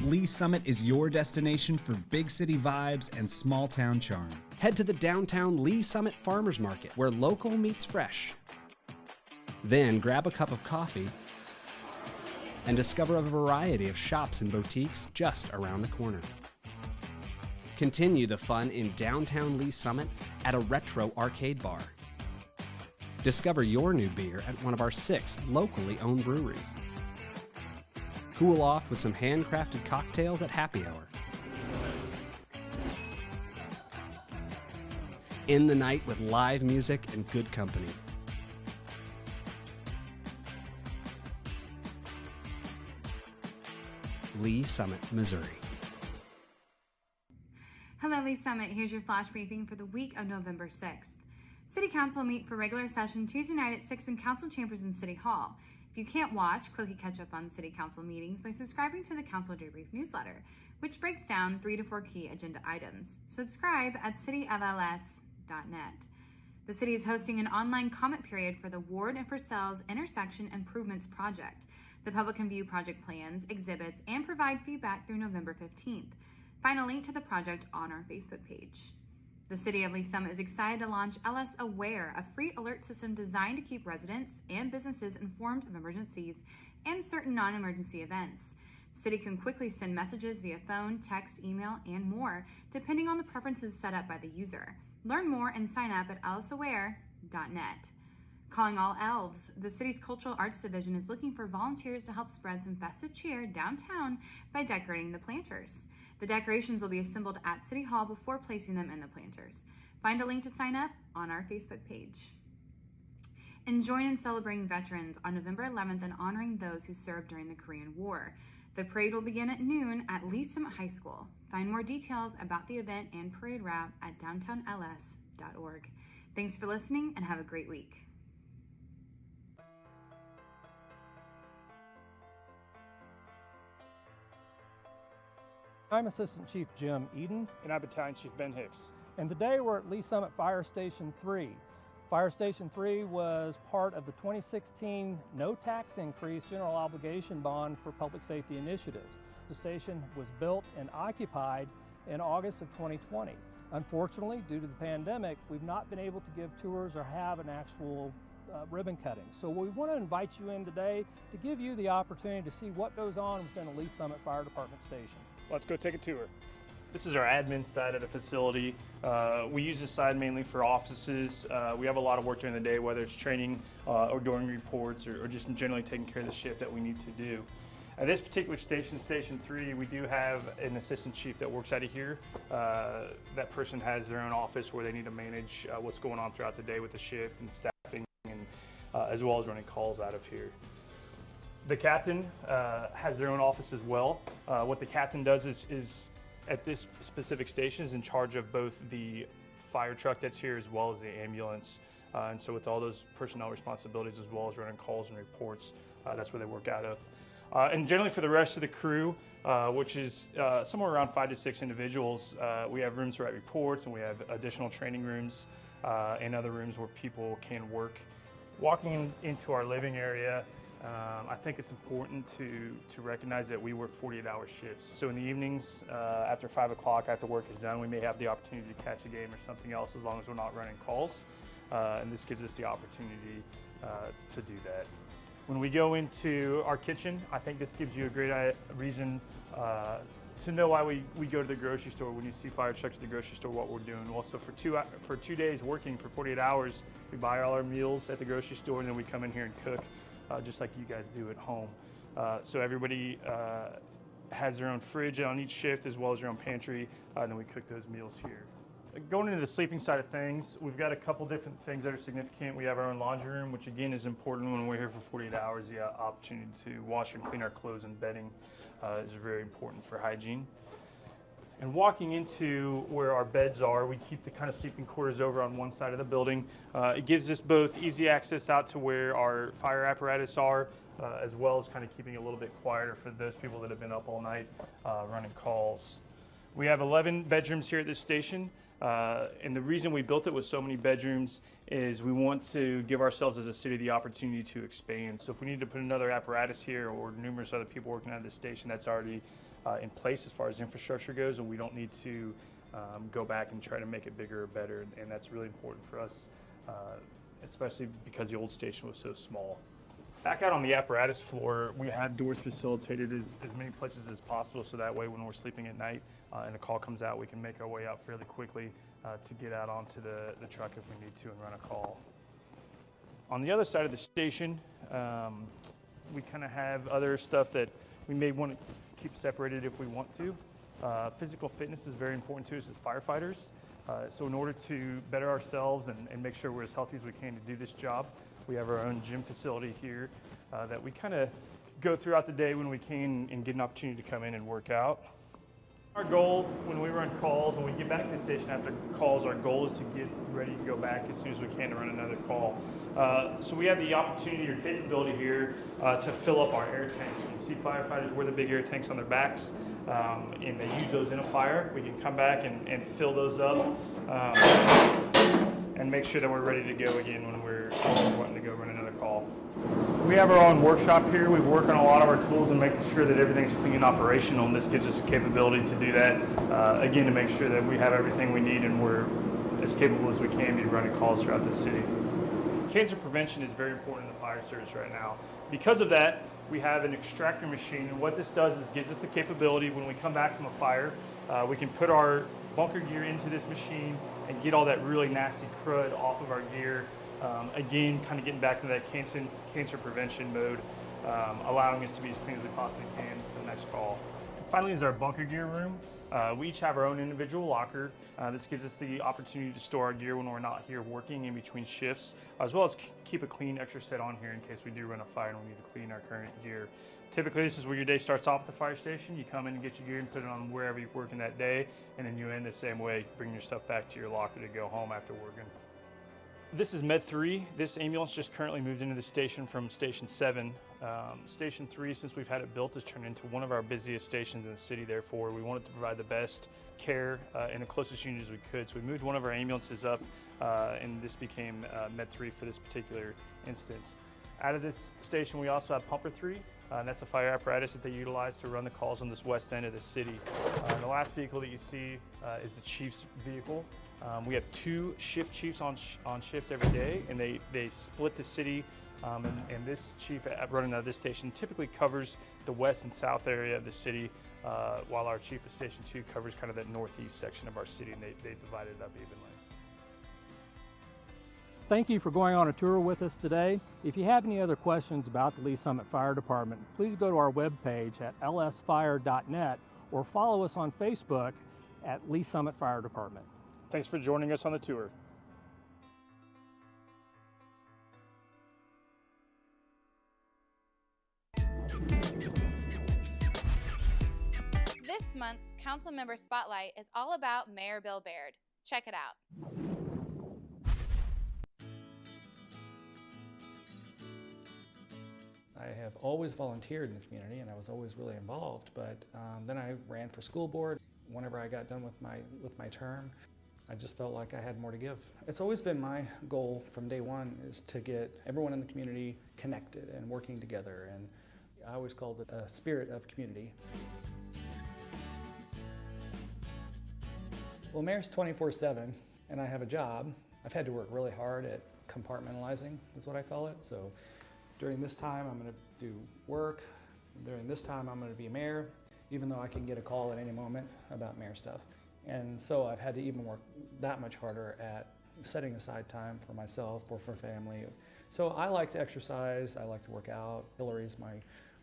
Lee Summit is your destination for big city vibes and small town charm. Head to the downtown Lee Summit Farmers Market, where local meets fresh. Then grab a cup of coffee and discover a variety of shops and boutiques just around the corner. Continue the fun in downtown Lee Summit at a retro arcade bar. Discover your new beer at one of our 6 locally owned breweries. Cool off with some handcrafted cocktails at happy hour. End the night with live music and good company. Lee Summit, Missouri. Hello, Lee Summit. Here's your flash briefing for the week of November 6th. City Council meet for regular session Tuesday night at 6 in Council Chambers in City Hall. If you can't watch, quickly catch up on City Council meetings by subscribing to the Council Debrief newsletter, which breaks down 3 to 4 key agenda items. Subscribe at cityofls.net. The city is hosting an online comment period for the Ward and Purcell's Intersection Improvements Project. The public can view project plans, exhibits, and provide feedback through November 15th. Find a link to the project on our Facebook page. The City of Lee Summit is excited to launch LS Aware, a free alert system designed to keep residents and businesses informed of emergencies and certain non-emergency events. The city can quickly send messages via phone, text, email, and more, depending on the preferences set up by the user. Learn more and sign up at lsaware.net. Calling all elves, the city's Cultural Arts Division is looking for volunteers to help spread some festive cheer downtown by decorating the planters. The decorations will be assembled at City Hall before placing them in the planters. Find a link to sign up on our Facebook page. And join in celebrating veterans on November 11th and honoring those who served during the Korean War. The parade will begin at noon at Lee Summit High School. Find more details about the event and parade route at downtownls.org. Thanks for listening and have a great week. I'm Assistant Chief Jim Eden. And I'm Battalion Chief Ben Hicks. And today we're at Lee Summit Fire Station 3. Fire Station 3 was part of the 2016 no tax increase general obligation bond for public safety initiatives. The station was built and occupied in August of 2020. Unfortunately, due to the pandemic, we've not been able to give tours or have an actual ribbon cutting. So we want to invite you in today to give you the opportunity to see what goes on within a Lee Summit Fire Department station. Let's go take a tour. This is our admin side of the facility. We use this side mainly for offices. We have a lot of work during the day, whether it's training or doing reports or just generally taking care of the shift that we need to do. At this particular station, Station 3, we do have an assistant chief that works out of here. That person has their own office where they need to manage what's going on throughout the day with the shift and staffing, and as well as running calls out of here. The captain has their own office as well. What the captain does is at this specific station is in charge of both the fire truck that's here as well as the ambulance. And so with all those personnel responsibilities as well as running calls and reports, that's where they work out of. And generally for the rest of the crew, which is somewhere around 5 to 6 individuals, we have rooms to write reports, and we have additional training rooms and other rooms where people can work. Walking into our living area, I think it's important to recognize that we work 48-hour shifts. So in the evenings, after 5 o'clock, after work is done, we may have the opportunity to catch a game or something else as long as we're not running calls. And this gives us the opportunity to do that. When we go into our kitchen, I think this gives you a great reason to know why we go to the grocery store. When you see fire trucks at the grocery store, what we're doing. Well, so for 2 days working for 48 hours, we buy all our meals at the grocery store, and then we come in here and cook. Just like you guys do at home. So everybody has their own fridge on each shift as well as their own pantry, and then we cook those meals here. Going into the sleeping side of things, we've got a couple different things that are significant. We have our own laundry room, which again is important when we're here for 48 hours. The opportunity to wash and clean our clothes and bedding is very important for hygiene. And walking into where our beds are, we keep the kind of sleeping quarters over on one side of the building. It gives us both easy access out to where our fire apparatus are, as well as kind of keeping it a little bit quieter for those people that have been up all night running calls. We have 11 bedrooms here at this station, and the reason we built it with so many bedrooms is we want to give ourselves as a city the opportunity to expand. So if we need to put another apparatus here or numerous other people working out of this station, that's already in place as far as infrastructure goes, and we don't need to go back and try to make it bigger or better, and that's really important for us, especially because the old station was so small. Back out on the apparatus floor, we had doors facilitated as many places as possible, so that way when we're sleeping at night and a call comes out, we can make our way out fairly quickly to get out onto the truck if we need to and run a call. On the other side of the station, we kind of have other stuff that we may want to keep separated if we want to. Physical fitness is very important to us as firefighters. So in order to better ourselves and make sure we're as healthy as we can to do this job, we have our own gym facility here that we kind of go throughout the day when we can and get an opportunity to come in and work out. Our goal when we run calls, when we get back to the station after calls, our goal is to get ready to go back as soon as we can to run another call. So we have the opportunity or capability here to fill up our air tanks. You can see firefighters wear the big air tanks on their backs, and they use those in a fire. We can come back and fill those up and make sure that we're ready to go again when we're wanting to go run another call. We have our own workshop here. We work on a lot of our tools and making sure that everything's clean and operational, and this gives us the capability to do that, again, to make sure that we have everything we need and we're as capable as we can be running calls throughout the city. Cancer prevention is very important in the fire service right now. Because of that, we have an extractor machine, and what this does is gives us the capability when we come back from a fire, we can put our bunker gear into this machine and get all that really nasty crud off of our gear. Again, kind of getting back to that cancer prevention mode, allowing us to be as clean as we possibly can for the next call. And finally is our bunker gear room. We each have our own individual locker. This gives us the opportunity to store our gear when we're not here working in between shifts, as well as keep a clean extra set on here in case we do run a fire and we need to clean our current gear. Typically, this is where your day starts off at the fire station. You come in and get your gear and put it on wherever you're working that day, and then you end the same way, bring your stuff back to your locker to go home after working. This is Med 3. This ambulance just currently moved into the station from Station 7. Station 3, since we've had it built, has turned into one of our busiest stations in the city. Therefore, we wanted to provide the best care in the closest unit as we could. So we moved one of our ambulances up, and this became Med 3 for this particular instance. Out of this station, we also have Pumper 3. And that's a fire apparatus that they utilize to run the calls on this west end of the city. The last vehicle that you see is the chief's vehicle. We have 2 shift chiefs on shift every day, and they split the city. And this chief running out of this station typically covers the west and south area of the city, while our chief of Station 2 covers kind of that northeast section of our city, and they divide it up evenly. Thank you for going on a tour with us today. If you have any other questions about the Lee Summit Fire Department, please go to our webpage at lsfire.net or follow us on Facebook at Lee Summit Fire Department. Thanks for joining us on the tour. This month's Council Member Spotlight is all about Mayor Bill Baird. Check it out. I have always volunteered in the community and I was always really involved, but then I ran for school board. Whenever I got done with my term, I just felt like I had more to give. It's always been my goal from day one is to get everyone in the community connected and working together, and I always called it a spirit of community. Well, Mayor's 24/7 and I have a job. I've had to work really hard at compartmentalizing, is what I call it. So during this time, I'm going to do work. During this time, I'm going to be mayor, even though I can get a call at any moment about mayor stuff. And so I've had to even work that much harder at setting aside time for myself or for family. So I like to exercise, I like to work out. Hillary's my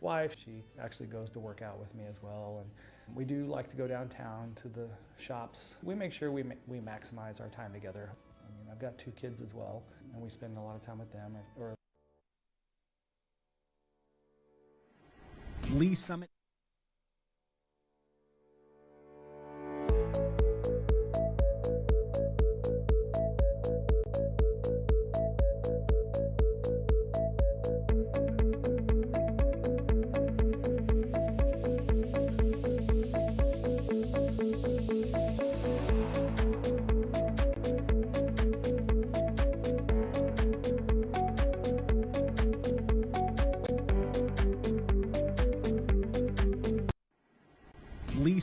wife. She actually goes to work out with me as well. And we do like to go downtown to the shops. We make sure we maximize our time together. I mean, I've got 2 kids as well, and we spend a lot of time with them. Lee Summit.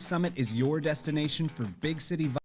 Summit is your destination for big city vibes.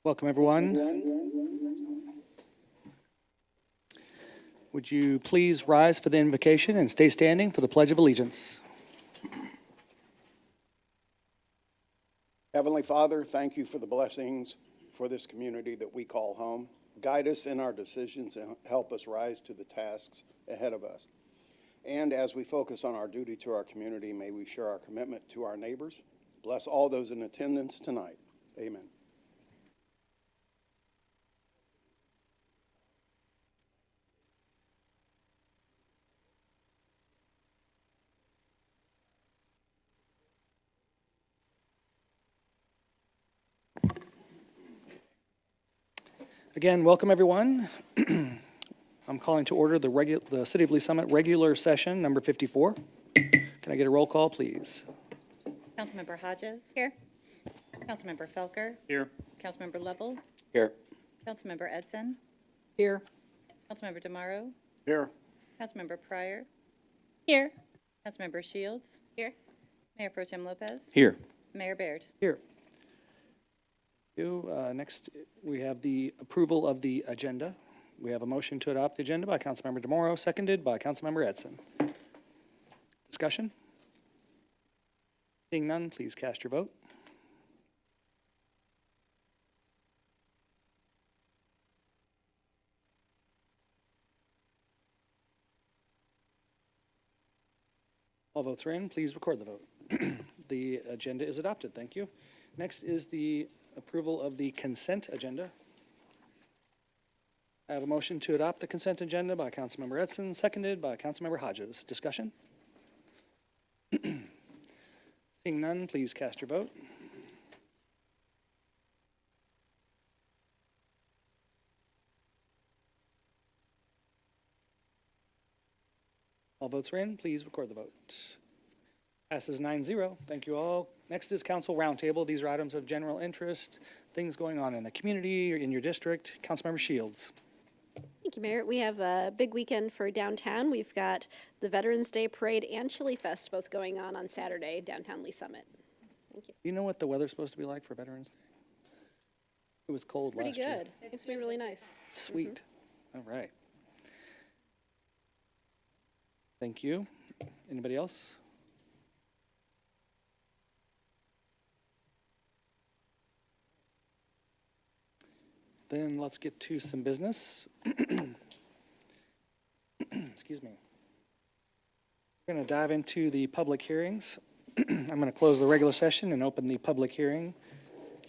Welcome, everyone. Would you please rise for the invocation and stay standing for the Pledge of Allegiance? Heavenly Father, thank you for the blessings for this community that we call home. Guide us in our decisions and help us rise to the tasks ahead of us. And as we focus on our duty to our community, may we share our commitment to our neighbors. Bless all those in attendance tonight. Amen. Again, welcome everyone. I'm calling to order the City of Lee Summit regular session number 54. Can I get a roll call, please? Councilmember Hodges. Here. Councilmember Felker. Here. Councilmember Lovell. Here. Councilmember Edson. Here. Councilmember DeMauro. Here. Councilmember Pryor. Here. Councilmember Shields. Here. Mayor Pro Tem Lopez. Here. Mayor Baird. Here. Next, we have the approval of the agenda. We have a motion to adopt the agenda by Councilmember DeMauro, seconded by Councilmember Edson. Discussion? Seeing none, please cast your vote. All votes are in. Please record the vote. The agenda is adopted. Thank you. Next is the approval of the consent agenda. I have a motion to adopt the consent agenda by Councilmember Edson, seconded by Councilmember Hodges. Discussion? Seeing none, please cast your vote. All votes are in. Please record the vote. Passes 9-0. Thank you all. Next is Council Roundtable. These are items of general interest, things going on in the community or in your district. Councilmember Shields. Thank you, Mayor. We have a big weekend for downtown. We've got the Veterans Day Parade and Chili Fest both going on Saturday, downtown Lee Summit. Thank you. Do you know what the weather's supposed to be like for Veterans Day? It was cold last year. Pretty good. It's going to be really nice. Sweet. All right. Thank you. Anybody else? Then let's get to some business. Excuse me. We're going to dive into the public hearings. I'm going to close the regular session and open the public hearing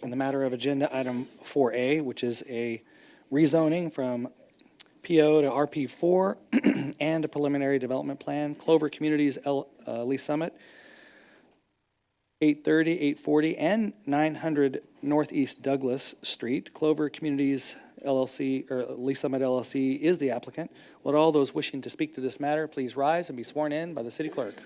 in the matter of agenda item 4A, which is a rezoning from PO to RP4 and a preliminary development plan. Clover Communities Lee Summit, 830, 840, and 900 Northeast Douglas Street. Clover Communities LLC, or Lee Summit LLC, is the applicant. Would all those wishing to speak to this matter please rise and be sworn in by the city clerk?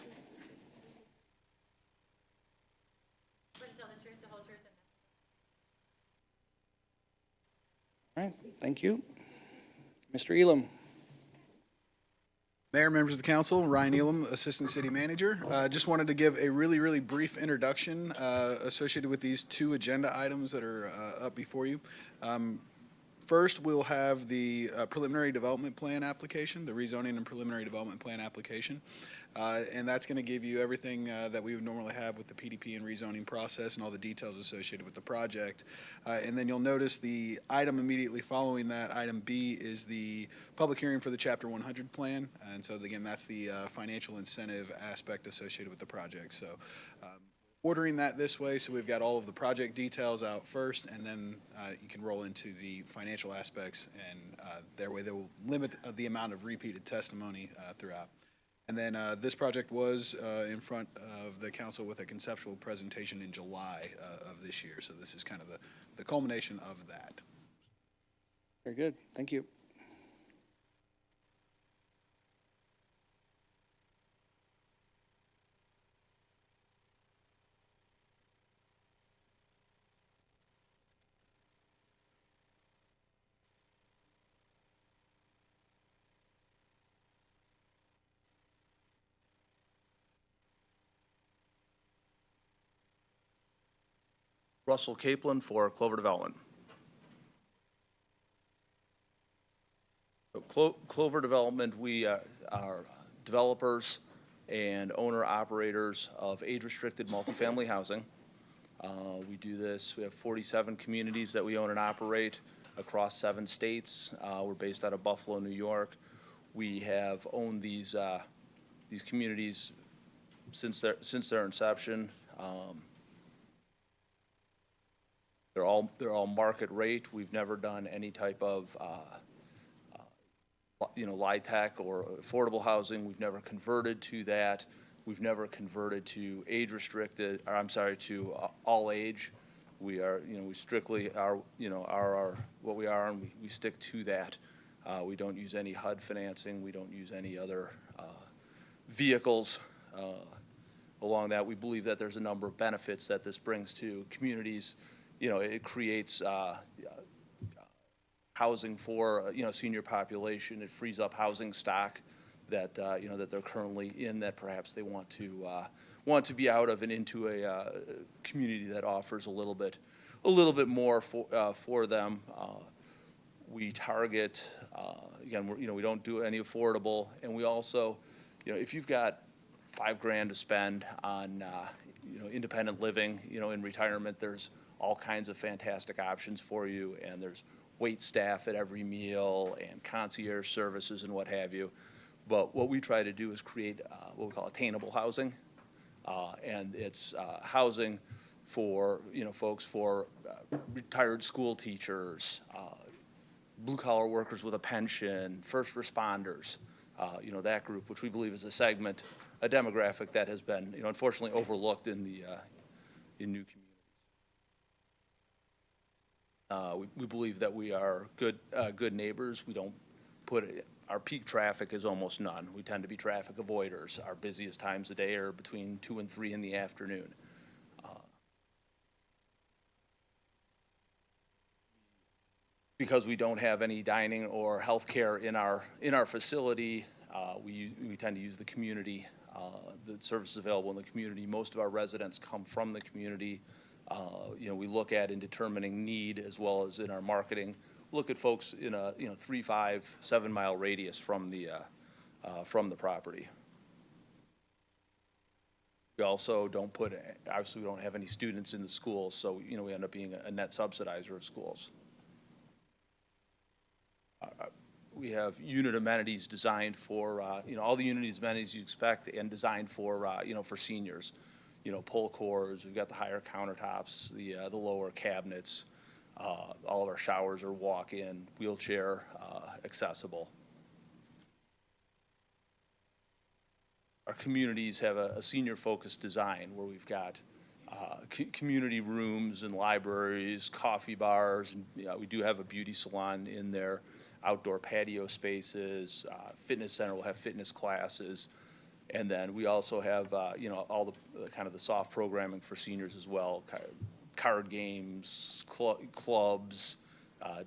All right, thank you. Mr. Elam. Mayor, members of the council, Ryan Elam, Assistant City Manager. Just wanted to give a really brief introduction associated with these two agenda items that are up before you. First, we'll have the preliminary development plan application, the rezoning and preliminary development plan application. And that's going to give you everything that we would normally have with the PDP and rezoning process and all the details associated with the project. And then you'll notice the item immediately following that, item B, is the public hearing for the Chapter 100 plan. And so, again, that's the financial incentive aspect associated with the project. So ordering that this way, so we've got all of the project details out first, and then you can roll into the financial aspects, and their way they will limit the amount of repeated testimony throughout. And then this project was in front of the council with a conceptual presentation in July of this year. So this is kind of the culmination of that. Very good. Thank you. Russell Capelin for Clover Development. Clover Development, we are developers and owner-operators of age-restricted multifamily housing. We do this, we have 47 communities that we own and operate across 7 states. We're based out of Buffalo, New York. We have owned these communities since their inception. They're all market rate. We've never done any type of LIHTC or affordable housing. We've never converted to that. We've never converted to to all age. We are, we strictly are what we are, and we stick to that. We don't use any HUD financing. We don't use any other vehicles along that. We believe that there's a number of benefits that this brings to communities. It creates housing for senior population. It frees up housing stock that that they're currently in, that perhaps they want to be out of and into a community that offers a little bit more for them. We target again, we don't do any affordable, and we also, if you've got $5,000 to spend on independent living, in retirement, there's all kinds of fantastic options for you, and there's wait staff at every meal and concierge services and what have you. But what we try to do is create what we call attainable housing, and it's housing for folks, for retired school teachers, blue collar workers with a pension, first responders, that group, which we believe is a demographic that has been unfortunately overlooked in new communities. We believe that we are good neighbors. We don't our peak traffic is almost none. We tend to be traffic avoiders. Our busiest times of day are between 2 and 3 in the afternoon. Because we don't have any dining or health care in our facility, we tend to use the community, the services available in the community. Most of our residents come from the community. We look at in determining need, as well as in our marketing, look at folks in a 3, 5, 7 mile radius from the property. We also obviously we don't have any students in the schools, so we end up being a net subsidizer of schools. We have unit amenities designed for all the unit amenities you expect, and designed for for seniors. Pull cords. We've got the higher countertops, the lower cabinets. All of our showers are walk-in, wheelchair accessible. Our communities have a senior-focused design where we've got community rooms and libraries, coffee bars, and we do have a beauty salon in there, outdoor patio spaces, fitness center will have fitness classes, and then we also have all the kind of the soft programming for seniors as well, card games, clubs,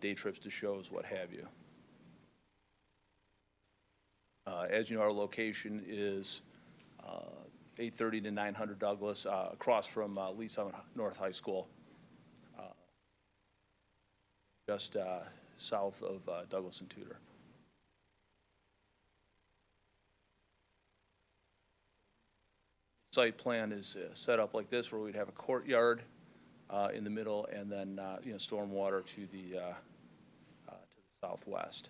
day trips to shows, what have you. As you know, our location is 830 to 900 Douglas, across from Lee Summit North High School, just south of Douglas and Tudor. Site plan is set up like this, where we'd have a courtyard in the middle, and then stormwater to the southwest.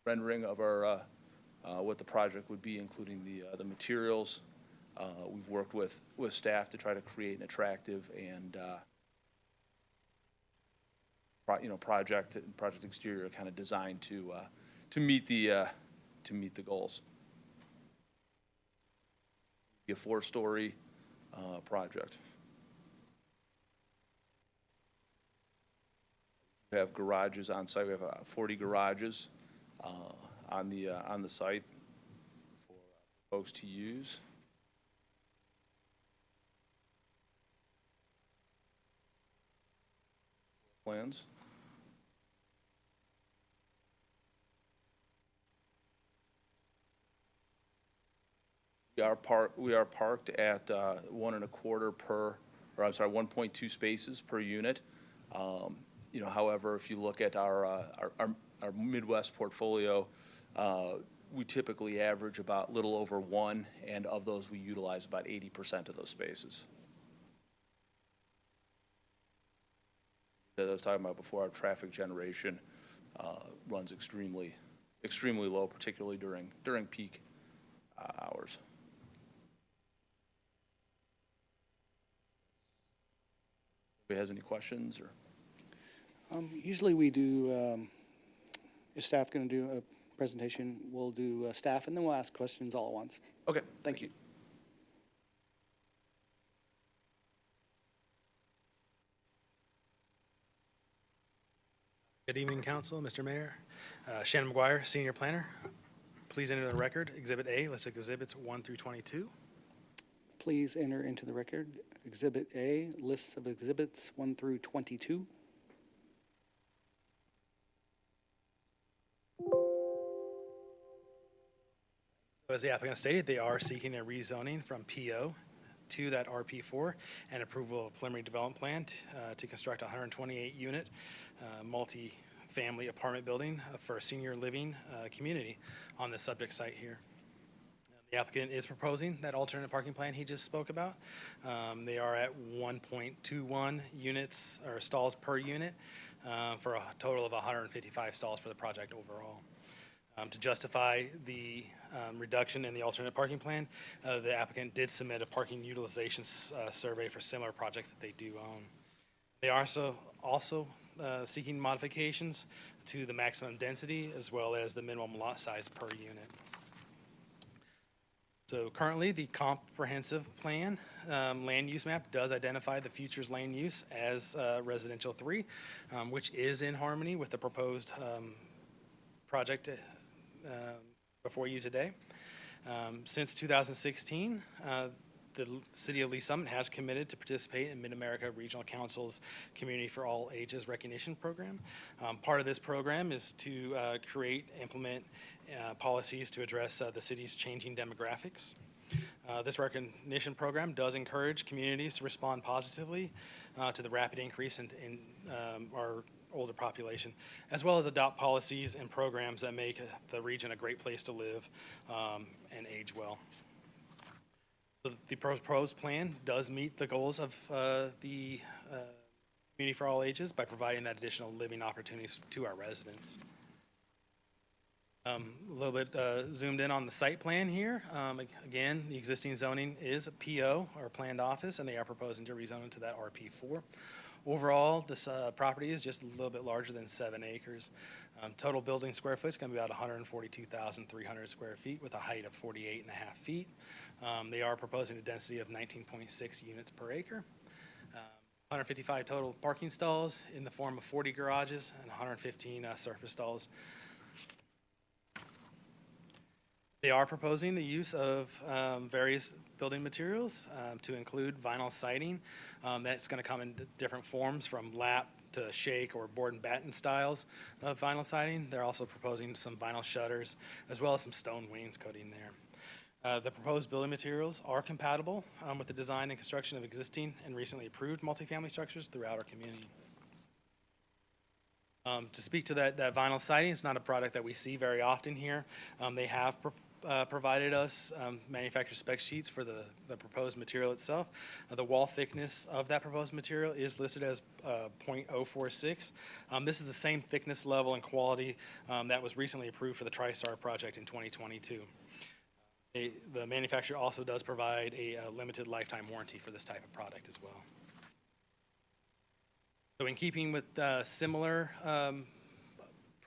Rendering of our what the project would be, including the materials. We've worked with staff to try to create an attractive and project exterior kind of designed to meet the goals. Be a 4-story project. We have garages on site. We have 40 garages on the site for folks to use. Plans. We are parked at 1.25 per, or I'm sorry, 1.2 spaces per unit. You know, however, if you look at our Midwest portfolio, we typically average about little over 1, and of those we utilize about 80% of those spaces. As I was talking about before, our traffic generation runs extremely low, particularly during peak hours. Anybody has any questions? Or Usually we do, is staff going to do a presentation? We'll do staff, and then we'll ask questions all at once. Okay, thank you. Good evening, Council, Mr. Mayor. Shannon McGuire, Senior Planner. Please enter the record Exhibit A, list of exhibits 1 through 22. Please enter into the record Exhibit A, lists of exhibits 1 through 22. So as the applicant stated, they are seeking a rezoning from PO to that RP4 and approval of a preliminary development plan to construct a 128-unit multi-family apartment building for a senior living community on the subject site here. The applicant is proposing that alternate parking plan he just spoke about. They are at 1.21 units or stalls per unit for a total of 155 stalls for the project overall. To justify the reduction in the alternate parking plan, the applicant did submit a parking utilization survey for similar projects that they do own. They are also seeking modifications to the maximum density as well as the minimum lot size per unit. So currently, the comprehensive plan land use map does identify the future's land use as residential 3, which is in harmony with the proposed project before you today. Since 2016, the City of Lee Summit has committed to participate in Mid-America Regional Council's Community for All Ages Recognition Program. Part of this program is to create, implement policies to address the city's changing demographics. This recognition program does encourage communities to respond positively to the rapid increase in our older population, as well as adopt policies and programs that make the region a great place to live and age well. So the proposed plan does meet the goals of the Community for All Ages by providing that additional living opportunities to our residents. A little bit zoomed in on the site plan here. Again, the existing zoning is a PO, or planned office, and they are proposing to rezone into that RP4. Overall, this property is just a little bit larger than 7 acres. Total building square foot is going to be about 142,300 square feet with a height of 48.5 feet. They are proposing a density of 19.6 units per acre. 155 total parking stalls in the form of 40 garages and 115 surface stalls. They are proposing the use of various building materials to include vinyl siding. That's going to come in different forms, from lap to shake or board and batten styles of vinyl siding. They're also proposing some vinyl shutters as well as some stone wainscoting there. The proposed building materials are compatible with the design and construction of existing and recently approved multifamily structures throughout our community. To speak to that vinyl siding, it's not a product that we see very often here. They have provided us manufacturer spec sheets for the proposed material itself. The wall thickness of that proposed material is listed as 0.046. This is the same thickness level and quality that was recently approved for the TriStar project in 2022. The manufacturer also does provide a limited lifetime warranty for this type of product as well. So in keeping with similar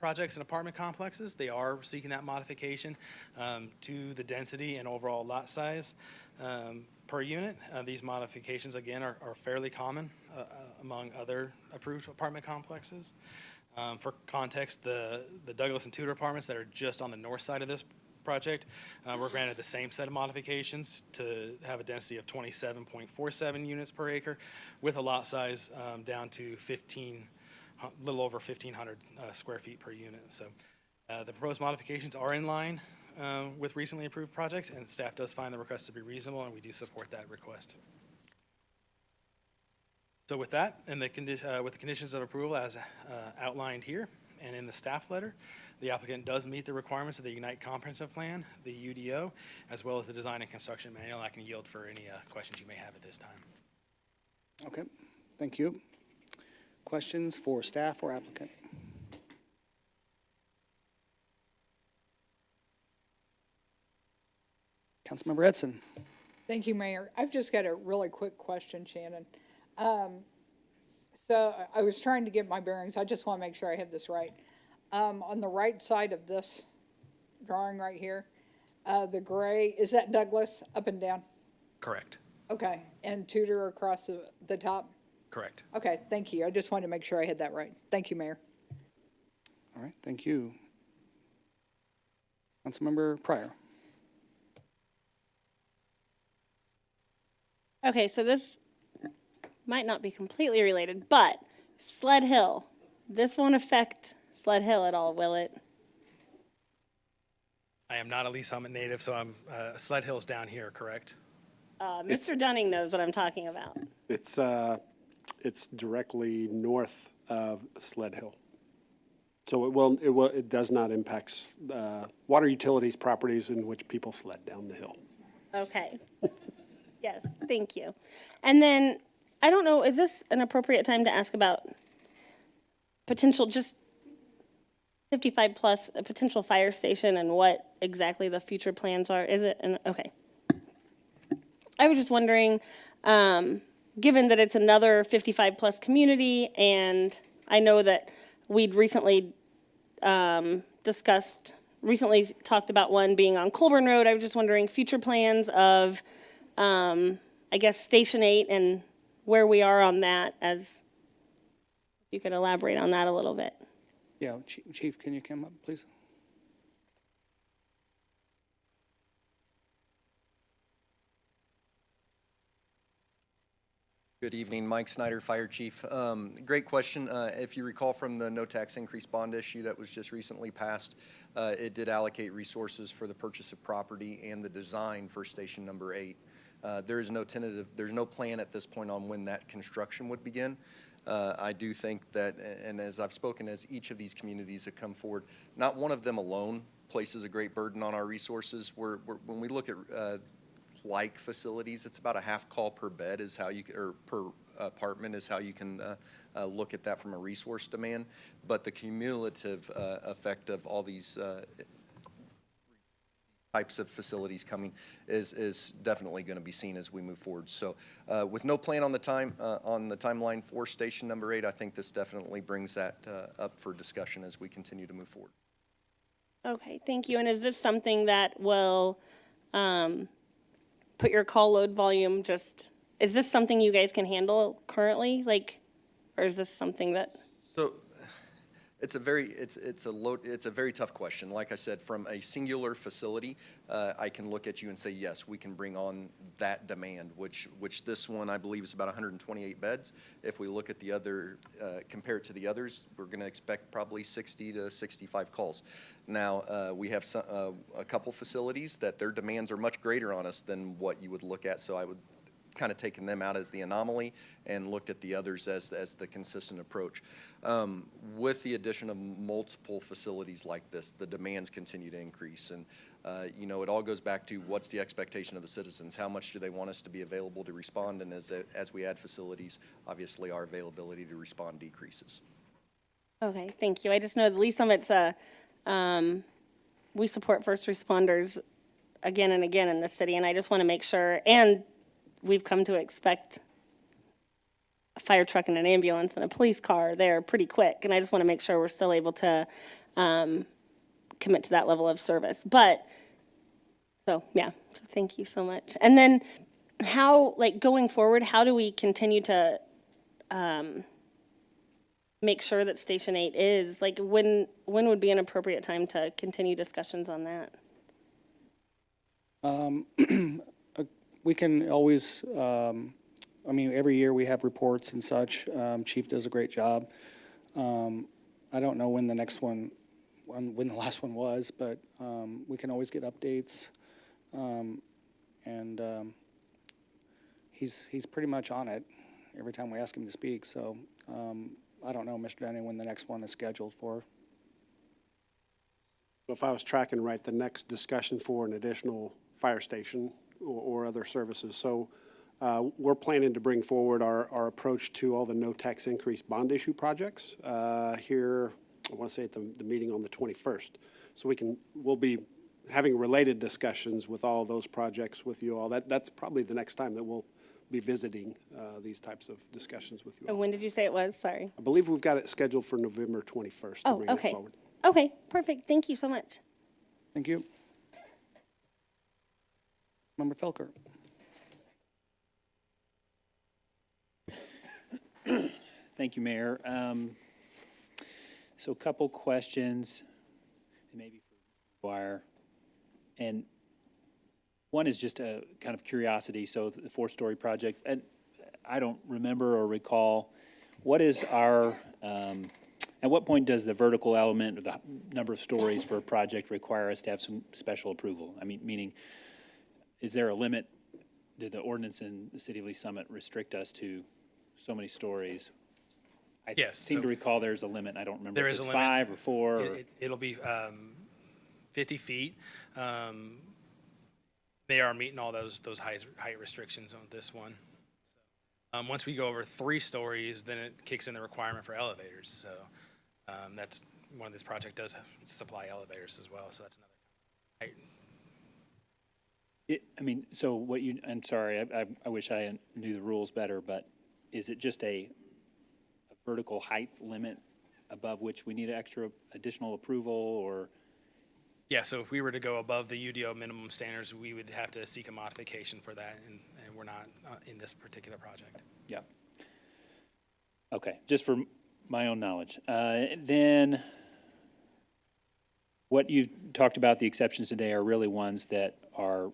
projects and apartment complexes, they are seeking that modification to the density and overall lot size per unit. These modifications, again, are fairly common among other approved apartment complexes. For context, the Douglas and Tudor apartments that are just on the north side of this project were granted the same set of modifications to have a density of 27.47 units per acre with a lot size down to a little over 1,500 square feet per unit. So the proposed modifications are in line with recently approved projects, and staff does find the request to be reasonable, and we do support that request. So with that, and with the conditions of approval as outlined here and in the staff letter, the applicant does meet the requirements of the Unite Comprehensive Plan, the UDO, as well as the Design and Construction Manual. I can yield for any questions you may have at this time. Okay, thank you. Questions for staff or applicant? Councilmember Edson. Thank you, Mayor. I've just got a really quick question, Shannon. So I was trying to get my bearings. I just want to make sure I have this right. On the right side of this drawing right here, the gray, is that Douglas up and down? Correct. Okay, and Tudor across the top? Correct. Okay, thank you. I just wanted to make sure I had that right. Thank you, Mayor. All right, thank you. Councilmember Pryor. Okay, so this might not be completely related, but Sled Hill, this won't affect Sled Hill at all, will it? I am not a Lee Summit native, so I'm Sled Hill's down here, correct? Mr. Dunning knows what I'm talking about. It's directly north of Sled Hill. So it does not impact water utilities properties in which people sled down the hill. Okay. Yes, thank you. And then, I don't know, is this an appropriate time to ask about potential, just 55 plus, a potential fire station and what exactly the future plans are? Is it, okay. I was just wondering, given that it's another 55 plus community, and I know that we'd recently talked about one being on Colburn Road, I was just wondering future plans of, I guess, Station 8 and where we are on that, as you could elaborate on that a little bit. Yeah, Chief, can you come up, please? Good evening, Mike Snyder, Fire Chief. Great question. If you recall from the no tax increase bond issue that was just recently passed, it did allocate resources for the purchase of property and the design for Station Number 8. There's no plan at this point on when that construction would begin. I do think that, and as I've spoken, as each of these communities have come forward, not one of them alone places a great burden on our resources. When we look at like facilities, it's about a half call per bed is how you, or per apartment is how you can look at that from a resource demand. But the cumulative effect of all these types of facilities coming is definitely going to be seen as we move forward. So with no plan on the timeline for Station Number 8, I think this definitely brings that up for discussion as we continue to move forward. Okay, thank you. And is this something that will put your call load volume is this something you guys can handle currently? Or is this something that? So it's a very tough question. Like I said, from a singular facility, I can look at you and say, yes, we can bring on that demand, which this one I believe is about 128 beds. If we look at the other, compare it to the others, we're going to expect probably 60 to 65 calls. Now, we have a couple facilities that their demands are much greater on us than what you would look at, so I would kind of taken them out as the anomaly and looked at the others as the consistent approach. With the addition of multiple facilities like this, the demands continue to increase. And, it all goes back to what's the expectation of the citizens? How much do they want us to be available to respond? And as we add facilities, obviously our availability to respond decreases. Okay, thank you. I just know the Lee Summit's we support first responders again and again in the city, and I just want to make sure, and we've come to expect a fire truck and an ambulance and a police car there pretty quick, and I just want to make sure we're still able to commit to that level of service. But, so thank you so much. And then how, going forward, how do we continue to make sure that Station 8 is, when would be an appropriate time to continue discussions on that? We can always, every year we have reports and such. Chief does a great job. I don't know when the next one, when the last one was, but we can always get updates. And he's pretty much on it. every time we ask him to speak. So I don't know, Mr. Denny, when the next one is scheduled for. If I was tracking right, the next discussion for an additional fire station or other services. So we're planning to bring forward our approach to all the no tax increase bond issue projects here, I want to say at the meeting on the 21st. So we'll be having related discussions with all those projects with you all. That's probably the next time that we'll be visiting these types of discussions with you all. And when did you say it was? Sorry. I believe we've got it scheduled for November 21st. Oh, okay. Okay, perfect. Thank you so much. Thank you. Member Felker. Thank you, Mayor. So a couple questions, maybe for Dwyer. And one is just a kind of curiosity. So the 4-story project, and I don't remember or recall, what is our, at what point does the vertical element or the number of stories for a project require us to have some special approval? I mean, meaning, is there a limit? Did the ordinance in the city of Lee Summit restrict us to so many stories? I seem to recall there's a limit. I don't remember if it's 5 or 4. It'll be 50 feet. They are meeting all those height restrictions on this one. Once we go over 3 stories, then it kicks in the requirement for elevators. So that's one of this project does supply elevators as well. So that's another height. I mean, so what you, I'm sorry, I wish I knew the rules better, but is it just a vertical height limit above which we need additional approval, or? Yeah, so if we were to go above the UDO minimum standards, we would have to seek a modification for that, and we're not in this particular project. Yeah. Okay, just for my own knowledge. Then what you talked about, the exceptions today, are really ones that are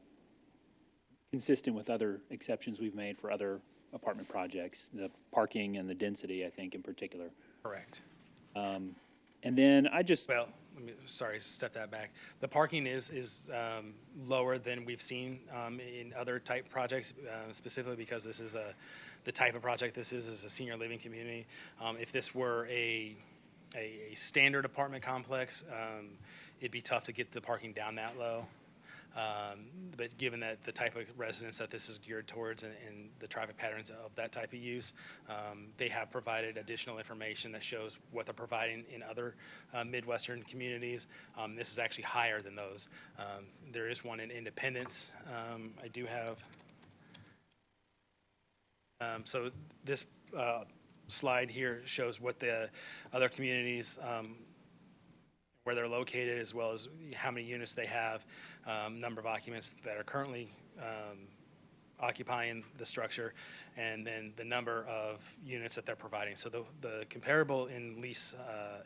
consistent with other exceptions we've made for other apartment projects, the parking and the density, I think, in particular. Correct. And then I just... Well, sorry, step that back. The parking is lower than we've seen in other type projects, specifically because this is the type of project this is a senior living community. If this were a standard apartment complex, it'd be tough to get the parking down that low. But given that the type of residence that this is geared towards and the traffic patterns of that type of use, they have provided additional information that shows what they're providing in other Midwestern communities. This is actually higher than those. There is one in Independence. I do have, so this slide here shows what the other communities where they're located, as well as how many units they have, number of occupants that are currently occupying the structure, and then the number of units that they're providing. So the comparable in lease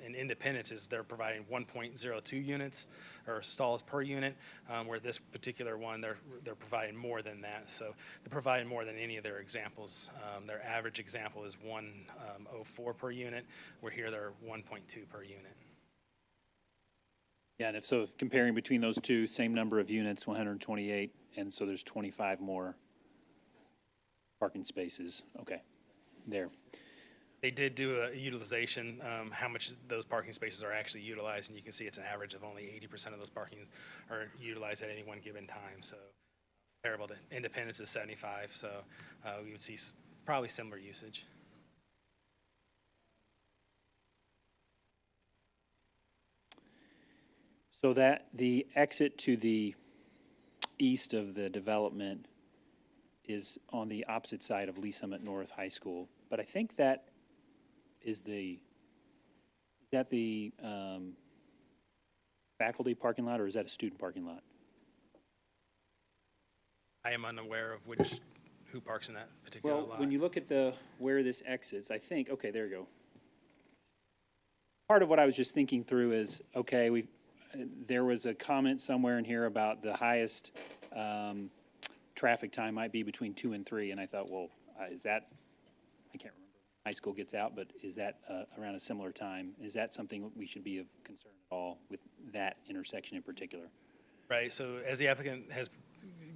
in Independence is they're providing 1.02 units or stalls per unit, where this particular one they're providing more than that. So they're providing more than any of their examples. Their average example is 1.04 per unit, where here they're 1.2 per unit. Yeah, and if comparing between those two, same number of units, 128, and so there's 25 more parking spaces. Okay, there. They did do a utilization, how much those parking spaces are actually utilized, and you can see it's an average of only 80% of those parking are utilized at any one given time. So comparable to Independence is 75, so we would see probably similar usage. So that the exit to the east of the development is on the opposite side of Lee Summit North High School, but I think that is the faculty parking lot, or is that a student parking lot? I am unaware of who parks in that particular lot. Well, when you look at where this exits, I think, okay, there you go. Part of what I was just thinking through is, okay, there was a comment somewhere in here about the highest traffic time might be between 2 and 3, and I thought, well, is that, I can't remember when high school gets out, but is that around a similar time? Is that something we should be of concern at all with that intersection in particular? Right, so as the applicant has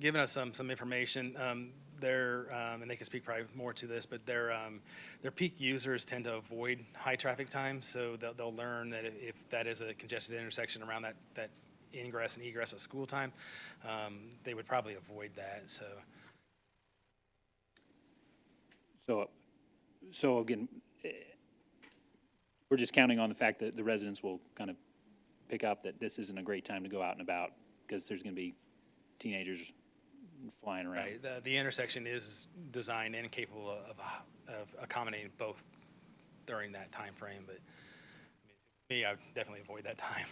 given us some information, their, and they can speak probably more to this, but their peak users tend to avoid high traffic times, so they'll learn that if that is a congested intersection around that ingress and egress at school time, they would probably avoid that, so. So again, we're just counting on the fact that the residents will kind of pick up that this isn't a great time to go out and about because there's going to be teenagers flying around. Right, the intersection is designed and capable of accommodating both during that time frame, but I mean, me, I would definitely avoid that time.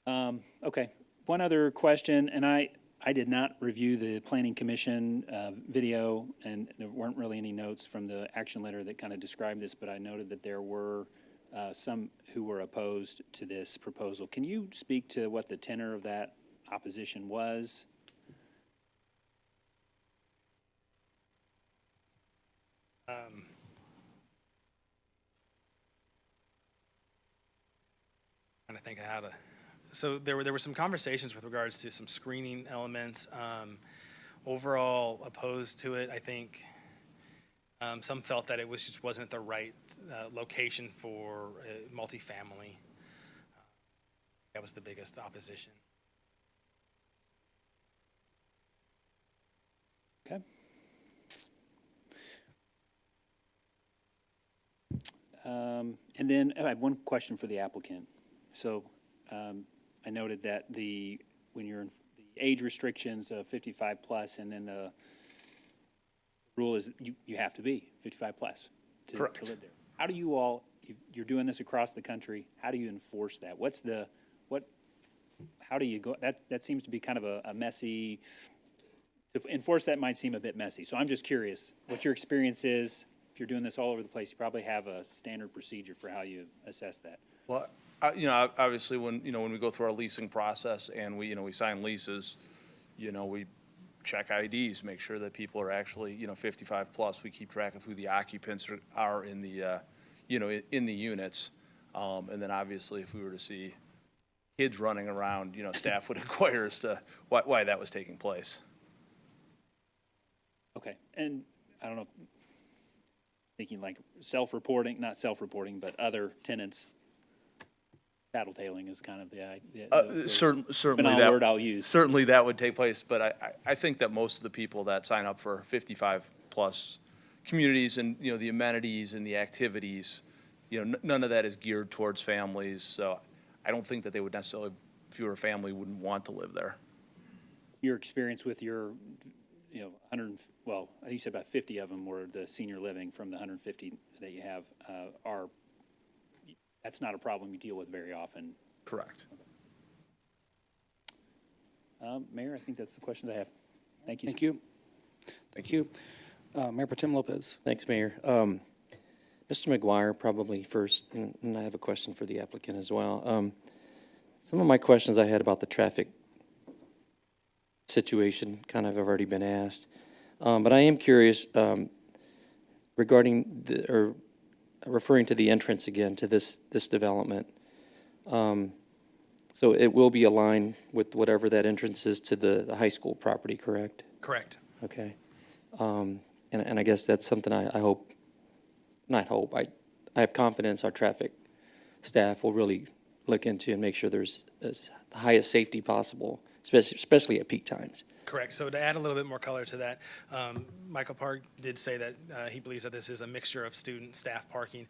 Okay. Okay. One other question, and I did not review the Planning Commission video, and there weren't really any notes from the action letter that kind of described this, but I noted that there were some who were opposed to this proposal. Can you speak to what the tenor of that opposition was? Trying to think of how to. So there were some conversations with regards to some screening elements. Overall opposed to it, I think. Some felt that it just wasn't the right location for multifamily. That was the biggest opposition. Okay. And then I have one question for the applicant. So I noted that when you're in the age restrictions of 55 plus, and then the rule is you have to be 55 plus to live there. How do you all, you're doing this across the country, how do you enforce that? How do you go, that seems to be kind of a messy, to enforce that might seem a bit messy. So I'm just curious what your experience is. If you're doing this all over the place, you probably have a standard procedure for how you assess that. Well, obviously when we go through our leasing process and we sign leases, we check IDs, make sure that people are actually, 55 plus. We keep track of who the occupants are in the, in the units. And then obviously if we were to see kids running around, staff would inquire as to why that was taking place. Okay. And I don't know, thinking like self-reporting, not self-reporting, but other tenants. Tattletaling is kind of the certainly that word I'll use. Certainly that would take place, but I think that most of the people that sign up for 55 plus communities and the amenities and the activities, none of that is geared towards families. So I don't think that they would necessarily, if you were a family, wouldn't want to live there. Your experience with your, 100, well, I think you said about 50 of them were the senior living from the 150 that you have are. That's not a problem you deal with very often. Correct. Mayor, I think that's the questions I have. Thank you. Thank you. Thank you. Mayor Pro Tem Lopez. Thanks, Mayor. Mr. McGuire, probably first, and I have a question for the applicant as well. Some of my questions I had about the traffic situation kind of have already been asked, but I am curious regarding referring to the entrance again to this development. So it will be aligned with whatever that entrance is to the high school property, correct? Correct. Okay. And I guess that's something I hope, not hope, I have confidence our traffic staff will really look into and make sure there's the highest safety possible, especially at peak times. Correct. So to add a little bit more color to that, Michael Park did say that he believes that this is a mixture of student, staff parking,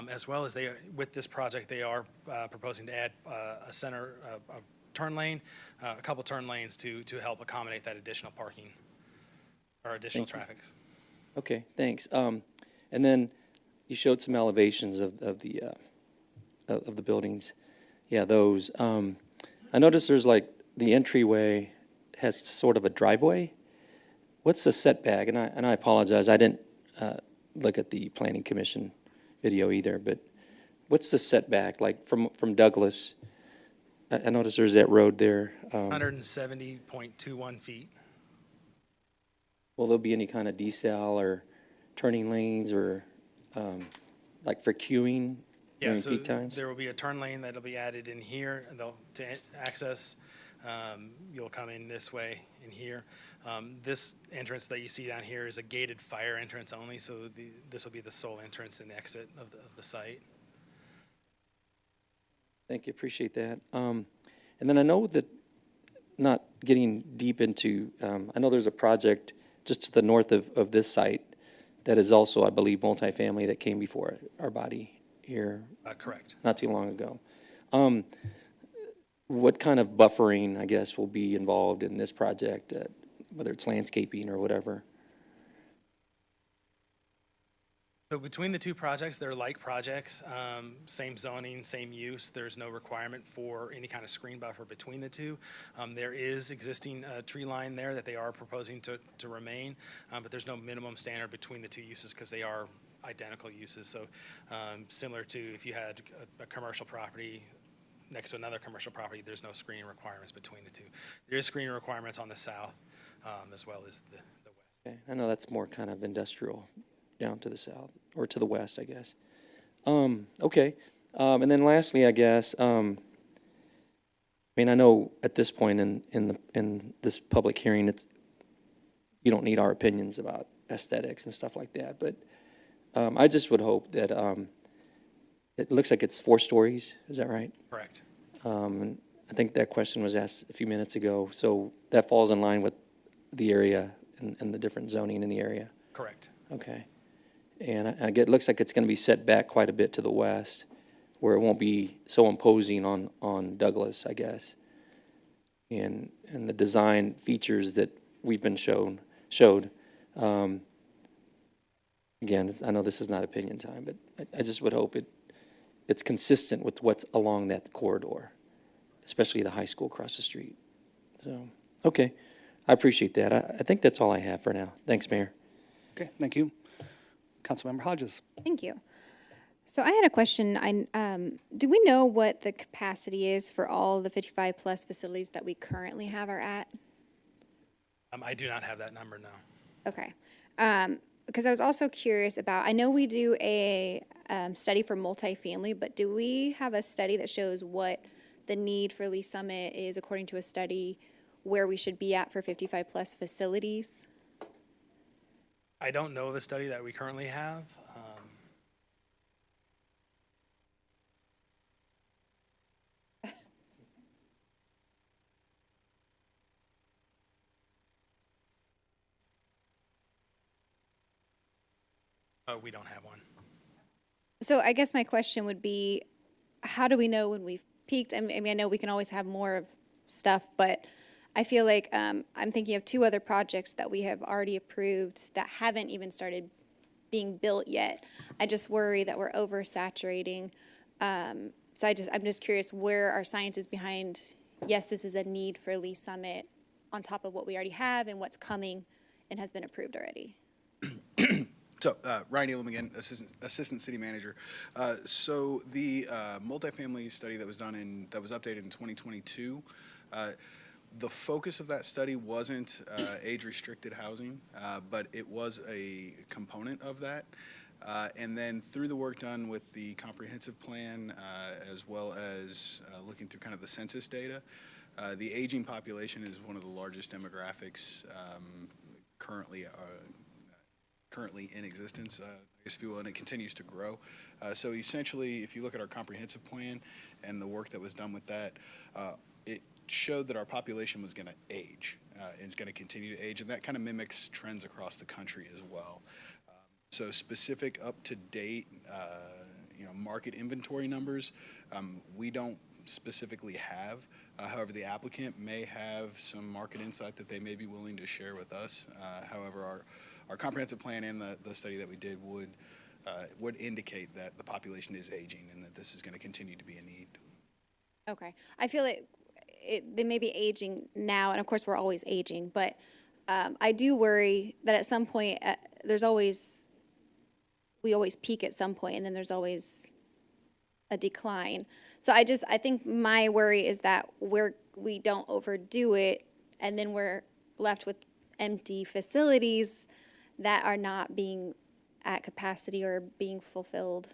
as well as with this project, they are proposing to add a turn lane, a couple turn lanes to help accommodate that additional parking or additional traffic. Okay, thanks. And then you showed some elevations of the buildings. Yeah, those. I noticed there's like the entryway has sort of a driveway. What's the setback? And I apologize, I didn't look at the Planning Commission video either, but what's the setback like from Douglas? I noticed there's that road there. 170.21 feet. Will there be any kind of decel or turning lanes or like for queuing during peak times? There will be a turn lane that'll be added in here to access You'll come in this way in here. This entrance that you see down here is a gated fire entrance only, so this will be the sole entrance and exit of the site. Thank you, appreciate that. And then I know that, not getting deep into, I know there's a project just to the north of this site that is also, I believe, multifamily that came before our body here. Correct. Not too long ago. What kind of buffering, I guess, will be involved in this project, whether it's landscaping or whatever? So between the two projects, they're like projects, same zoning, same use. There's no requirement for any kind of screen buffer between the two. There is existing tree line there that they are proposing to remain, but there's no minimum standard between the two uses because they are identical uses. So similar to if you had a commercial property next to another commercial property, there's no screening requirements between the two. There is screening requirements on the south as well as the west. Okay. I know that's more kind of industrial down to the south, or to the west, I guess. Okay. And then lastly, I guess, I mean, I know at this point in this public hearing, you don't need our opinions about aesthetics and stuff like that, but I just would hope that it looks like it's 4 stories, is that right? Correct. And I think that question was asked a few minutes ago, so that falls in line with the area and the different zoning in the area. Correct. Okay. And it looks like it's going to be set back quite a bit to the west, where it won't be so imposing on Douglas, I guess. And the design features that we've been showed. Again, I know this is not opinion time, but I just would hope it's consistent with what's along that corridor, especially the high school across the street. So, okay, I appreciate that. I think that's all I have for now. Thanks, Mayor. Okay, thank you. Councilmember Hodges. Thank you. So I had a question. Do we know what the capacity is for all the 55 plus facilities that we currently have are at? I do not have that number now. Okay. Because I was also curious about, I know we do a study for multifamily, but do we have a study that shows what the need for Lee Summit is according to a study where we should be at for 55 plus facilities? I don't know of a study that we currently have. We don't have one. So I guess my question would be, how do we know when we've peaked? I mean, I know we can always have more of stuff, but I feel like I'm thinking of 2 other projects that we have already approved that haven't even started being built yet. I just worry that we're oversaturating. So I'm just curious where our science is behind, yes, this is a need for Lee Summit on top of what we already have and what's coming and has been approved already. So, Ryan Elam again, Assistant City Manager. So the multifamily study that was done that was updated in 2022, the focus of that study wasn't age-restricted housing, but it was a component of that. And then through the work done with the comprehensive plan, as well as looking through kind of the census data, the aging population is one of the largest demographics currently in existence, if you will, and it continues to grow. So essentially, if you look at our comprehensive plan and the work that was done with that, it showed that our population was going to age and it's going to continue to age, and that kind of mimics trends across the country as well. So specific up-to-date market inventory numbers, we don't specifically have. However, the applicant may have some market insight that they may be willing to share with us. However, our comprehensive plan and the study that we did would indicate that the population is aging and that this is going to continue to be a need. Okay. I feel like they may be aging now, and of course we're always aging, but I do worry that at some point we always peak at some point, and then there's always a decline. So I think my worry is that we don't overdo it, and then we're left with empty facilities that are not being at capacity or being fulfilled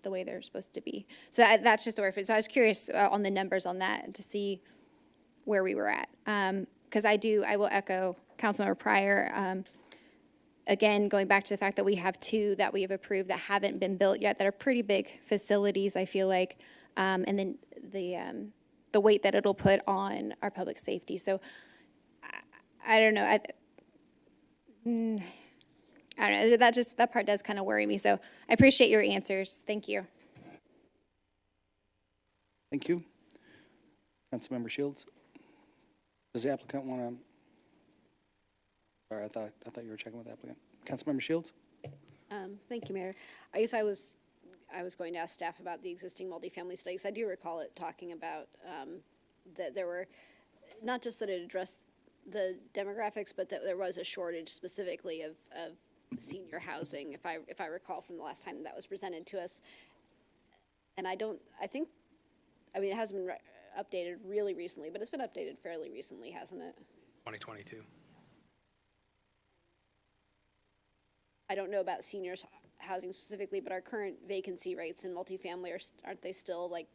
the way they're supposed to be. So that's just a worry. So I was curious on the numbers on that to see where we were at. Because I will echo Councilmember Pryor. Again, going back to the fact that we have two that we have approved that haven't been built yet, that are pretty big facilities, I feel like, and then the weight that it'll put on our public safety. So I don't know. I don't know. That part does kind of worry me. So I appreciate your answers. Thank you. Thank you. Councilmember Shields. Does the applicant want to? Sorry, I thought you were checking with the applicant. Councilmember Shields. Thank you, Mayor. I guess I was going to ask staff about the existing multifamily studies. I do recall it talking about that there were, not just that it addressed the demographics, but that there was a shortage specifically of senior housing, if I recall from the last time that was presented to us. And I think it hasn't been updated really recently, but it's been updated fairly recently, hasn't it? 2022. I don't know about seniors housing specifically, but our current vacancy rates in multifamily aren't they still like,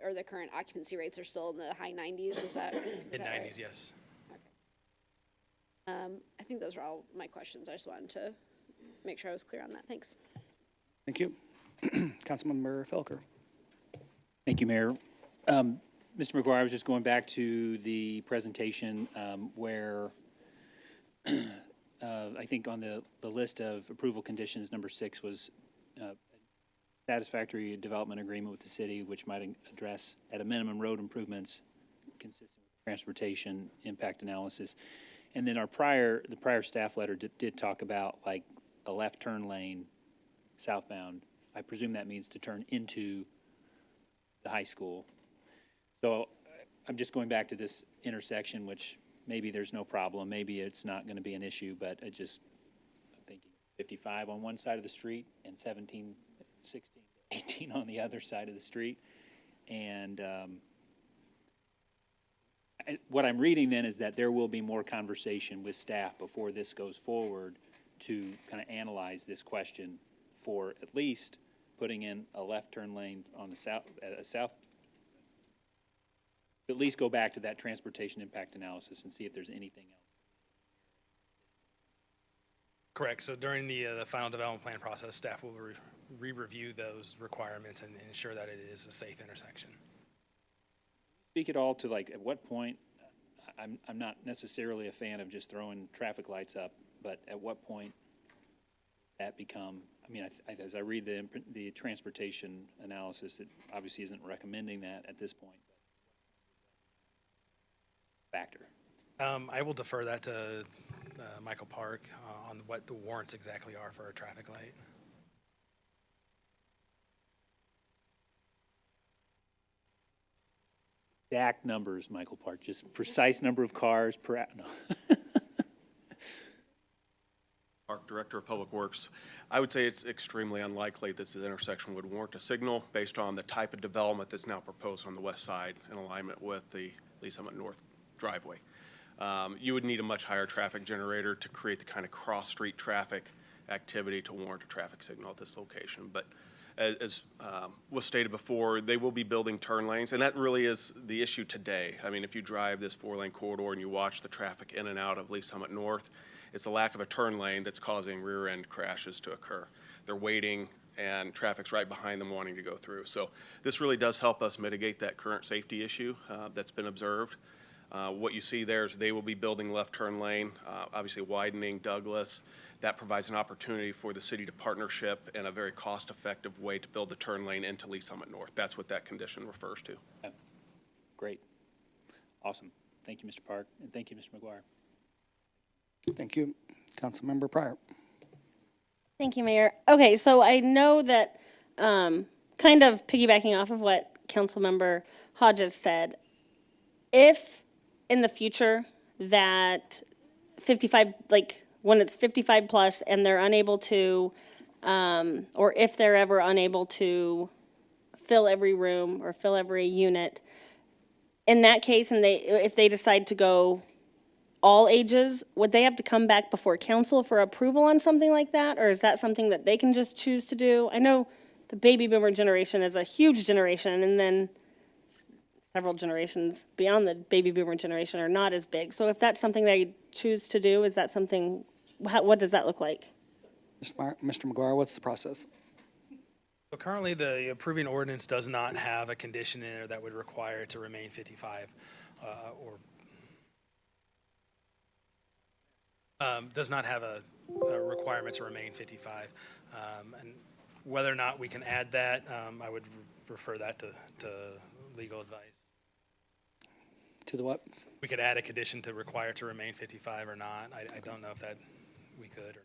or the current occupancy rates are still in the high 90s? Is that Mid-90s, right? yes. Okay. I think those are all my questions. I just wanted to make sure I was clear on that. Thanks. Thank you. Councilmember Felker. Thank you, Mayor. Mr. McGuire, I was just going back to the presentation where I think on the list of approval conditions, number 6 was satisfactory development agreement with the city, which might address at a minimum road improvements consistent with transportation impact analysis. And then the prior staff letter did talk about like a left turn lane southbound. I presume that means to turn into the high school. So I'm just going back to this intersection, which maybe there's no problem, maybe it's not going to be an issue, but I'm thinking 55 on one side of the street and 17, 16, 18 on the other side of the street. And what I'm reading then is that there will be more conversation with staff before this goes forward to kind of analyze this question for at least putting in a left turn lane on the south, at least go back to that transportation impact analysis and see if there's anything else. Correct. So during the final development plan process, staff will re-review those requirements and ensure that it is a safe intersection. Speak at all to like at what point, I'm not necessarily a fan of just throwing traffic lights up, but at what point that become, as I read the transportation analysis, it obviously isn't recommending that at this point. Factor. I will defer that to Michael Park on what the warrants exactly are for a traffic light. Exact numbers, Michael Park, just precise number of cars per hour. No. Park Director of Public Works. I would say it's extremely unlikely this intersection would warrant a signal based on the type of development that's now proposed on the west side in alignment with the Lee Summit North driveway. You would need a much higher traffic generator to create the kind of cross-street traffic activity to warrant a traffic signal at this location. But as was stated before, they will be building turn lanes, and that really is the issue today. If you drive this 4-lane corridor and you watch the traffic in and out of Lee Summit North, it's the lack of a turn lane that's causing rear-end crashes to occur. They're waiting, and traffic's right behind them wanting to go through. So this really does help us mitigate that current safety issue that's been observed. What you see there is they will be building left turn lane, obviously widening Douglas. That provides an opportunity for the city to partnership in a very cost-effective way to build the turn lane into Lee Summit North. That's what that condition refers to. Okay. Great. Awesome. Thank you, Mr. Park, and thank you, Mr. McGuire. Thank you. Councilmember Pryor. Thank you, Mayor. Okay, so I know that, kind of piggybacking off of what Councilmember Hodges said, if in the future that 55, like when it's 55 plus and they're unable to, or if they're ever unable to fill every room or fill every unit, in that case, and if they decide to go all ages, would they have to come back before council for approval on something like that? Or is that something that they can just choose to do? I know the baby boomer generation is a huge generation, and then several generations beyond the baby boomer generation are not as big. So if that's something they choose to do, is that something, what does that look like? Mr. McGuire, what's the process? So currently, the approving ordinance does not have a condition in there that would require it to remain 55, or does not have a requirement to remain 55. And whether or not we can add that, I would refer that to legal advice. To the what? We could add a condition to require it to remain 55 or not. I don't know if that we could or not.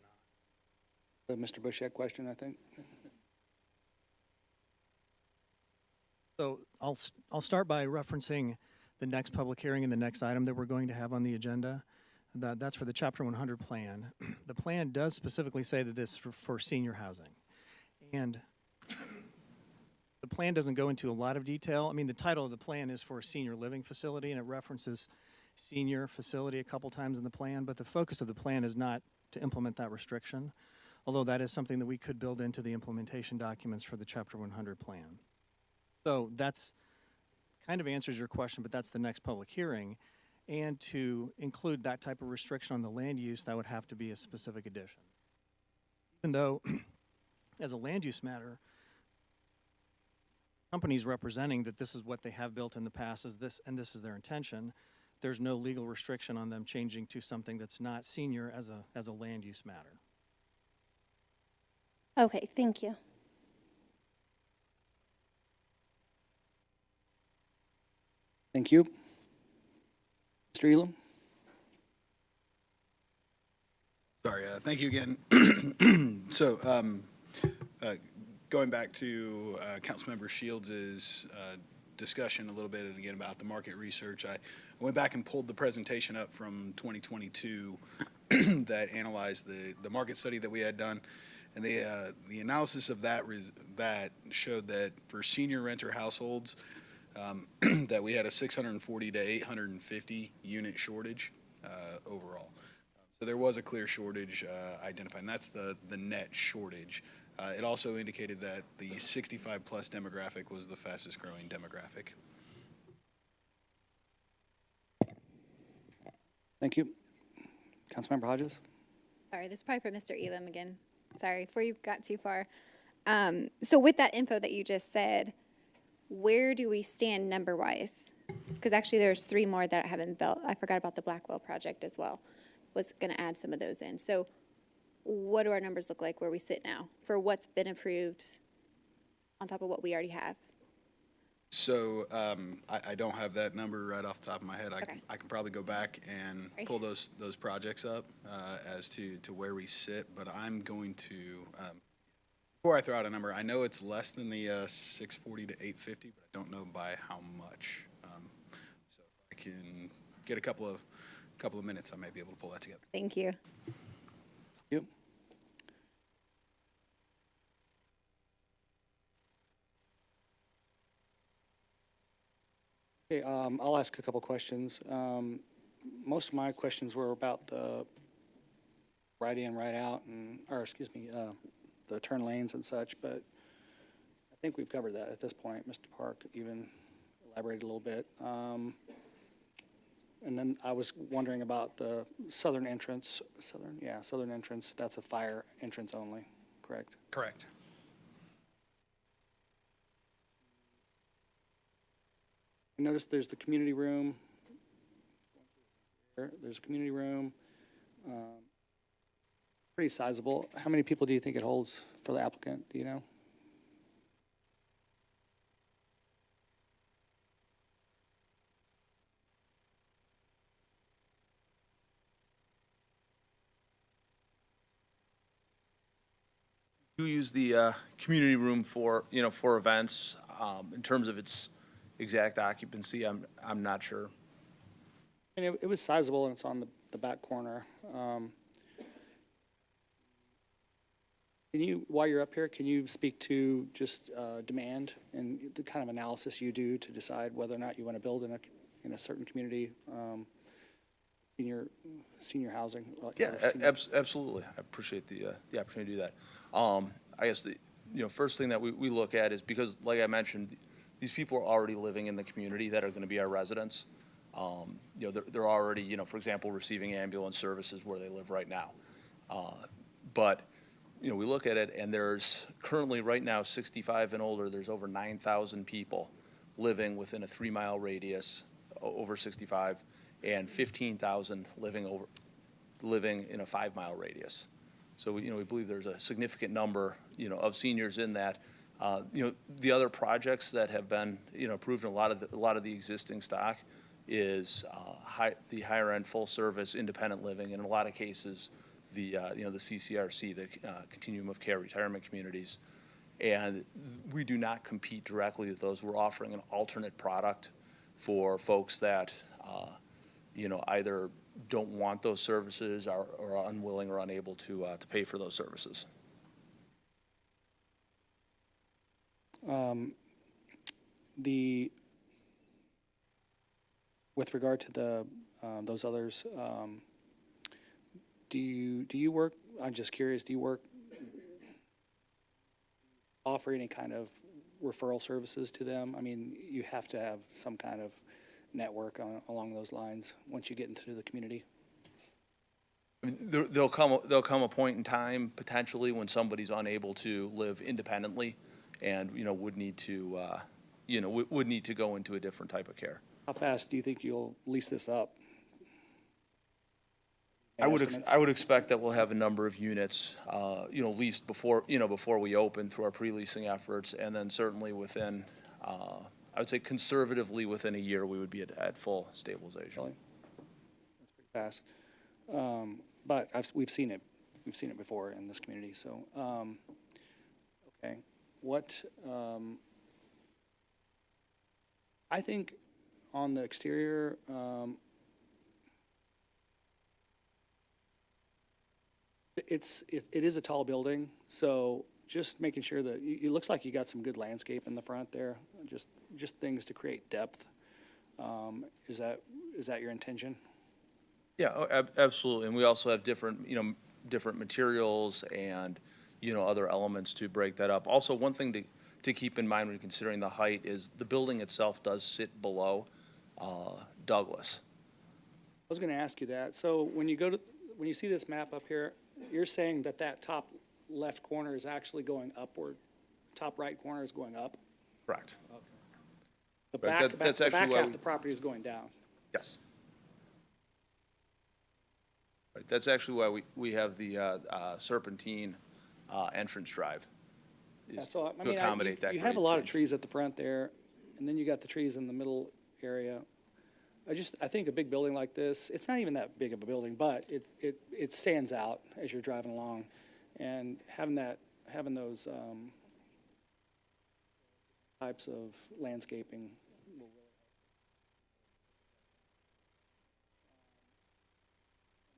The Mr. Bushek question, I think. So I'll start by referencing the next public hearing and the next item that we're going to have on the agenda. That's for the Chapter 100 plan. The plan does specifically say that this is for senior housing. And the plan doesn't go into a lot of detail. I mean, the title of the plan is for a senior living facility, and it references senior facility a couple times in the plan, but the focus of the plan is not to implement that restriction, although that is something that we could build into the implementation documents for the Chapter 100 plan. So that's kind of answers your question, but that's the next public hearing. And to include that type of restriction on the land use, that would have to be a specific addition. Even though, as a land use matter, companies representing that this is what they have built in the past is this, and this is their intention, there's no legal restriction on them changing to something that's not senior as a land use matter. Okay, thank you. Thank you. Mr. Elam? Sorry, thank you again. So, going back to Councilmember Shields' discussion a little bit, and again about the market research, I went back and pulled the presentation up from 2022 that analyzed the market study that we had done, and the analysis of that showed that for senior renter households, that we had a 640 to 850 unit shortage overall. So there was a clear shortage identified, and that's the net shortage. It also indicated that the 65 plus demographic was the fastest growing demographic. Thank you. Councilmember Hodges? Sorry, this is probably for Mr. Elam again. Sorry, before you got too far. So with that info that you just said, where do we stand number-wise? Because actually there's 3 more that haven't built. I forgot about the Blackwell project as well. Was going to add some of those in. So what do our numbers look like where we sit now for what's been approved on top of what we already have? So I don't have that number right off the top of my head. I can probably go back and pull those projects up as to where we sit, but I'm going to, before I throw out a number, I know it's less than the 640 to 850, but I don't know by how much. So if I can get a couple of minutes, I may be able to pull that together. Thank you. You. Okay, I'll ask a couple questions. Most of my questions were about the right in, right out, the turn lanes and such, but I think we've covered that at this point. Mr. Park even elaborated a little bit. And then I was wondering about the southern entrance. Southern entrance. That's a fire entrance only, correct? Correct. I noticed there's the community room. There's a community room. Pretty sizable. How many people do you think it holds for the applicant? Do you know? Do use the community room for events. In terms of its exact occupancy, I'm not sure. And it was sizable, and it's on the back corner. Can you, while you're up here, can you speak to just demand and the kind of analysis you do to decide whether or not you want to build in a certain community, senior housing? Yeah, absolutely. I appreciate the opportunity to do that. I guess the first thing that we look at is, because like I mentioned, these people are already living in the community that are going to be our residents. You know, they're already, you know, for example, receiving ambulance services where they live right now. But, you know, we look at it, and there's currently right now 65 and older, there's over 9,000 people living within a 3-mile radius over 65, and 15,000 living in a 5-mile radius. So, you know, we believe there's a significant number, you know, of seniors in that. You know, the other projects that have been, you know, approved in a lot of the existing stock is the higher end full service independent living, and in a lot of cases, the you know, the CCRC, the Continuum of Care Retirement Communities. And we do not compete directly with those. We're offering an alternate product for folks that, you know, either don't want those services or are unwilling or unable to pay for those services. With regard to the those others, do you work? I'm just curious. Do you work? Offer any kind of referral services to them? I mean, you have to have some kind of network along those lines once you get into the community. I mean, there'll come a point in time potentially when somebody's unable to live independently, and you know would need to would need to go into a different type of care. How fast do you think you'll lease this up? I would expect that we'll have a number of units, you know, leased before we open through our pre-leasing efforts, and then certainly within, I would say conservatively within a year we would be at full stabilization. Really? That's pretty fast, but we've seen it before in this community. So, okay, what I think on the exterior. It is a tall building, so just making sure that it looks like you got some good landscape in the front there, just things to create depth. Is that your intention? Yeah, absolutely. And we also have different materials and, you know, other elements to break that up. Also, one thing to keep in mind when considering the height is the building itself does sit below Douglas. I was going to ask you that. So when you see this map up here, you're saying that top left corner is actually going upward, top right corner is going up? Correct. Okay. The back, that's the back actually half why of the property is going down? Yes. Right, that's actually why we have the serpentine entrance drive. Yeah, so I to mean, accommodate that you have a grade lot of change. trees at the front there, and then you got the trees in the middle area. I think a big building like this, it's not even that big of a building, but it stands out as you're driving along, and having those types of landscaping will really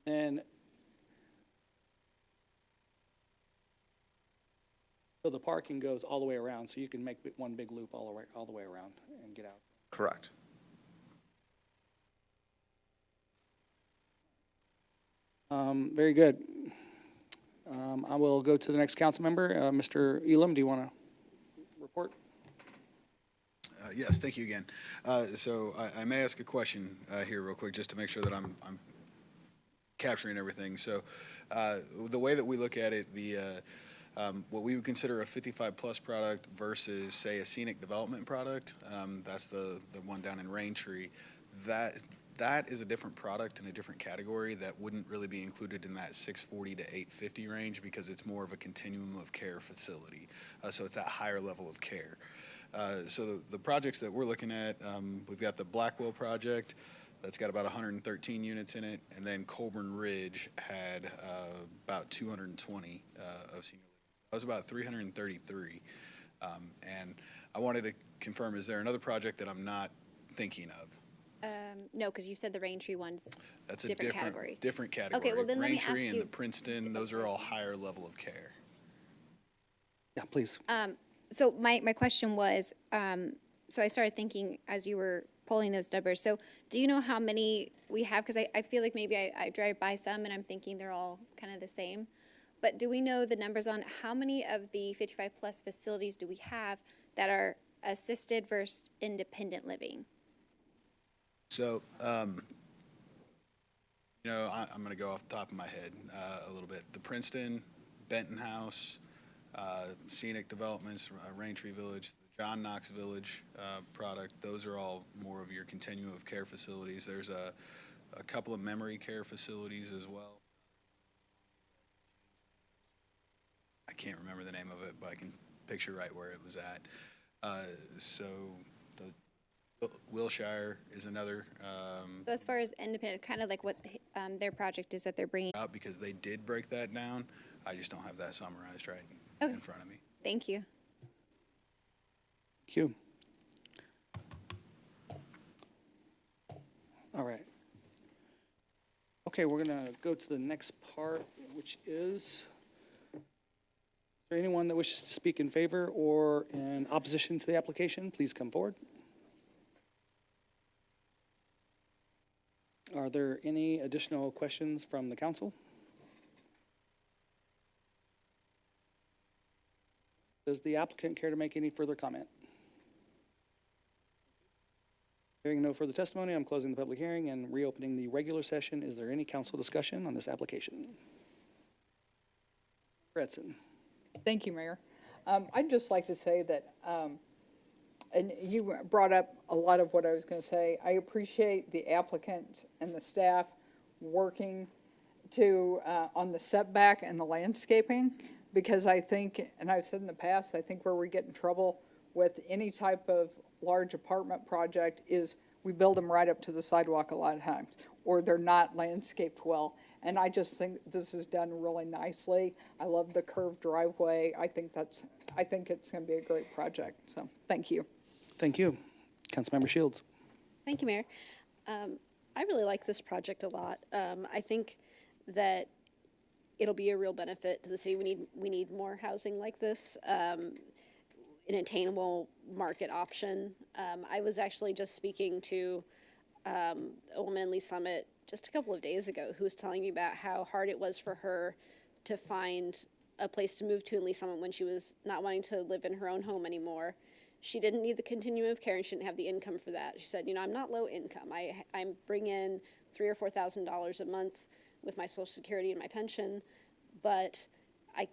help. And so the parking goes all the way around, so you can make one big loop all the way around and get out. Correct. Very good. I will go to the next council member. Mr. Elam, do you want to report? Yes, thank you again. So I may ask a question here real quick just to make sure that I'm capturing everything. So the way that we look at it, what we would consider a 55-plus product versus, say, a scenic development product, that's the one down in Raintree, that is a different product in a different category that wouldn't really be included in that 640 to 850 range because it's more of a continuum of care facility. So it's that higher level of care. So the projects that we're looking at, we've got the Blackwell project that's got about 113 units in it, and then Colburn Ridge had about 220 of senior living. That was about 333. And I wanted to confirm, is there another project that I'm not thinking of? No, because you said the Raintree one's That's a different category. Different category. Okay, well then let me ask Raintree and you. the Princeton, those are all higher level of care. Yeah, please. So my question was, so I started thinking as you were pulling those numbers. So do you know how many we have? Because I feel like maybe I drive by some and I'm thinking they're all kind of the same. But do we know the numbers on how many of the 55-plus facilities do we have that are assisted versus independent living? So, I'm going to go off the top of my head a little bit. The Princeton, Benton House, Scenic Developments, Raintree Village, the John Knox Village product, those are all more of your continuum of care facilities. There's a couple of memory care facilities as well. I can't remember the name of it, but I can picture right where it was at. So the Wilshire is another. So as far as independent, kind of like what their project is that they're bringing. Out because they did break that down. I just don't have that summarized right in front of me. Thank you. Thank you. All right. Okay, we're going to go to the next part, which is there anyone that wishes to speak in favor or in opposition to the application? Please come forward. Are there any additional questions from the council? Does the applicant care to make any further comment? Hearing no further testimony, I'm closing the public hearing and reopening the regular session. Is there any council discussion on this application? Gretson. Thank you, Mayor. I'd just like to say that, and you brought up a lot of what I was going to say. I appreciate the applicant and the staff working to on the setback and the landscaping, because I think, and I've said in the past, I think where we get in trouble with any type of large apartment project is we build them right up to the sidewalk a lot of times, or they're not landscaped well. And I just think this is done really nicely. I love the curved driveway. I think it's going to be a great project. So thank you. Thank you. Councilmember Shields. Thank you, Mayor. I really like this project a lot. I think that it'll be a real benefit to the city. We need more housing like this, an attainable market option. I was actually just speaking to a woman in Lee Summit just a couple of days ago who was telling me about how hard it was for her to find a place to move to in Lee Summit when she was not wanting to live in her own home anymore. She didn't need the continuum of care and she didn't have the income for that. She said, I'm not low income. I bring in $3,000 or $4,000 a month with my Social Security and my pension, but I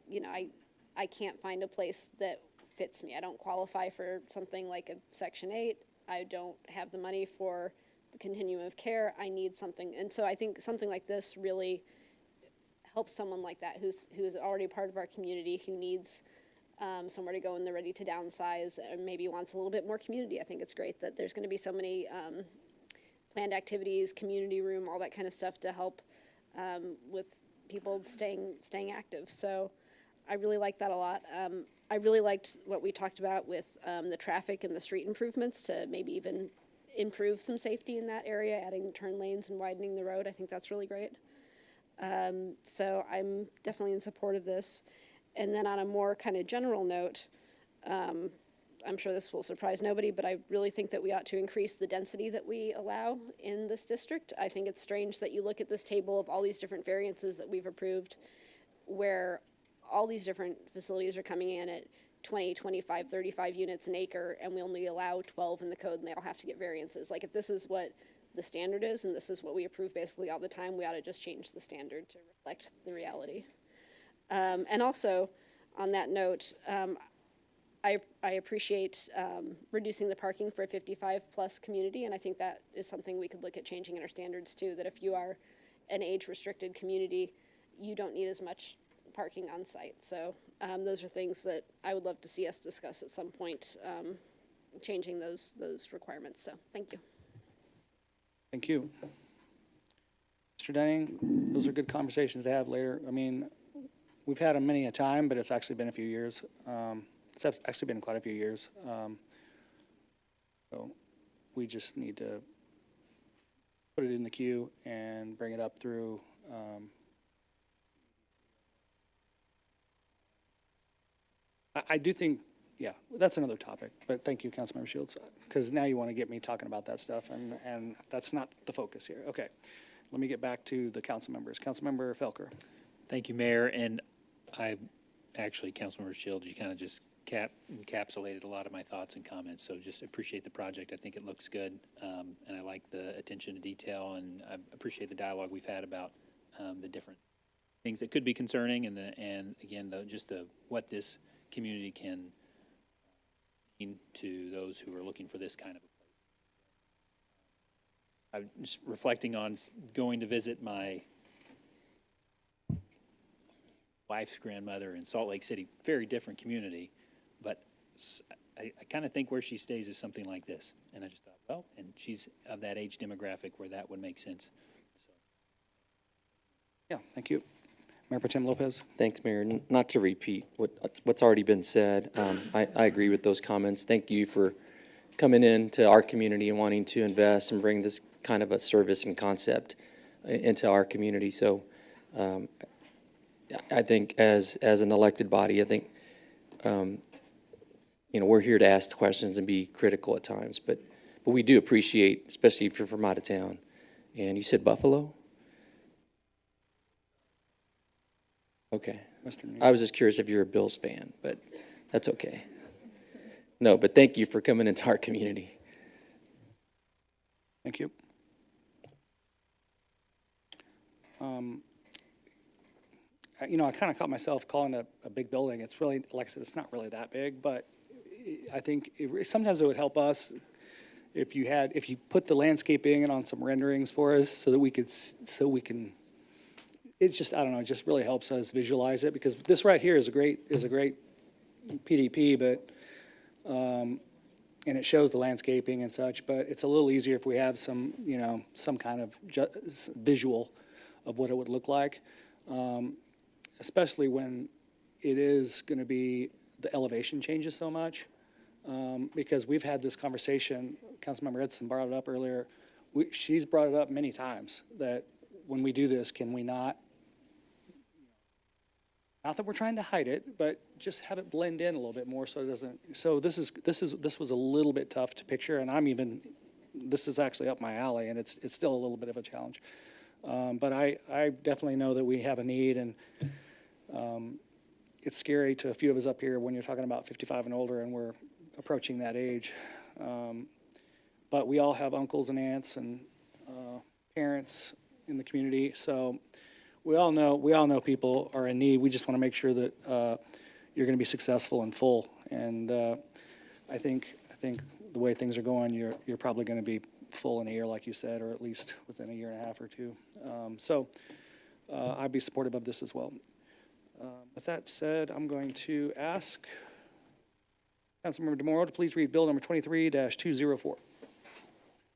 can't find a place that fits me. I don't qualify for something like a Section 8. I don't have the money for the continuum of care. I need something. And so I think something like this really helps someone like that who's already part of our community, who needs somewhere to go and they're ready to downsize and maybe wants a little bit more community. I think it's great that there's going to be so many planned activities, community room, all that kind of stuff to help with people staying active. So I really like that a lot. I really liked what we talked about with the traffic and the street improvements to maybe even improve some safety in that area, adding turn lanes and widening the road. I think that's really great. So I'm definitely in support of this. And then on a more kind of general note, I'm sure this will surprise nobody, but I really think that we ought to increase the density that we allow in this district. I think it's strange that you look at this table of all these different variances that we've approved, where all these different facilities are coming in at 20, 25, 35 units an acre, and we only allow 12 in the code, and they all have to get variances. Like, if this is what the standard is, and this is what we approve basically all the time, we ought to just change the standard to reflect the reality. And also, on that note, I appreciate reducing the parking for a 55-plus community, and I think that is something we could look at changing in our standards too, that if you are an age-restricted community, you don't need as much parking on site. So those are things that I would love to see us discuss at some point, changing those requirements. So thank you. Thank you. Mr. Denning, those are good conversations to have later. I mean, we've had them many a time, but it's actually been a few years. It's actually been quite a few years. So we just need to put it in the queue and bring it up through I do think, yeah, that's another topic, but thank you, Councilmember Shields, because now you want to get me talking about that stuff, and that's not the focus here. Okay, let me get back to the council members. Councilmember Felker. Thank you, Mayor, and Councilmember Shields, you kind of just encapsulated a lot of my thoughts and comments, so just appreciate the project. I think it looks good, and I like the attention to detail, and I appreciate the dialogue we've had about the different things that could be concerning, and again, what this community can mean to those who are looking for this kind of a place. I'm just reflecting on going to visit my wife's grandmother in Salt Lake City, very different community, but I kind of think where she stays is something like this. And I just thought, well, and she's of that age demographic where that would make sense. So. Yeah, thank you. Mayor Pro Tem Lopez. Thanks, Mayor. Not to repeat what's already been said, I agree with those comments. Thank you for coming in to our community and wanting to invest and bring this kind of a service and concept into our community. So I think as an elected body, I think, we're here to ask the questions and be critical at times, but we do appreciate, especially if you're from out of town. And you said Buffalo? Okay. I was just curious if you're a Bills fan, but that's okay. No, but thank you for coming into our community. Thank you. I kind of caught myself calling it a big building. It's really, like I said, it's not really that big, but I think sometimes it would help us if you put the landscaping in on some renderings for us so that we can, it's just, I don't know, it just really helps us visualize it, because this right here is a great PDP, but, and it shows the landscaping and such, but it's a little easier if we have some, some kind of visual of what it would look like. Especially when it is going to be, the elevation changes so much, because we've had this conversation, Councilmember Edson brought it up earlier, she's brought it up many times, that when we do this, can we not that we're trying to hide it, but just have it blend in a little bit more so it doesn't, so this was a little bit tough to picture, and this is actually up my alley, and it's still a little bit of a challenge. But I definitely know that we have a need, and it's scary to a few of us up here when you're talking about 55 and older and we're approaching that age. But we all have uncles and aunts and parents in the community, so we all know people are in need. We just want to make sure that you're going to be successful and full. And I think the way things are going, you're probably going to be full in a year, like you said, or at least within a year and a half or two. So I'd be supportive of this as well. With that said, I'm going to ask Councilmember DeMoro to please read Bill number 23-204.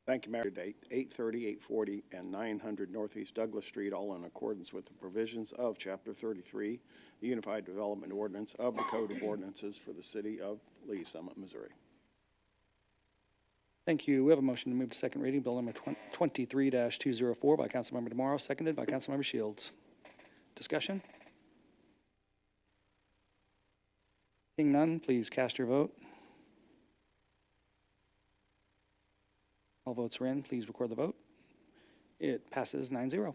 Thank you, Mayor. 830, 840, and 900 Northeast Douglas Street, all in accordance with the provisions of Chapter 33, the Unified Development Ordinance of the Code of Ordinances for the City of Lee Summit, Missouri. Thank you. We have a motion to move to second reading, Bill number 23-204 by Councilmember DeMoro, seconded by Councilmember Shields. Discussion? Seeing none, please cast your vote. All votes are in. Please record the vote. It passes 9-0.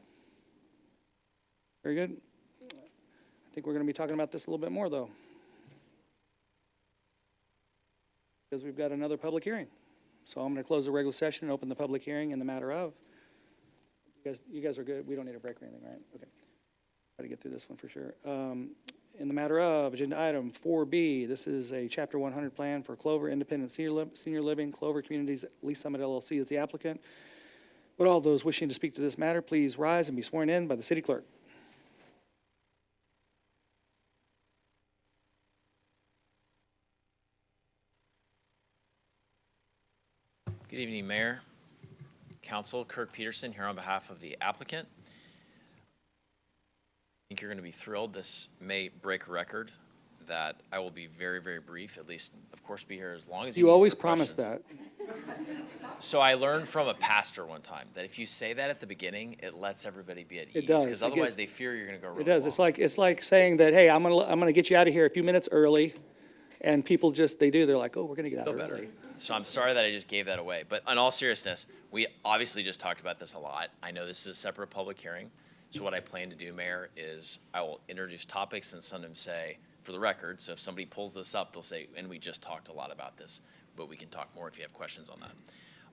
Very good. I think we're going to be talking about this a little bit more, though, because we've got another public hearing. So I'm going to close the regular session and open the public hearing in the matter of. You guys are good. We don't need a break or anything, right? Okay. Try to get through this one for sure. In the matter of agenda item 4B, this is a Chapter 100 plan for Clover Independent Senior Living. Clover Communities Lee Summit LLC is the applicant. Would all those wishing to speak to this matter please rise and be sworn in by the city clerk? Good evening, Mayor, Council. Kirk Peterson here on behalf of the applicant. I think you're going to be thrilled. This may break a record that I will be very, very brief, at least, of course, be here as long as you always promise that. So I learned from a pastor one time that if you say that at the beginning, it lets everybody be at ease. It does. Because otherwise they fear you're going to go really It does. long. It's like saying that, hey, I'm gonna get you out of here a few minutes early, and people just, they're like, oh, we're gonna get out early. So I'm sorry that I just gave that away. But in all seriousness, we obviously just talked about this a lot. I know this is a separate public hearing. So what I plan to do, Mayor, is I will introduce topics and sometimes say, for the record. So if somebody pulls this up, they'll say, and we just talked a lot about this, but we can talk more if you have questions on that.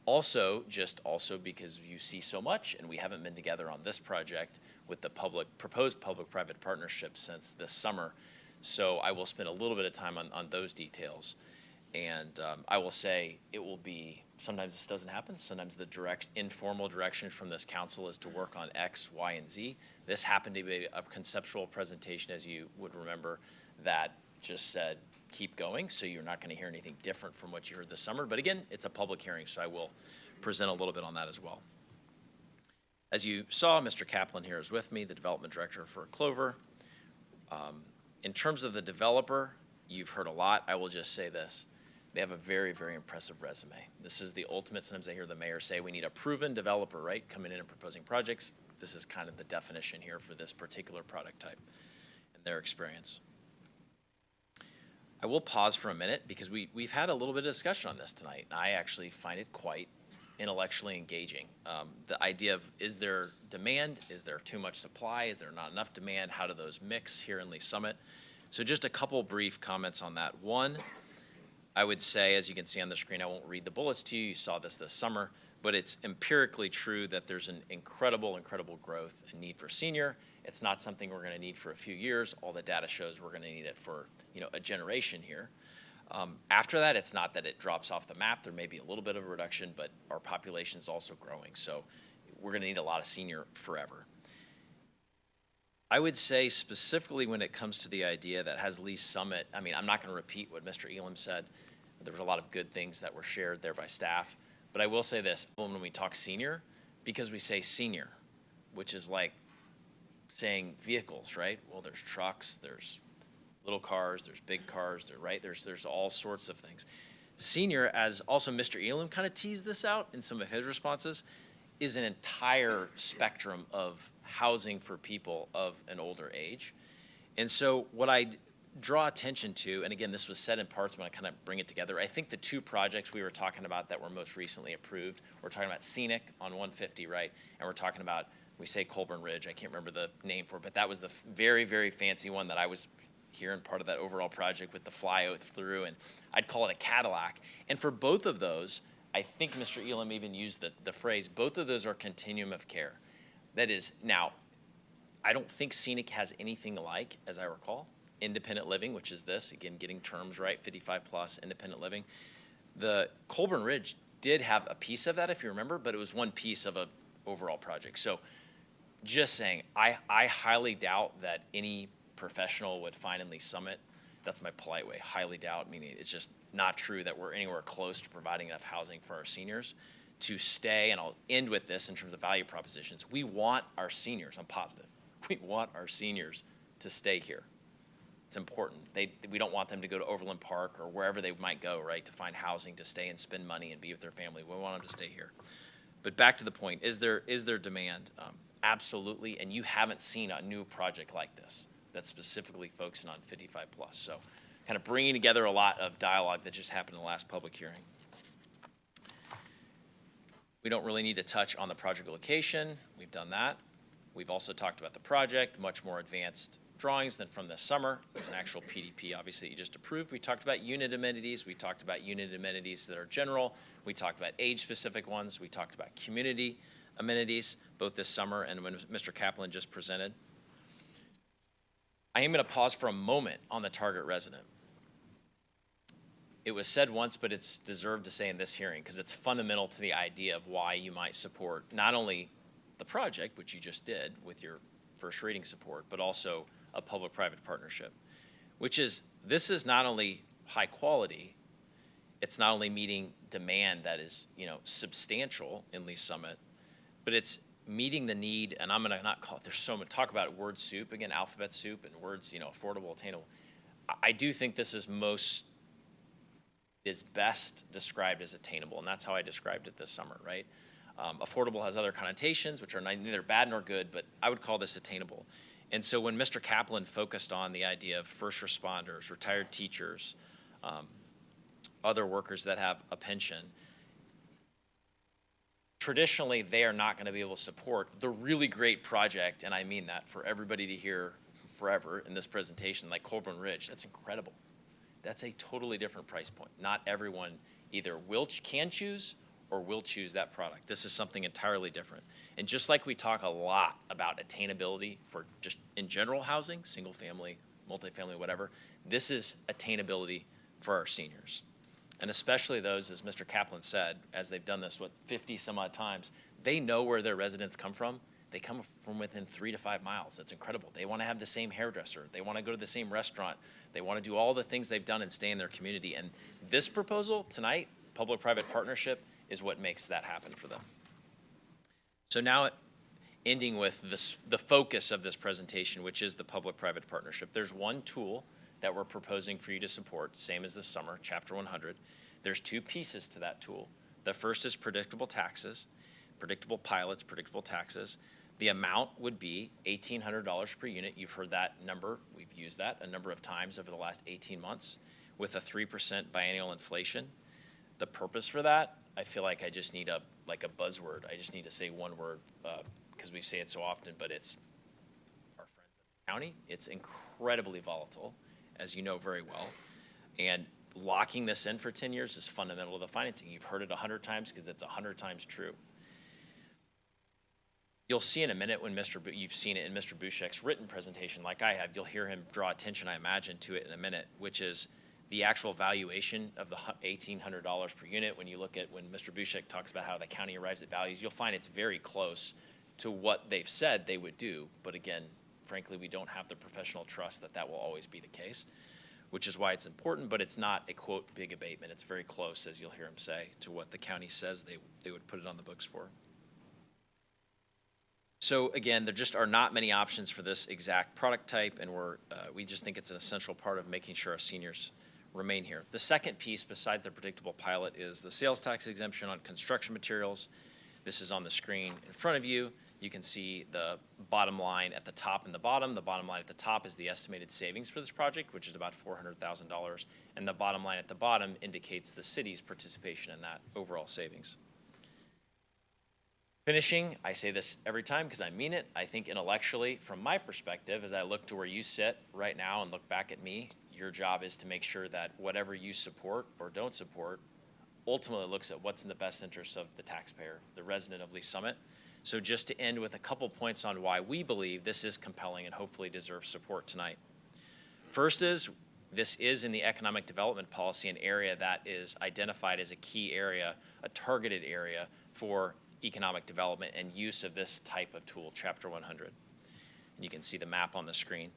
Also, also because you see so much, and we haven't been together on this project with the proposed public-private partnership since this summer. So I will spend a little bit of time on those details. And I will say it will be, sometimes this doesn't happen. Sometimes the informal direction from this council is to work on X, Y, and Z. This happened to be a conceptual presentation, as you would remember, that just said, keep going. So you're not going to hear anything different from what you heard this summer. But again, it's a public hearing, so I will present a little bit on that as well. As you saw, Mr. Kaplan here is with me, the development director for Clover. In terms of the developer, you've heard a lot. I will just say this. They have a very, very impressive resume. This is the ultimate. Sometimes I hear the mayor say we need a proven developer, right, coming in and proposing projects. This is kind of the definition here for this particular product type and their experience. I will pause for a minute because we've had a little bit of discussion on this tonight. I actually find it quite intellectually engaging. The idea of, is there demand? Is there too much supply? Is there not enough demand? How do those mix here in Lee Summit? So just a couple brief comments on that. One, I would say, as you can see on the screen, I won't read the bullets to you. You saw this summer, but it's empirically true that there's an incredible growth and need for senior. It's not something we're going to need for a few years. All the data shows we're going to need it for, a generation here. After that, it's not that it drops off the map. There may be a little bit of a reduction, but our population is also growing. So we're going to need a lot of senior forever. I would say specifically when it comes to the idea that has Lee Summit, I'm not going to repeat what Mr. Elam said. There was a lot of good things that were shared there by staff. But I will say this, when we talk senior, because we say senior, which is like saying vehicles, right? Well, there's trucks, there's little cars, there's big cars, right? There's all sorts of things. Senior, as also Mr. Elam kind of teased this out in some of his responses, is an entire spectrum of housing for people of an older age. And so what I draw attention to, and again, this was said in parts when I kind of bring it together, I think the two projects we were talking about that were most recently approved, we're talking about Scenic on 150, right? And we're talking about, we say Colburn Ridge, I can't remember the name for it, but that was the very, very fancy one that I was here in part of that overall project with the flyover through, and I'd call it a Cadillac. And for both of those, I think Mr. Elam even used the phrase, both of those are continuum of care. That is, now, I don't think Scenic has anything like, as I recall, independent living, which is this, again, getting terms right, 55 plus, independent living. The Colburn Ridge did have a piece of that, if you remember, but it was one piece of an overall project. So just saying, I highly doubt that any professional would find in Lee Summit, that's my polite way, highly doubt, meaning it's just not true that we're anywhere close to providing enough housing for our seniors to stay. And I'll end with this in terms of value propositions. We want our seniors, I'm positive, we want our seniors to stay here. It's important. We don't want them to go to Overland Park or wherever they might go, right, to find housing, to stay and spend money and be with their family. We want them to stay here. But back to the point, is there demand? Absolutely, and you haven't seen a new project like this that's specifically focusing on 55 plus. So kind of bringing together a lot of dialogue that just happened in the last public hearing. We don't really need to touch on the project location. We've done that. We've also talked about the project, much more advanced drawings than from this summer. There's an actual PDP, obviously, you just approved. We talked about unit amenities. We talked about unit amenities that are general. We talked about age-specific ones. We talked about community amenities, both this summer and when Mr. Kaplan just presented. I am going to pause for a moment on the target resident. It was said once, but it's deserved to say in this hearing because it's fundamental to the idea of why you might support not only the project, which you just did with your first reading support, but also a public-private partnership, which is, this is not only high quality, it's not only meeting demand that is, substantial in Lee Summit, but it's meeting the need, and I'm gonna not call it, there's so much, talk about word soup, again, alphabet soup, and words, affordable, attainable. I do think this is best described as attainable, and that's how I described it this summer, right? Affordable has other connotations, which are neither bad nor good, but I would call this attainable. And so when Mr. Kaplan focused on the idea of first responders, retired teachers, other workers that have a pension, traditionally they are not going to be able to support the really great project, and I mean that for everybody to hear forever in this presentation, like Colburn Ridge, that's incredible. That's a totally different price point. Not everyone either can choose or will choose that product. This is something entirely different. And just like we talk a lot about attainability for just in general housing, single family, multifamily, whatever, this is attainability for our seniors. And especially those, as Mr. Kaplan said, as they've done this, 50 some odd times, they know where their residents come from. They come from within 3 to 5 miles. That's incredible. They want to have the same hairdresser. They want to go to the same restaurant. They want to do all the things they've done and stay in their community. And this proposal tonight, public-private partnership, is what makes that happen for them. So now, ending with the focus of this presentation, which is the public-private partnership. There's one tool that we're proposing for you to support, same as this summer, Chapter 100. There's 2 pieces to that tool. The first is predictable taxes, predictable pilots, predictable taxes. The amount would be $1,800 per unit. You've heard that number. We've used that a number of times over the last 18 months with a 3% biennial inflation. The purpose for that, I feel like I just need a buzzword. I just need to say one word because we say it so often, but it's our friends at the county. It's incredibly volatile, as you know very well. And locking this in for 10 years is fundamental to the financing. You've heard it 100 times because it's 100 times true. You'll see in a minute when you've seen it in Mr. Bouchek's written presentation like I have, you'll hear him draw attention, I imagine, to it in a minute, which is the actual valuation of the $1,800 per unit. When you look at when Mr. Bouchek talks about how the county arrives at values, you'll find it's very close to what they've said they would do. But again, frankly, we don't have the professional trust that will always be the case, which is why it's important, but it's not a, quote, big abatement. It's very close, as you'll hear him say, to what the county says they would put it on the books for. So again, there just are not many options for this exact product type, and we just think it's an essential part of making sure our seniors remain here. The second piece, besides the predictable pilot, is the sales tax exemption on construction materials. This is on the screen in front of you. You can see the bottom line at the top and the bottom. The bottom line at the top is the estimated savings for this project, which is about $400,000, and the bottom line at the bottom indicates the city's participation in that overall savings. Finishing, I say this every time because I mean it. I think intellectually, from my perspective, as I look to where you sit right now and look back at me, your job is to make sure that whatever you support or don't support ultimately looks at what's in the best interest of the taxpayer, the resident of Lee Summit. So just to end with a couple points on why we believe this is compelling and hopefully deserves support tonight. First is, this is in the economic development policy, an area that is identified as a key area, a targeted area for economic development and use of this type of tool, Chapter 100. And you can see the map on the screen.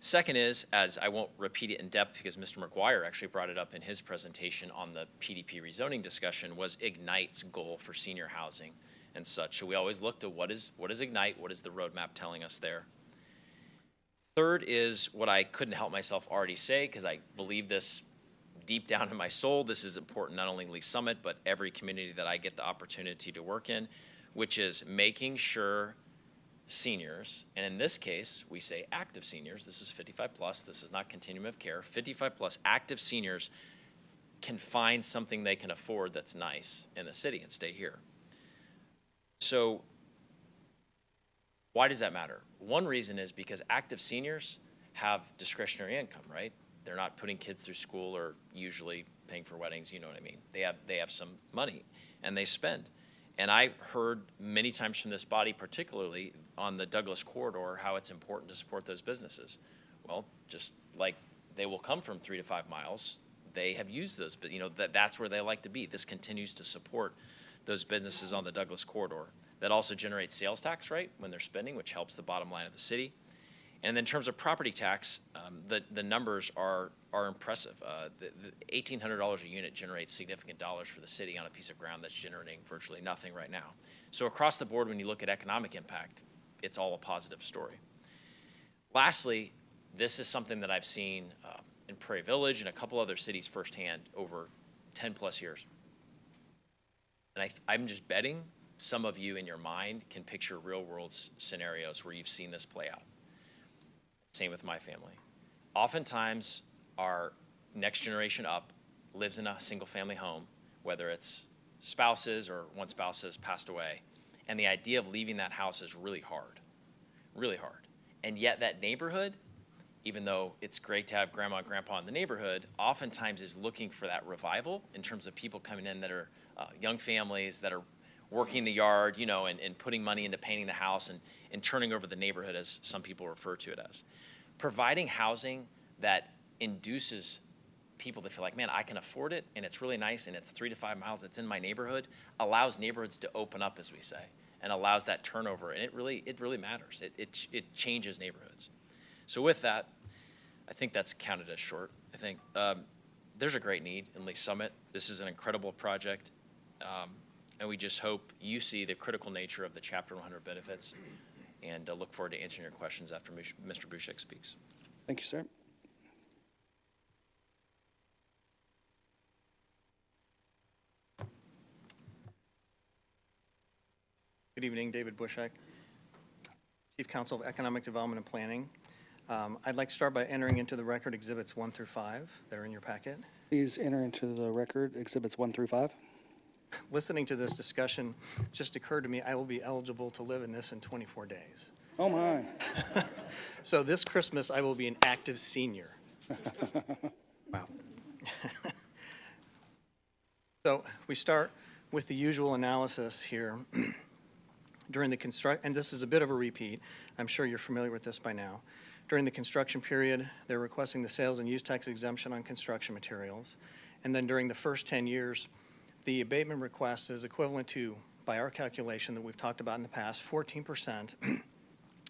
Second is, as I won't repeat it in depth because Mr. McGuire actually brought it up in his presentation on the PDP rezoning discussion, was Ignite's goal for senior housing and such. So we always look to what is Ignite, what is the roadmap telling us there. Third is what I couldn't help myself already say because I believe this deep down in my soul. This is important not only in Lee Summit, but every community that I get the opportunity to work in, which is making sure seniors, and in this case, we say active seniors, this is 55 plus, this is not continuum of care, 55 plus active seniors can find something they can afford that's nice in the city and stay here. So why does that matter? One reason is because active seniors have discretionary income, right? They're not putting kids through school or usually paying for weddings, you know what I mean? They have some money and they spend. And I heard many times from this body, particularly on the Douglas corridor, how it's important to support those businesses. Well, just like they will come from 3 to 5 miles, they have used those, but that's where they like to be. This continues to support those businesses on the Douglas corridor. That also generates sales tax, right, when they're spending, which helps the bottom line of the city. And in terms of property tax, the numbers are impressive. The $1,800 a unit generates significant dollars for the city on a piece of ground that's generating virtually nothing right now. So across the board, when you look at economic impact, it's all a positive story. Lastly, this is something that I've seen in Prairie Village and a couple other cities firsthand over 10 plus years. And I'm just betting some of you in your mind can picture real world scenarios where you've seen this play out. Same with my family. Oftentimes, our next generation up lives in a single family home, whether it's spouses or one spouse has passed away. And the idea of leaving that house is really hard, And yet that neighborhood, even though it's great to have grandma and grandpa in the neighborhood, oftentimes is looking for that revival in terms of people coming in that are young families that are working the yard, and putting money into painting the house and turning over the neighborhood, as some people refer to it as. Providing housing that induces people to feel like, man, I can afford it, and it's really nice, and it's 3 to 5 miles, it's in my neighborhood, allows neighborhoods to open up, as we say, and allows that turnover, and it really matters. It changes neighborhoods. So with that, I think that's counted as short. I think there's a great need in Lee Summit. This is an incredible project, and we just hope you see the critical nature of the Chapter 100 benefits, and look forward to answering your questions after Mr. Bushek speaks. Thank you, sir. Good evening, David Bushek, Chief Counsel of Economic Development and Planning. I'd like to start by entering into the record Exhibits 1 through 5 that are in your packet. Please enter into the record Exhibits 1 through 5. Listening to this discussion, it just occurred to me I will be eligible to live in this in 24 days. Oh, my. So this Christmas, I will be an active senior. Wow. So we start with the usual analysis here. During the and this is a bit of a repeat. I'm sure you're familiar with this by now. During the construction period, they're requesting the sales and use tax exemption on construction materials. And then during the first 10 years, the abatement request is equivalent to, by our calculation that we've talked about in the past, 14%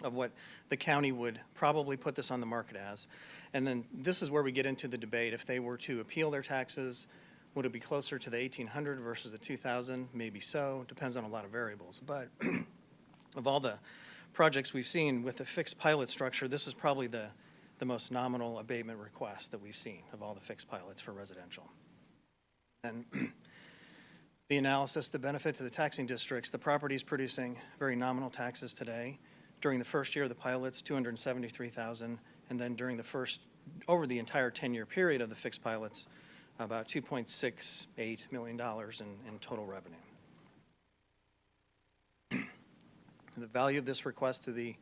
of what the county would probably put this on the market as. And then this is where we get into the debate. If they were to appeal their taxes, would it be closer to the 1,800 versus the 2,000? Maybe so. Depends on a lot of variables. But of all the projects we've seen with the fixed pilot structure, this is probably the most nominal abatement request that we've seen of all the fixed pilots for residential. And the analysis, the benefit to the taxing districts, the properties producing very nominal taxes today. During the first year of the pilots, $273,000, and then over the entire 10-year period of the fixed pilots, about $2.68 million in total revenue. The value of this request to the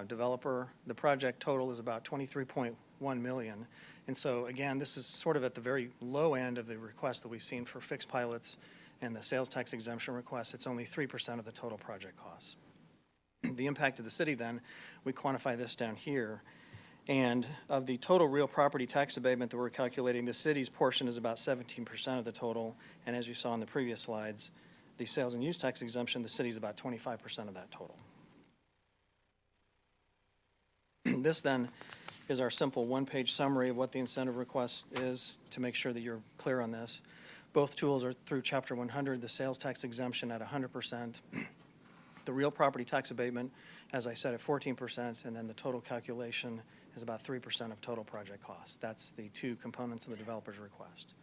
developer, the project total is about $23.1 million. And so again, this is sort of at the very low end of the request that we've seen for fixed pilots and the sales tax exemption request. It's only 3% of the total project costs. The impact to the city then, we quantify this down here. And of the total real property tax abatement that we're calculating, the city's portion is about 17% of the total. And as you saw in the previous slides, the sales and use tax exemption, the city's about 25% of that total. This then is our simple one-page summary of what the incentive request is to make sure that you're clear on this. Both tools are through Chapter 100, the sales tax exemption at 100%. The real property tax abatement, as I said, at 14%, and then the total calculation is about 3% of total project cost. That's the two components of the developer's request.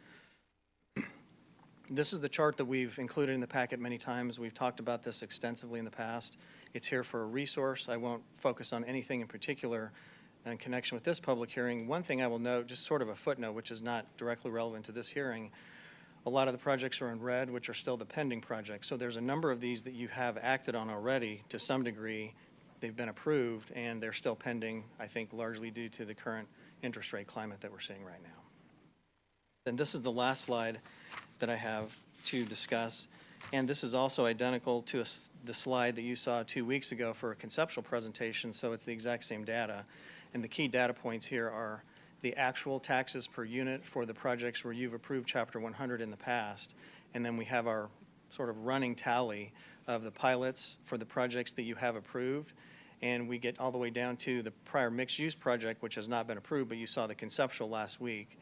This is the chart that we've included in the packet many times. We've talked about this extensively in the past. It's here for a resource. I won't focus on anything in particular in connection with this public hearing. One thing I will note, just sort of a footnote, which is not directly relevant to this hearing, a lot of the projects are in red, which are still the pending projects. So there's a number of these that you have acted on already to some degree. They've been approved, and they're still pending, I think, largely due to the current interest rate climate that we're seeing right now. Then this is the last slide that I have to discuss, and this is also identical to the slide that you saw 2 weeks ago for a conceptual presentation, so it's the exact same data. And the key data points here are the actual taxes per unit for the projects where you've approved Chapter 100 in the past, and then we have our sort of running tally of the pilots for the projects that you have approved, and we get all the way down to the prior mixed-use project, which has not been approved, but you saw the conceptual last week,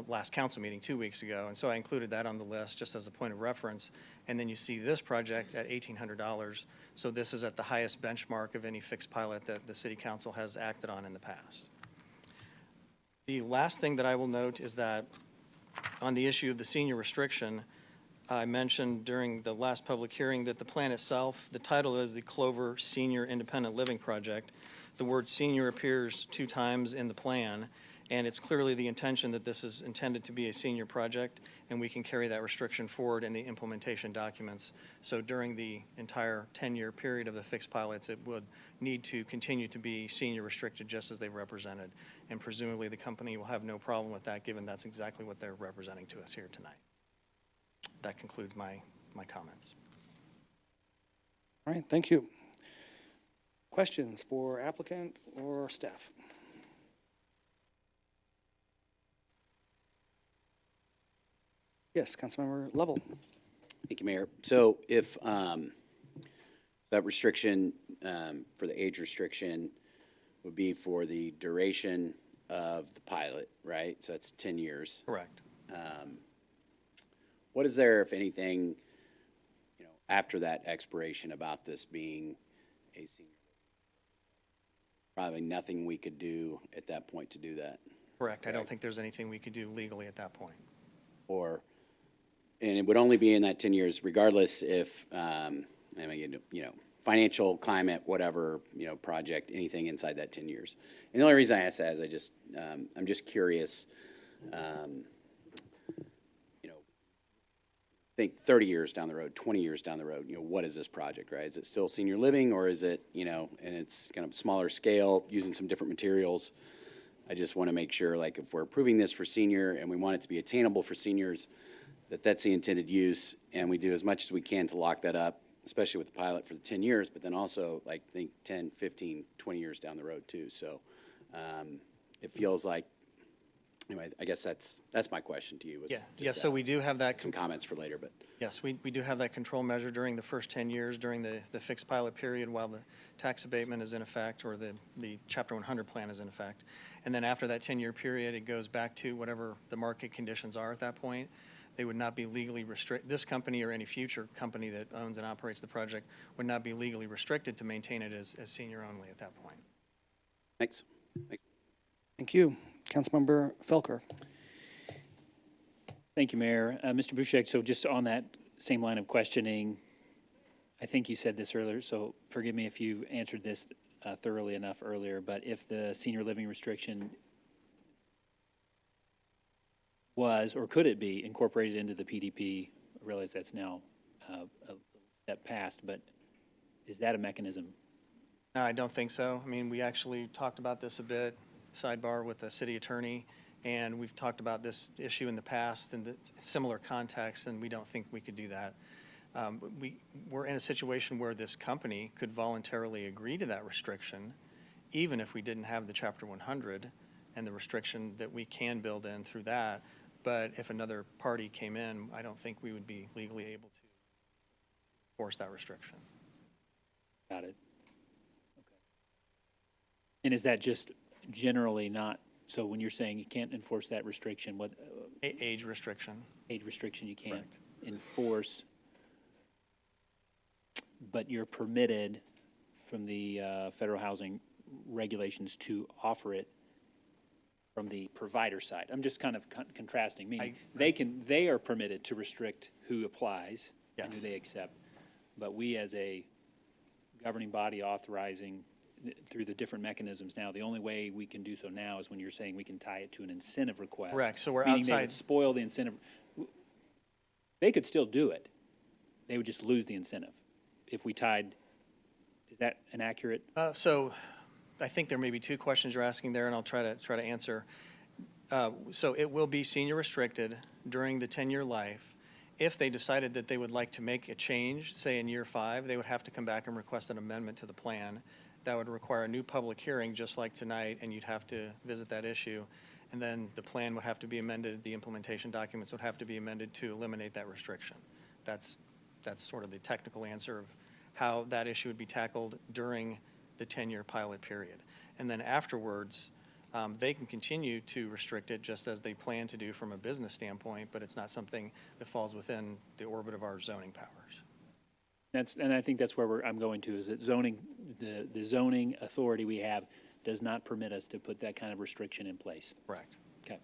last council meeting 2 weeks ago, and so I included that on the list just as a point of reference. And then you see this project at $1,800, so this is at the highest benchmark of any fixed pilot that the city council has acted on in the past. The last thing that I will note is that on the issue of the senior restriction, I mentioned during the last public hearing that the plan itself, the title is the Clover Senior Independent Living Project. The word senior appears 2 times in the plan, And it's clearly the intention that this is intended to be a senior project, and we can carry that restriction forward in the implementation documents. So during the entire 10-year period of the fixed pilots, it would need to continue to be senior restricted just as they've represented. And presumably the company will have no problem with that, given that's exactly what they're representing to us here tonight. That concludes my comments. All right, thank you. Questions for applicant or staff? Yes, Councilmember Lovell. Thank you, Mayor. So if that restriction for the age restriction would be for the duration of the pilot, right? So it's 10 years. Correct. What is there, if anything, after that expiration about this being a senior? Probably nothing we could do at that point to do that. Correct. I don't think there's anything we could do legally at that point. And it would only be in that 10 years, regardless if, financial, climate, whatever, project, anything inside that 10 years. And the only reason I ask that is I'm just curious, think 30 years down the road, 20 years down the road, what is this project, right? Is it still senior living, or is it, and it's kind of smaller scale, using some different materials? I just want to make sure, like, if we're approving this for senior and we want it to be attainable for seniors, that's the intended use, and we do as much as we can to lock that up, especially with the pilot for the 10 years, but then also, like, think 10, 15, 20 years down the road, too. So it feels like, anyway, I guess that's my question to you. Yes, so we do have that. Some comments for later, but. Yes, we do have that control measure during the first 10 years, during the fixed pilot period while the tax abatement is in effect, or the Chapter 100 plan is in effect. And then after that 10-year period, it goes back to whatever the market conditions are at that point. They would not be legally this company or any future company that owns and operates the project would not be legally restricted to maintain it as senior only at that point. Thanks. Thank you. Councilmember Felker. Thank you, Mayor. Mr. Bouchek, so just on that same line of questioning, I think you said this earlier, so forgive me if you answered this thoroughly enough earlier, but if the senior living restriction was, or could it be, incorporated into the PDP, I realize that's now a step past, but is that a mechanism? No, I don't think so. I mean, we actually talked about this a bit, sidebar with the city attorney, and we've talked about this issue in the past in the similar context, and we don't think we could do that. We're in a situation where this company could voluntarily agree to that restriction, even if we didn't have the Chapter 100 and the restriction that we can build in through that. But if another party came in, I don't think we would be legally able to force that restriction. Got it. Okay. And is that just generally not, so when you're saying you can't enforce that restriction, what? Age restriction. Age restriction you can't Correct. enforce, but you're permitted from the federal housing regulations to offer it from the provider side. I'm just kind of contrasting, meaning they are permitted to restrict who applies and who they accept, but we as a governing body authorizing through the different mechanisms now, the only way we can do so now is when you're saying we can tie it to an incentive request. Correct. So we're meaning outside. they would spoil the incentive. They could still do it. They would just lose the incentive if we tied. Is that an accurate? So I think there may be two questions you're asking there, and I'll try to answer. So it will be senior restricted during the 10-year life. If they decided that they would like to make a change, say in year 5, they would have to come back and request an amendment to the plan. That would require a new public hearing, just like tonight, and you'd have to visit that issue. And then the plan would have to be amended, the implementation documents would have to be amended to eliminate that restriction. That's sort of the technical answer of how that issue would be tackled during the 10-year pilot period. And then afterwards, they can continue to restrict it just as they plan to do from a business standpoint, but it's not something that falls within the orbit of our zoning powers. And I think that's where I'm going to, is that zoning, the zoning authority we have does not permit us to put that kind of restriction in place. Correct. Okay.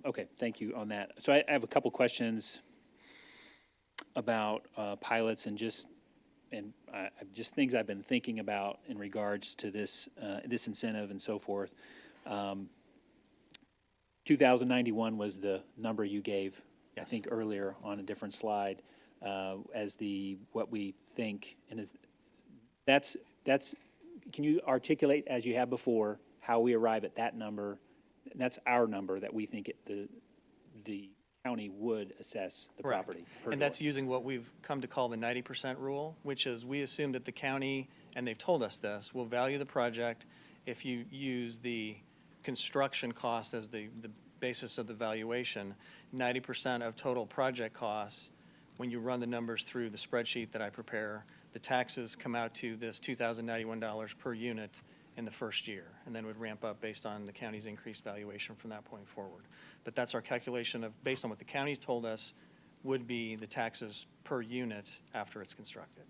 Okay, thank you on that. So I have a couple questions about pilots and just things I've been thinking about in regards to this this incentive and so forth. $2,091 was the number you gave, I think, earlier on a different slide, as what we think, and that's, can you articulate, as you have before, how we arrive at that number? That's our number that we think the county would assess the Correct. property. per And door. that's using what we've come to call the 90% rule, which is we assume that the county, and they've told us this, will value the project if you use the construction cost as the basis of the valuation. 90% of total project costs, when you run the numbers through the spreadsheet that I prepare, the taxes come out to this $2,091 per unit in the first year, and then would ramp up based on the county's increased valuation from that point forward. But that's our calculation of, based on what the county's told us, would be the taxes per unit after it's constructed.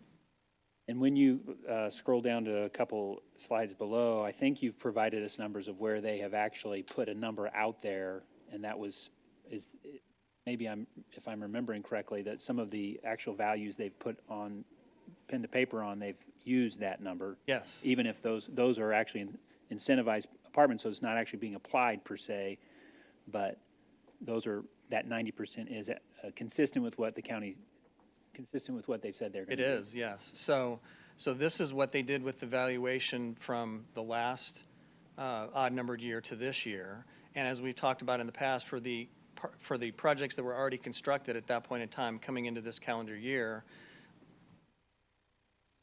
And when you scroll down to a couple slides below, I think you've provided us numbers of where they have actually put a number out there, and that maybe if I'm remembering correctly, that some of the actual values they've put on pen to paper on, they've used that number. Yes. Even if those are actually incentivized apartments, so it's not actually being applied per se, but that 90% is consistent with what the county, consistent with what they've said they're going to do. It is, yes. So this is what they did with the valuation from the last odd-numbered year to this year. And as we've talked about in the past, for the projects that were already constructed at that point in time, coming into this calendar year,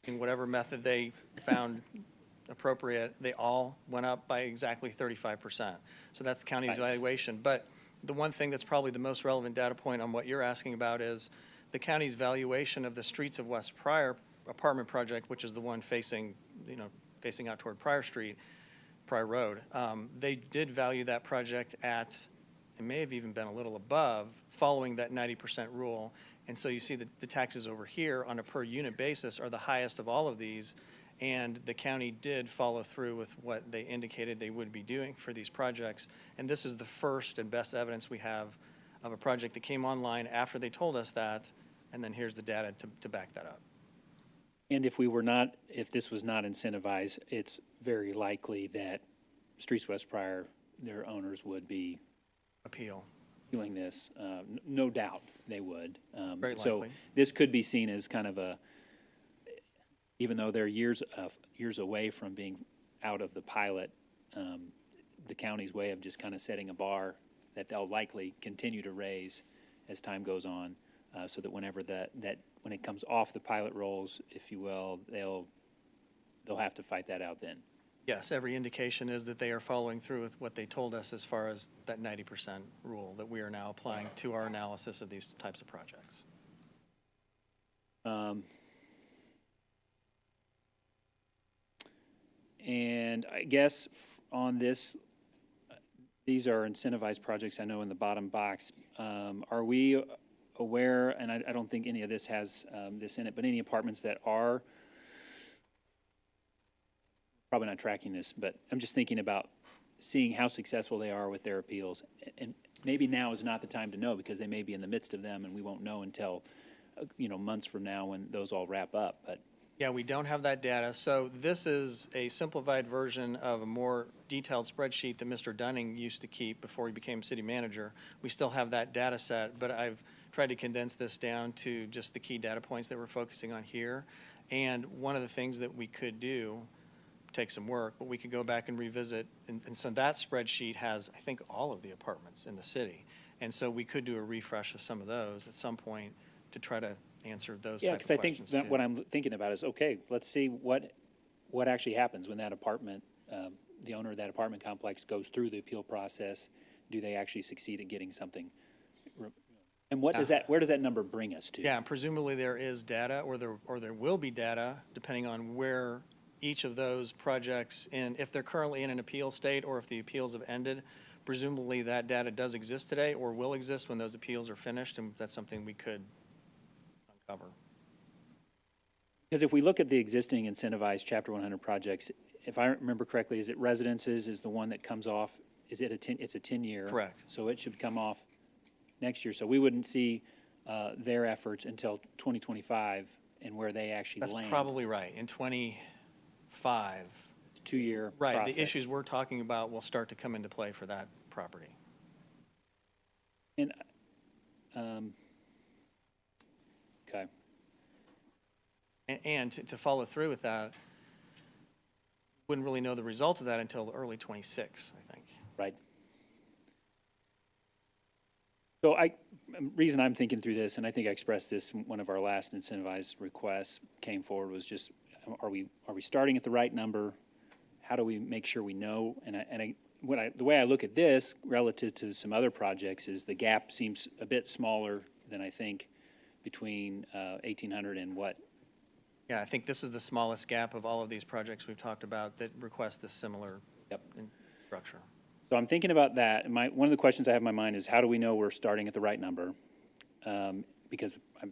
in whatever method they found appropriate, they all went up by exactly 35%. So that's the county's valuation. But the one thing that's probably the most relevant data point on what you're asking about is the county's valuation of the Streets of West Pryor apartment project, which is the one facing out toward Pryor Road. They did value that project at, it may have even been a little above, following that 90% rule. And so you see that the taxes over here on a per unit basis are the highest of all of these. And the county did follow through with what they indicated they would be doing for these projects. And this is the first and best evidence we have of a project that came online after they told us that. And then here's the data to back that up. And if this was not incentivized, it's very likely that Streets West Pryor, their owners would be appealing this. No doubt they would. Very so likely. This could be seen as kind of even though they're years away from being out of the pilot, the county's way of just kind of setting a bar that they'll likely continue to raise as time goes on, so that whenever when it comes off the pilot rolls, if you will, they'll have to fight that out then. Yes, every indication is that they are following through with what they told us as far as that 90% rule that we are now applying to our analysis of these types of projects. And I guess on this, these are incentivized projects, I know in the bottom box. Are we aware, and I don't think any of this has this in it, but any apartments that are, probably not tracking this, but I'm just thinking about seeing how successful they are with their appeals. And maybe now is not the time to know because they may be in the midst of them and we won't know until, months from now when those all wrap up, but. Yeah, we don't have that data. So this is a simplified version of a more detailed spreadsheet that Mr. Dunning used to keep before he became city manager. We still have that data set, but I've tried to condense this down to just the key data points that we're focusing on here. And one of the things that we could do, take some work, but we could go back and revisit. And so that spreadsheet has, I think, all of the apartments in the city. And so we could do a refresh of some of those at some point to try to answer those type of questions. Yeah, because I think that what I'm thinking about is, okay, let's see what actually happens when that apartment, the owner of that apartment complex goes through the appeal process. Do they actually succeed at getting something? And where does that number bring us to? Yeah, and presumably there is data, or there will be data, depending on where each of those projects, if they're currently in an appeal state or if the appeals have ended. Presumably that data does exist today or will exist when those appeals are finished, and that's something we could uncover. Because if we look at the existing incentivized Chapter 100 projects, if I remember correctly, is it Residences is the one that comes off? Is it it's a 10-year? Correct. So it should come off next year. So we wouldn't see their efforts until 2025 and where they actually land. That's probably right. In 25. 2-year Right, process. the issues we're talking about will start to come into play for that property. And, okay. And to follow through with that, wouldn't really know the result of that until early '26, I think. Right. So reason I'm thinking through this, and I think I expressed this in one of our last incentivized requests came forward, was just, are we starting at the right number? How do we make sure we know? The way I look at this relative to some other projects is the gap seems a bit smaller than I think between 1,800 and what? Yeah, I think this is the smallest gap of all of these projects we've talked about that request this similar structure. So I'm thinking about that. And one of the questions I have in my mind is, how do we know we're starting at the right number? Because I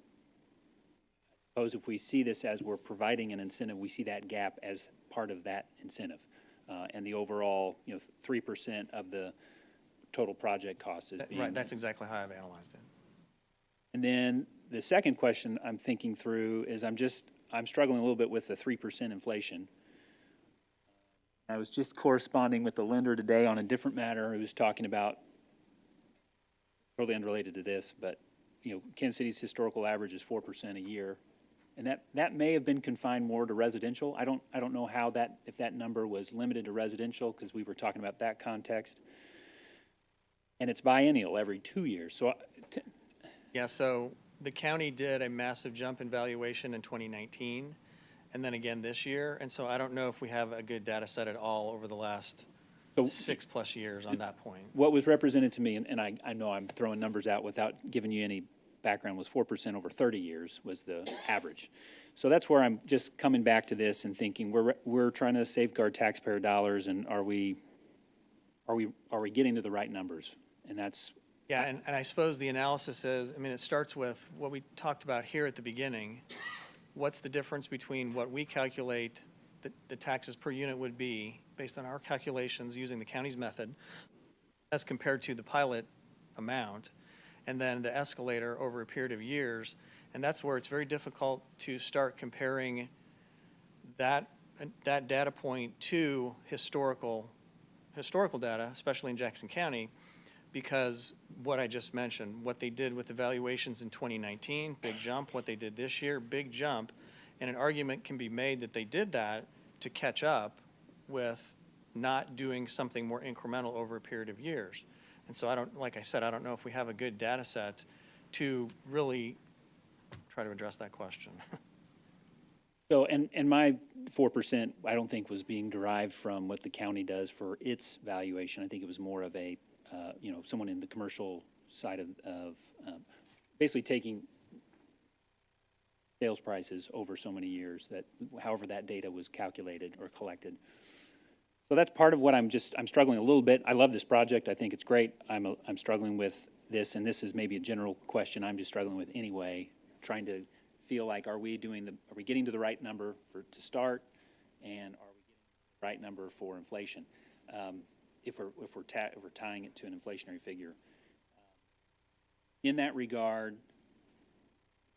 suppose if we see this as we're providing an incentive, we see that gap as part of that incentive. And the overall, 3% of the total project cost is being. Right, that's exactly how I've analyzed it. And then the second question I'm thinking through is I'm struggling a little bit with the 3% inflation. I was just corresponding with the lender today on a different matter who was talking about, totally unrelated to this, but, Kansas City's historical average is 4% a year. And that may have been confined more to residential. I don't know how if that number was limited to residential, because we were talking about that context. And it's biennial every 2 years. So Yeah, so the county did a massive jump in valuation in 2019, and then again this year. And so I don't know if we have a good data set at all over the last 6+ years on that point. what was represented to me, and I know I'm throwing numbers out without giving you any background, was 4% over 30 years was the average. So that's where I'm just coming back to this and thinking we're trying to safeguard taxpayer dollars, and are we getting to the right numbers? And that's. Yeah, and I suppose the analysis is, it starts with what we talked about here at the beginning. What's the difference between what we calculate the taxes per unit would be based on our calculations using the county's method as compared to the pilot amount, and then the escalator over a period of years. And that's where it's very difficult to start comparing that data point to historical data, especially in Jackson County, because what I just mentioned, what they did with the valuations in 2019, big jump, what they did this year, big jump, and an argument can be made that they did that to catch up with not doing something more incremental over a period of years. And so like I said, I don't know if we have a good data set to really try to address that question. So, and my 4%, I don't think was being derived from what the county does for its valuation. I think it was more of a, someone in the commercial side of basically taking sales prices over so many years, that however that data was calculated or collected. So that's part of what I'm struggling a little bit. I love this project. I think it's great. I'm struggling with this, and this is maybe a general question I'm just struggling with anyway, trying to feel like, are we getting to the right number to start, and are we getting the right number for inflation? If we're tying it to an inflationary figure. In that regard,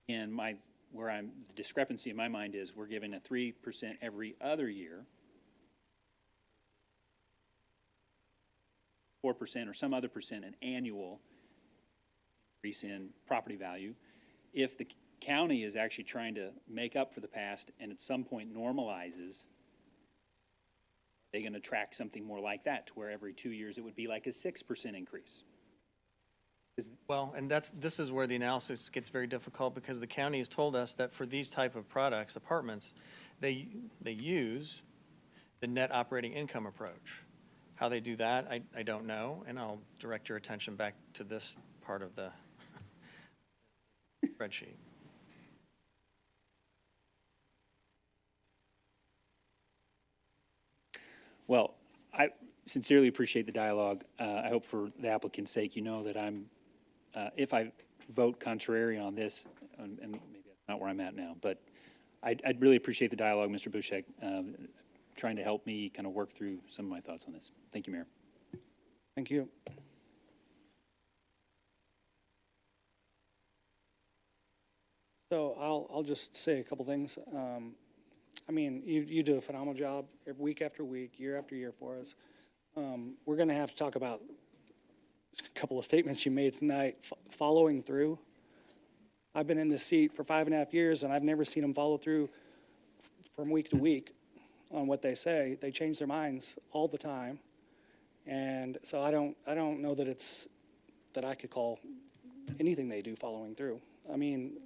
and the discrepancy in my mind is we're giving a 3% every other year, 4% or some other percent, an annual increase in property value. If the county is actually trying to make up for the past and at some point normalizes, they're going to track something more like that, to where every 2 years it would be like a 6% increase. Well, and this is where the analysis gets very difficult, because the county has told us that for these type of products, apartments, they use the net operating income approach. How they do that, I don't know, and I'll direct your attention back to this part of the spreadsheet. Well, I sincerely appreciate the dialogue. I hope for the applicant's sake, that I'm, if I vote contrary on this, and maybe that's not where I'm at now, but I'd really appreciate the dialogue, Mr. Bushek, trying to help me kind of work through some of my thoughts on this. Thank you, Mayor. Thank you. So I'll just say a couple things. I mean, you do a phenomenal job week after week, year after year for us. We're going to have to talk about a couple of statements you made tonight, following through. I've been in this seat for 5.5 years, and I've never seen them follow through from week to week on what they say. They change their minds all the time. And so I don't know that I could call anything they do following through. I mean,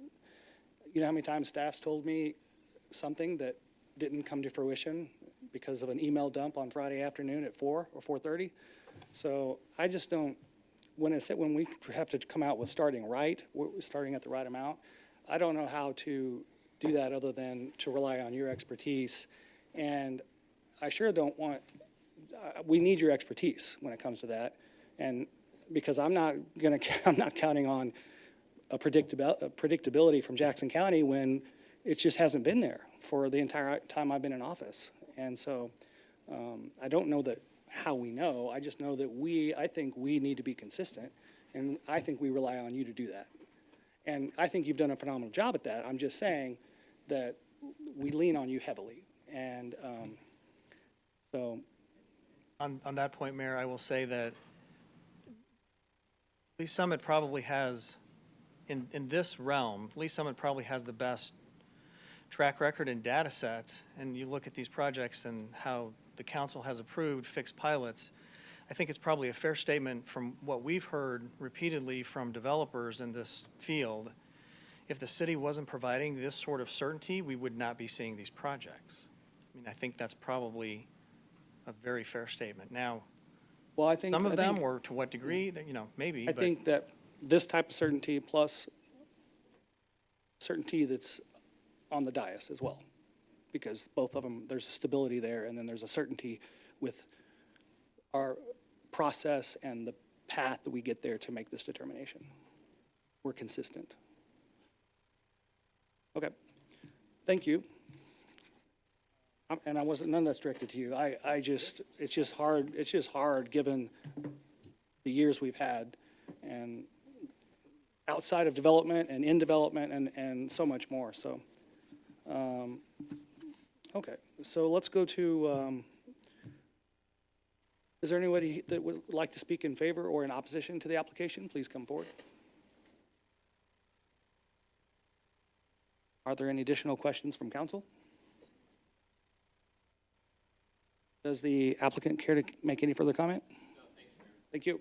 you know how many times staff's told me something that didn't come to fruition because of an email dump on Friday afternoon at 4 or 4:30? So I just don't, when we have to come out with starting at the right amount, I don't know how to do that other than to rely on your expertise. And I sure don't want, we need your expertise when it comes to that. And because I'm not counting on a predictability from Jackson County when it just hasn't been there for the entire time I've been in office. And so I don't know that how we know. I just know that I think we need to be consistent, and I think we rely on you to do that. And I think you've done a phenomenal job at that. I'm just saying that we lean on you heavily. And so. On that point, Mayor, I will say that Lee Summit probably has, in this realm, Lee Summit probably has the best track record and data set. And you look at these projects and how the council has approved fixed pilots, I think it's probably a fair statement from what we've heard repeatedly from developers in this field. If the city wasn't providing this sort of certainty, we would not be seeing these projects. I mean, I think that's probably a very fair statement. Now, well, I think some of them, or to what degree, you know, maybe. I think that this type of certainty plus certainty that's on the dais as well, because both of them, there's a stability there, and then there's a certainty with our process and the path that we get there to make this determination. We're consistent. Okay, thank you. And none of that's directed to you. It's just hard given the years we've had and outside of development and in development and so much more, so. Okay, so let's go to, is there anybody that would like to speak in favor or in opposition to the application? Please come forward. Are there any additional questions from council? Does the applicant care to make any further comment? No, thank you.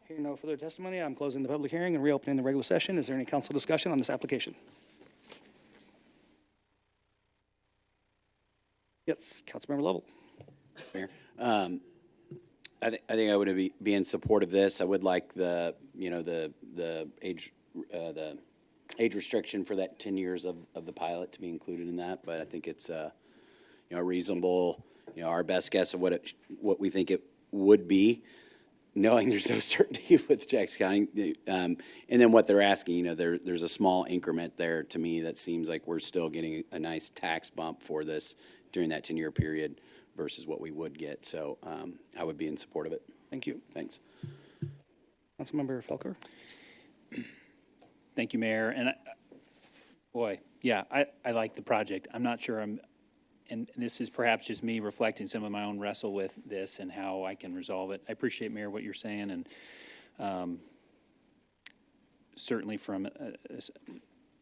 Hearing no further testimony, I'm closing the public hearing and reopening the regular session. Is there any council discussion on this application? Yes, Councilmember Lovell. Mayor, I think I would be in support of this. I would like the age restriction for that 10 years of the pilot to be included in that. But I think it's reasonable. Our best guess of what we think it would be, knowing there's no certainty with Jackson County, and then what they're asking. There's a small increment there to me that seems like we're still getting a nice tax bump for this during that 10-year period versus what we would get. So I would be in support of it. Thank you. Thanks. Councilmember Felker. Thank you, Mayor. And I like the project. I'm not sure and this is perhaps just me reflecting some of my own wrestle with this and how I can resolve it. I appreciate, Mayor, what you're saying, and certainly from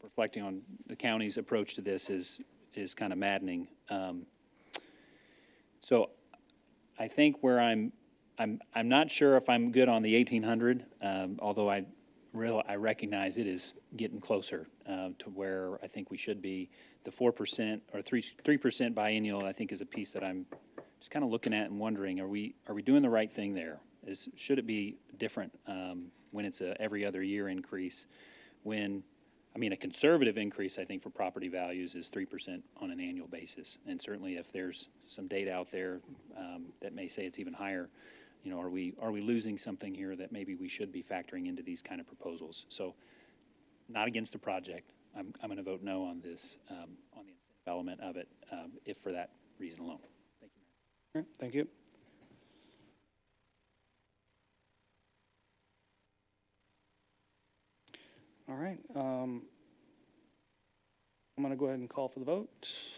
reflecting on the county's approach to this is kind of maddening. So I think where I'm not sure if I'm good on the 1,800, although I recognize it is getting closer to where I think we should be. The 4% or 3% biennial, I think, is a piece that I'm just kind of looking at and wondering: are we doing the right thing there? Should it be different when it's a every other year increase? A conservative increase, I think, for property values is 3% on an annual basis. And certainly, if there's some data out there that may say it's even higher, are we losing something here that maybe we should be factoring into these kind of proposals? So, not against the project. I'm going to vote no on this, on the incentive element of it, if for that reason alone. Thank you, Mayor. All right, thank you. All right. I'm going to go ahead and call for the vote.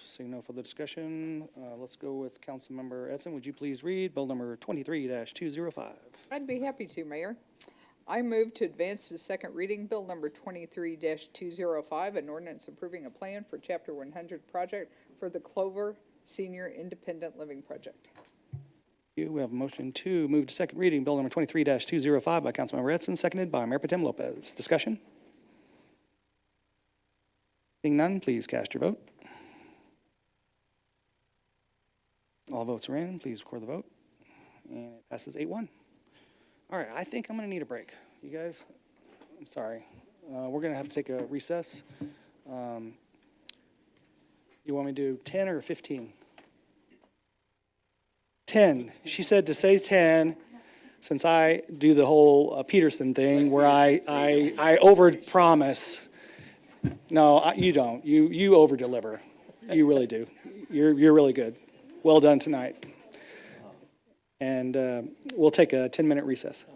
Seeing no further discussion, let's go with Councilmember Edson. Would you please read Bill number 23-205? I'd be happy to, Mayor. I move to advance to second reading Bill number 23-205, an ordinance approving a plan for Chapter 100 project for the Clover Senior Independent Living Project. We have a motion to move to second reading Bill number 23-205 by Councilmember Edson, seconded by Mayor Pro Tem Lopez. Discussion? Seeing none, please cast your vote. All votes are in. Please record the vote. And it passes 8-1. All right, I think I'm going to need a break. You guys, I'm sorry. We're going to have to take a recess. You want me to do 10 or 15? 10. She said to say 10, since I do the whole Peterson thing where I over-promise. No, you don't. You over-deliver. You really do. You're really good. Well done tonight. And we'll take a 10-minute recess.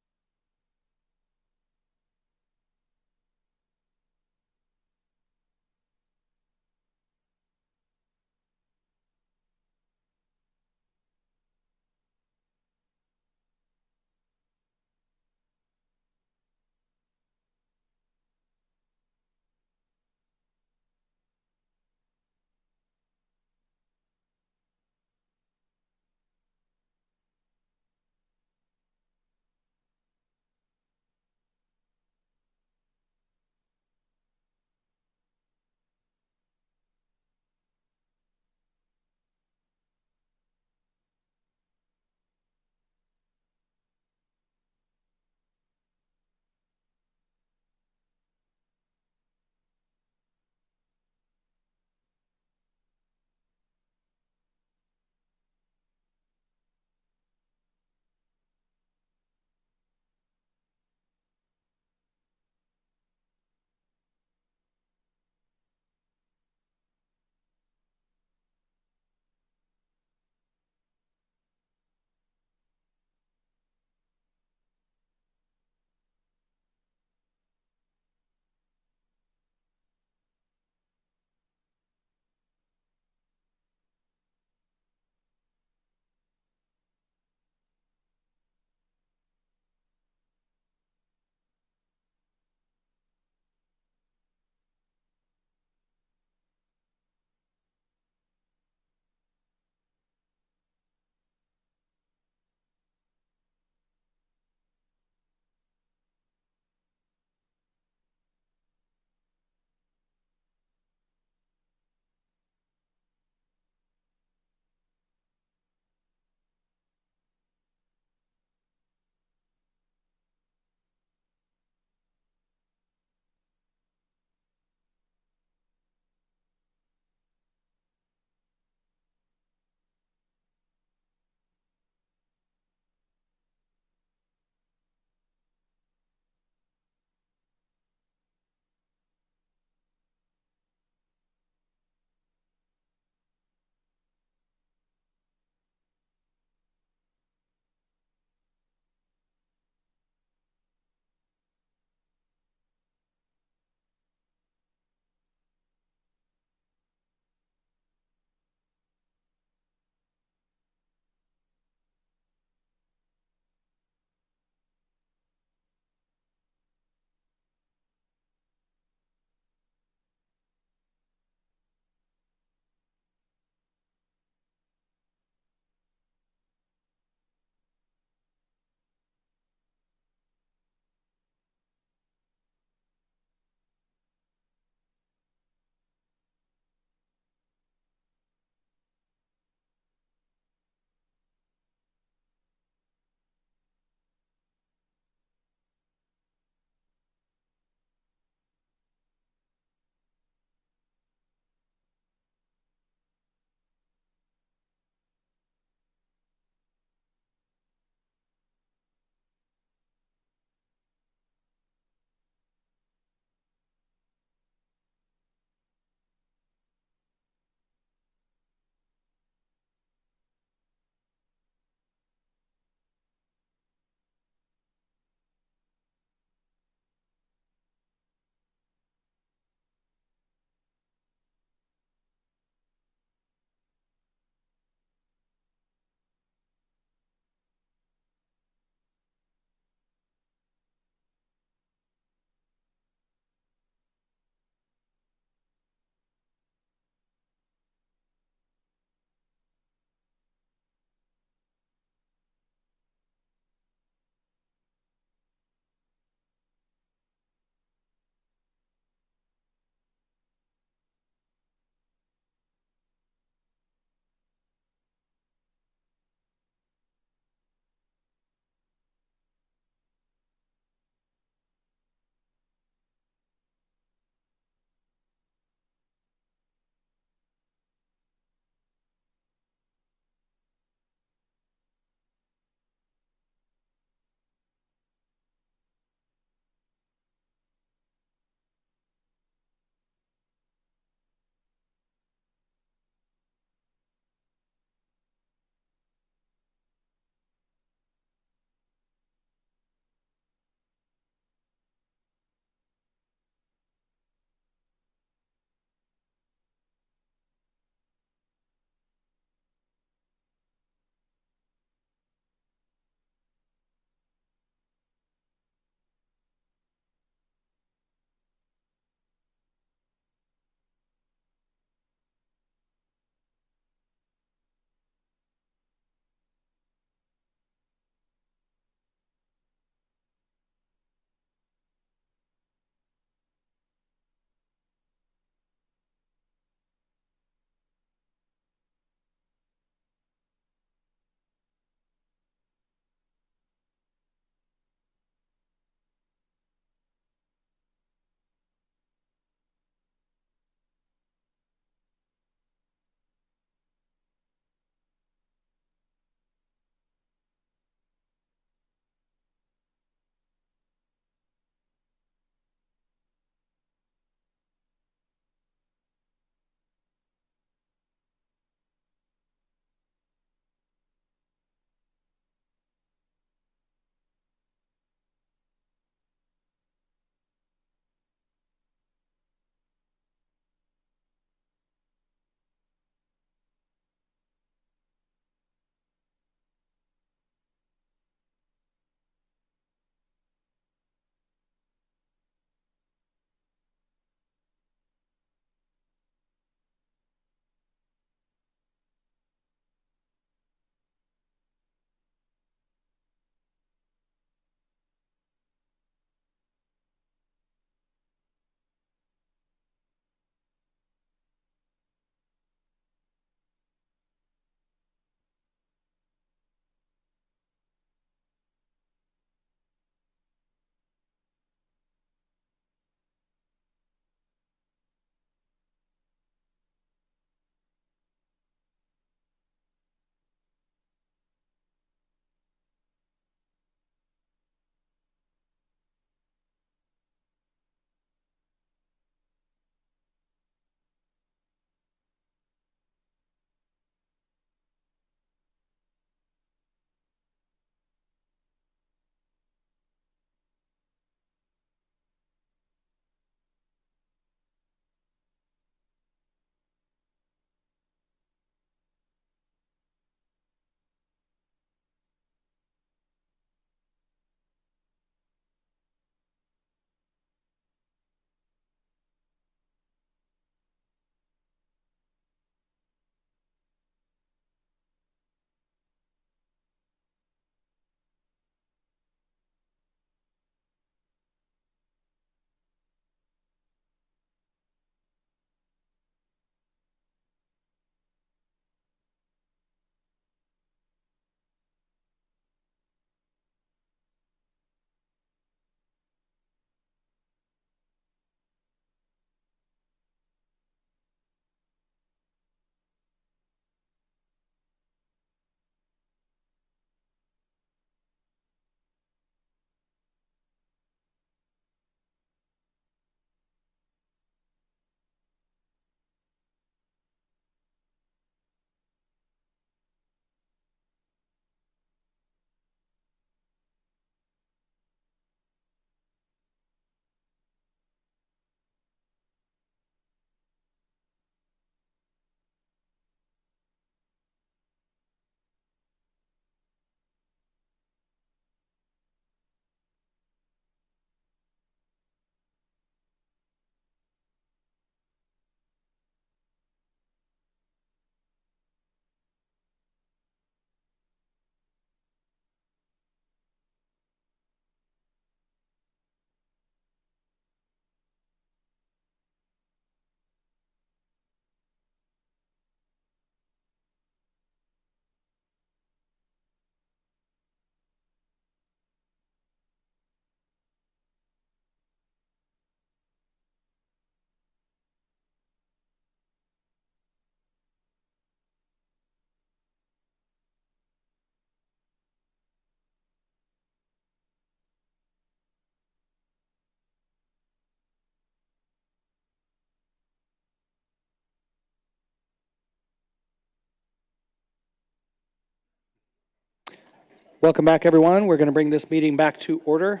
Welcome back, everyone. We're going to bring this meeting back to order.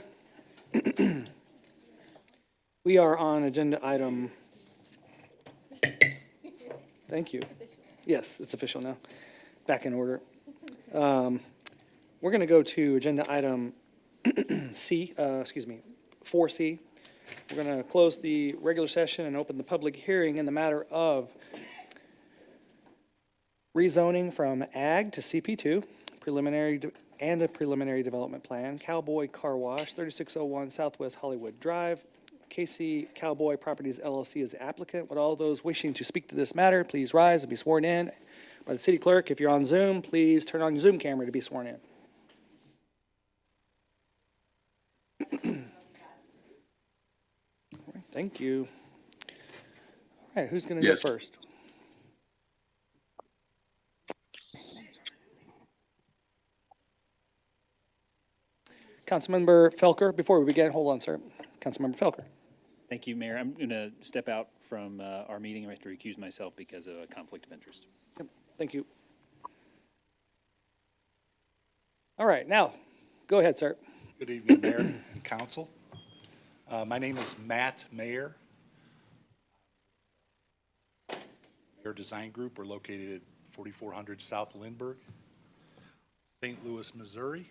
We are on agenda item. Thank you. Yes, it's official now. Back in order. We're going to go to agenda item 4C. We're going to close the regular session and open the public hearing in the matter of rezoning from ag to CP2, and a preliminary development plan, Cowboy Carwash, 3601 Southwest Hollywood Drive, KC Cowboy Properties LLC is the applicant. Would all those wishing to speak to this matter please rise and be sworn in by the city clerk? If you're on Zoom, please turn on your Zoom camera to be sworn in. All right, thank you. All right, who's going to go first? Councilmember Felker, before we begin, hold on, sir. Councilmember Felker. Thank you, Mayor. I'm going to step out from our meeting. I have to recuse myself because of a conflict of interest. Yep, thank you. All right, now, go ahead, sir. Good evening, Mayor and Council. My name is Matt Mayer. Mayer Design Group. We're located at 4400 South Lindbergh, St. Louis, Missouri.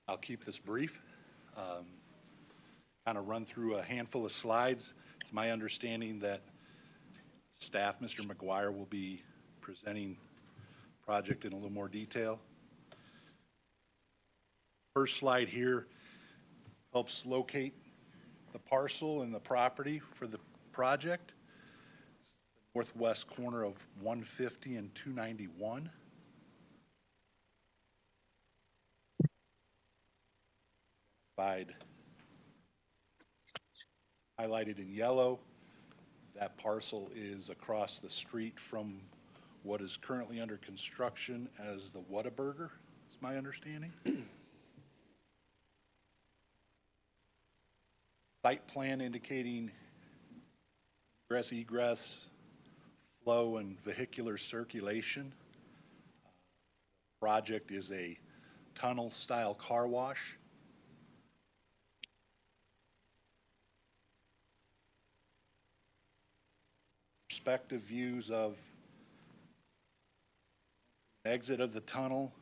I'll keep this brief. Kind of run through a handful of slides. It's my understanding that staff, Mr. McGuire, will be presenting the project in a little more detail. First slide here helps locate the parcel and the property for the project. It's the northwest corner of 150 and 291. Highlighted in yellow, that parcel is across the street from what is currently under construction as the Whataburger, is my understanding. Site plan indicating ingress, egress, flow, and vehicular circulation. Project is a tunnel-style car wash. Perspective views of exit of the tunnel,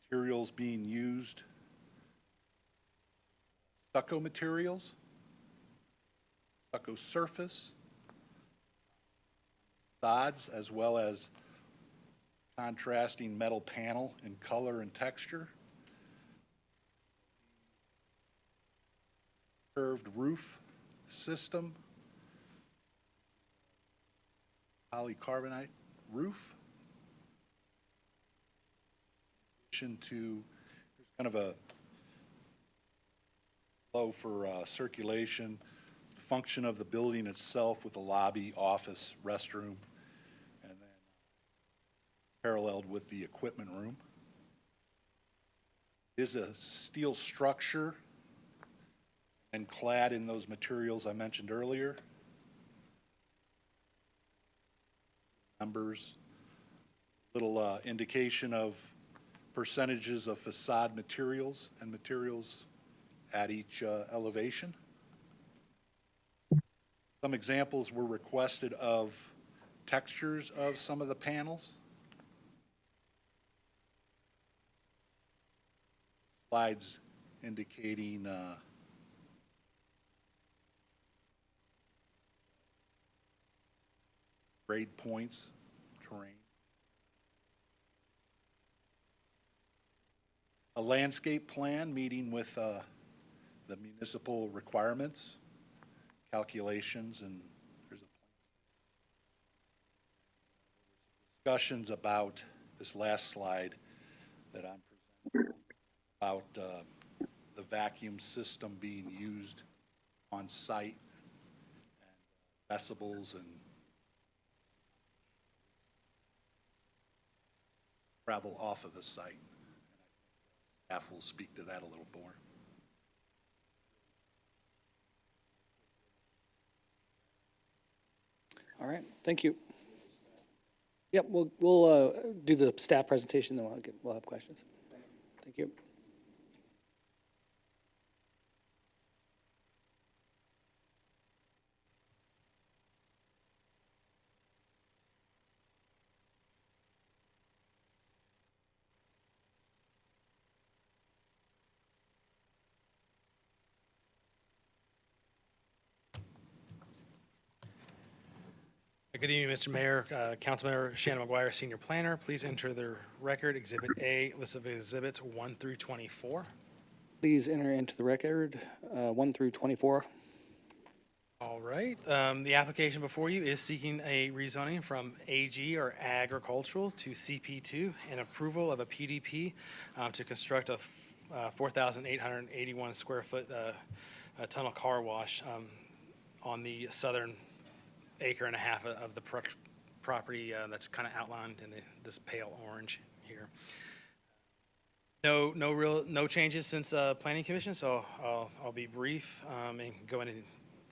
materials being used, stucco materials, stucco surface, facades, as well as contrasting metal panel in color and texture, curved roof system, polycarbonate roof. In addition to, here's kind of a flow for circulation, function of the building itself with the lobby, office, restroom, and then paralleled with the equipment room. It is a steel structure and clad in those materials I mentioned earlier. Numbers, little indication of percentages of facade materials and materials at each elevation. Some examples were requested of textures of some of the panels. Slides indicating grade points, terrain. A landscape plan meeting with the municipal requirements, calculations, and there's a plan. Discussions about this last slide that I'm presenting about the vacuum system being used on site, and decibels and travel off of the site. Staff will speak to that a little more. All right, thank you. Yep, we'll do the staff presentation, then we'll have questions. Thank you. Good evening, Mr. Mayor, Councilmember Shannon McGuire, Senior Planner. Please enter the record Exhibit A, list of exhibits 1 through 24. Please enter into the record 1 through 24. All right, the application before you is seeking a rezoning from AG or agricultural to CP2 and approval of a PDP to construct a 4,881 square foot tunnel car wash on the southern acre and a half of the property that's kind of outlined in this pale orange here. No changes since Planning Commission, so I'll be brief and go into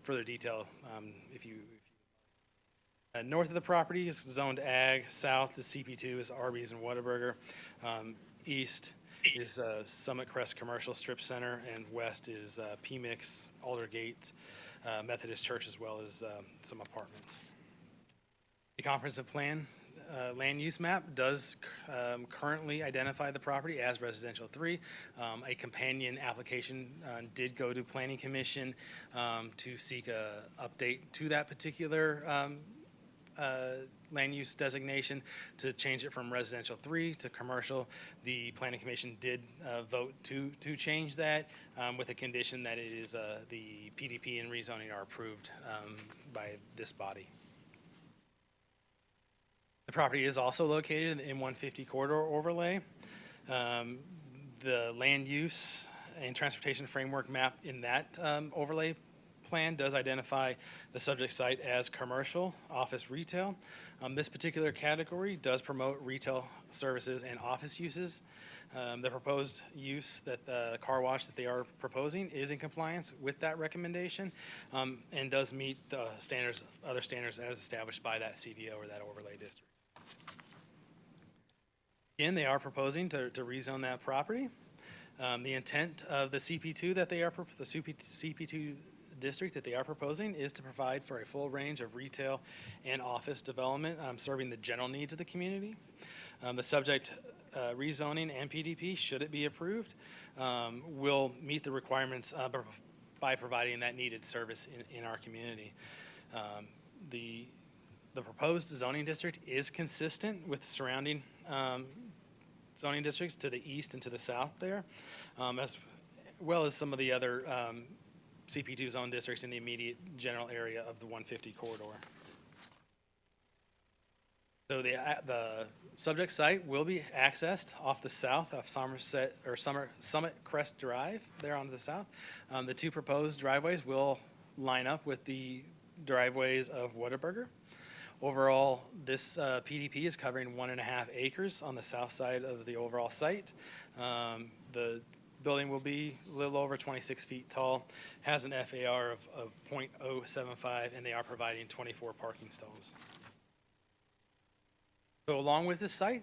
further detail if you. North of the property is zoned ag. South is CP2 is Arby's and Whataburger. East is Summit Crest Commercial Strip Center, and west is PMIX, Aldergate, Methodist Church, as well as some apartments. The comprehensive plan land use map does currently identify the property as residential 3. A companion application did go to Planning Commission to seek a update to that particular land use designation to change it from residential 3 to commercial. The Planning Commission did vote to change that with a condition that it is the PDP and rezoning are approved by this body. The property is also located in the M150 corridor overlay. The land use and transportation framework map in that overlay plan does identify the subject site as commercial, office, retail. This particular category does promote retail services and office uses. The proposed use that the car wash that they are proposing is in compliance with that recommendation and does meet the standards, other standards as established by that CDO or that overlay district. Again, they are proposing to rezone that property. The intent of the CP2 that they are, the CP2 district that they are proposing is to provide for a full range of retail and office development serving the general needs of the community. The subject rezoning and PDP, should it be approved, will meet the requirements by providing that needed service in our community. The proposed zoning district is consistent with surrounding zoning districts to the east and to the south there, as well as some of the other CP2 zone districts in the immediate general area of the 150 corridor. So the subject site will be accessed off the south of Summit Crest Drive there on the south. The two proposed driveways will line up with the driveways of Whataburger. Overall, this PDP is covering 1.5 acres on the south side of the overall site. The building will be a little over 26 feet tall, has an FAR of 0.075, and they are providing 24 parking stalls. So along with this site,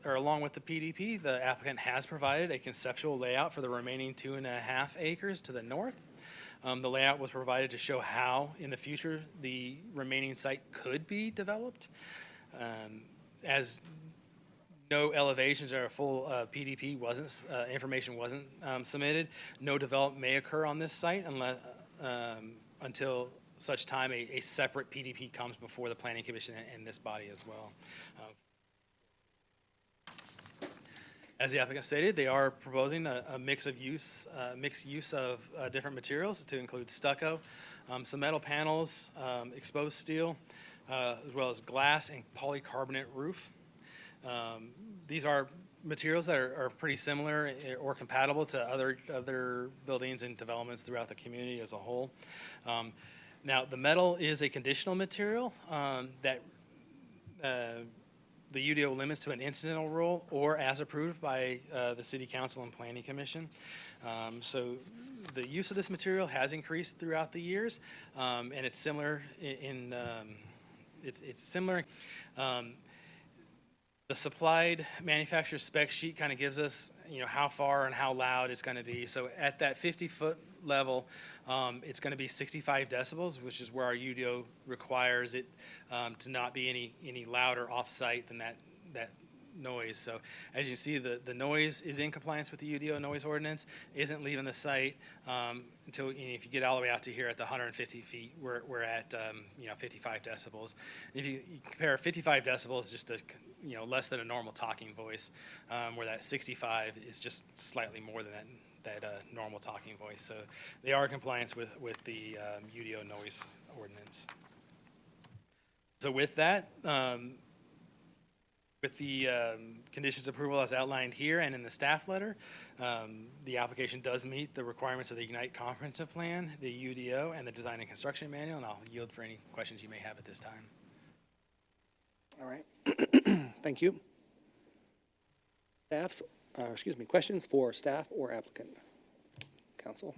or along with the PDP, the applicant has provided a conceptual layout for the remaining 2.5 acres to the north. The layout was provided to show how, in the future, the remaining site could be developed. As no elevations or a full PDP information wasn't submitted, no development may occur on this site until such time a separate PDP comes before the Planning Commission and this body as well. As the applicant stated, they are proposing a mixed use of different materials to include stucco, some metal panels, exposed steel, as well as glass and polycarbonate roof. These are materials that are pretty similar or compatible to other buildings and developments throughout the community as a whole. Now, the metal is a conditional material that the UDO limits to an incidental rule or as approved by the City Council and Planning Commission. So the use of this material has increased throughout the years, and it's similar it's similar. The supplied manufacturer spec sheet kind of gives us, how far and how loud it's going to be. So at that 50-foot level, it's going to be 65 decibels, which is where our UDO requires it to not be any louder off-site than that noise. So as you see, the noise is in compliance with the UDO noise ordinance, isn't leaving the site until, if you get all the way out to here at the 150 feet, we're at 55 decibels. If you compare 55 decibels just to less than a normal talking voice, where that 65 is just slightly more than that normal talking voice. So they are in compliance with the UDO noise ordinance. So with that, with the conditions of approval as outlined here and in the staff letter, the application does meet the requirements of the Ignite Comprehensive Plan, the UDO, and the Design and Construction Manual, and I'll yield for any questions you may have at this time. All right. Thank you. Questions for staff or applicant? Council?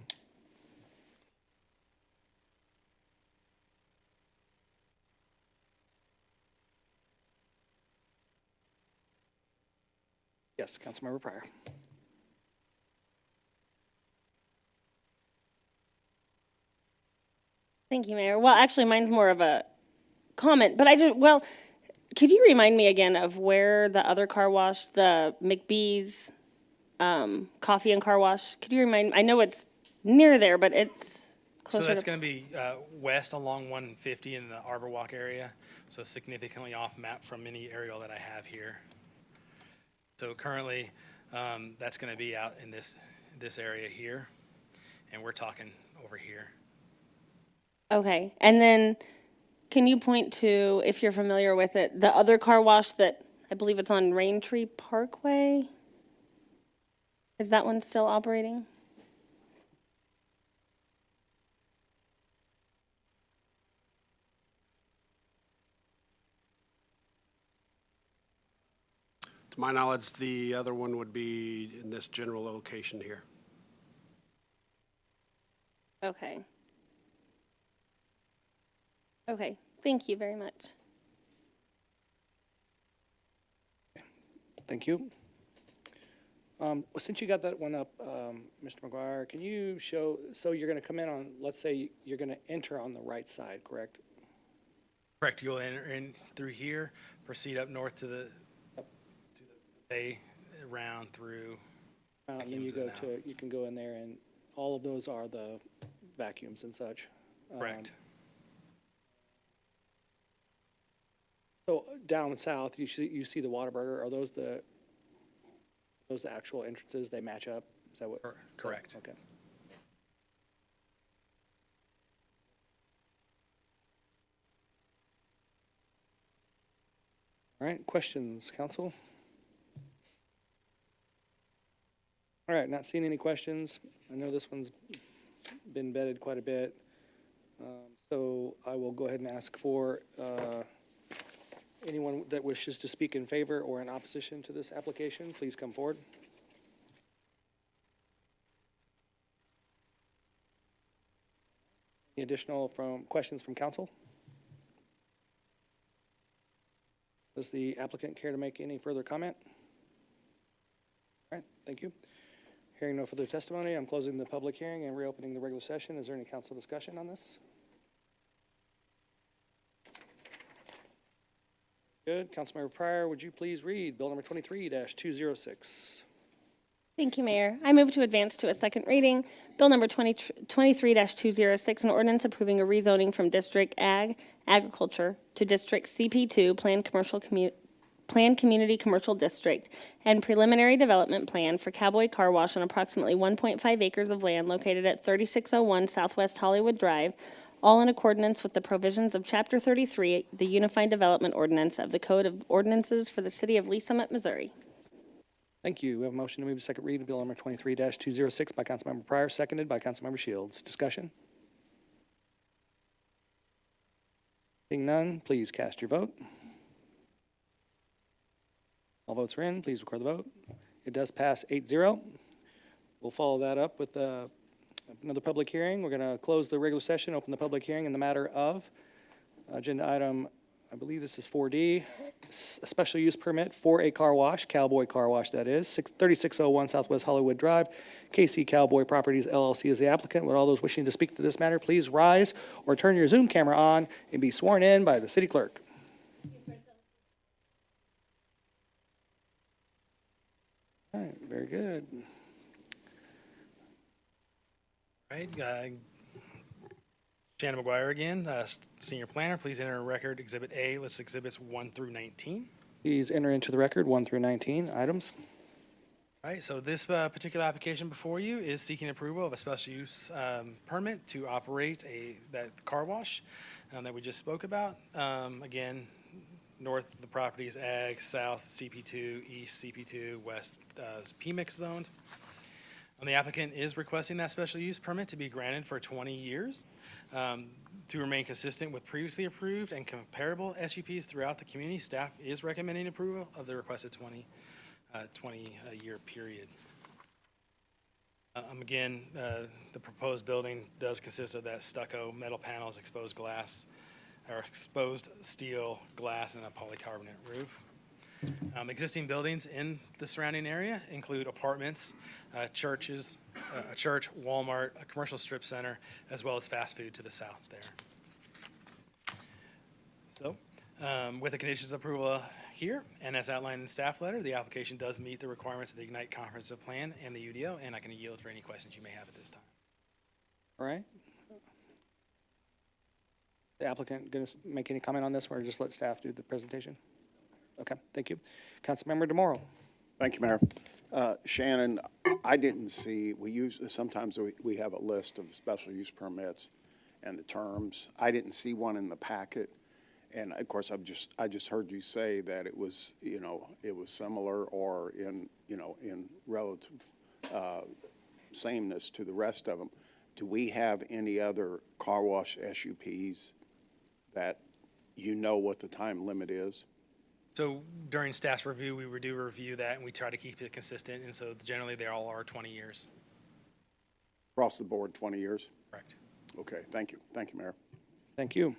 Yes, Councilmember Pryor. Thank you, Mayor. Well, actually, mine's more of a comment, but could you remind me again of where the other car wash, the McBee's Coffee and Car Wash, could you remind me? I know it's near there, but it's closer So that's to... going to be west along 150 in the Arbor Walk area, so significantly off map from any aerial that I have here. So currently, that's going to be out in this area here, and we're talking over here. Okay, and then can you point to, if you're familiar with it, the other car wash that I believe it's on Raintree Parkway? Is that one still operating? To my knowledge, the other one would be in this general location here. Okay. Okay, thank you very much. Thank you. Since you got that one up, Mr. McGuire, can you show, so you're going to come in on, let's say you're going to enter on the right side, correct? Correct. You'll enter in through here, proceed up north to the bay, around through. And then you go to, you can go in there, and all of those are the vacuums and such. Correct. So down south, you see the Whataburger. Are those the actual entrances? They match up? Is that what? Correct. Okay. All right, questions, council? All right, not seeing any questions. I know this one's been vetted quite a bit. So I will go ahead and ask for anyone that wishes to speak in favor or in opposition to this application, please come forward. Any additional questions from council? Does the applicant care to make any further comment? All right, thank you. Hearing no further testimony, I'm closing the public hearing and reopening the regular session. Is there any council discussion on this? Good. Councilmember Pryor, would you please read Bill number 23-206? Thank you, Mayor. I move to advance to a second reading. Bill number 23-206, an ordinance approving a rezoning from District Agriculture to District CP2 Planned Community Commercial District and Preliminary Development Plan for Cowboy Carwash on approximately 1.5 acres of land located at 3601 Southwest Hollywood Drive, all in accordance with the provisions of Chapter 33, the Unified Development Ordinance of the Code of Ordinances for the City of Lee Summit, Missouri. Thank you. We have a motion to move to second reading, Bill number 23-206 by Councilmember Pryor, seconded by Councilmember Shields. Discussion? Seeing none, please cast your vote. All votes are in. Please record the vote. It does pass 8-0. We'll follow that up with another public hearing. We're going to close the regular session, open the public hearing in the matter of agenda item, I believe this is 4D, a special use permit for a car wash, Cowboy Carwash that is, 3601 Southwest Hollywood Drive. KC Cowboy Properties LLC is the applicant. Would all those wishing to speak to this matter please rise or turn your Zoom camera on and be sworn in by the city clerk. All right, very good. Right, Shannon McGuire again, Senior Planner. Please enter a record Exhibit A, list exhibits 1 through 19. Please enter into the record 1 through 19 items. All right, so this particular application before you is seeking approval of a special use permit to operate that car wash that we just spoke about. Again, north of the property is ag, south CP2, east CP2, west is PMIX zoned. The applicant is requesting that special use permit to be granted for 20 years to remain consistent with previously approved and comparable SUPs throughout the community. Staff is recommending approval of the requested 20-year period. Again, the proposed building does consist of that stucco, metal panels, exposed glass, or exposed steel, glass, and a polycarbonate roof. Existing buildings in the surrounding area include apartments, churches, a church, Walmart, a commercial strip center, as well as fast food to the south there. So, with the conditions of approval here, and as outlined in staff letter, the application does meet the requirements of the Ignite Comprehensive Plan and the UDO, and I can yield for any questions you may have at this time. All right. The applicant going to make any comment on this, or just let staff do the presentation? Okay, thank you. Councilmember DeMoro. Thank you, Mayor. Shannon, I didn't see, sometimes we have a list of special use permits and the terms. I didn't see one in the packet. And of course, I just heard you say that it was, it was similar or in relative sameness to the rest of them. Do we have any other car wash SUPs that what the time limit is? So during staff's review, we do review that, and we try to keep it consistent, and so generally they all are 20 years. Across the board, 20 years? Correct. Okay, thank you. Thank you, Mayor. Thank you.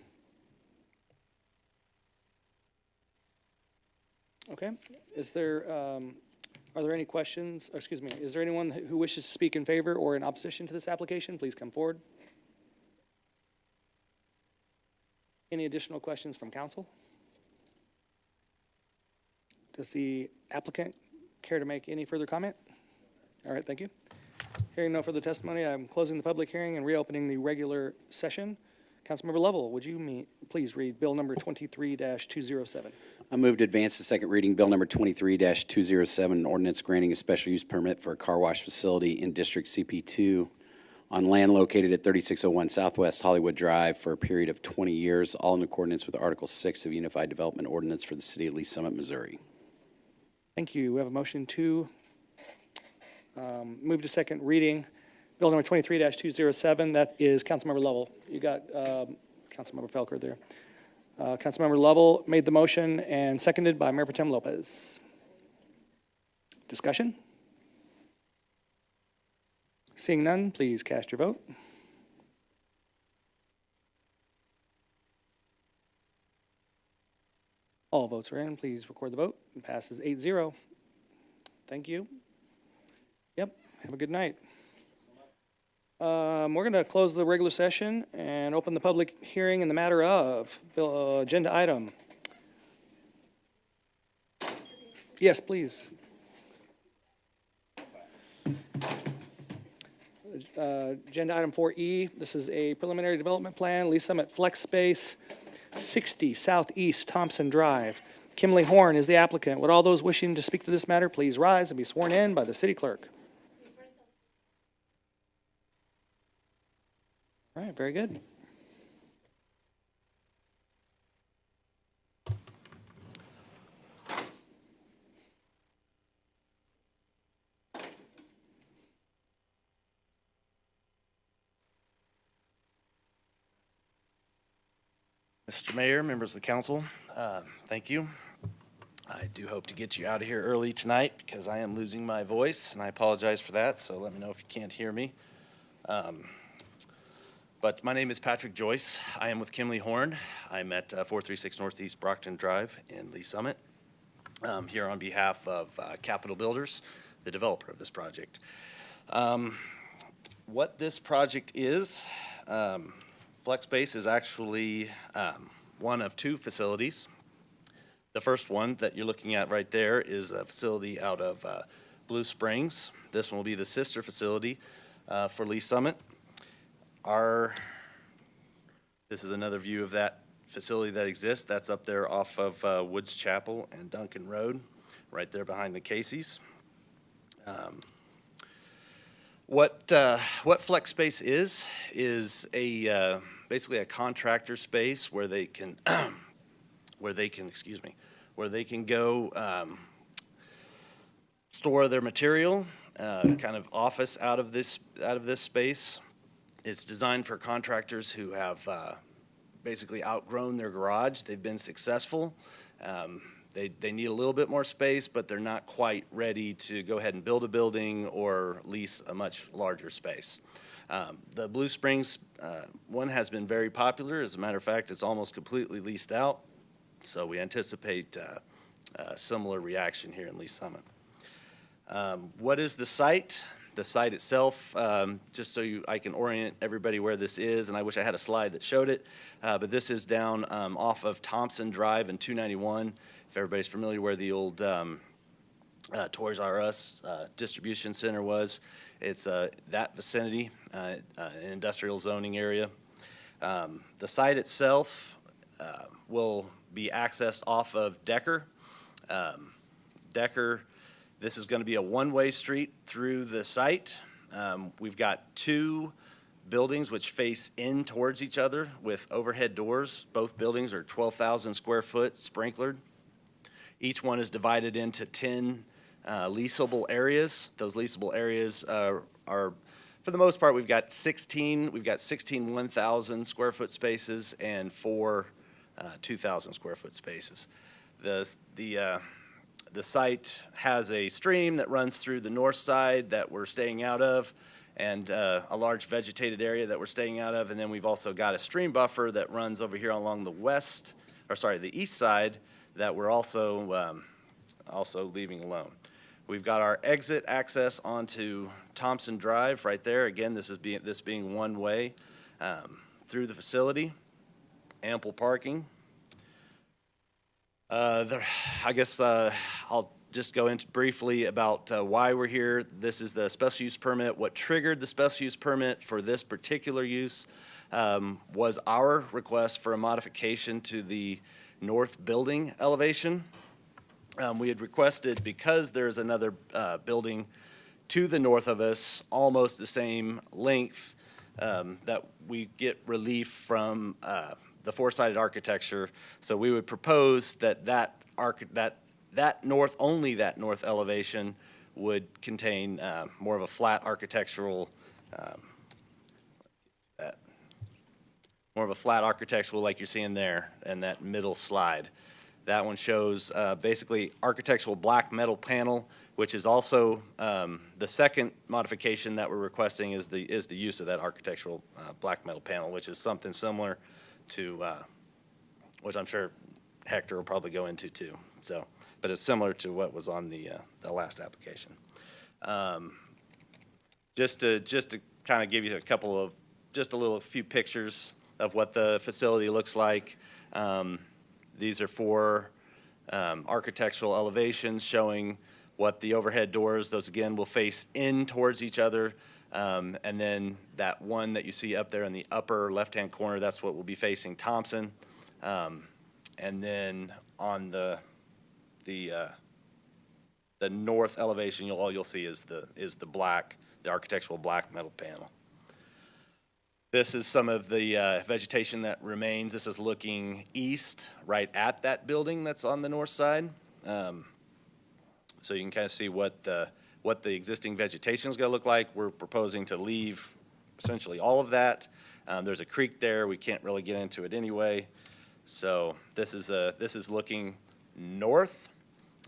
Okay, are there any questions, or excuse me, is there anyone who wishes to speak in favor or in opposition to this application? Please come forward. Any additional questions from council? Does the applicant care to make any further comment? All right, thank you. Hearing no further testimony, I'm closing the public hearing and reopening the regular session. Councilmember Lovell, would you please read bill number 23-207? I move to advance the second reading, bill number 23-207, an ordinance granting a special use permit for a car wash facility in District CP2 on land located at 3601 Southwest Hollywood Drive for a period of 20 years, all in accordance with Article 6 of Unified Development Ordinance for the City of Lee Summit, Missouri. Thank you. We have a motion to move to second reading. Bill number 23-207, that is Councilmember Lovell. You got Councilmember Felker there. Councilmember Lovell made the motion and seconded by Mayor Pro Tem Lopez. Discussion? Seeing none, please cast your vote. All votes are in. Please record the vote. It passes 8-0. Thank you. Yep, have a good night. We're going to close the regular session and open the public hearing in the matter of agenda item. Yes, please. Agenda item 4E, this is a preliminary development plan, Lee Summit Flex Space, 60 Southeast Thompson Drive. Kimley-Horn is the applicant. Would all those wishing to speak to this matter please rise and be sworn in by the city clerk? All right, very good. Mr. Mayor, members of the council, thank you. I do hope to get you out of here early tonight because I am losing my voice, and I apologize for that, so let me know if you can't hear me. But my name is Patrick Joyce. I am with Kimley-Horn. I'm at 436 Northeast Brockton Drive in Lee Summit. Here on behalf of Capital Builders, the developer of this project. What this project is, FlexSpace is actually one of two facilities. The first one that you're looking at right there is a facility out of Blue Springs. This one will be the sister facility for Lee Summit. This is another view of that facility that exists. That's up there off of Woods Chapel and Duncan Road, right there behind the Casey's. What FlexSpace is a basically a contractor space where they can where they can go store their material, kind of office out of this space. It's designed for contractors who have basically outgrown their garage. They've been successful. They need a little bit more space, but they're not quite ready to go ahead and build a building or lease a much larger space. The Blue Springs one has been very popular. As a matter of fact, it's almost completely leased out. So we anticipate a similar reaction here in Lee Summit. What is the site? The site itself, just so I can orient everybody where this is, and I wish I had a slide that showed it, but this is down off of Thompson Drive and 291. If everybody's familiar where the old Toys R Us distribution center was, it's that vicinity, an industrial zoning area. The site itself will be accessed off of Decker. This is going to be a one-way street through the site. We've got two buildings which face in towards each other with overhead doors. Both buildings are 12,000 square foot sprinklered. Each one is divided into 10 leasable areas. Those leasable areas are, for the most part, we've got 16 1,000 square foot spaces and 4 2,000 square foot spaces. The site has a stream that runs through the north side that we're staying out of, and a large vegetated area that we're staying out of, and then we've also got a stream buffer that runs over here along the east side that we're also leaving alone. We've got our exit access onto Thompson Drive right there. Again, this being one way through the facility. Ample parking. I guess I'll just go into briefly about why we're here. This is the special use permit. What triggered the special use permit for this particular use was our request for a modification to the north building elevation. We had requested, because there's another building to the north of us, almost the same length, that we get relief from the four-sided architecture. So we would propose that north elevation would contain more of a flat architectural, like you're seeing there in that middle slide. That one shows basically architectural black metal panel, which is also the second modification that we're requesting is the use of that architectural black metal panel, which is something similar to, which I'm sure Hector will probably go into too. So, but it's similar to what was on the last application. Just to kind of give you a few pictures of what the facility looks like. These are 4 architectural elevations showing what the overhead doors, those again will face in towards each other. And then that one that you see up there in the upper left-hand corner, that's what will be facing Thompson. And then on the north elevation, all you'll see is the architectural black metal panel. This is some of the vegetation that remains. This is looking east, right at that building that's on the north side. So you can kind of see what the existing vegetation is going to look like. We're proposing to leave essentially all of that. There's a creek there. We can't really get into it anyway. So this is looking north.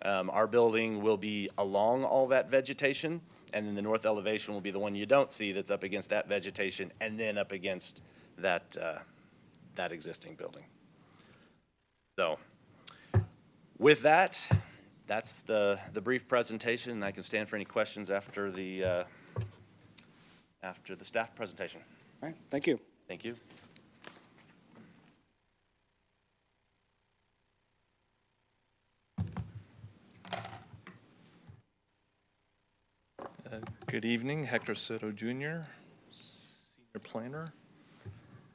Our building will be along all that vegetation, and then the north elevation will be the one you don't see that's up against that vegetation and then up against that, that existing building. So with that, that's the brief presentation, and I can stand for any questions after the staff presentation. All right, thank you. Thank you. Good evening, Hector Soto Jr., Senior Planner.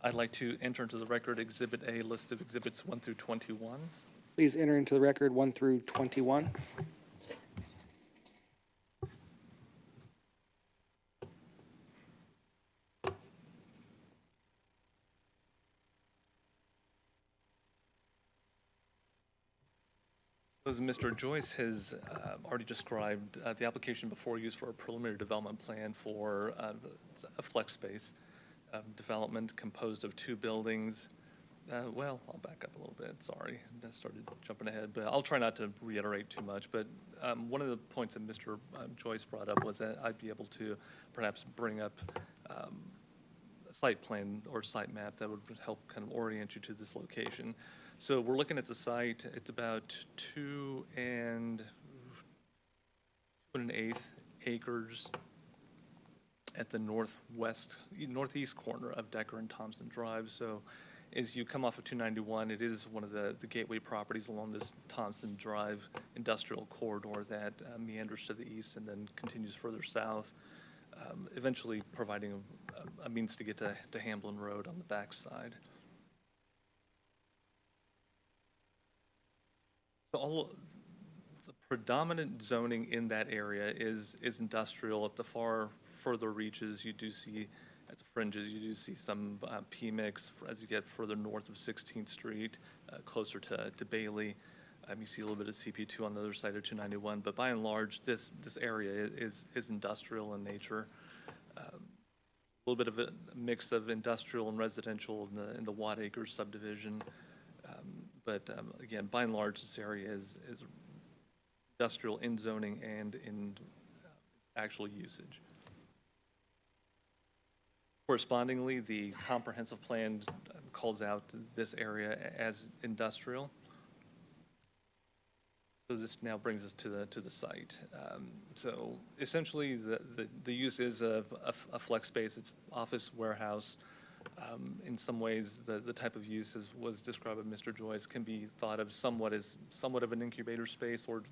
I'd like to enter into the record Exhibit A, list of exhibits 1 through 21. Please enter into the record 1 through 21. As Mr. Joyce has already described, the application before you is for a preliminary development plan for a flex space development composed of 2 buildings. Well, I'll back up a little bit, sorry. I started jumping ahead, but I'll try not to reiterate too much. But one of the points that Mr. Joyce brought up was that I'd be able to perhaps bring up a site plan or site map that would help kind of orient you to this location. So we're looking at the site. It's about 2 1/8 acres at the northeast corner of Decker and Thompson Drive. So as you come off of 291, it is one of the gateway properties along this Thompson Drive industrial corridor that meanders to the east and then continues further south, eventually providing a means to get to Hamblin Road on the backside. So the predominant zoning in that area is industrial. At the further reaches, you do see, at the fringes, you do see some PMIX as you get further north of 16th Street, closer to Bailey. You see a little bit of CP2 on the other side of 291, but by and large, this area is industrial in nature. A little bit of a mix of industrial and residential in the Watt Acres subdivision. But again, by and large, this area is industrial in zoning and in actual usage. Correspondingly, the comprehensive plan calls out this area as industrial. So this now brings us to the site. So essentially, the use is a flex space. It's office, warehouse. In some ways, the type of use was described by Mr. Joyce can be thought of somewhat of an incubator space, or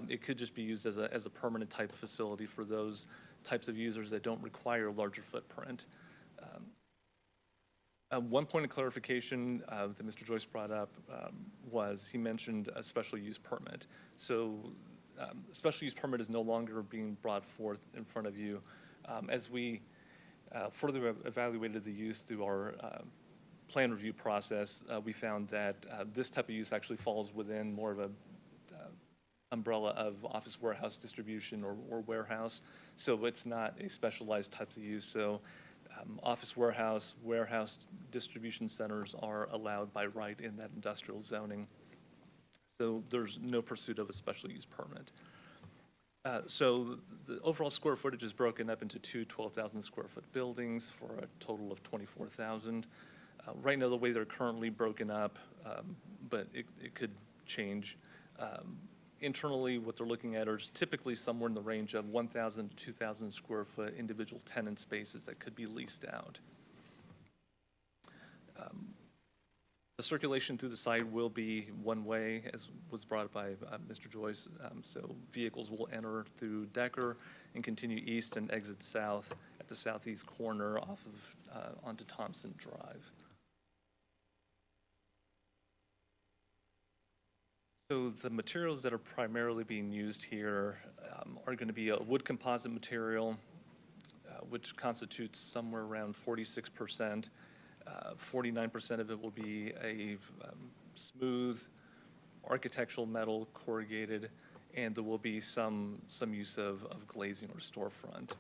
it could just be used as a permanent type facility for those types of users that don't require a larger footprint. One point of clarification that Mr. Joyce brought up was he mentioned a special use permit. So special use permit is no longer being brought forth in front of you. As we further evaluated the use through our plan review process, we found that this type of use actually falls within more of a umbrella of office warehouse distribution or warehouse. So it's not a specialized type of use. So office warehouse distribution centers are allowed by right in that industrial zoning. So there's no pursuit of a special use permit. So the overall square footage is broken up into 2 12,000 square foot buildings for a total of 24,000. Right now, the way they're currently broken up, but it could change. Internally, what they're looking at is typically somewhere in the range of 1,000 to 2,000 square foot individual tenant spaces that could be leased out. The circulation through the site will be one way, as was brought up by Mr. Joyce. So vehicles will enter through Decker and continue east and exit south at the southeast corner off of onto Thompson Drive. So the materials that are primarily being used here are going to be a wood composite material, which constitutes somewhere around 46%. 49% of it will be a smooth architectural metal corrugated, and there will be some use of glazing or storefront.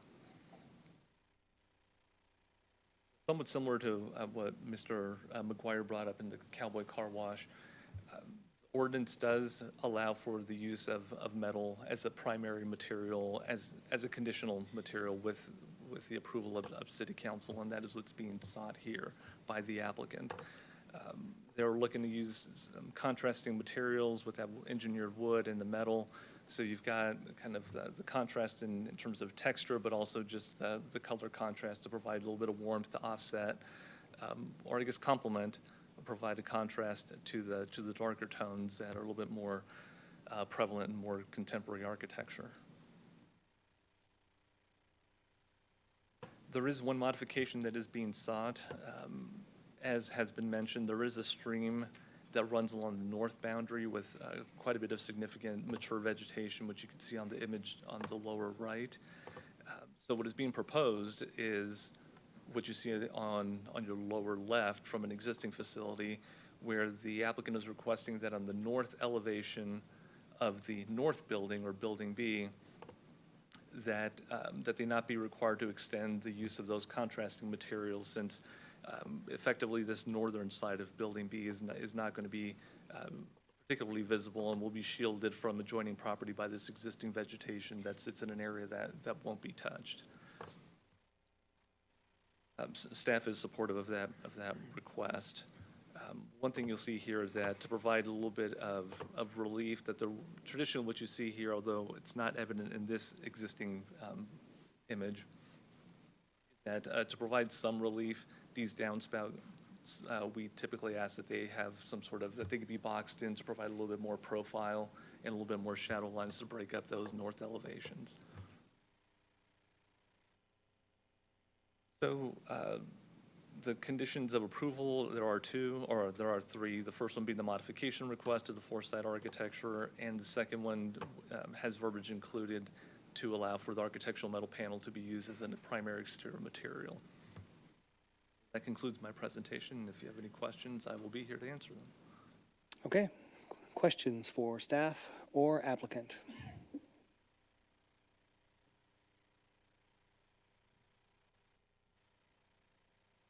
Somewhat similar to what Mr. McGuire brought up in the Cowboy Carwash. Ordinance does allow for the use of metal as a primary material, as a conditional material with the approval of city council, and that is what's being sought here by the applicant. They're looking to use some contrasting materials with that engineered wood and the metal. So you've got kind of the contrast in terms of texture, but also just the color contrast to provide a little bit of warmth to offset, or I guess complement, provide a contrast to the darker tones that are a little bit more prevalent in more contemporary architecture. There is one modification that is being sought. As has been mentioned, there is a stream that runs along the north boundary with quite a bit of significant mature vegetation, which you can see on the image on the lower right. So what is being proposed is what you see on your lower left from an existing facility, where the applicant is requesting that on the north elevation of the north building, or Building B, that they not be required to extend the use of those contrasting materials, since effectively this northern side of Building B is not going to be particularly visible and will be shielded from adjoining property by this existing vegetation that sits in an area that won't be touched. Staff is supportive of that request. One thing you'll see here is that to provide a little bit of relief, that traditionally what you see here, although it's not evident in this existing image, that to provide some relief, these downspouts, we typically ask that they have some sort of, that they could be boxed in to provide a little bit more profile and a little bit more shadow lines to break up those north elevations. So the conditions of approval, there are three. The first one being the modification request of the four-side architecture, and the second one has verbiage included to allow for the architectural metal panel to be used as a primary exterior material. That concludes my presentation. If you have any questions, I will be here to answer them. Okay. Questions for staff or applicant?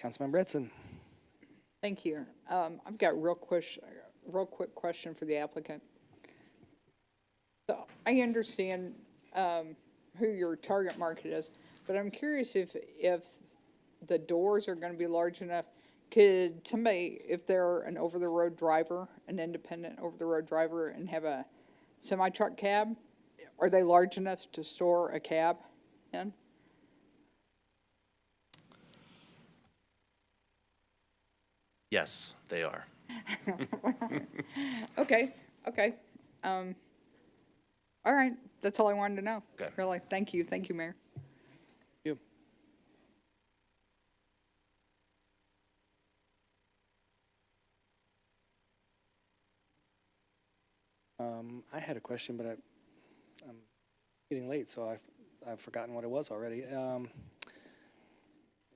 Councilmember Edson. Thank you. I've got a real quick question for the applicant. So I understand who your target market is, but I'm curious if the doors are going to be large enough. Could somebody, if they're an over-the-road driver, an independent over-the-road driver, and have a semi-truck cab, are they large enough to store a cab in? Yes, they are. Okay. All right, that's all I wanted to know. Okay. Really, thank you, Mayor. You. I had a question, but I'm getting late, so I've forgotten what it was already. It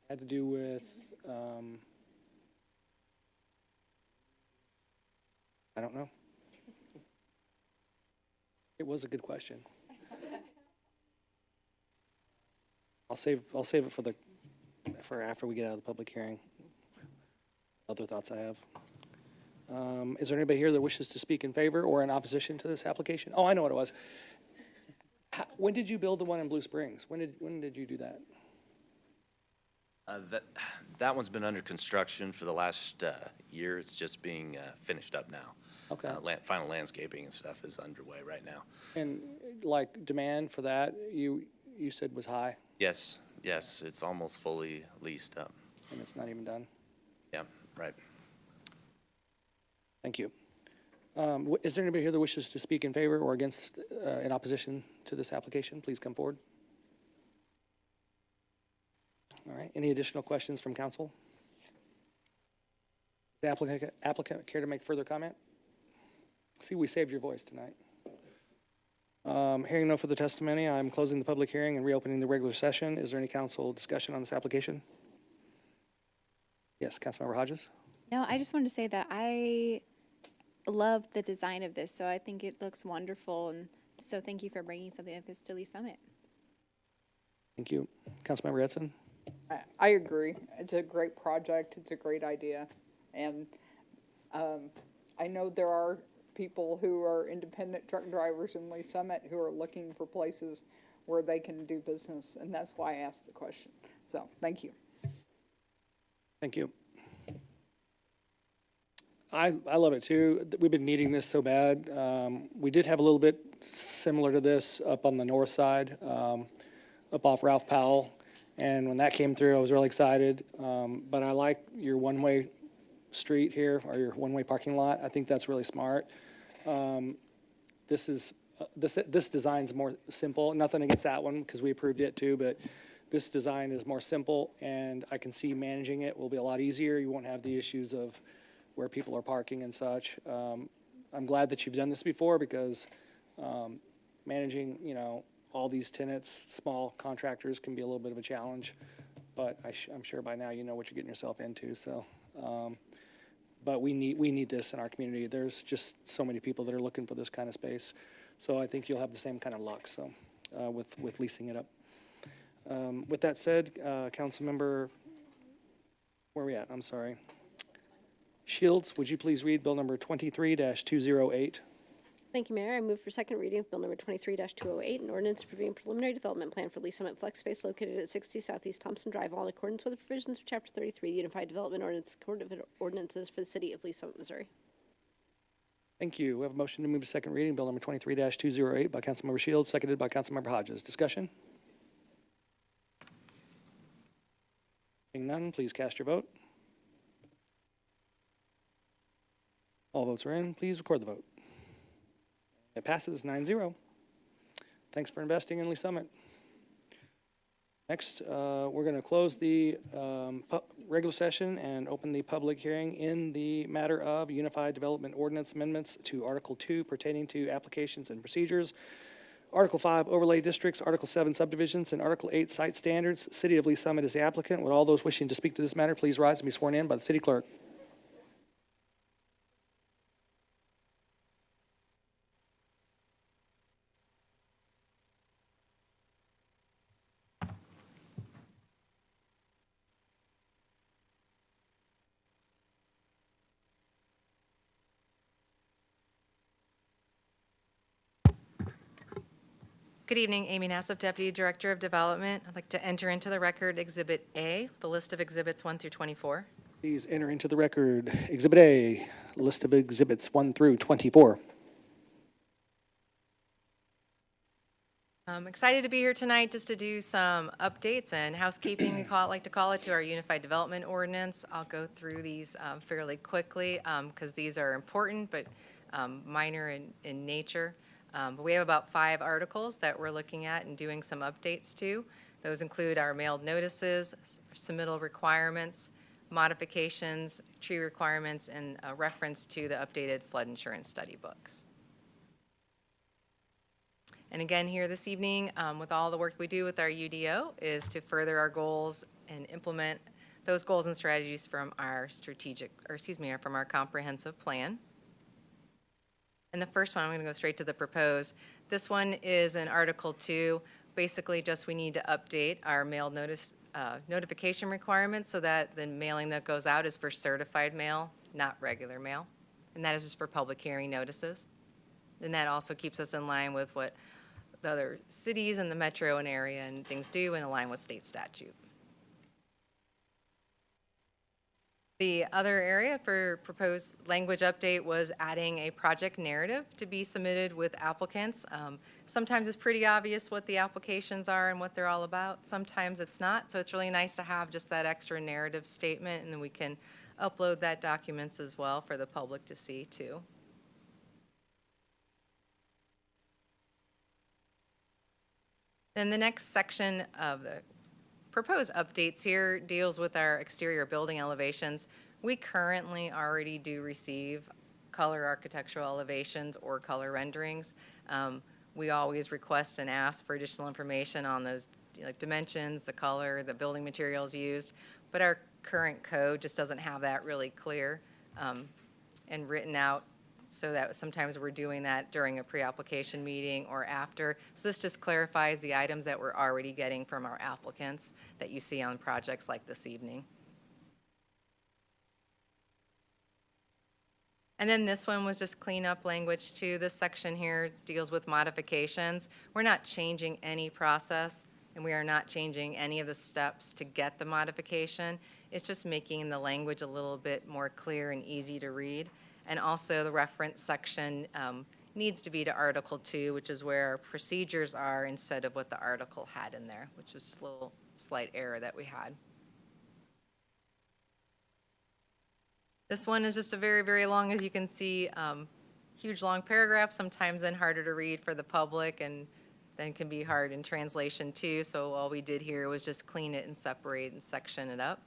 had to do with, I don't know. It was a good question. I'll save it for after we get out of the public hearing. Other thoughts I have. Is there anybody here that wishes to speak in favor or in opposition to this application? Oh, I know what it was. When did you build the one in Blue Springs? When did you do that? That one's been under construction for the last year. It's just being finished up now. Okay. Final landscaping and stuff is underway right now. And like demand for that, you said was high? Yes, it's almost fully leased up. And it's not even done? Yeah, right. Thank you. Is there anybody here that wishes to speak in favor or against, in opposition to this application? Please come forward. All right, any additional questions from council? The applicant care to make further comment? See, we saved your voice tonight. Hearing no further testimony, I'm closing the public hearing and reopening the regular session. Is there any council discussion on this application? Yes, Councilmember Hodges? No, I just wanted to say that I love the design of this, so I think it looks wonderful, and so thank you for bringing something like this to Lee Summit. Thank you. Councilmember Edson? I agree. It's a great project. It's a great idea. And I know there are people who are independent truck drivers in Lee Summit who are looking for places where they can do business, and that's why I asked the question. So, thank you. Thank you. I love it too. We've been needing this so bad. We did have a little bit similar to this up on the north side, up off Ralph Powell. And when that came through, I was really excited. But I like your one-way street here, or your one-way parking lot. I think that's really smart. This design's more simple. Nothing against that one, because we approved it too, but this design is more simple, and I can see managing it will be a lot easier. You won't have the issues of where people are parking and such. I'm glad that you've done this before, because managing, all these tenants, small contractors, can be a little bit of a challenge. But I'm sure by now you know what you're getting yourself into. So, but we need this in our community. There's just so many people that are looking for this kind of space. So I think you'll have the same kind of luck. So, with leasing it up. With that said, Councilmember, where are we at? I'm sorry. Shields, would you please read Bill number 23-208? Thank you, Mayor. I move for second reading of Bill number 23-208, an ordinance approving a preliminary development plan for Lease Summit Flex Space located at 60 Southeast Thompson Drive, all in accordance with the provisions of Chapter 33, the Unified Development Ordinance, Code of Ordinances for the City of Lease Summit, Missouri. Thank you. We have a motion to move to second reading, Bill number 23-208 by Councilmember Shields, seconded by Councilmember Hodges. Discussion? Seeing none, please cast your vote. All votes are in. Please record the vote. It passes 9-0. Thanks for investing in Lee Summit. Next, we're going to close the regular session and open the public hearing in the matter of Unified Development Ordinance amendments to Article 2 pertaining to applications and procedures, Article 5 overlay districts, Article 7 subdivisions, and Article 8 site standards. City of Lee Summit is the applicant. Would all those wishing to speak to this matter please rise and be sworn in by the city clerk? Good evening, Amy Nassif, Deputy Director of Development. I'd like to enter into the record Exhibit A, the list of exhibits 1 through 24. Please enter into the record Exhibit A, list of exhibits 1 through 24. I'm excited to be here tonight just to do some updates and housekeeping, like to call it, to our Unified Development Ordinance. I'll go through these fairly quickly because these are important but minor in nature. But we have about 5 articles that we're looking at and doing some updates to. Those include our mailed notices, submittal requirements, modifications, tree requirements, and a reference to the updated flood insurance study books. And again, here this evening, with all the work we do with our UDO, is to further our goals and implement those goals and strategies from our from our comprehensive plan. And the first one, I'm going to go straight to the proposed. This one is in Article 2. Basically, just we need to update our mailed notice notification requirements so that the mailing that goes out is for certified mail, not regular mail. And that is just for public hearing notices. And that also keeps us in line with what the other cities in the metro and area and things do and align with state statute. The other area for proposed language update was adding a project narrative to be submitted with applicants. Sometimes it's pretty obvious what the applications are and what they're all about. Sometimes it's not, so it's really nice to have just that extra narrative statement, and then we can upload that documents as well for the public to see too. Then the next section of the proposed updates here deals with our exterior building elevations. We currently already do receive color architectural elevations or color renderings. We always request and ask for additional information on those dimensions, the color, the building materials used, but our current code just doesn't have that really clear and written out, so that sometimes we're doing that during a pre-application meeting or after. So this just clarifies the items that we're already getting from our applicants that you see on projects like this evening. And then this one was just cleanup language too. This section here deals with modifications. We're not changing any process, and we are not changing any of the steps to get the modification. It's just making the language a little bit more clear and easy to read. And also the reference section needs to be to Article 2, which is where our procedures are instead of what the article had in there, which was a little slight error that we had. This one is just a very, very long, as you can see, huge long paragraph, sometimes then harder to read for the public and then can be hard in translation too. So all we did here was just clean it and separate and section it up.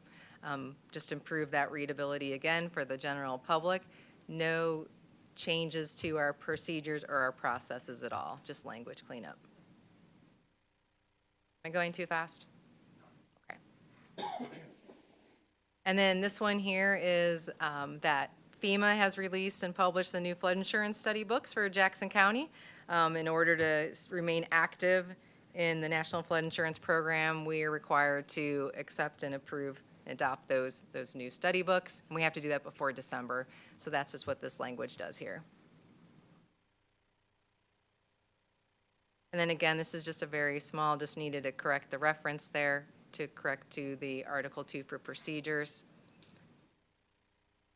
Just improve that readability again for the general public. No changes to our procedures or our processes at all, just language cleanup. Am I going too fast? Okay. And then this one here is that FEMA has released and published the new flood insurance study books for Jackson County. In order to remain active in the National Flood Insurance Program, we are required to accept and approve and adopt those new study books, and we have to do that before December. So that's just what this language does here. And then again, this is just a very small, just needed to correct the reference there to correct to the Article 2 for procedures.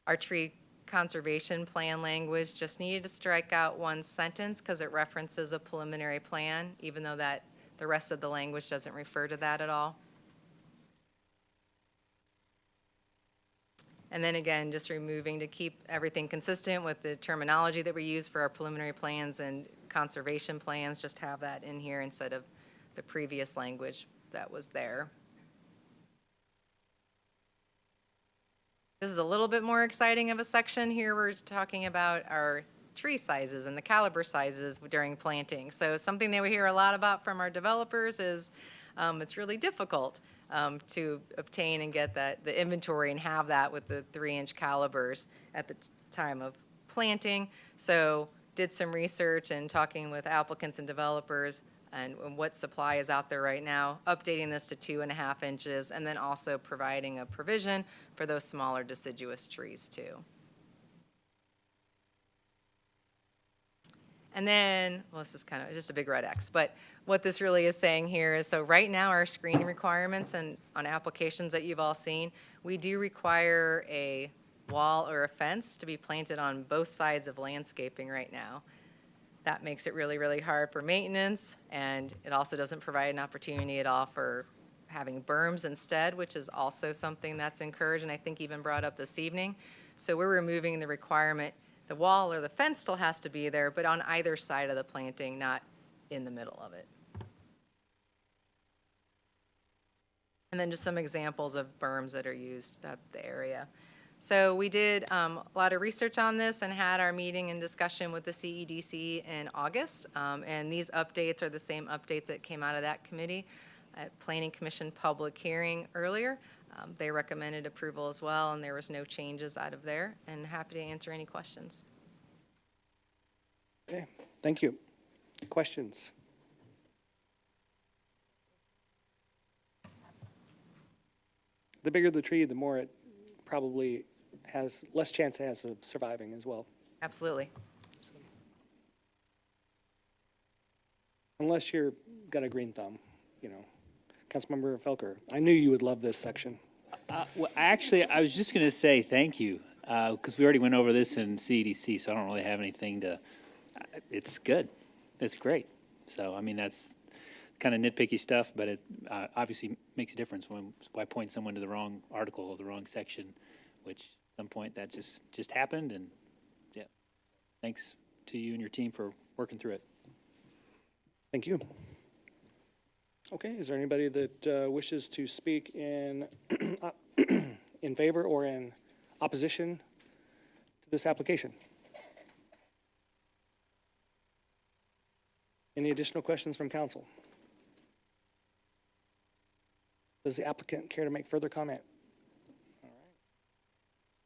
Our tree conservation plan language just needed to strike out one sentence because it references a preliminary plan, even though that the rest of the language doesn't refer to that at all. And then again, just removing to keep everything consistent with the terminology that we use for our preliminary plans and conservation plans, just have that in here instead of the previous language that was there. This is a little bit more exciting of a section. Here we're talking about our tree sizes and the caliber sizes during planting. So something that we hear a lot about from our developers is it's really difficult to obtain and get the inventory and have that with the 3-inch calibers at the time of planting. So did some research and talking with applicants and developers and what supply is out there right now, updating this to 2.5 inches, and then also providing a provision for those smaller deciduous trees too. And then, well, this is kind of just a big red X, but what this really is saying here is, so right now our screening requirements and on applications that you've all seen, we do require a wall or a fence to be planted on both sides of landscaping right now. That makes it really, really hard for maintenance, and it also doesn't provide an opportunity at all for having berms instead, which is also something that's encouraged and I think even brought up this evening. So we're removing the requirement. The wall or the fence still has to be there, but on either side of the planting, not in the middle of it. And then just some examples of berms that are used at the area. So we did a lot of research on this and had our meeting and discussion with the CEDC in August. And these updates are the same updates that came out of that committee at Planning Commission public hearing earlier. They recommended approval as well, and there was no changes out of there. And happy to answer any questions. Okay, thank you. Questions? The bigger the tree, the more it probably has, less chance it has of surviving as well. Absolutely. Unless you're got a green thumb, you know. Councilmember Felker, I knew you would love this section. Well, actually, I was just going to say thank you, because we already went over this in CEDC, so I don't really have anything to, it's good. It's great. So, I mean, that's kind of nitpicky stuff, but it obviously makes a difference when I point someone to the wrong article or the wrong section, which at some point that just happened, and yeah. Thanks to you and your team for working through it. Thank you. Okay, is there anybody that wishes to speak in in favor or in opposition to this application? Any additional questions from council? Does the applicant care to make further comment? All right.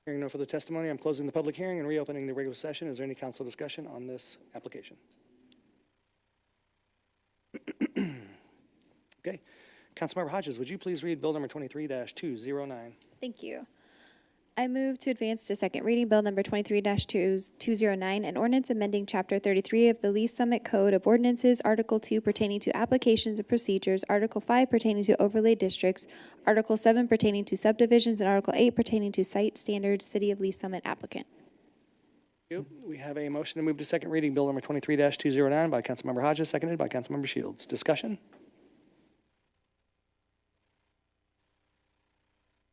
Hearing no further testimony, I'm closing the public hearing and reopening the regular session. Is there any council discussion on this application? Okay. Councilmember Hodges, would you please read bill number 23-209? Thank you. I move to advance to second reading Bill number 23-209, an ordinance amending Chapter 33 of the Lee Summit Code of Ordinances, Article 2 pertaining to applications and procedures, Article 5 pertaining to overlay districts, Article 7 pertaining to subdivisions, and Article 8 pertaining to site standards, City of Lee Summit applicant. Thank you. We have a motion to move to second reading Bill number 23-209 by Councilmember Hodges, seconded by Councilmember Shields. Discussion?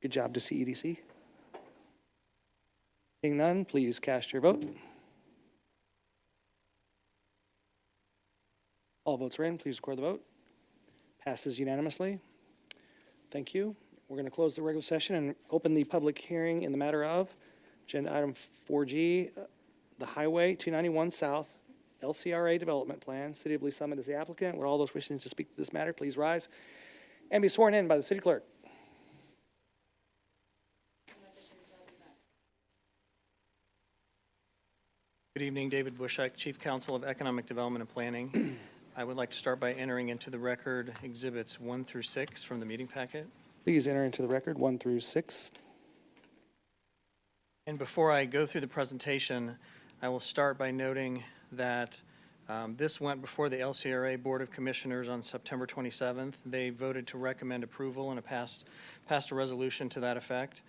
Good job to CEDC. Seeing none, please cast your vote. All votes are in. Please record the vote. Passes unanimously. Thank you. We're going to close the regular session and open the public hearing in the matter of agenda item 4G, the Highway 291 South LCRA Development Plan. City of Lee Summit is the applicant. Would all those wishing to speak to this matter please rise and be sworn in by the city clerk. Good evening, David Bushek, Chief Counsel of Economic Development and Planning. I would like to start by entering into the record exhibits 1 through 6 from the meeting packet. Please enter into the record 1 through 6. And before I go through the presentation, I will start by noting that this went before the LCRA Board of Commissioners on September 27th. They voted to recommend approval and passed a resolution to that effect.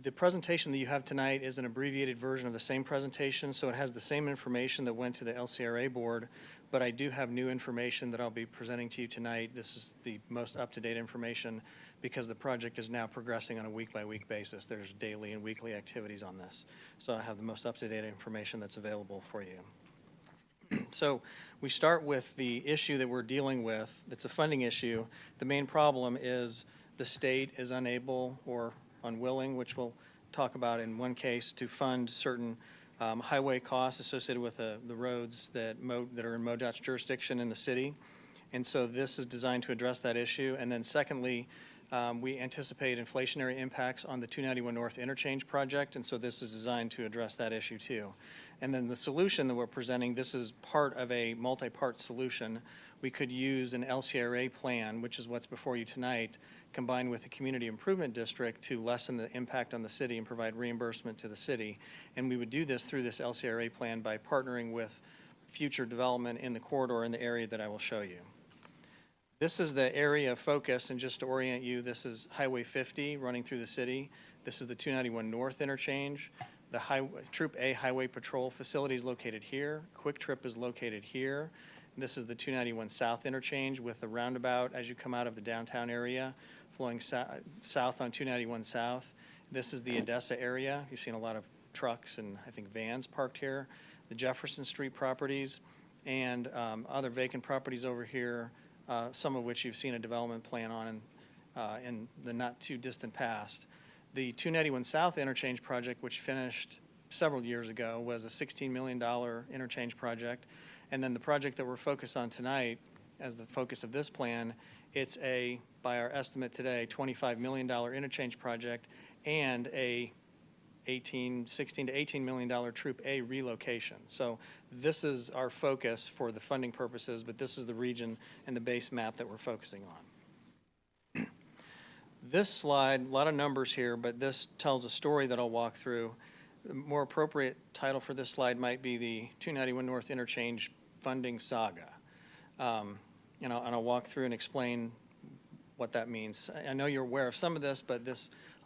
The presentation that you have tonight is an abbreviated version of the same presentation, so it has the same information that went to the LCRA board, but I do have new information that I'll be presenting to you tonight. This is the most up-to-date information because the project is now progressing on a week-by-week basis. There's daily and weekly activities on this. So I have the most up-to-date information that's available for you. So we start with the issue that we're dealing with. It's a funding issue. The main problem is the state is unable or unwilling, which we'll talk about in one case, to fund certain highway costs associated with the roads that are in MoDOT's jurisdiction in the city. And so this is designed to address that issue. And then secondly, we anticipate inflationary impacts on the 291 North Interchange project, and so this is designed to address that issue too. And then the solution that we're presenting, this is part of a multi-part solution. We could use an LCRA plan, which is what's before you tonight, combined with a community improvement district to lessen the impact on the city and provide reimbursement to the city. And we would do this through this LCRA plan by partnering with future development in the corridor in the area that I will show you. This is the area of focus, and just to orient you, this is Highway 50 running through the city. This is the 291 North interchange. The Troop A Highway Patrol facility is located here. Quick Trip is located here. This is the 291 South interchange with the roundabout as you come out of the downtown area, flowing south on 291 South. This is the Odessa area. You've seen a lot of trucks and I think vans parked here. The Jefferson Street properties and other vacant properties over here, some of which you've seen a development plan on in the not too distant past. The 291 South interchange project, which finished several years ago, was a $16 million interchange project. And then the project that we're focused on tonight, as the focus of this plan, it's by our estimate today, $25 million interchange project and a $16 to $18 million Troop A relocation. So this is our focus for the funding purposes, but this is the region and the base map that we're focusing on. This slide, a lot of numbers here, but this tells a story that I'll walk through. The more appropriate title for this slide might be the 291 North Interchange Funding Saga. And I'll walk through and explain what that means. I know you're aware of some of this, but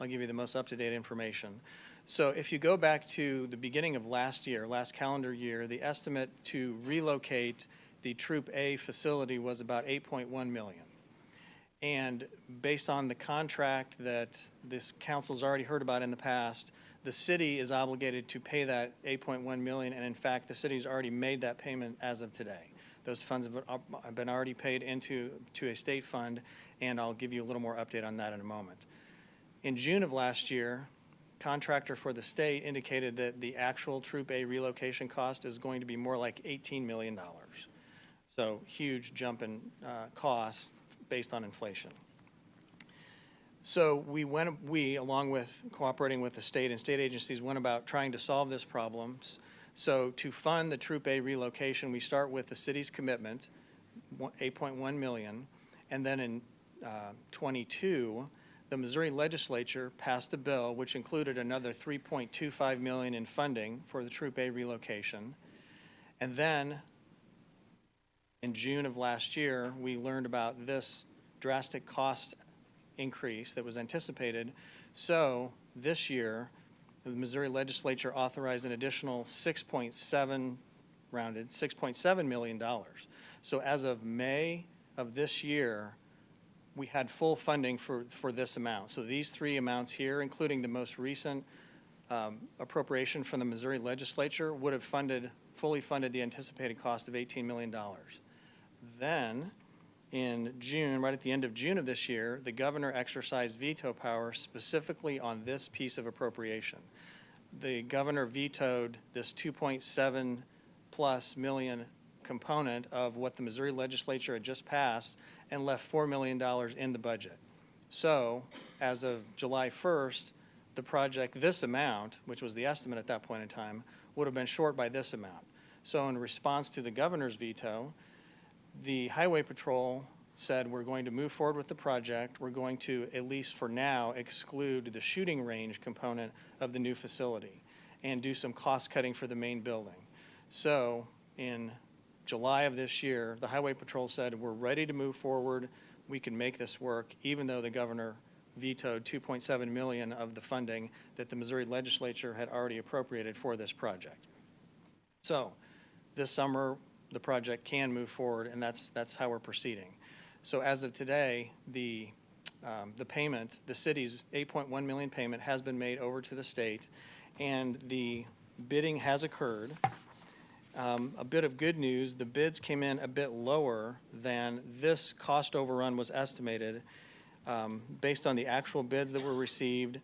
I'll give you the most up-to-date information. So if you go back to the beginning of last calendar year, the estimate to relocate the Troop A facility was about $8.1 million. And based on the contract that this council's already heard about in the past, the city is obligated to pay that $8.1 million, and in fact, the city's already made that payment as of today. Those funds have been already paid into a state fund, and I'll give you a little more update on that in a moment. In June of last year, contractor for the state indicated that the actual Troop A relocation cost is going to be more like $18 million. So huge jump in costs based on inflation. So we, along with cooperating with the state and state agencies, went about trying to solve this problem. So to fund the Troop A relocation, we start with the city's commitment, $8.1 million, and then in 22, the Missouri legislature passed a bill which included another $3.25 million in funding for the Troop A relocation. And then in June of last year, we learned about this drastic cost increase that was anticipated. So this year, the Missouri legislature authorized an additional $6.7 million. So as of May of this year, we had full funding for this amount. So these three amounts here, including the most recent appropriation from the Missouri legislature, would have fully funded the anticipated cost of $18 million. Then, in June, right at the end of June of this year, the governor exercised veto power specifically on this piece of appropriation. The governor vetoed this 2.7+ million component of what the Missouri legislature had just passed and left $4 million in the budget. So, as of July 1st, the project, this amount, which was the estimate at that point in time, would have been short by this amount. So in response to the governor's veto, the Highway Patrol said, we're going to move forward with the project. We're going to, at least for now, exclude the shooting range component of the new facility and do some cost cutting for the main building. So in July of this year, the Highway Patrol said, we're ready to move forward. We can make this work, even though the governor vetoed $2.7 million of the funding that the Missouri legislature had already appropriated for this project. So this summer, the project can move forward, and that's how we're proceeding. So as of today, the payment, the city's $8.1 million payment has been made over to the state, and the bidding has occurred. A bit of good news, the bids came in a bit lower than this cost overrun was estimated. Based on the actual bids that were received,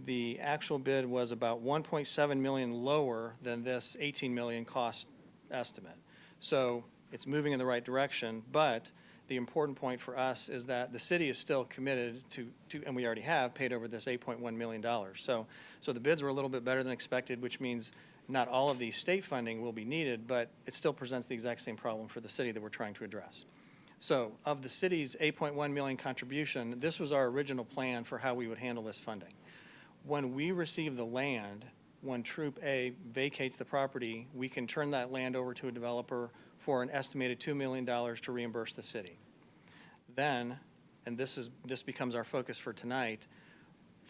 the actual bid was about $1.7 million lower than this $18 million cost estimate. So it's moving in the right direction, but the important point for us is that the city is still committed to and we already have paid over this $8.1 million. So the bids were a little bit better than expected, which means not all of the state funding will be needed, but it still presents the exact same problem for the city that we're trying to address. So of the city's $8.1 million contribution, this was our original plan for how we would handle this funding. When we receive the land, when Troop A vacates the property, we can turn that land over to a developer for an estimated $2 million to reimburse the city. Then, and this becomes our focus for tonight,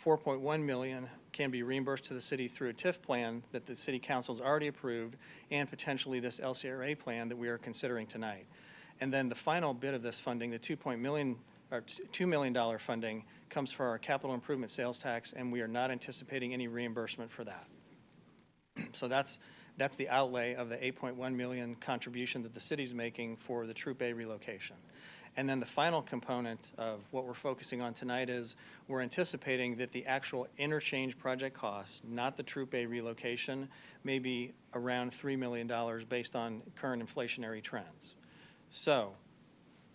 $4.1 million can be reimbursed to the city through a TIF plan that the city council's already approved, and potentially this LCRA plan that we are considering tonight. And then the final bit of this funding, the $2 million funding, comes for our capital improvement sales tax, and we are not anticipating any reimbursement for that. So that's the outlay of the $8.1 million contribution that the city's making for the Troop A relocation. And then the final component of what we're focusing on tonight is we're anticipating that the actual interchange project costs, not the Troop A relocation, may be around $3 million based on current inflationary trends. So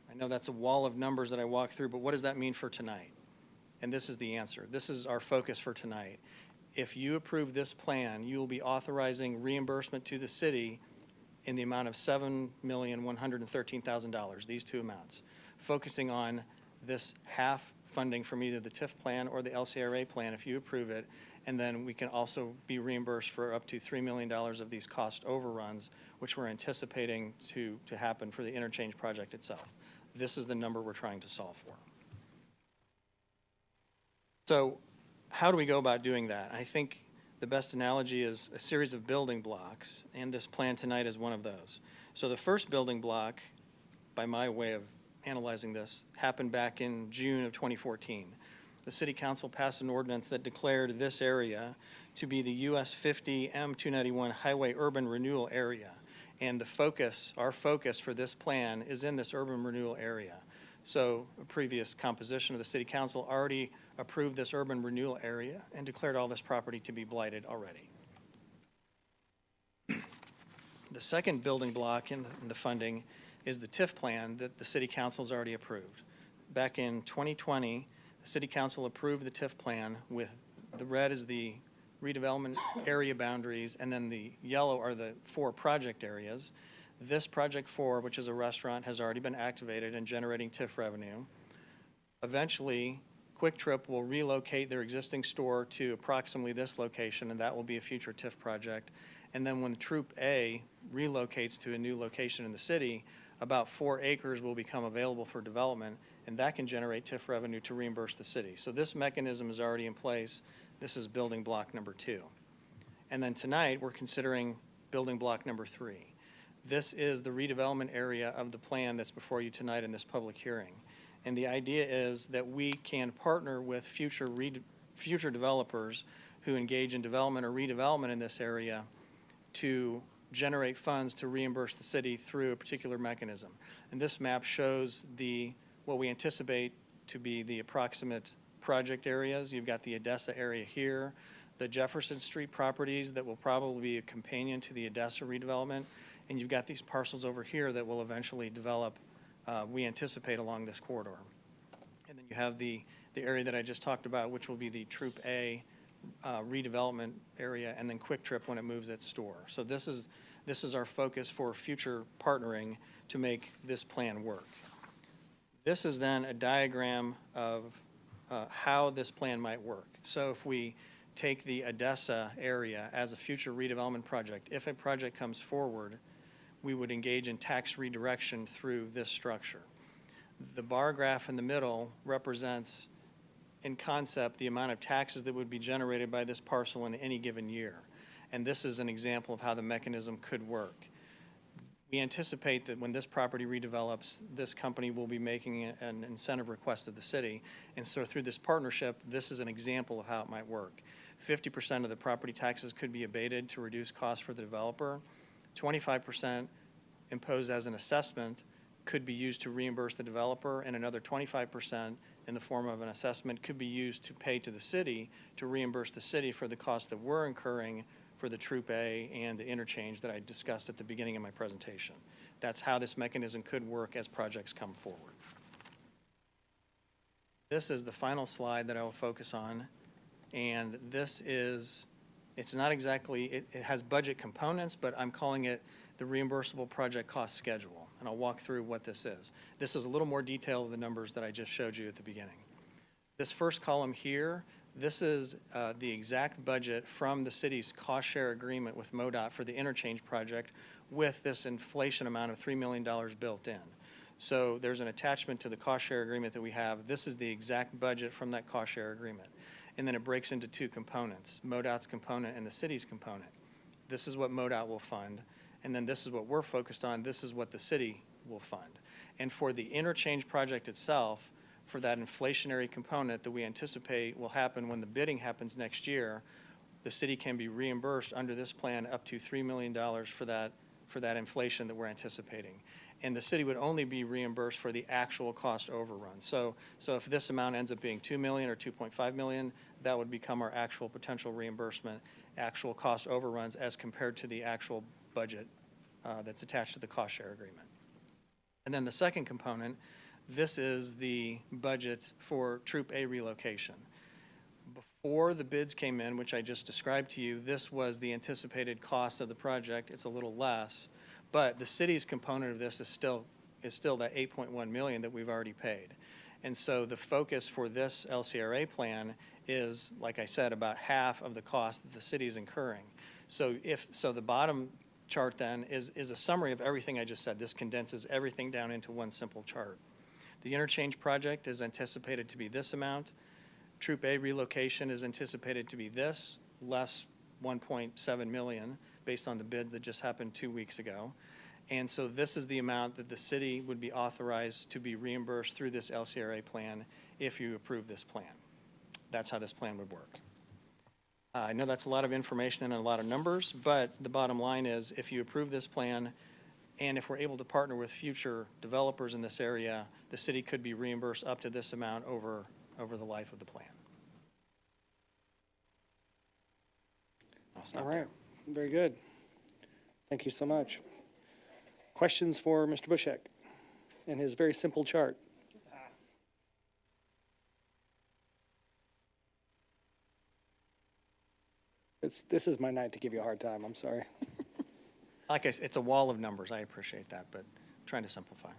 I know that's a wall of numbers that I walk through, but what does that mean for tonight? And this is the answer. This is our focus for tonight. If you approve this plan, you will be authorizing reimbursement to the city in the amount of $7,113,000, these two amounts, focusing on this half funding from either the TIF plan or the LCRA plan if you approve it, and then we can also be reimbursed for up to $3 million of these cost overruns, which we're anticipating to happen for the interchange project itself. This is the number we're trying to solve for. So how do we go about doing that? I think the best analogy is a series of building blocks, and this plan tonight is one of those. So the first building block, by my way of analyzing this, happened back in June of 2014. The City Council passed an ordinance that declared this area to be the US 50 M291 Highway Urban Renewal Area. And the focus, our focus for this plan is in this urban renewal area. So a previous composition of the City Council already approved this urban renewal area and declared all this property to be blighted already. The second building block in the funding is the TIF plan that the City Council's already approved. Back in 2020, the City Council approved the TIF plan with the red is the redevelopment area boundaries, and then the yellow are the 4 project areas. This project 4, which is a restaurant, has already been activated and generating TIF revenue. Eventually, Quick Trip will relocate their existing store to approximately this location, and that will be a future TIF project. And then when Troop A relocates to a new location in the city, about 4 acres will become available for development, and that can generate TIF revenue to reimburse the city. So this mechanism is already in place. This is building block number 2. And then tonight, we're considering building block number 3. This is the redevelopment area of the plan that's before you tonight in this public hearing. And the idea is that we can partner with future developers who engage in development or redevelopment in this area to generate funds to reimburse the city through a particular mechanism. And this map shows what we anticipate to be the approximate project areas. You've got the Odessa area here, the Jefferson Street properties that will probably be a companion to the Odessa redevelopment, and you've got these parcels over here that will eventually develop, we anticipate, along this corridor. And then you have the area that I just talked about, which will be the Troop A redevelopment area, and then Quick Trip when it moves its store. So this is our focus for future partnering to make this plan work. This is then a diagram of how this plan might work. So if we take the Odessa area as a future redevelopment project, if a project comes forward, we would engage in tax redirection through this structure. The bar graph in the middle represents, in concept, the amount of taxes that would be generated by this parcel in any given year. And this is an example of how the mechanism could work. We anticipate that when this property redevelops, this company will be making an incentive request of the city. And so through this partnership, this is an example of how it might work. 50% of the property taxes could be abated to reduce costs for the developer. 25% imposed as an assessment could be used to reimburse the developer, and another 25% in the form of an assessment could be used to pay to the city to reimburse the city for the costs that we're incurring for the Troop A and the interchange that I discussed at the beginning of my presentation. That's how this mechanism could work as projects come forward. This is the final slide that I will focus on, and this is, it's not exactly, it has budget components, but I'm calling it the reimbursable project cost schedule, and I'll walk through what this is. This is a little more detail of the numbers that I just showed you at the beginning. This first column here, this is the exact budget from the city's cost share agreement with MoDOT for the interchange project with this inflation amount of $3 million built in. So there's an attachment to the cost share agreement that we have. This is the exact budget from that cost share agreement. And then it breaks into 2 components, MoDOT's component and the city's component. This is what MoDOT will fund, and then this is what we're focused on. This is what the city will fund. And for the interchange project itself, for that inflationary component that we anticipate will happen when the bidding happens next year, the city can be reimbursed under this plan up to $3 million for that inflation that we're anticipating. And the city would only be reimbursed for the actual cost overrun. So if this amount ends up being $2 million or $2.5 million, that would become our actual potential reimbursement, actual cost overruns as compared to the actual budget that's attached to the cost share agreement. And then the second component, this is the budget for Troop A relocation. Before the bids came in, which I just described to you, this was the anticipated cost of the project. It's a little less, but the city's component of this is still that $8.1 million that we've already paid. And so the focus for this LCRA plan is, like I said, about half of the cost that the city is incurring. So the bottom chart then is a summary of everything I just said. This condenses everything down into one simple chart. The interchange project is anticipated to be this amount. Troop A relocation is anticipated to be this, less 1.7 million based on the bid that just happened 2 weeks ago. And so this is the amount that the city would be authorized to be reimbursed through this LCRA plan if you approve this plan. That's how this plan would work. I know that's a lot of information and a lot of numbers, but the bottom line is if you approve this plan and if we're able to partner with future developers in this area, the city could be reimbursed up to this amount over the life of the plan. I'll stop All right, there. very good. Thank you so much. Questions for Mr. Bushek and his very simple chart? This is my night to give you a hard time, I'm sorry. Like I said, it's a wall of numbers. I appreciate that, but I'm trying to simplify.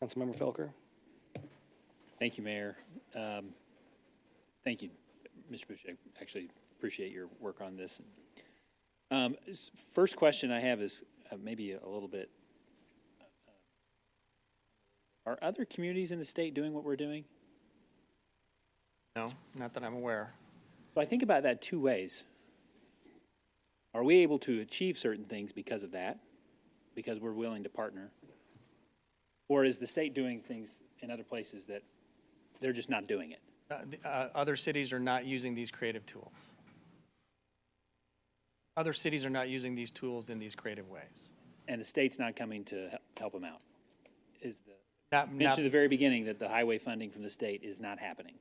Councilmember Felker? Thank you, Mayor. Thank you, Mr. Bush. I actually appreciate your work on this. First question I have is maybe a little bit, are other communities in the state doing what we're doing? No, not that I'm aware. So I think about that two ways. Are we able to achieve certain things because of that, because we're willing to partner? Or is the state doing things in other places that they're just not doing it? Other cities are not using these creative tools. Other cities are not using these tools in these creative ways. And the state's not coming to help them out? Is the Not, mentioned at the very beginning that the highway funding from the state is not happening?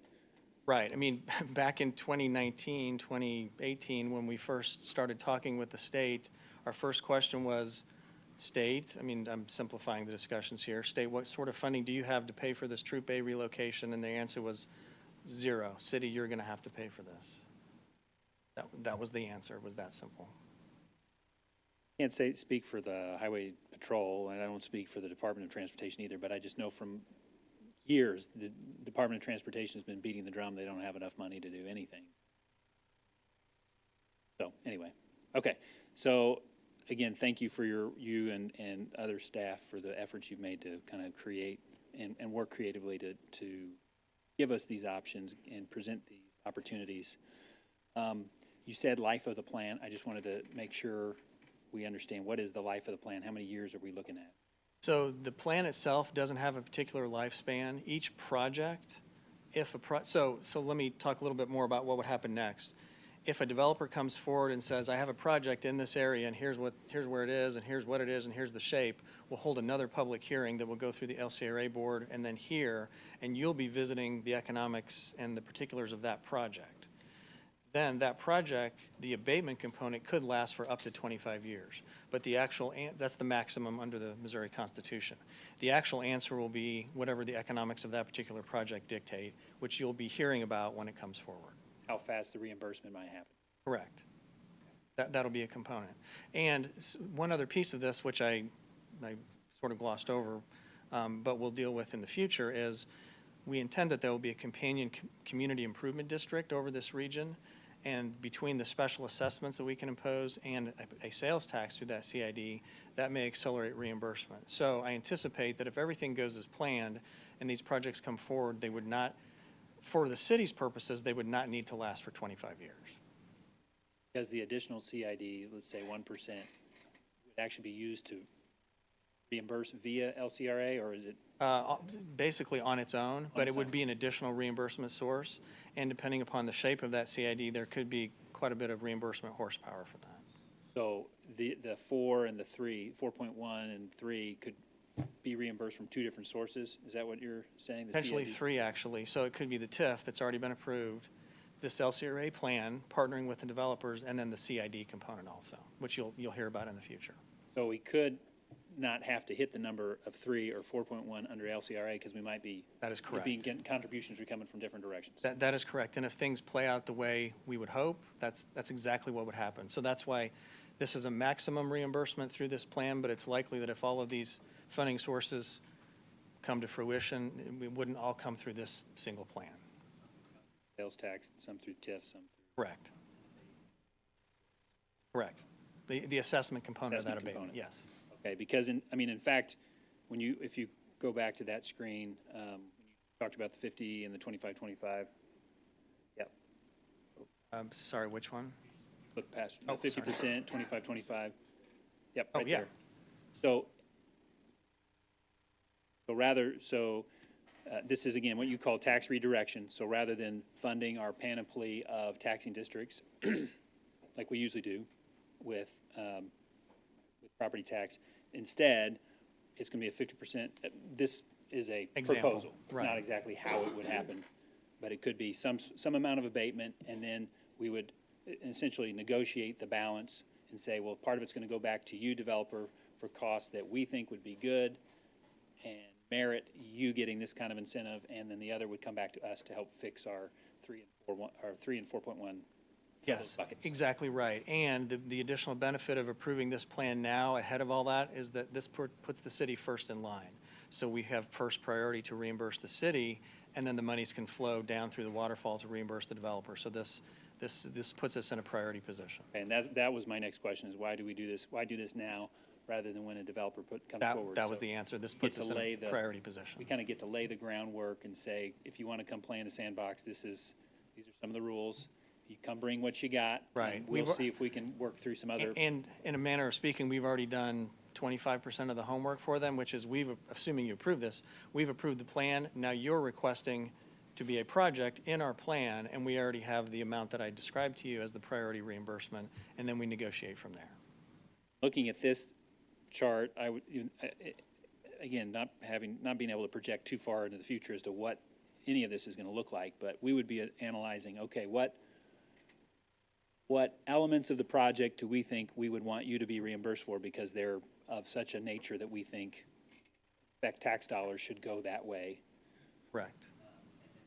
Right. I mean, back in 2019, 2018, when we first started talking with the state, our first question was, state, I mean, I'm simplifying the discussions here, state, what sort of funding do you have to pay for this Troop A relocation? And the answer was zero. City, you're going to have to pay for this. That was the answer, was that simple. Can't speak for the Highway Patrol, and I don't speak for the Department of Transportation either, but I just know from years, the Department of Transportation has been beating the drum. They don't have enough money to do anything. So anyway, okay. So again, thank you for you and other staff for the efforts you've made to kind of create and work creatively to give us these options and present these opportunities. You said life of the plan. I just wanted to make sure we understand, what is the life of the plan? How many years are we looking at? So the plan itself doesn't have a particular lifespan. Each project, so let me talk a little bit more about what would happen next. If a developer comes forward and says, I have a project in this area and here's where it is and here's what it is and here's the shape, we'll hold another public hearing that will go through the LCRA board and then here, and you'll be visiting the economics and the particulars of that project. Then that project, the abatement component could last for up to 25 years. But the actual, that's the maximum under the Missouri Constitution. The actual answer will be whatever the economics of that particular project dictate, which you'll be hearing about when it comes forward. How fast the reimbursement might happen? Correct. That'll be a component. And one other piece of this, which I sort of glossed over, but we'll deal with in the future, is we intend that there will be a companion community improvement district over this region. And between the special assessments that we can impose and a sales tax through that CID, that may accelerate reimbursement. So I anticipate that if everything goes as planned and these projects come forward, they would not, for the city's purposes, they would not need to last for 25 years. Because the additional CID, let's say 1%, would actually be used to reimburse via LCRA, or is it? Basically on its own, but it would be an additional reimbursement source. And depending upon the shape of that CID, there could be quite a bit of reimbursement horsepower for that. So the 4 and the 3, 4.1 and 3 could be reimbursed from two different sources? Is that what you're saying? Potentially 3, actually. So it could be the TIF that's already been approved, this LCRA plan, partnering with the developers, and then the CID component also, which you'll hear about in the future. So we could not have to hit the number of 3 or 4.1 under LCRA, because we might be. That is correct. Getting contributions are coming from different directions. That is correct. And if things play out the way we would hope, that's exactly what would happen. So that's why this is a maximum reimbursement through this plan, but it's likely that if all of these funding sources come to fruition, we wouldn't all come through this single plan. Sales tax, some through TIF, some through. Correct. Correct. The assessment component of that abatement, yes. Okay, because in fact, if you go back to that screen, when you talked about the 50 and the 25-25, yep. Sorry, which one? Look past 50%, 25-25. Yep, right yeah. there. So this is again what you call tax redirection. So rather than funding our panoply of taxing districts, like we usually do with property tax, instead, it's going to be a 50%. This is a proposal. It's not exactly how it would happen, but it could be some amount of abatement, and then we would essentially negotiate the balance and say, well, part of it's going to go back to you, developer, for costs that we think would be good and merit you getting this kind of incentive, and then the other would come back to us to help fix our 3 and 4.1. Yes, exactly right. And the additional benefit of approving this plan now ahead of all that is that this puts the city first in line. So we have first priority to reimburse the city, and then the monies can flow down through the waterfall to reimburse the developer. So this puts us in a priority position. And that was my next question, is why do we do this? Why do this now rather than when a developer comes forward? That was So the answer. This we get puts to us in lay a the- priority position. We kind of get to lay the groundwork and say, if you want to come play in the sandbox, these are some of the rules. You come bring what you got. Right. And we'll We've- see if we can work through some other. And in a manner of speaking, we've already done 25% of the homework for them, which is assuming you approve this, we've approved the plan. Now you're requesting to be a project in our plan, and we already have the amount that I described to you as the priority reimbursement, and then we negotiate from there. Looking at this chart, again, not being able to project too far into the future as to what any of this is going to look like, but we would be analyzing, okay, what elements of the project do we think we would want you to be reimbursed for because they're of such a nature that we think that tax dollars should go that way? Correct.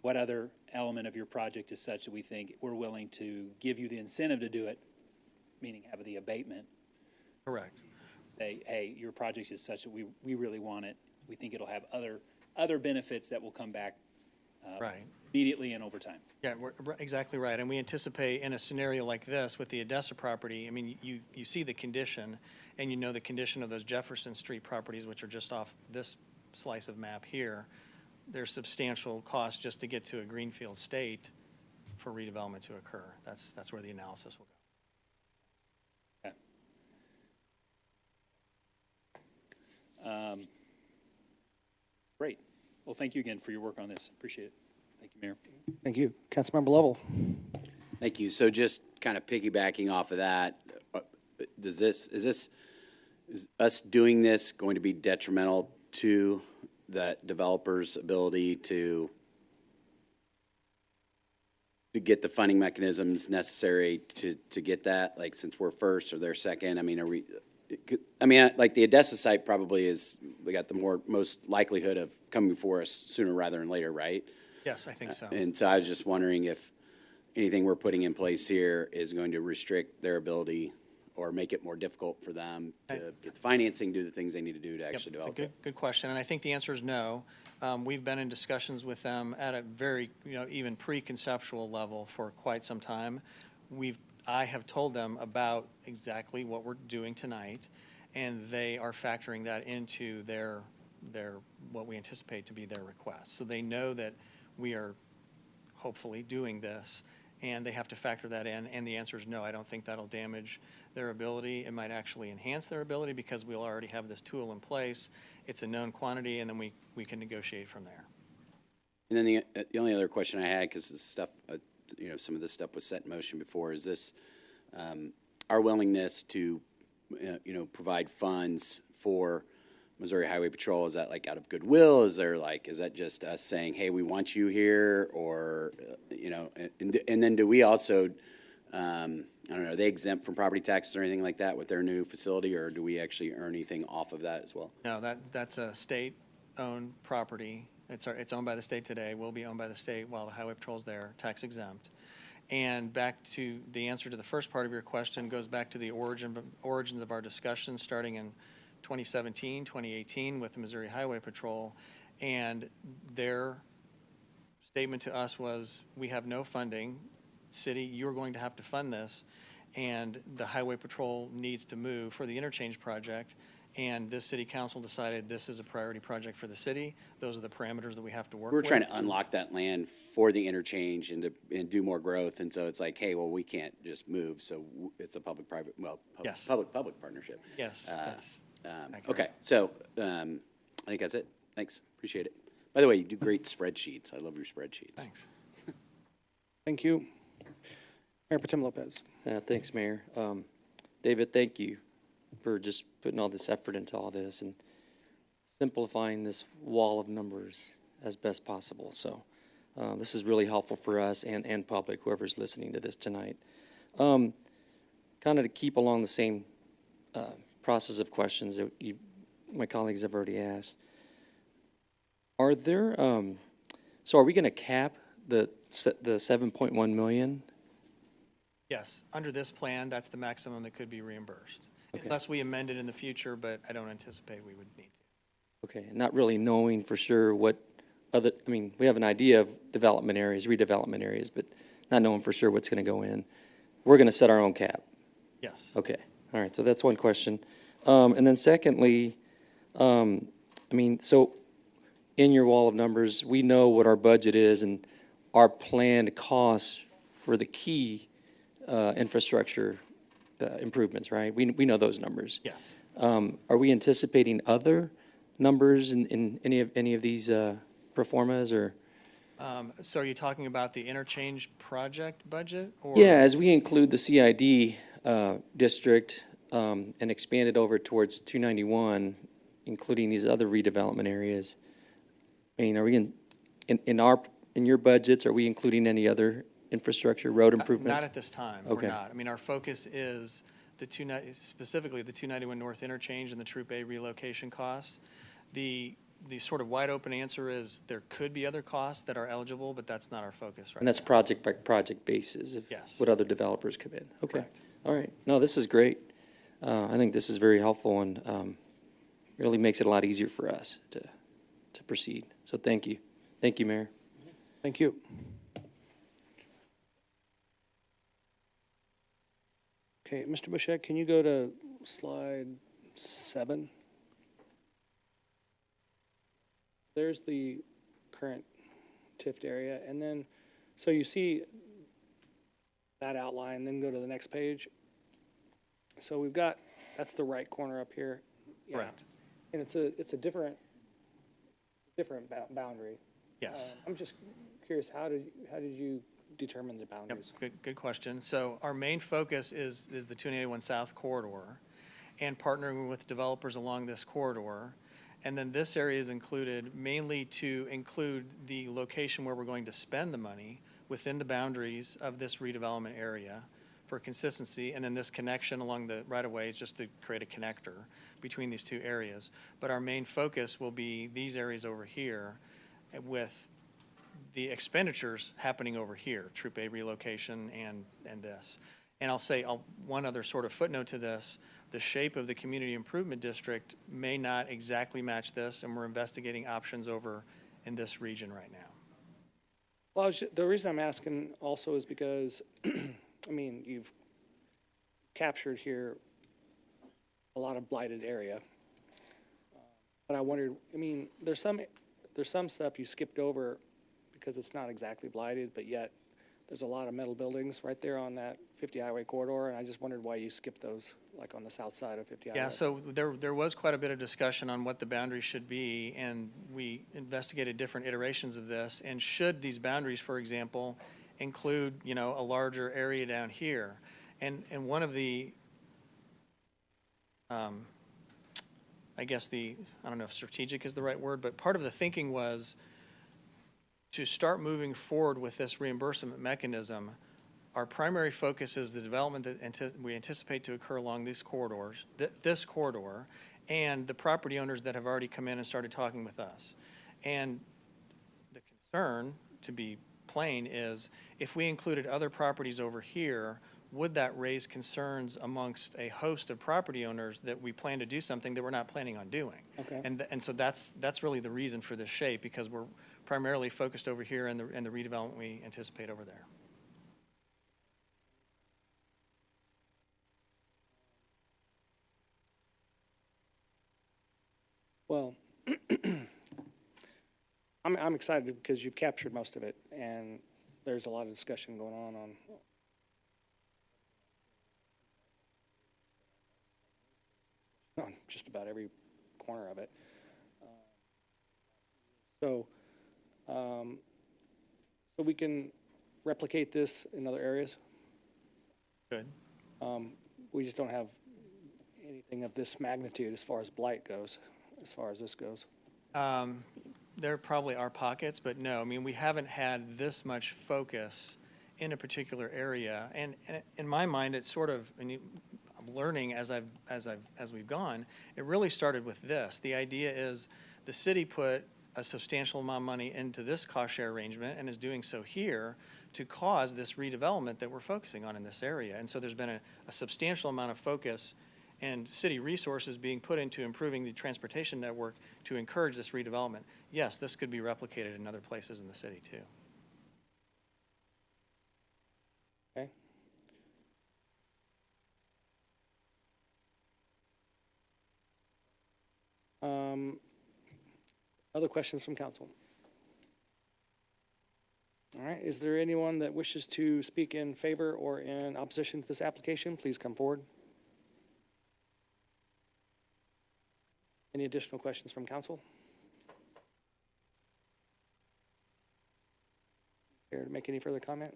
What other element of your project is such that we think we're willing to give you the incentive to do it, meaning have the abatement? Correct. Say, hey, your project is such that we really want it. We think it'll have other benefits that will come back Right. immediately and over time. Yeah, we're exactly right. And we anticipate in a scenario like this with the Odessa property, I mean, you see the condition, and you know the condition of those Jefferson Street properties, which are just off this slice of map here. There's substantial cost just to get to a greenfield state for redevelopment to occur. That's where the analysis will go. Okay. Great. Well, thank you again for your work on this. Appreciate it. Thank you, Mayor. Thank you. Councilmember Lovell. Thank you. So just kind of piggybacking off of that, is us doing this going to be detrimental to that developer's ability to get the funding mechanisms necessary to get that? Like, since we're first or they're second, I mean, like the Odessa site probably we got the most likelihood of coming before us sooner rather than later, right? Yes, I think so. And so I was just wondering if anything we're putting in place here is going to restrict their ability or make it more difficult for them to get the financing, do the things they need to do to actually develop it. Good question, and I think the answer is no. We've been in discussions with them at a very, even pre-conceptual level for quite some time. I have told them about exactly what we're doing tonight, and they are factoring that into their what we anticipate to be their request. So they know that we are hopefully doing this, and they have to factor that in, and the answer is no. I don't think that'll damage their ability. It might actually enhance their ability because we'll already have this tool in place. It's a known quantity, and then we can negotiate from there. And then the only other question I had, because this stuff, some of this stuff was set in motion before, is this our willingness to, provide funds for Missouri Highway Patrol, is that like out of goodwill? Is that just us saying, hey, we want you here? Or, and then do we also, I don't know, are they exempt from property taxes or anything like that with their new facility, or do we actually earn anything off of that as well? No, that's a state-owned property. It's owned by the state today, will be owned by the state while the Highway Patrol's there, tax exempt. And back to the answer to the first part of your question, goes back to the origins of our discussion starting in 2017, 2018 with the Missouri Highway Patrol. And their statement to us was, we have no funding. City, you're going to have to fund this. And the Highway Patrol needs to move for the interchange project. And this city council decided this is a priority project for the city. Those are the parameters that we have to work with. We're trying to unlock that land for the interchange and do more growth. And so it's like, hey, well, we can't just move. So it's a public-private, Yes. public partnership. Yes, that's accurate. Okay, so I think that's it. Thanks, appreciate it. By the way, you do great spreadsheets. I love your spreadsheets. Thanks. Thank you. Mayor Pro Tem Lopez. Thanks, Mayor. David, thank you for just putting all this effort into all this and simplifying this wall of numbers as best possible. So this is really helpful for us and public, whoever's listening to this tonight. Kind of to keep along the same process of questions that my colleagues have already asked. Are there, so are we going to cap the 7.1 million? Yes, under this plan, that's the maximum that could be reimbursed. Okay. Unless we amend it in the future, but I don't anticipate we would need to. Okay, not really knowing for sure what other, I mean, we have an idea of development areas, redevelopment areas, but not knowing for sure what's gonna go in. We're gonna set our own cap. Yes. Okay, all right, so that's one question. And then secondly, I mean, so in your wall of numbers, we know what our budget is and our planned costs for the key infrastructure improvements, right? We know those numbers. Yes. Are we anticipating other numbers in any of these performas or? So are you talking about the interchange project budget or? Yeah, as we include the CID district and expand it over towards 291, including these other redevelopment areas, I mean, are we in your budgets, are we including any other infrastructure, road improvements? Not at this time, Okay. we're not. I mean, our focus is specifically the 291 North interchange and the Troop A relocation costs. The sort of wide open answer is there could be other costs that are eligible, but that's not our focus right And that's now. project by project basis of Yes. what other developers come in? Okay, Correct. all right. No, this is great. I think this is very helpful and really makes it a lot easier for us to proceed. So thank you. Thank you, Mayor. Thank you. Okay, Mr. Bouchette, can you go to slide 7? There's the current TIFT area, and then, so you see that outline, then go to the next page. So we've got, that's the right corner up here. Yeah. Correct. And it's a different boundary. Yes. I'm just curious, how did you determine the boundaries? Good question. So our main focus is the 281 South corridor and partnering with developers along this corridor. And then this area is included mainly to include the location where we're going to spend the money within the boundaries of this redevelopment area for consistency. And then this connection along the right-of-way is just to create a connector between these two areas. But our main focus will be these areas over here with the expenditures happening over here, Troop A relocation and this. And I'll say one other sort of footnote to this, the shape of the community improvement district may not exactly match this, and we're investigating options over in this region right now. Well, the reason I'm asking also is because, I mean, you've captured here a lot of blighted area. But I wondered, I mean, there's some stuff you skipped over because it's not exactly blighted, but yet there's a lot of metal buildings right there on that 50 highway corridor, and I just wondered why you skipped those, like on the south side of 50 highway. Yeah, so there was quite a bit of discussion on what the boundaries should be, and we investigated different iterations of this. And should these boundaries, for example, include, you know, a larger area down here? And one of the, I guess I don't know if strategic is the right word, but part of the thinking was to start moving forward with this reimbursement mechanism. Our primary focus is the development that we anticipate to occur along these corridors, this corridor, and the property owners that have already come in and started talking with us. And the concern, to be plain, is if we included other properties over here, would that raise concerns amongst a host of property owners that we plan to do something that we're not planning on doing? Okay. And so that's really the reason for this shape, because we're primarily focused over here and the redevelopment we anticipate over there. Well, I'm excited because you've captured most of it, and there's a lot of discussion going on just about every corner of it. So we can replicate this in other areas? Good. We just don't have anything of this magnitude as far as blight goes, as far as this goes. There probably are pockets, but no, I mean, we haven't had this much focus in a particular area. And in my mind, it's sort of, and I'm learning as we've gone, it really started with this. The idea is the city put a substantial amount of money into this cost share arrangement and is doing so here to cause this redevelopment that we're focusing on in this area. And so there's been a substantial amount of focus and city resources being put into improving the transportation network to encourage this redevelopment, yes, this could be replicated in other places in the city too. Okay. Other questions from council? All right, is there anyone that wishes to speak in favor or in opposition to this application? Please come forward. Any additional questions from council? Care to make any further comment?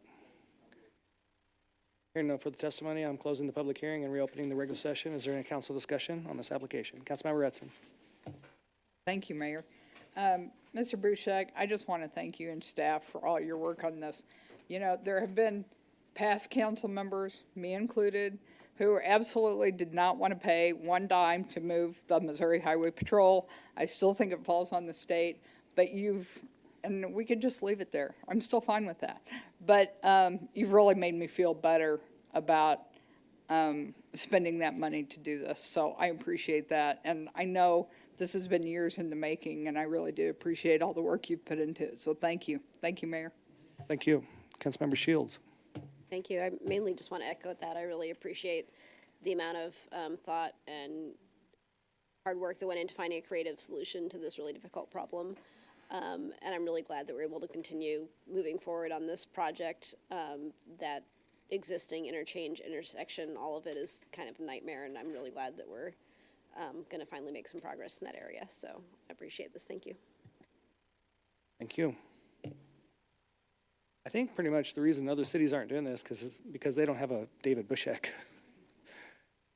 Hearing no further testimony, I'm closing the public hearing and reopening the regular session. Is there any council discussion on this application? Councilmember Retson. Thank you, Mayor. Mr. Bouchek, I just want to thank you and staff for all your work on this. You know, there have been past council members, me included, who absolutely did not want to pay one dime to move the Missouri Highway Patrol. I still think it falls on the state, but and we could just leave it there. I'm still fine with that. But you've really made me feel better about spending that money to do this. So I appreciate that. And I know this has been years in the making, and I really do appreciate all the work you've put into it. So thank you. Thank you, Mayor. Thank you. Councilmember Shields. Thank you. I mainly just want to echo that. I really appreciate the amount of thought and hard work that went into finding a creative solution to this really difficult problem. And I'm really glad that we're able to continue moving forward on this project. That existing intersection, all of it is kind of a nightmare, and I'm really glad that we're going to finally make some progress in that area. So I appreciate this. Thank you. Thank you. I think pretty much the reason other cities aren't doing this is because they don't have a David Bouchek.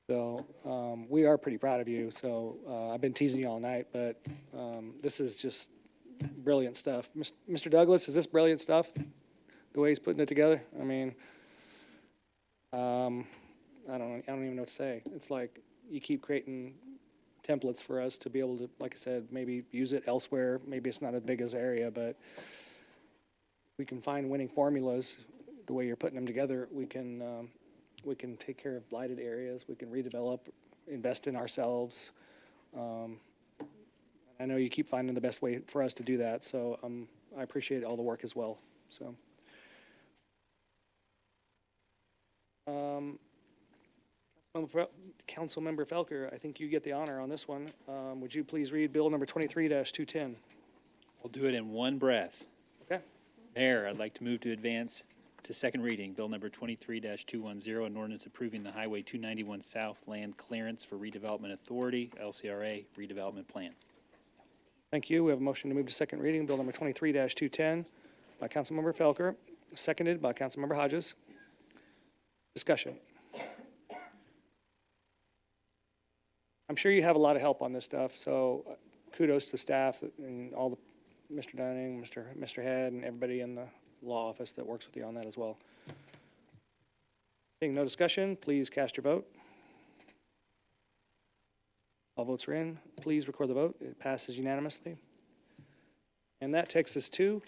So we are pretty proud of you. So I've been teasing you all night, but this is just brilliant stuff. Mr. Douglas, is this brilliant stuff? The way he's putting it together? I mean, I don't even know what to say. It's like you keep creating templates for us to be able to, like I said, maybe use it elsewhere. Maybe it's not as big as area, but we can find winning formulas. The way you're putting them together, we can take care of blighted areas. We can redevelop, invest in ourselves. I know you keep finding the best way for us to do that, so I appreciate all the work as well. So, Councilmember Felker, I think you get the honor on this one. Would you please read Bill number 23-210? We'll do it in one breath. Okay. Mayor, I'd like to move to advance to second reading, Bill number 23-210, an ordinance approving the Highway 291 South Land Clearance for Redevelopment Authority, LCRA redevelopment plan. Thank you. We have a motion to move to second reading, Bill number 23-210 by Councilmember Felker, seconded by Councilmember Hodges. Discussion. I'm sure you have a lot of help on this stuff, so kudos to staff and all the, Mr. Dunning, Mr. Head, and everybody in the law office that works with you on that as well. Seeing no discussion, please cast your vote. All votes are in. Please record the vote. It passes unanimously. And that takes us to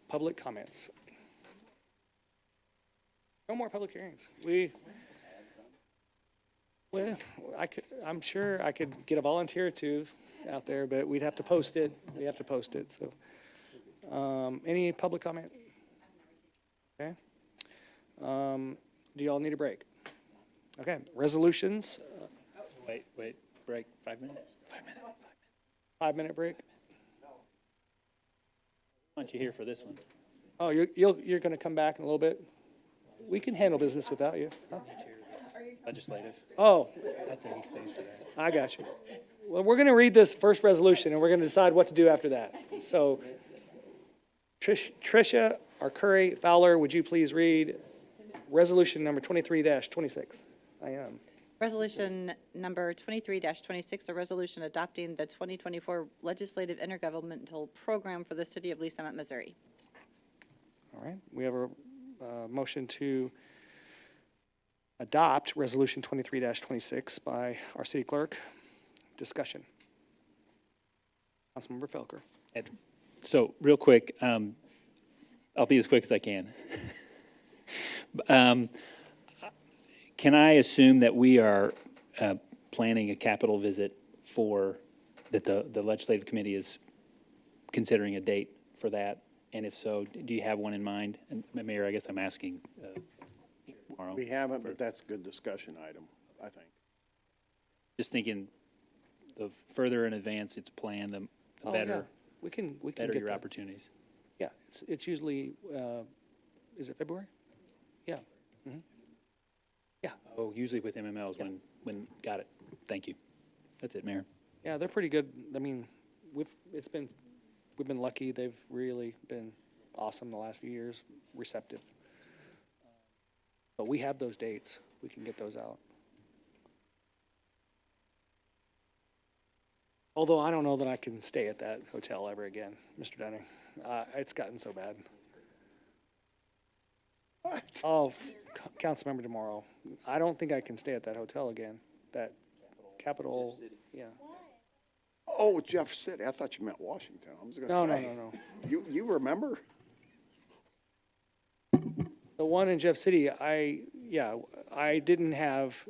public comments. No more public hearings. Well, I'm sure I could get a volunteer or two out there, but we'd have to post it. We have to post it, so. Any public comment? Okay. Do y'all need a break? Okay, resolutions. Wait, break, 5 minutes? 5 minutes. 5-minute break? Why don't you here for this one? Oh, you're gonna come back in a little bit? We can handle business without you. Huh? Legislative. Oh, That's a stage for that. I got you. Well, we're gonna read this first resolution, and we're gonna decide what to do after that. So, Tricia or Curry Fowler, would you please read resolution number 23-26? I am. Resolution number 23-26, a resolution adopting the 2024 Legislative Intergovernmental Program for the City of Lee Summit, Missouri. All right, we have a motion to adopt resolution 23-26 by our city clerk. Discussion. Councilmember Felker. So, real quick, I'll be as quick as I can. Can I assume that we are planning a capital visit for, that the legislative committee is considering a date for that? And if so, do you have one in mind? And Mayor, I guess I'm asking tomorrow. We haven't, but that's a good discussion item, I think. Just thinking, the further in advance it's planned, the Oh, yeah. better, We can better get your that. opportunities. Yeah, it's usually, is it February? Yeah. Mhm. Yeah. Oh, usually with MMLs when, got it. Thank you. That's it, Mayor. Yeah, they're pretty good. I mean, we've been lucky. They've really been awesome the last few years, receptive. But we have those dates. We can get those out. Although I don't know that I can stay at that hotel ever again, Mr. Dunning. It's gotten so bad. What? Oh, Councilmember tomorrow. I don't think I can stay at that hotel again. That Capitol, yeah. Oh, Jeff City. I thought you meant Washington. I was gonna No, say. no. You remember? The one in Jeff City, I didn't have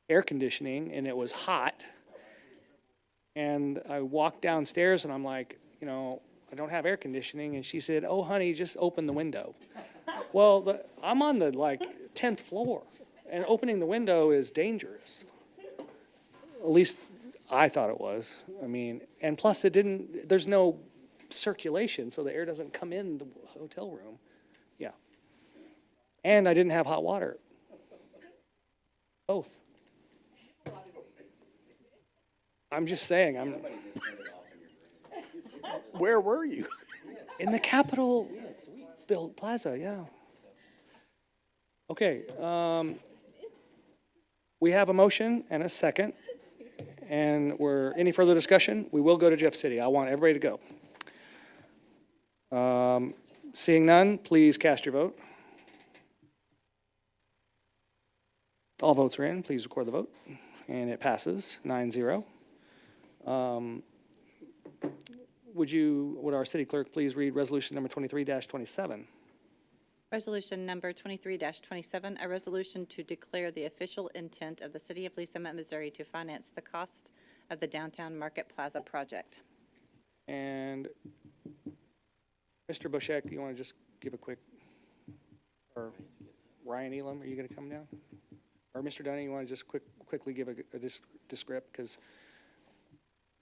air conditioning and it was hot. And I walked downstairs and I'm like, I don't have air conditioning. And she said, oh, honey, just open the window. Well, I'm on the 10th floor and opening the window is dangerous. At least I thought it was. I mean, and plus there's no circulation, so the air doesn't come in the hotel room. Yeah. And I didn't have hot water. Both. I'm just saying, Where were you? in the Capitol Plaza, yeah. Okay, we have a motion and a second, and any further discussion? We will go to Jeff City. I want everybody to go. Seeing none, please cast your vote. All votes are in. Please record the vote. And it passes 9-0. Would our city clerk please read resolution number 23-27? Resolution number 23-27, a resolution to declare the official intent of the City of Lee Summit, Missouri to finance the cost of the Downtown Market Plaza Project. And Mr. Boshek, you want to just give a quick, or Ryan Elam, are you going to come down? Or Mr. Dunning, you want to just quickly give a descript? Because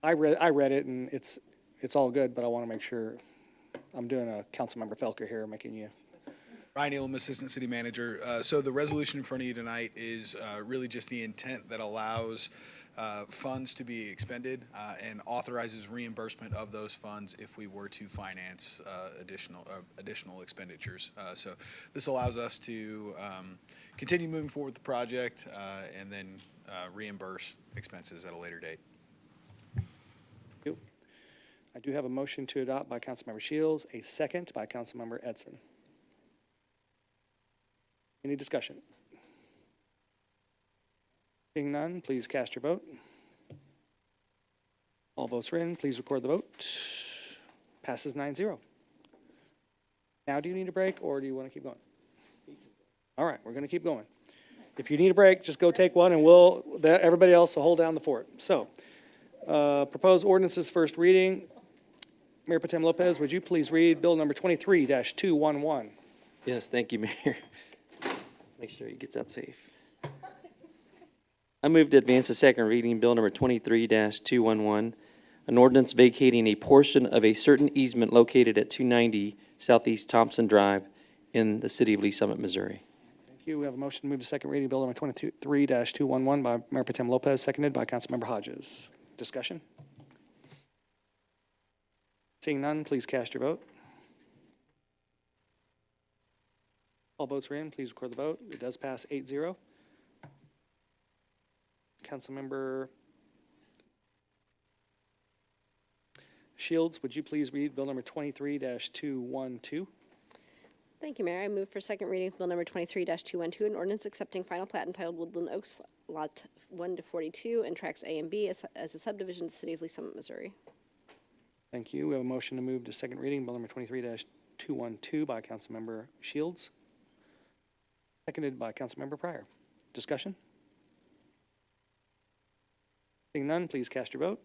I read it and it's all good, but I want to make sure I'm doing a Councilmember Felker here, making you. Ryan Elam, Assistant City Manager. So the resolution in front of you tonight is really just the intent that allows funds to be expended and authorizes reimbursement of those funds if we were to finance additional expenditures. So this allows us to continue moving forward with the project and then reimburse expenses at a later date. I do have a motion to adopt by Councilmember Shields, a second by Councilmember Edson. Any discussion? Seeing none, please cast your vote. All votes are in. Please record the vote. Passes 9-0. Now, do you need a break or do you want to keep going? All right, we're going to keep going. If you need a break, just go take one and everybody else will hold down the fort. So, proposed ordinances first reading. Mayor Pro Tem Lopez, would you please read bill number 23-211? Yes, thank you, Mayor. Make sure he gets out safe. I move to advance the second reading, bill number 23-211, an ordinance vacating a portion of a certain easement located at 290 Southeast Thompson Drive in the city of Lee Summit, Missouri. Thank you. We have a motion to move to second reading, bill number 23-211 by Mayor Pro Tem Lopez, seconded by Councilmember Hodges. Discussion? Seeing none, please cast your vote. All votes are in. Please record the vote. It does pass 8-0. Councilmember Shields, would you please read bill number 23-212? Thank you, Mayor. I move for second reading of bill number 23-212, an ordinance accepting final plat entitled Woodland Oaks, Lot 1-42, and Tracts A and B as a subdivision of the city of Lee Summit, Missouri. Thank you. We have a motion to move to second reading, bill number 23-212 by Councilmember Shields, seconded by Councilmember Pryor. Discussion? Seeing none, please cast your vote.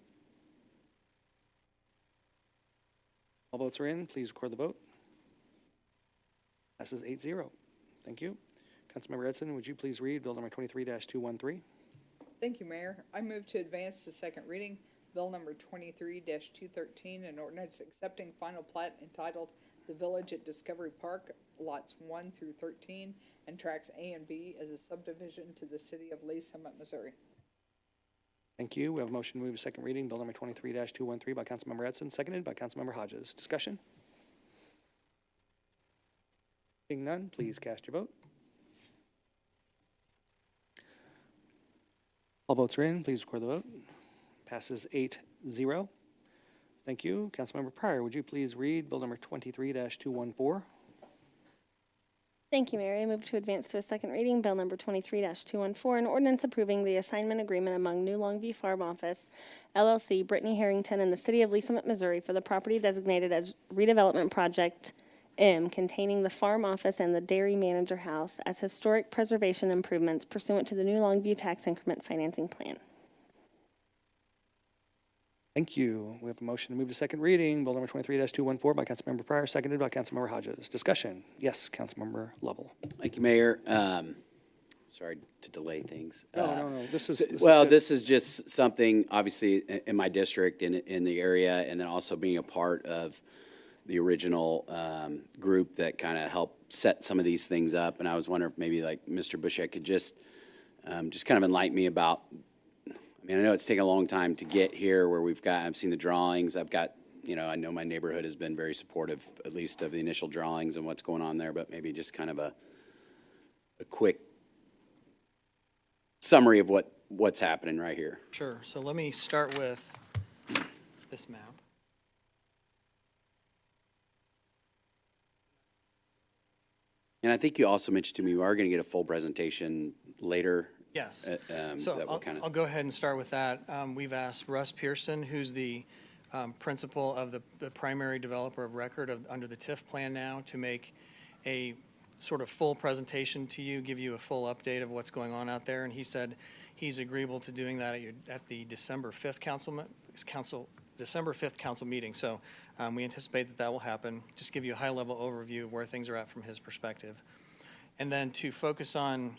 All votes are in. Please record the vote. Passes 8-0. Thank you. Councilmember Edson, would you please read Bill number 23-213? Thank you, Mayor. I move to advance to second reading Bill number 23-213, an ordinance accepting final plat entitled The Village at Discovery Park, lots 1 through 13, and tracts A and B as a subdivision to the city of Lee Summit, Missouri. Thank you. We have a motion to move to second reading, Bill number 23-213 by Councilmember Edson, seconded by Councilmember Hodges. Discussion? Seeing none, please cast your vote. All votes are in. Please record the vote. Passes 8-0. Thank you. Councilmember Pryor, would you please read Bill number 23-214? Thank you, Mayor. I move to advance to a second reading, Bill number 23-214, an ordinance approving the assignment agreement among New Longview Farm Office, LLC, Brittany Harrington, and the City of Lee Summit, Missouri for the property designated as Redevelopment Project M, containing the farm office and the dairy manager house as historic preservation improvements pursuant to the New Longview Tax Increment Financing Plan. Thank you. We have a motion to move to second reading, Bill number 23-214 by Councilmember Pryor, seconded by Councilmember Hodges. Discussion? Yes, Councilmember Lovell. Thank you, Mayor. Sorry to delay things. No. This is Well, this is just something, obviously, in my district, in the area, and then also being a part of the original group that kind of helped set some of these things up. And I was wondering if maybe like Mr. Bushek could just kind of enlighten me about, I mean, I know it's taken a long time to get here where I've seen the drawings. I've got, I know my neighborhood has been very supportive, at least of the initial drawings and what's going on there, but maybe just kind of a quick summary of what's happening right here. Sure. So let me start with this map. And I think you also mentioned to me, we are going to get a full presentation later. Yes. So I'll go ahead and start with that. We've asked Russ Pearson, who's the principal of the primary developer of record under the TIF plan now, to make a sort of full presentation to you, give you a full update of what's going on out there. And he said he's agreeable to doing that at the December 5th December 5th council meeting. So we anticipate that will happen. Just give you a high-level overview of where things are at from his perspective. And then to focus on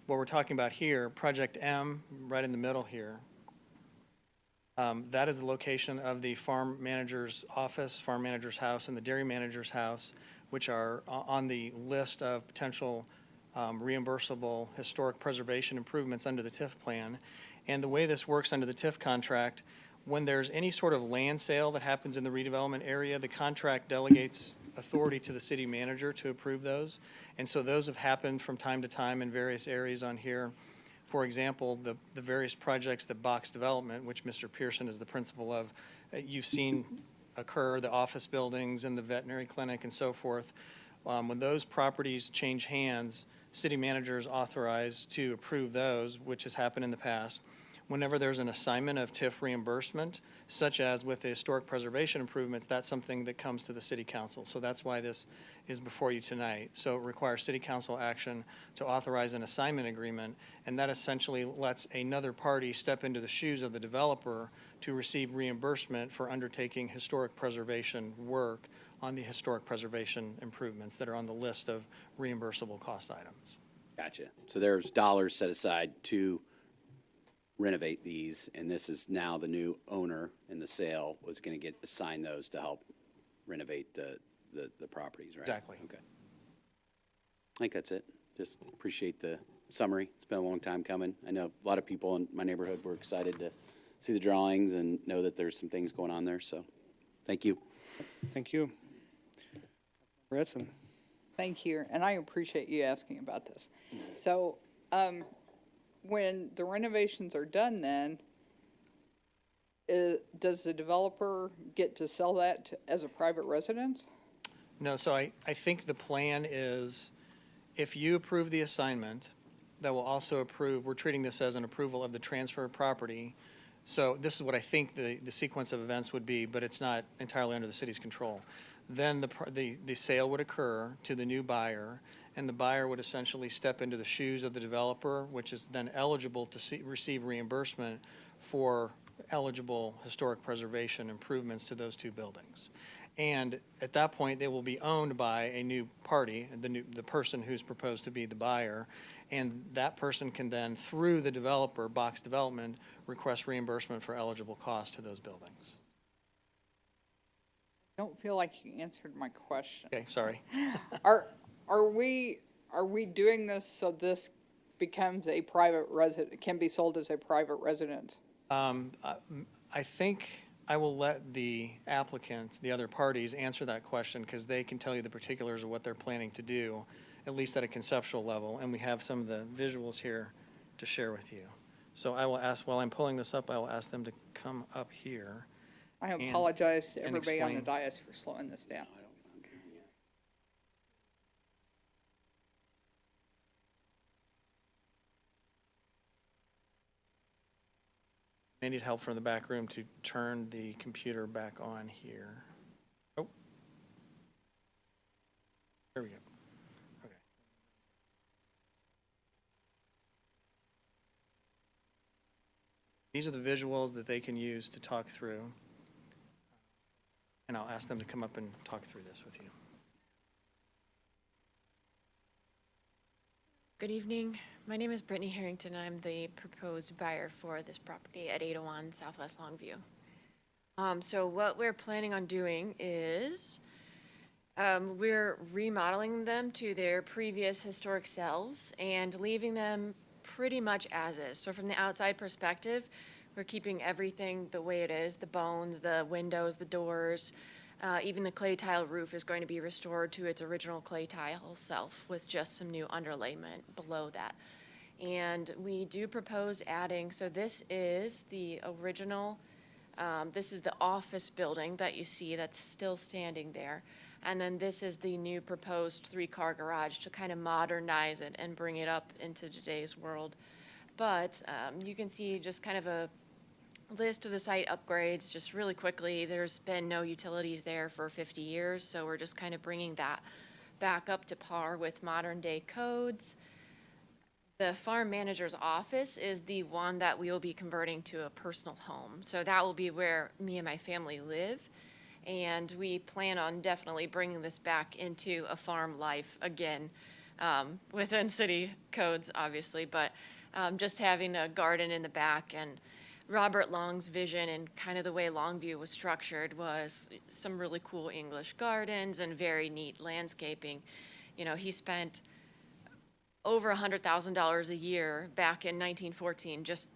what we're talking about here, Project M, right in the middle here, that is the location of the farm manager's office, farm manager's house, and the dairy manager's house, which are on the list of potential reimbursable historic preservation improvements under the TIF plan. And the way this works under the TIF contract, when there's any sort of land sale that happens in the redevelopment area, the contract delegates authority to the city manager to approve those. And so those have happened from time to time in various areas on here. For example, the various projects that Box Development, which Mr. Pearson is the principal of, you've seen occur, the office buildings and the veterinary clinic and so forth. When those properties change hands, city manager is authorized to approve those, which has happened in the past. Whenever there's an assignment of TIF reimbursement, such as with the historic preservation improvements, that's something that comes to the city council. So that's why this is before you tonight. So it requires city council action to authorize an assignment agreement, and that essentially lets another party step into the shoes of the developer to receive reimbursement for undertaking historic preservation work on the historic preservation improvements that are on the list of reimbursable cost items. Gotcha. So there's dollars set aside to renovate these, and this is now the new owner in the sale was going to get assigned those to help renovate the properties, right? Exactly. Okay. I think that's it. Just appreciate the summary. It's been a long time coming. I know a lot of people in my neighborhood were excited to see the drawings and know that there's some things going on there, so thank you. Thank you. Edson. Thank you, and I appreciate you asking about this. So, when the renovations are done then, does the developer get to sell that as a private residence? No, so I think the plan is, if you approve the assignment, that will also approve, we're treating this as an approval of the transfer of property. So this is what I think the sequence of events would be, but it's not entirely under the city's control. Then the sale would occur to the new buyer, and the buyer would essentially step into the shoes of the developer, which is then eligible to receive reimbursement for eligible historic preservation improvements to those two buildings. And at that point, they will be owned by a new party, the person who's proposed to be the buyer. And that person can then, through the developer, Box Development, request reimbursement for eligible costs to those buildings. I don't feel like you answered my question. Okay, sorry. Are we doing this so this becomes a private resident, can be sold as a private residence? I think I will let the applicant, the other parties, answer that question because they can tell you the particulars of what they're planning to do, at least at a conceptual level. And we have some of the visuals here to share with you. So I will ask, while I'm pulling this up, I will ask them to come up here. I apologize to and everybody on the explain. dais for slowing this down. May need help from the back room to turn the computer back on here. Oh. There we go. Okay. These are the visuals that they can use to talk through. And I'll ask them to come up and talk through this with you. Good evening. My name is Brittany Harrington. I'm the proposed buyer for this property at 801 Southwest Longview. So what we're planning on doing is we're remodeling them to their previous historic selves and leaving them pretty much as is. So from the outside perspective, we're keeping everything the way it is, the bones, the windows, the doors. Even the clay tile roof is going to be restored to its original clay tile self with just some new underlayment below that. And we do propose adding, so this is the original, this is the office building that you see that's still standing there. And then this is the new proposed 3-car garage to kind of modernize it and bring it up into today's world. But you can see just kind of a list of the site upgrades just really quickly. There's been no utilities there for 50 years, so we're just kind of bringing that back up to par with modern day codes. The farm manager's office is the one that we will be converting to a personal home. So that will be where me and my family live. And we plan on definitely bringing this back into a farm life again, within city codes, obviously, but just having a garden in the back. And Robert Long's vision and kind of the way Longview was structured was some really cool English gardens and very neat landscaping. You know, he spent over $100,000 a year back in 1914 just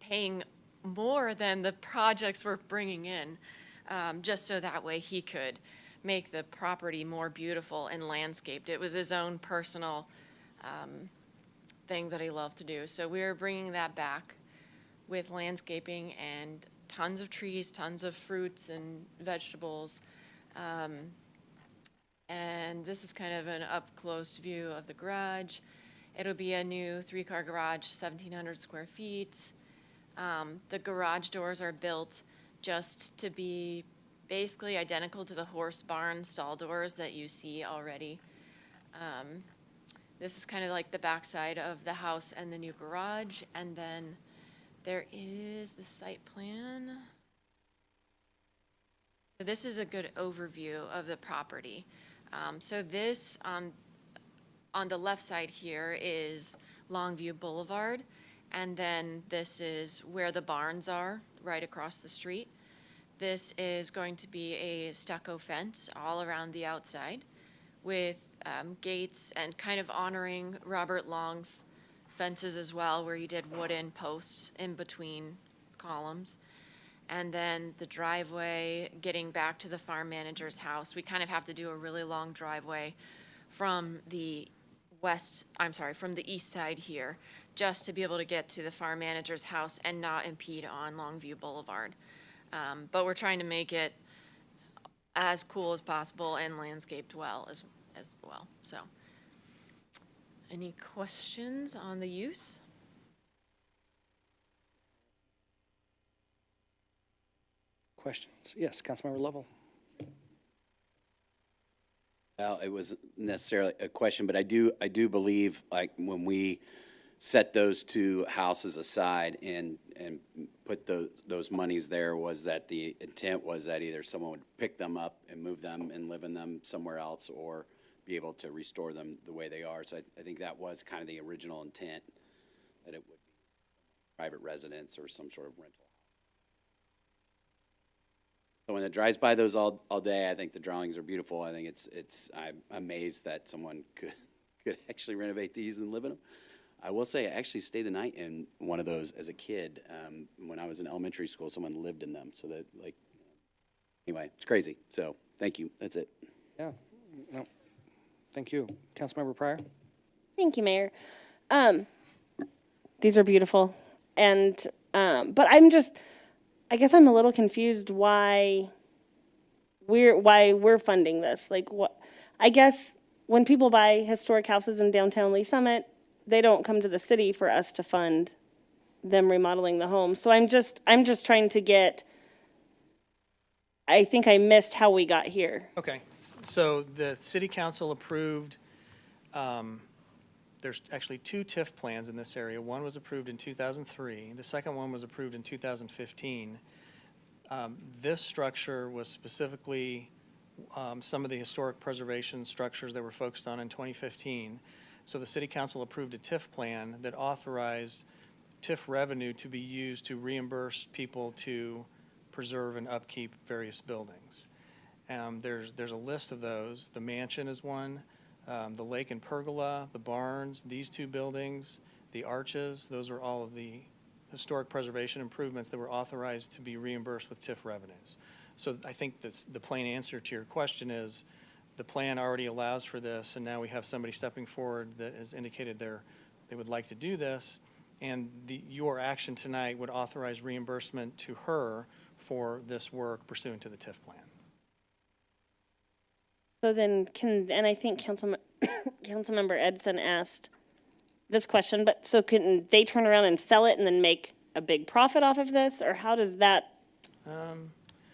paying more than the projects were bringing in, just so that way he could make the property more beautiful and landscaped. It was his own personal thing that he loved to do. So we're bringing that back with landscaping and tons of trees, tons of fruits and vegetables. And this is kind of an up-close view of the garage. It'll be a new 3-car garage, 1,700 square feet. The garage doors are built just to be basically identical to the horse barn stall doors that you see already. This is kind of like the backside of the house and the new garage. And then there is the site plan. So this is a good overview of the property. So this, on the left side here is Longview Boulevard. And then this is where the barns are, right across the street. This is going to be a stucco fence all around the outside with gates and kind of honoring Robert Long's fences as well, where he did wooden posts in between columns. And then the driveway getting back to the farm manager's house. We kind of have to do a really long driveway from the from the east side here, just to be able to get to the farm manager's house and not impede on Longview Boulevard. But we're trying to make it as cool as possible and landscaped well as well. So, any questions on the use? Questions? Yes, Councilmember Lovell. Well, it wasn't necessarily a question, but I do believe, like, when we set those two houses aside and put those monies there was that the intent was that either someone would pick them up and move them and live in them somewhere else, or be able to restore them the way they are. So I think that was kind of the original intent, that it would be private residence or some sort of rental. So when it drives by those all day, I think the drawings are beautiful. I think I'm amazed that someone could actually renovate these and live in them. I will say, I actually stayed the night in one of those as a kid. When I was in elementary school, someone lived in them. So that, like, anyway, it's crazy. So thank you. That's it. Yeah, no, thank you. Councilmember Pryor? Thank you, Mayor. These are beautiful. And, but I guess I'm a little confused why we're funding this. Like, what, I guess when people buy historic houses in downtown Lee Summit, they don't come to the city for us to fund them remodeling the home. So I'm just trying to get, I think I missed how we got here. Okay, so the city council approved, there's actually two TIF plans in this area. One was approved in 2003. The second one was approved in 2015. This structure was specifically some of the historic preservation structures that were focused on in 2015. So the city council approved a TIF plan that authorized TIF revenue to be used to reimburse people to preserve and upkeep various buildings. There's a list of those. The mansion is one, the lake and pergola, the barns, these two buildings, the arches, those are all of the historic preservation improvements that were authorized to be reimbursed with TIF revenues. So I think that's the plain answer to your question is, the plan already allows for this, and now we have somebody stepping forward that has indicated they would like to do this, and your action tonight would authorize reimbursement to her for this work pursuant to the TIF plan. So then and I think Councilmember Edson asked this question, but so can they turn around and sell it and then make a big profit off of this, or how does that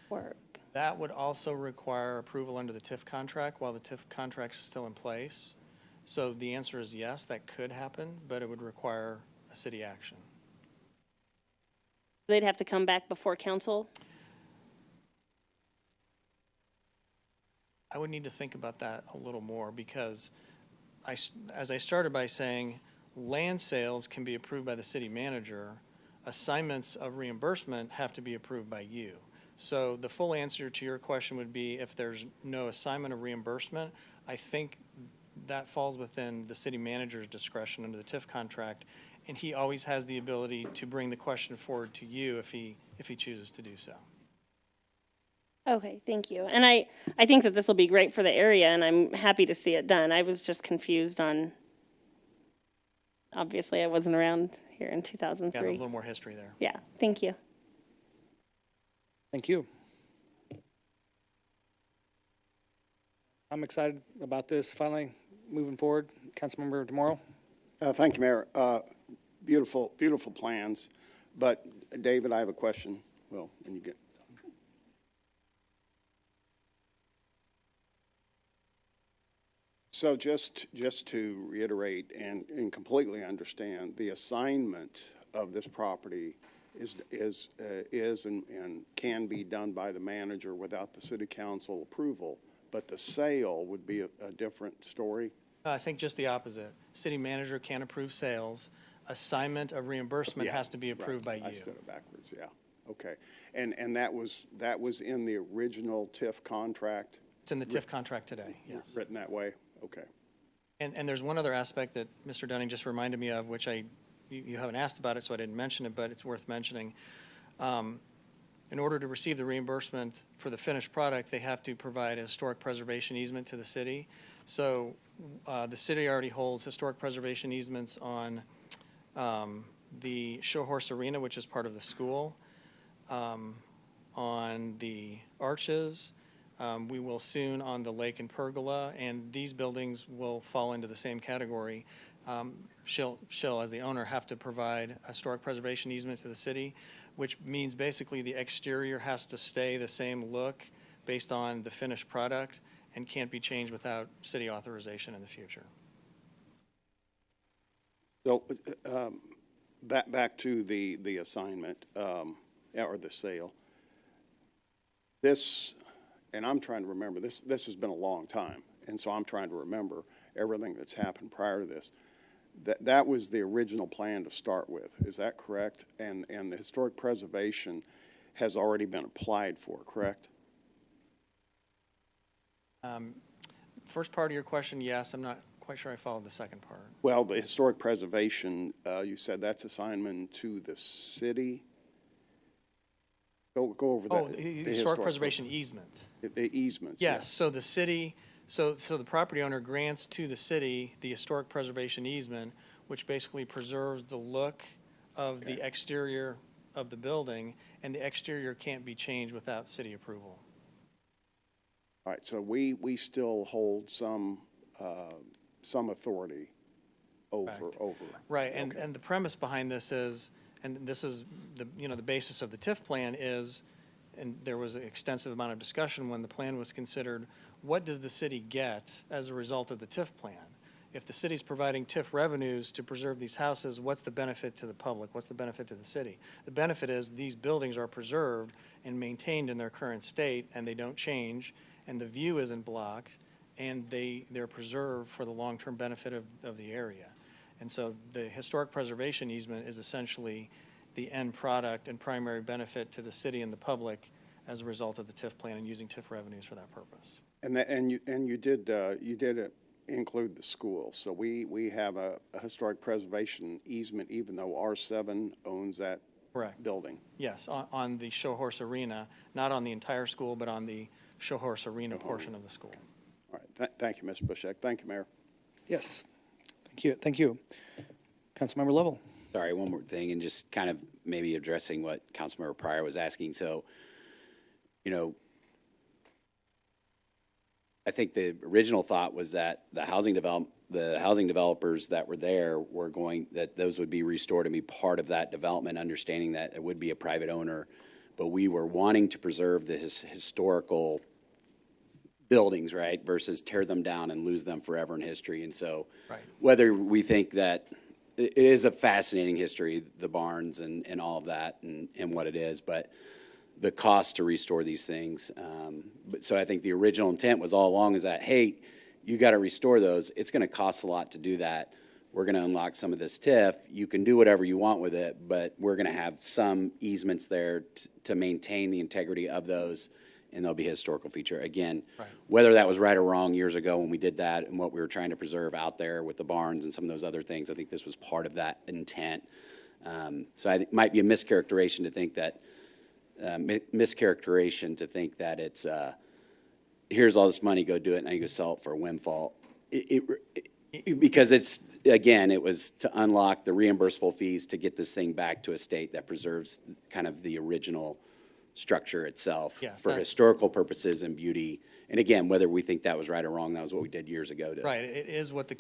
work? That would also require approval under the TIF contract while the TIF contract is still in place. So the answer is yes, that could happen, but it would require a city action. They'd have to come back before council? I would need to think about that a little more because as I started by saying, land sales can be approved by the city manager. Assignments of reimbursement have to be approved by you. So the full answer to your question would be if there's no assignment of reimbursement, I think that falls within the city manager's discretion under the TIF contract, and he always has the ability to bring the question forward to you if he chooses to do so. Okay, thank you. And I think that this will be great for the area, and I'm happy to see it done. I was just confused on, obviously I wasn't around here in 2003. Got a little more history there. Yeah, thank you. Thank you. I'm excited about this finally moving forward. Councilmember DeMorrow? Thank you, Mayor. Beautiful, beautiful plans. But David, I have a question. Well, when you get done. So just to reiterate and completely understand, the assignment of this property is and can be done by the manager without the city council approval, but the sale would be a different story? I think just the opposite. City manager can approve sales. Assignment of reimbursement has to be approved by you. I said it backwards, yeah. Okay. And that was in the original TIF contract? It's in the TIF contract today, yes. Written that way? Okay. And there's one other aspect that Mr. Dunning just reminded me of, which you haven't asked about it, so I didn't mention it, but it's worth mentioning. In order to receive the reimbursement for the finished product, they have to provide a historic preservation easement to the city. So the city already holds historic preservation easements on the Show Horse Arena, which is part of the school, on the arches. We will soon on the lake and pergola, and these buildings will fall into the same category. She'll, as the owner, have to provide a historic preservation easement to the city, which means basically the exterior has to stay the same look based on the finished product and can't be changed without city authorization in the future. So, back to the assignment, or the sale. This, and I'm trying to remember, this has been a long time, and so I'm trying to remember everything that's happened prior to this. That was the original plan to start with, is that correct? And the historic preservation has already been applied for, correct? First part of your question, yes. I'm not quite sure I followed the second part. Well, the historic preservation, you said that's assignment to the city? Go over that. Oh, the historic preservation easement. The easements. Yes, so the city, so the property owner grants to the city the historic preservation easement, which basically preserves the look of the exterior of the building, and the exterior can't be changed without city approval. All right, so we still hold some authority over. Right, and the premise behind this is, and this is the basis of the TIF plan is, and there was an extensive amount of discussion when the plan was considered, what does the city get as a result of the TIF plan? If the city's providing TIF revenues to preserve these houses, what's the benefit to the public? What's the benefit to the city? The benefit is these buildings are preserved and maintained in their current state, and they don't change, and the view isn't blocked, and they're preserved for the long-term benefit of the area. And so the historic preservation easement is essentially the end product and primary benefit to the city and the public as a result of the TIF plan and using TIF revenues for that purpose. And you did include the school. So we have a historic preservation easement, even though R7 owns that Correct. building. Yes, on the Show Horse Arena, not on the entire school, but on the Show Horse Arena portion of the school. All right, thank you, Mr. Bushek. Thank you, Mayor. Yes, thank you. Councilmember Lovell. Sorry, one more thing, and just kind of maybe addressing what Councilmember Pryor was asking. So, I think the original thought was that the housing developers that were there were that those would be restored and be part of that development, understanding that it would be a private owner. But we were wanting to preserve the historical buildings, right, versus tear them down and lose them forever in history. And so whether we think that it is a fascinating history, the barns and all of that and what it is, but the cost to restore these things. So I think the original intent was all along is that, hey, you got to restore those. It's going to cost a lot to do that. We're going to unlock some of this TIF. You can do whatever you want with it, but we're going to have some easements there to maintain the integrity of those, and there'll be a historical feature. Again, whether that was right or wrong years ago when we did that and what we were trying to preserve out there with the barns and some of those other things, I think this was part of that intent. So it might be a mischaracterization to think that it's here's all this money, go do it, now you go sell it for a windfall. Because it's, again, it was to unlock the reimbursable fees to get this thing back to a state that preserves kind of the original structure itself for historical purposes and beauty. And again, whether we think that was right or wrong, that was what we did years ago. Right, it is what the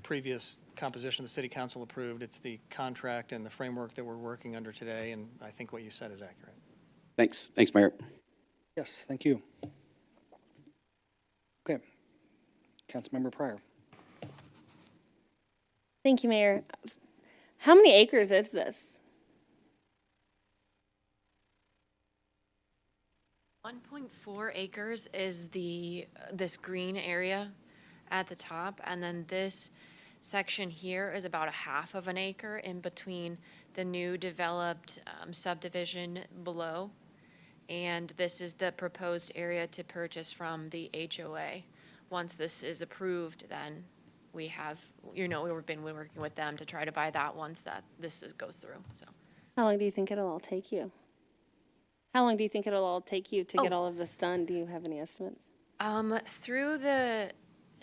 previous composition, the city council approved. It's the contract and the framework that we're working under today, and I think what you said is accurate. Thanks, Mayor. Yes, thank you. Okay, Councilmember Pryor. Thank you, Mayor. How many acres is this? 1.4 acres is this green area at the top, and then this section here is about 1/2 of an acre in between the new developed subdivision below. And this is the proposed area to purchase from the HOA. Once this is approved, then we have, we've been working with them to try to buy that once that goes through, so. How long do you think it'll all take you? How long do you think it'll all take you to get all of this done? Do you have any estimates? Through the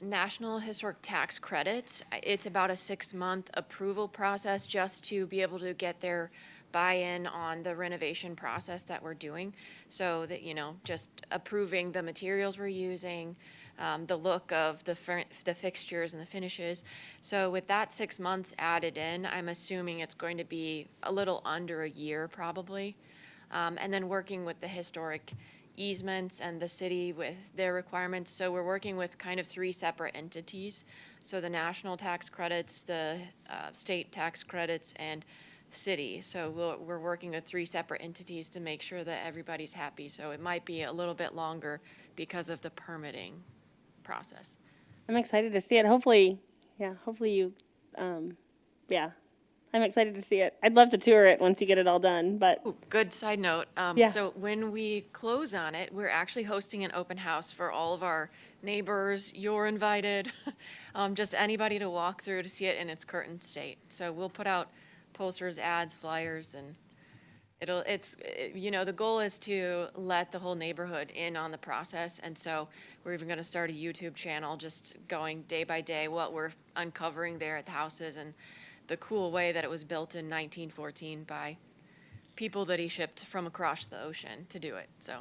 National Historic Tax Credits, it's about a 6-month approval process just to be able to get their buy-in on the renovation process that we're doing. So that, just approving the materials we're using, the look of the fixtures and the finishes. So with that 6 months added in, I'm assuming it's going to be a little under a year probably. And then working with the historic easements and the city with their requirements. So we're working with kind of three separate entities. So the national tax credits, the state tax credits, and city. So we're working with three separate entities to make sure that everybody's happy. So it might be a little bit longer because of the permitting process. I'm excited to see it. Hopefully you, yeah, I'm excited to see it. I'd love to tour it once you get it all done, but. Ooh, good side note. Yeah. So when we close on it, we're actually hosting an open house for all of our neighbors. You're invited, just anybody to walk through to see it in its current state. So we'll put out posters, ads, flyers, and the goal is to let the whole neighborhood in on the process. And so we're even going to start a YouTube channel, just going day by day what we're uncovering there at the houses and the cool way that it was built in 1914 by people that he shipped from across the ocean to do it. So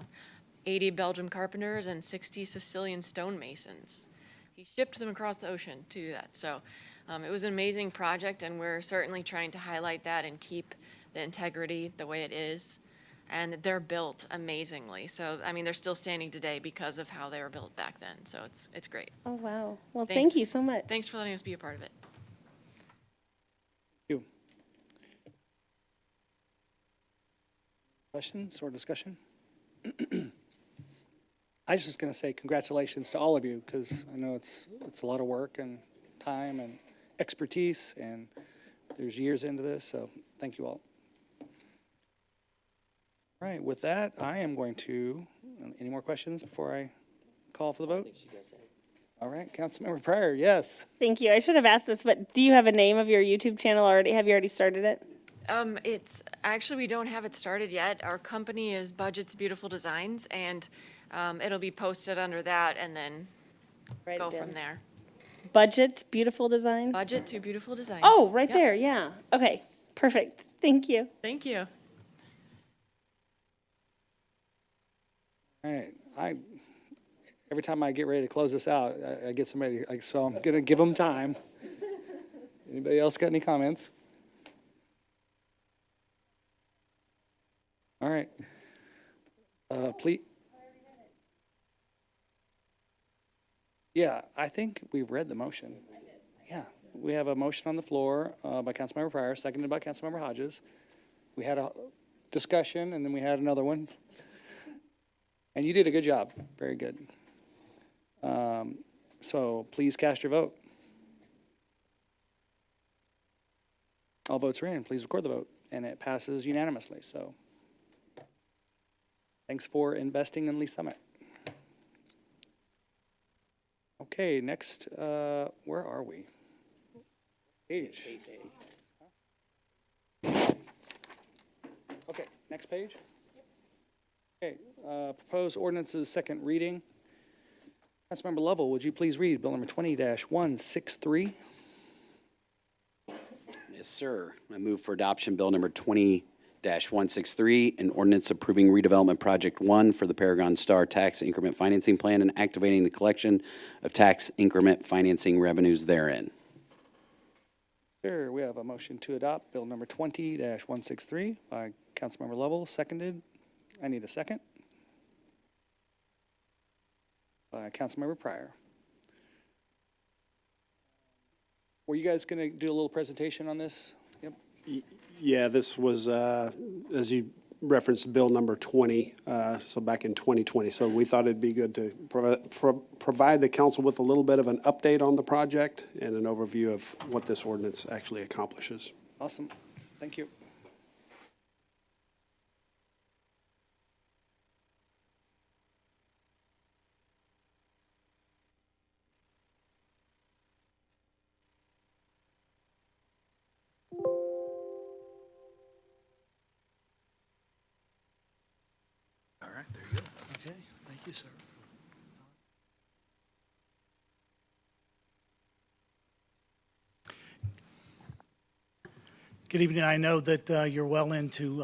80 Belgian carpenters and 60 Sicilian stonemasons. He shipped them across the ocean to do that. So it was an amazing project, and we're certainly trying to highlight that and keep the integrity the way it is. And they're built amazingly. So, I mean, they're still standing today because of how they were built back then. So it's great. Oh, wow. Well, Thanks. thank you so much. Thanks for letting us be a part of it. Thank you. Questions or discussion? I was just going to say congratulations to all of you, because I know it's a lot of work and time and expertise, and there's years into this, so thank you all. All right, with that, I am going to, any more questions before I call for the vote? All right, Councilmember Pryor, yes. Thank you. I should have asked this, but do you have a name of your YouTube channel already? Have you already started it? It's actually, we don't have it started yet. Our company is Budget's Beautiful Designs, and it'll be posted under that, and then Write go it down. from there. Budget's Beautiful Design? Budget to Beautiful Designs. Oh, right Yep. there, yeah. Okay, perfect. Thank you. Thank you. All right, every time I get ready to close this out, I get somebody, so I'm going to give them time. Anybody else got any comments? All right. Please. Yeah, I think we've read the motion. Yeah, we have a motion on the floor by Councilmember Pryor, seconded by Councilmember Hodges. We had a discussion, and then we had another one. And you did a good job, very good. So please cast your vote. All votes are in, please record the vote, and it passes unanimously, so. Thanks for investing in Lee Summit. Okay, next, where are we? Page. Okay, next page. Okay, proposed ordinances, second reading. Councilmember Lovell, would you please read Bill number 20-163? Yes, sir. I move for adoption Bill number 20-163, an ordinance approving redevelopment project 1 for the Paragon Star Tax Increment Financing Plan and activating the collection of tax increment financing revenues therein. Sir, we have a motion to adopt Bill number 20-163 by Councilmember Lovell, seconded. I need a second. By Councilmember Pryor. Were you guys going to do a little presentation on this? Yep. Yeah, this was, as you referenced, Bill number 20, so back in 2020. So we thought it'd be good to provide the council with a little bit of an update on the project and an overview of what this ordinance actually accomplishes. Awesome. Thank you. All right, there you go. Okay, thank you, sir. Good evening. I know that you're well into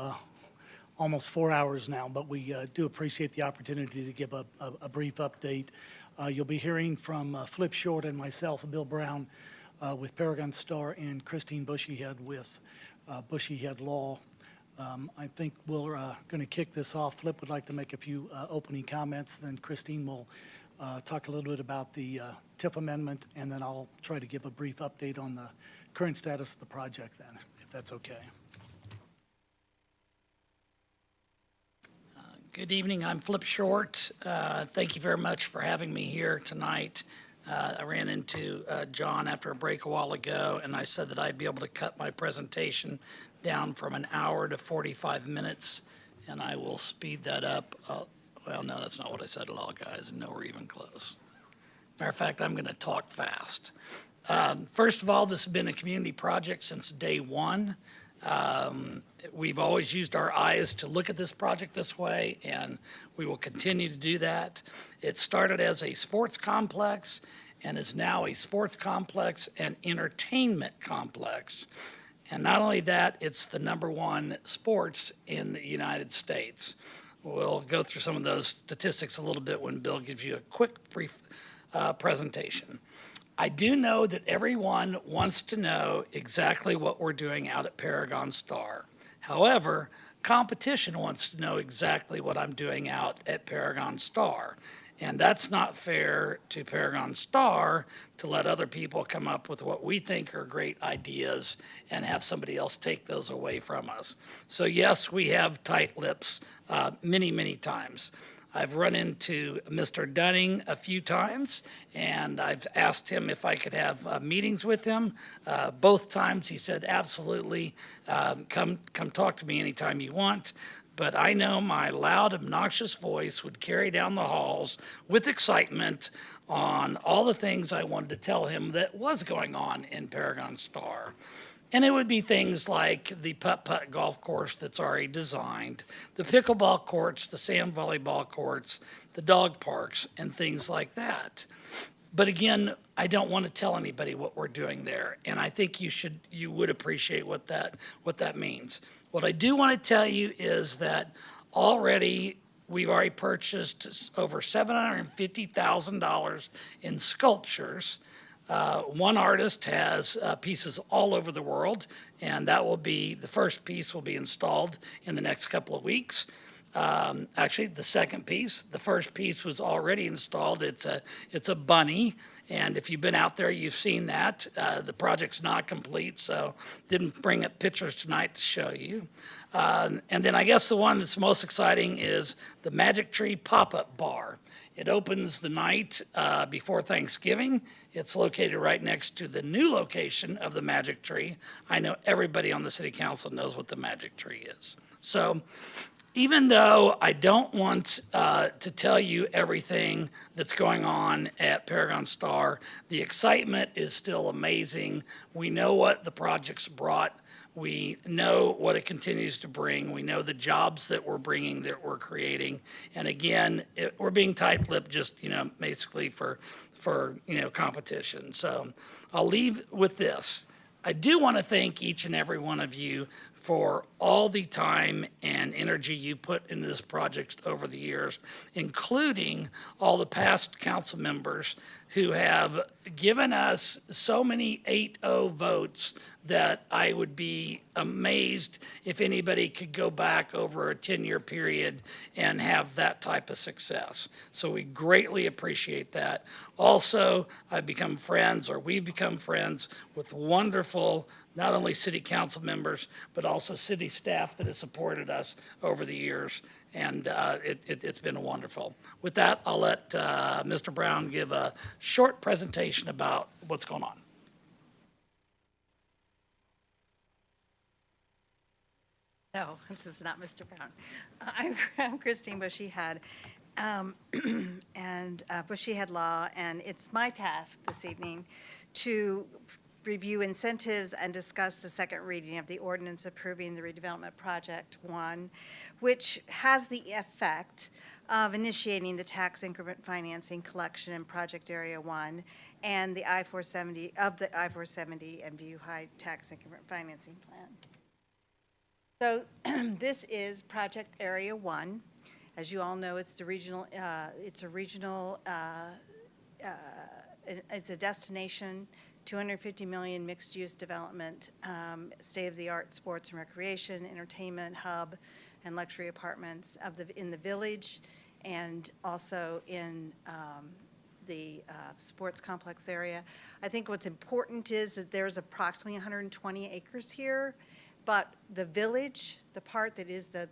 almost 4 hours now, but we do appreciate the opportunity to give a brief update. You'll be hearing from Flip Short and myself, Bill Brown, with Paragon Star, and Christine Bushyhead with Bushyhead Law. I think we're going to kick this off. Flip would like to make a few opening comments, then Christine will talk a little bit about the TIF amendment, and then I'll try to give a brief update on the current status of the project then, if that's okay. Good evening, I'm Flip Short. Thank you very much for having me here tonight. I ran into John after a break a while ago, and I said that I'd be able to cut my presentation down from an hour to 45 minutes, and I will speed that up. Well, no, that's not what I said at all, guys. No, we're even close. Matter of fact, I'm going to talk fast. First of all, this has been a community project since day one. We've always used our eyes to look at this project this way, and we will continue to do that. It started as a sports complex and is now a sports complex and entertainment complex. And not only that, it's the #1 sports in the United States. We'll go through some of those statistics a little bit when Bill gives you a quick, brief presentation. I do know that everyone wants to know exactly what we're doing out at Paragon Star. However, competition wants to know exactly what I'm doing out at Paragon Star. And that's not fair to Paragon Star to let other people come up with what we think are great ideas and have somebody else take those away from us. So yes, we have tight lips many, many times. I've run into Mr. Dunning a few times, and I've asked him if I could have meetings with him. Both times he said, absolutely, come talk to me anytime you want. But I know my loud, obnoxious voice would carry down the halls with excitement on all the things I wanted to tell him that was going on in Paragon Star. And it would be things like the putt-putt golf course that's already designed, the pickleball courts, the sand volleyball courts, the dog parks, and things like that. But again, I don't want to tell anybody what we're doing there, and I think you would appreciate what that means. What I do want to tell you is that we've already purchased over $750,000 in sculptures. One artist has pieces all over the world, and the first piece will be installed in the next couple of weeks. Actually, the second piece, the first piece was already installed. It's a bunny, and if you've been out there, you've seen that. The project's not complete, so didn't bring up pictures tonight to show you. And then I guess the one that's most exciting is the Magic Tree Pop-Up Bar. It opens the night before Thanksgiving. It's located right next to the new location of the Magic Tree. I know everybody on the city council knows what the Magic Tree is. So even though I don't want to tell you everything that's going on at Paragon Star, the excitement is still amazing. We know what the project's brought. We know what it continues to bring. We know the jobs that we're bringing, that we're creating. And again, we're being tight-lipped just, basically for competition. So I'll leave with this. I do want to thank each and every one of you for all the time and energy you put into this project over the years, including all the past council members who have given us so many 8-0 votes that I would be amazed if anybody could go back over a 10-year period and have that type of success. So we greatly appreciate that. Also, we've become friends with wonderful, not only city council members, but also city staff that has supported us over the years, and it's been wonderful. With that, I'll let Mr. Brown give a short presentation about what's going on. No, this is not Mr. Brown. I'm Christine Bushy-Head, and Bushy-Head Law, and it's my task this evening to review incentives and discuss the second reading of the ordinance approving the Redevelopment Project 1, which has the effect of initiating the tax increment financing collection in Project Area 1 and the I-470 and View High tax increment financing plan. So this is Project Area 1. As you all know, it's a destination $250 million mixed-use development, state-of-the-art sports and recreation, entertainment hub, and luxury apartments in the village, and also in the sports complex area. I think what's important is that there's approximately 120 acres here, but the village, the part that is the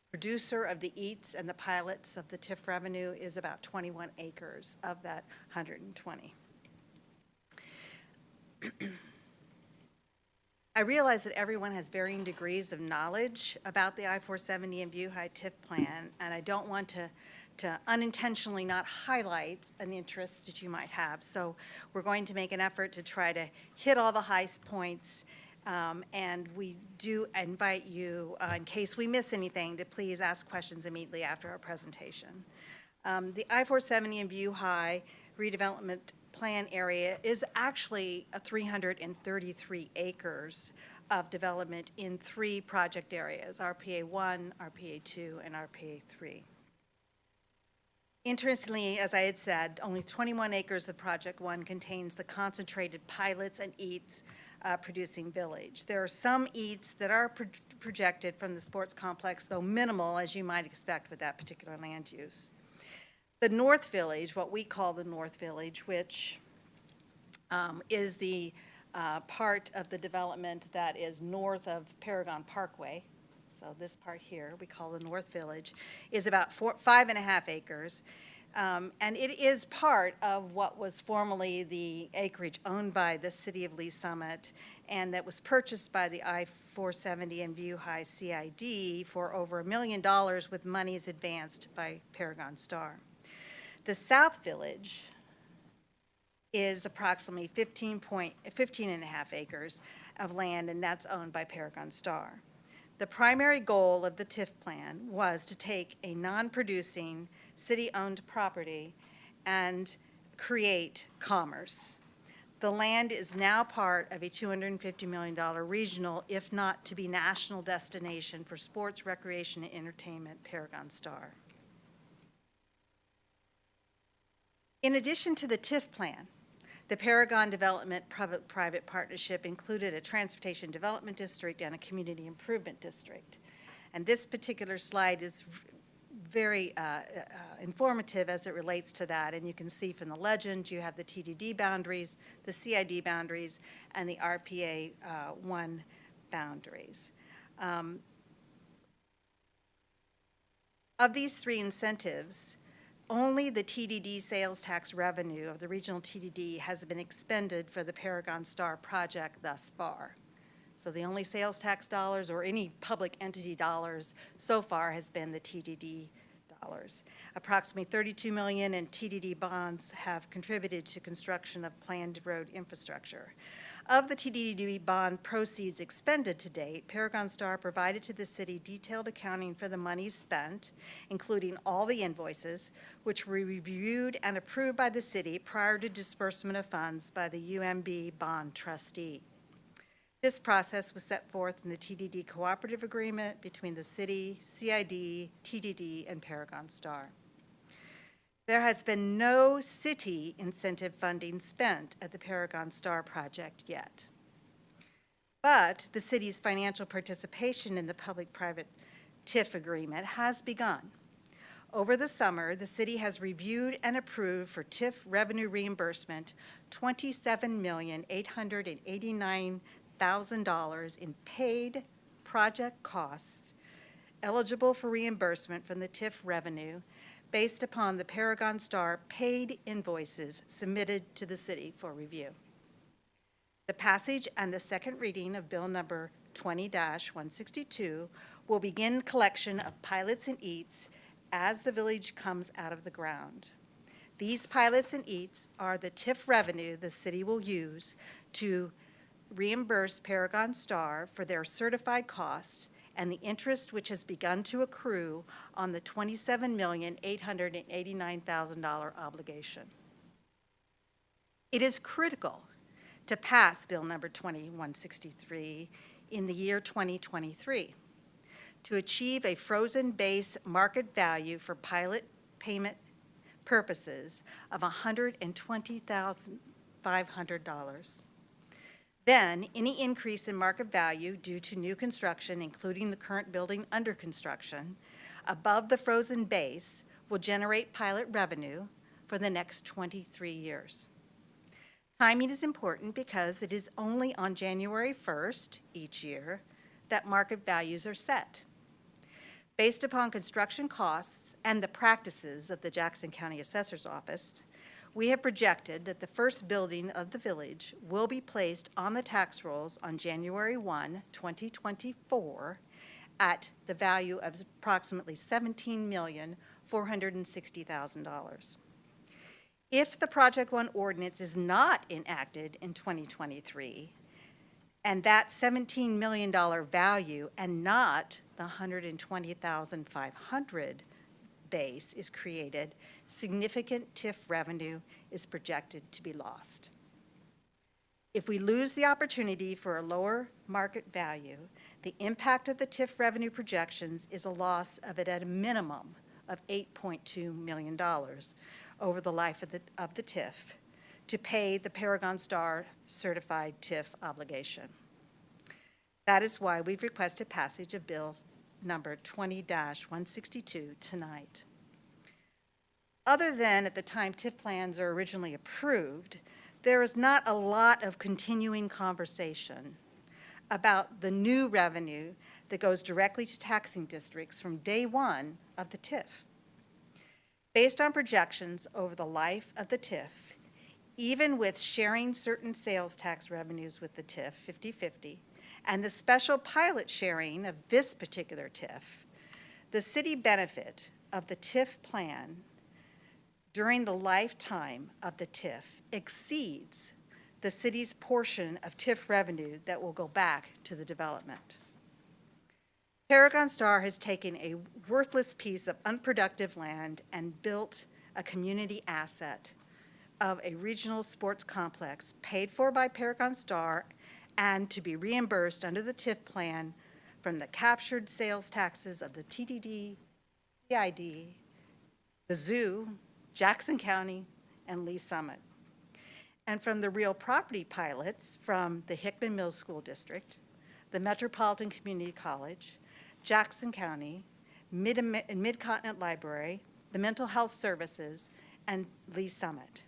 producer of the eats and the pilots of the TIF revenue, is about 21 acres of that 120. I realize that everyone has varying degrees of knowledge about the I-470 and View High TIF plan, and I don't want to unintentionally not highlight an interest that you might have. So we're going to make an effort to try to hit all the high points, and we do invite you, in case we miss anything, to please ask questions immediately after our presentation. The I-470 and View High redevelopment plan area is actually 333 acres of development in 3 project areas, RPA 1, RPA 2, and RPA 3. Interestingly, as I had said, only 21 acres of Project 1 contains the concentrated pilots and eats producing village. There are some eats that are projected from the sports complex, though minimal, as you might expect with that particular land use. The North Village, what we call the North Village, which is the part of the development that is north of Paragon Parkway, so this part here we call the North Village, is about 5.5 acres. And it is part of what was formerly the acreage owned by the City of Lee Summit, and that was purchased by the I-470 and View High CID for over $1 million with monies advanced by Paragon Star. The South Village is approximately 15.5 acres of land, and that's owned by Paragon Star. The primary goal of the TIF plan was to take a non-producing city-owned property and create commerce. The land is now part of a $250 million regional, if not to be national destination for sports, recreation, and entertainment, Paragon Star. In addition to the TIF plan, the Paragon Development Private Partnership included a transportation development district and a community improvement district. And this particular slide is very informative as it relates to that. And you can see from the legend, you have the TDD boundaries, the CID boundaries, and the RPA 1 boundaries. Of these 3 incentives, only the TDD sales tax revenue of the regional TDD has been expended for the Paragon Star project thus far. So the only sales tax dollars or any public entity dollars so far has been the TDD dollars. Approximately $32 million in TDD bonds have contributed to construction of planned road infrastructure. Of the TDD bond proceeds expended to date, Paragon Star provided to the city detailed accounting for the monies spent, including all the invoices, which were reviewed and approved by the city prior to disbursement of funds by the UMB bond trustee. This process was set forth in the TDD cooperative agreement between the city, CID, TDD, and Paragon Star. There has been no city incentive funding spent at the Paragon Star project yet. But the city's financial participation in the public-private TIF agreement has begun. Over the summer, the city has reviewed and approved for TIF revenue reimbursement $27,889,000 in paid project costs eligible for reimbursement from the TIF revenue based upon the Paragon Star paid invoices submitted to the city for review. The passage and the second reading of Bill number 20-162 will begin collection of pilots and eats as the village comes out of the ground. These pilots and eats are the TIF revenue the city will use to reimburse Paragon Star for their certified costs and the interest which has begun to accrue on the $27,889,000 obligation. It is critical to pass Bill number 2163 in the year 2023 to achieve a frozen base market value for pilot payment purposes of $120,500. Then, any increase in market value due to new construction, including the current building under construction, above the frozen base will generate pilot revenue for the next 23 years. Timing is important because it is only on January 1st each year that market values are set. Based upon construction costs and the practices of the Jackson County Assessor's Office, we have projected that the first building of the village will be placed on the tax rolls on January 1, 2024, at the value of approximately $17,460,000. If the Project 1 ordinance is not enacted in 2023, and that $17 million value and not the $120,500 base is created, significant TIF revenue is projected to be lost. If we lose the opportunity for a lower market value, the impact of the TIF revenue projections is a loss of it at a minimum of $8.2 million over the life of the TIF to pay the Paragon Star certified TIF obligation. That is why we've requested passage of Bill number 20-162 tonight. Other than at the time TIF plans are originally approved, there is not a lot of continuing conversation about the new revenue that goes directly to taxing districts from day one of the TIF. Based on projections over the life of the TIF, even with sharing certain sales tax revenues with the TIF 50-50, and the special pilot sharing of this particular TIF, the city benefit of the TIF plan during the lifetime of the TIF exceeds the city's portion of TIF revenue that will go back to the development. Paragon Star has taken a worthless piece of unproductive land and built a community asset of a regional sports complex paid for by Paragon Star and to be reimbursed under the TIF plan from the captured sales taxes of the TDD, CID, the zoo, Jackson County, and Lee Summit, and from the real property pilots from the Hickman Middle School District, the Metropolitan Community College, Jackson County, Mid-Continent Library, the Mental Health Services, and Lee Summit.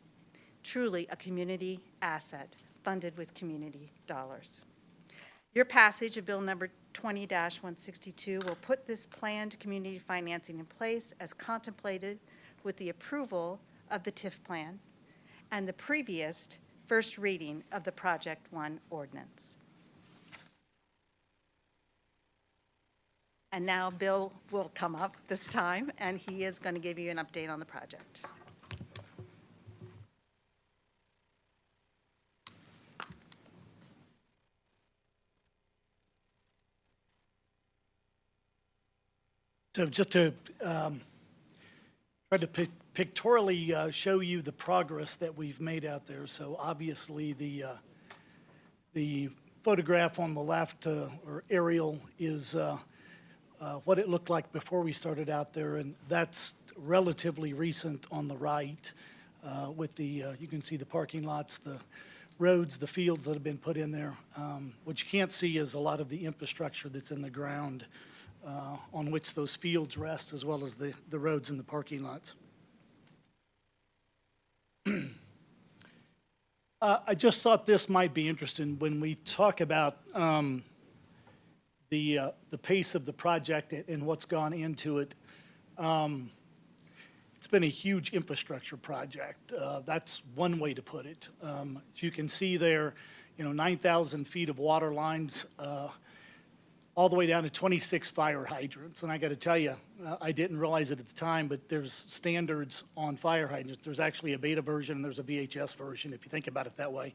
Truly a community asset funded with community dollars. Your passage of Bill number 20-162 will put this planned community financing in place as contemplated with the approval of the TIF plan and the previous first reading of the Project 1 ordinance. And now Bill will come up this time, and he is going to give you an update on the project. So just to try to pictorially show you the progress that we've made out there. So obviously the photograph on the left or aerial is what it looked like before we started out there, and that's relatively recent on the right with the, you can see the parking lots, the roads, the fields that have been put in there. What you can't see is a lot of the infrastructure that's in the ground on which those fields rest, as well as the roads and the parking lots. I just thought this might be interesting when we talk about the pace of the project and what's gone into it. It's been a huge infrastructure project. That's one way to put it. As you can see there, 9,000 feet of water lines, all the way down to 26 fire hydrants. And I got to tell you, I didn't realize it at the time, but there's standards on fire hydrants. There's actually a beta version and there's a VHS version, if you think about it that way.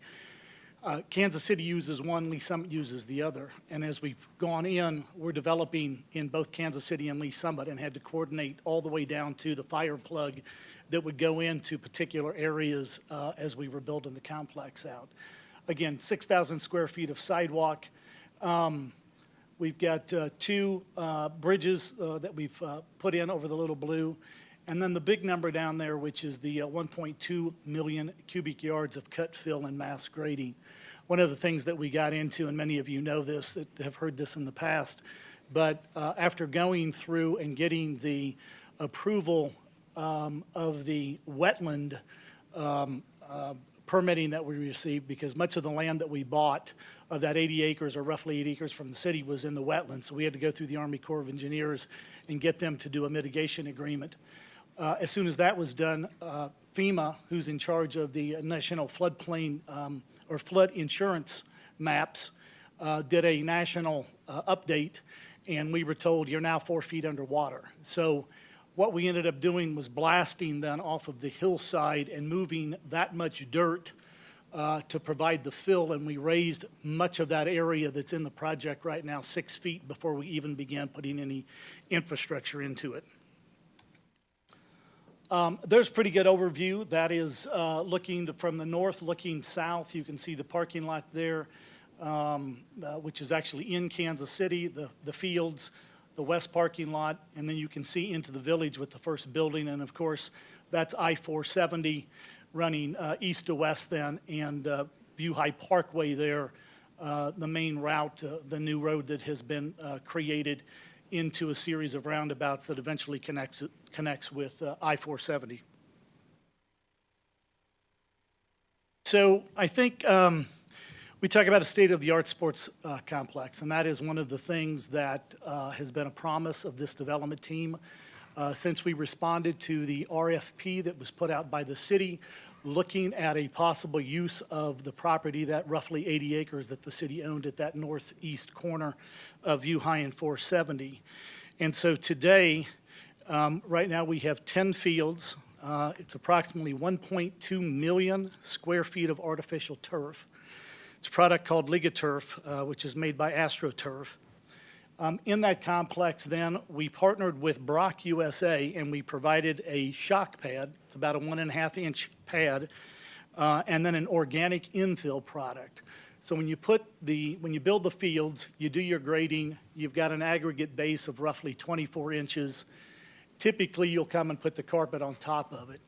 Kansas City uses one, Lee Summit uses the other. And as we've gone in, we're developing in both Kansas City and Lee Summit and had to coordinate all the way down to the fire plug that would go into particular areas as we were building the complex out. Again, 6,000 square feet of sidewalk. We've got two bridges that we've put in over the Little Blue, And then the big number down there, which is the 1.2 million cubic yards of cut fill and mass grading. One of the things that we got into, and many of you know this that have heard this in the past, but after going through and getting the approval of the wetland permitting that we received, because much of the land that we bought of that 80 acres or roughly 80 acres from the city was in the wetlands. So we had to go through the Army Corps of Engineers and get them to do a mitigation agreement. As soon as that was done, FEMA, who's in charge of the National Floodplain or Flood Insurance Maps, did a national update, and we were told you're now 4 feet underwater. So what we ended up doing was blasting then off of the hillside and moving that much dirt to provide the fill, and we raised much of that area that's in the project right now 6 feet before we even began putting any infrastructure into it. There's a pretty good overview. That is looking from the north, looking south. You can see the parking lot there, which is actually in Kansas City, the fields, the west parking lot, and then you can see into the village with the first building. And of course, that's I-470 running east to west then, and View High Parkway there, the main route, the new road that has been created into a series of roundabouts that eventually connects with I-470. So I think we talk about a state-of-the-art sports complex, and that is one of the things that has been a promise of this development team since we responded to the RFP that was put out by the city looking at a possible use of the property, that roughly 80 acres that the city owned at that northeast corner of View High and 470. And so today, right now we have 10 fields. It's approximately 1.2 million square feet of artificial turf. It's a product called LigaTurf, which is made by AstroTurf. In that complex then, we partnered with Brock USA and we provided a shock pad. It's about a 1.5-inch pad, and then an organic infill product. So when you build the fields, you do your grading, you've got an aggregate base of roughly 24 inches. Typically, you'll come and put the carpet on top of it.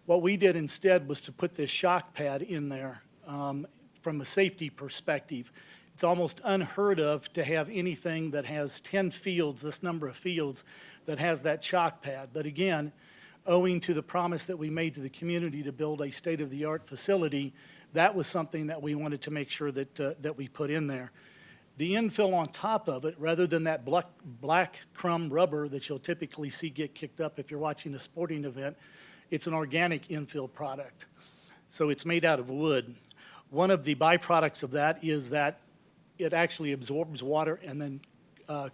What we did instead was to put this shock pad in there from a safety perspective. It's almost unheard of to have anything that has 10 fields, this number of fields, that has that shock pad. But again, owing to the promise that we made to the community to build a state-of-the-art facility, that was something that we wanted to make sure that we put in there. The infill on top of it, rather than that black crumb rubber that you'll typically see get kicked up if you're watching a sporting event, it's an organic infill product. So it's made out of wood. One of the byproducts of that is that it actually absorbs water and then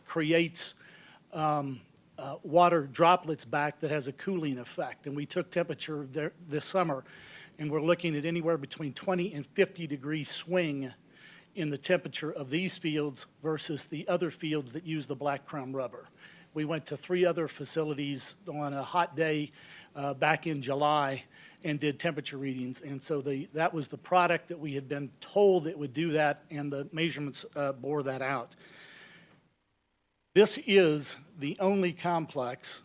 creates water droplets back that has a cooling effect. And we took temperature there this summer, and we're looking at anywhere between 20 and 50 degree swing in the temperature of these fields versus the other fields that use the black crumb rubber. We went to 3 other facilities on a hot day back in July and did temperature readings. And so that was the product that we had been told it would do that, and the measurements bore that out. This is the only complex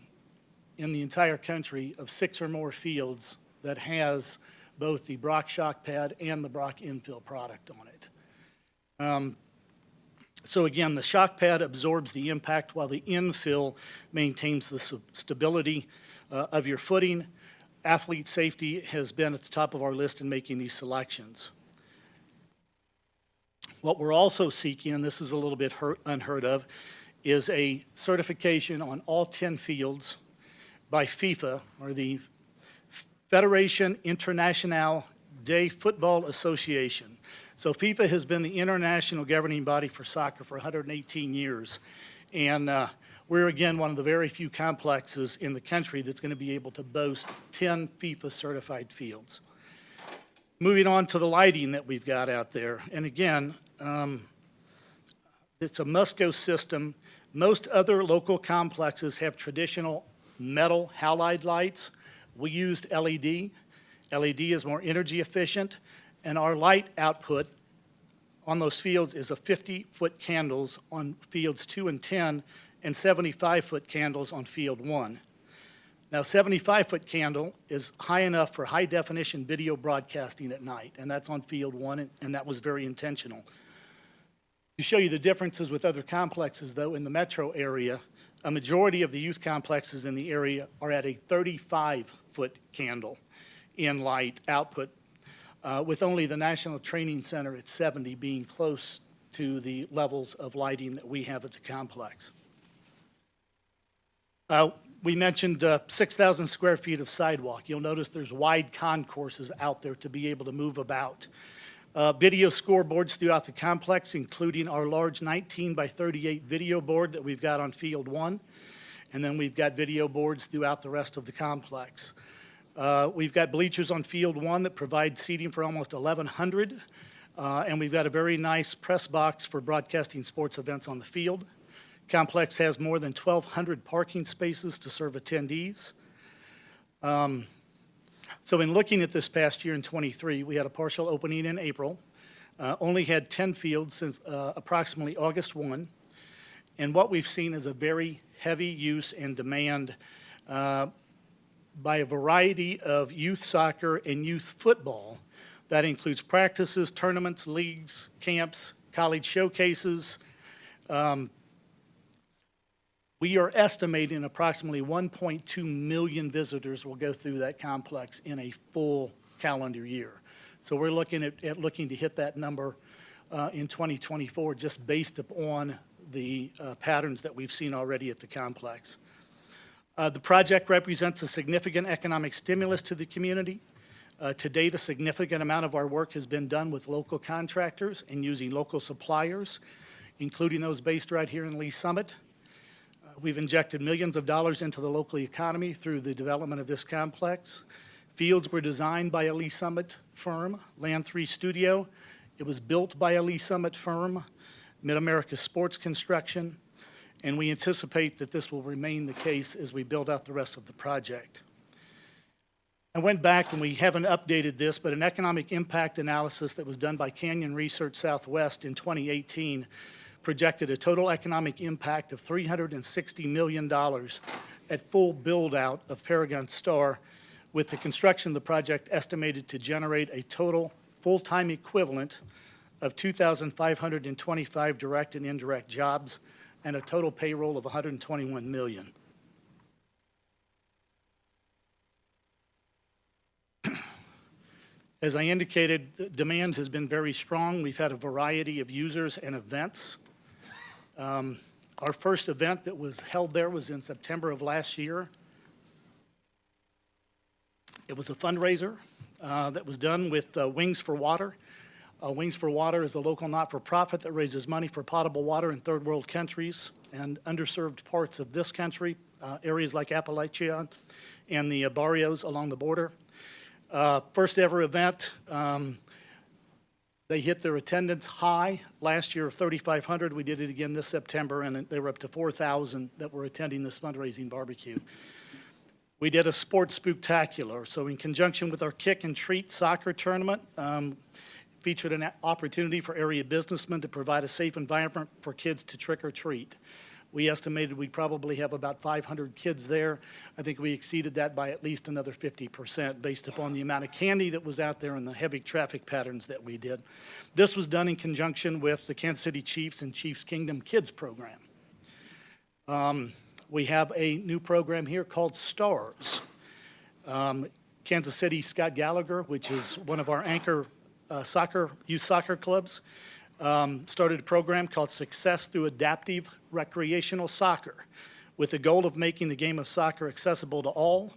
in the entire country of 6 or more fields that has both the Brock shock pad and the Brock infill product on it. So again, the shock pad absorbs the impact while the infill maintains the stability of your footing. Athlete safety has been at the top of our list in making these selections. What we're also seeking, and this is a little bit unheard of, is a certification on all 10 fields by FIFA, or the Fédération Internationale de Football Association. So FIFA has been the international governing body for soccer for 118 years. And we're, again, one of the very few complexes in the country that's going to be able to boast 10 FIFA-certified fields. Moving on to the lighting that we've got out there. And again, it's a must-go system. Most other local complexes have traditional metal halide lights. We used LED. LED is more energy efficient, and our light output on those fields is a 50-foot candles on fields 2 and 10, and 75-foot candles on field 1. Now, 75-foot candle is high enough for high-definition video broadcasting at night, and that's on Field 1, and that was very intentional. To show you the differences with other complexes, though, in the metro area, a majority of the youth complexes in the area are at a 35-foot candle in light output, with only the National Training Center at 70 being close to the levels of lighting that we have at the complex. We mentioned 6,000 square feet of sidewalk. You'll notice there's wide concourses out there to be able to move about. Video scoreboards throughout the complex, including our large 19 by 38 video board that we've got on Field 1. And then we've got video boards throughout the rest of the complex. We've got bleachers on Field 1 that provide seating for almost 1,100. And we've got a very nice press box for broadcasting sports events on the field. Complex has more than 1,200 parking spaces to serve attendees. So in looking at this past year in '23, we had a partial opening in April, only had 10 fields since approximately August 1. And what we've seen is a very heavy use and demand by a variety of youth soccer and youth football. That includes practices, tournaments, leagues, camps, college showcases. We are estimating approximately 1.2 million visitors will go through that complex in a full calendar year. So we're looking at looking to hit that number in 2024, just based upon the patterns that we've seen already at the complex. The project represents a significant economic stimulus to the community. To date, a significant amount of our work has been done with local contractors and using local suppliers, including those based right here in Lee Summit. We've injected millions of dollars into the local economy through the development of this complex. Fields were designed by a Lee Summit firm, Land 3 Studio. It was built by a Lee Summit firm, Mid-America Sports Construction, and we anticipate that this will remain the case as we build out the rest of the project. I went back, and we haven't updated this, but an economic impact analysis that was done by Canyon Research Southwest in 2018 projected a total economic impact of $360 million at full build-out of Paragon Star, with the construction of the project estimated to generate a total full-time equivalent of 2,525 direct and indirect jobs and a total payroll of $121 million. As I indicated, demand has been very strong. We've had a variety of users and events. Our first event that was held there was in September of last year. It was a fundraiser that was done with Wings for Water. Wings for Water is a local not-for-profit that raises money for potable water in third world countries and underserved parts of this country, areas like Appalachia and the barrios along the border. First ever event. They hit their attendance high last year of 3,500. We did it again this September, and they were up to 4,000 that were attending this fundraising barbecue. We did a sports spooktacular. So in conjunction with our Kick and Treat soccer tournament, featured an opportunity for area businessmen to provide a safe environment for kids to trick or treat. We estimated we'd probably have about 500 kids there. I think we exceeded that by at least another 50% based upon the amount of candy that was out there and the heavy traffic patterns that we did. This was done in conjunction with the Kansas City Chiefs and Chiefs Kingdom Kids program. We have a new program here called Stars. Kansas City Scott Gallagher, which is one of our anchor youth soccer clubs, started a program called Success Through Adaptive Recreational Soccer, with the goal of making the game of soccer accessible to all.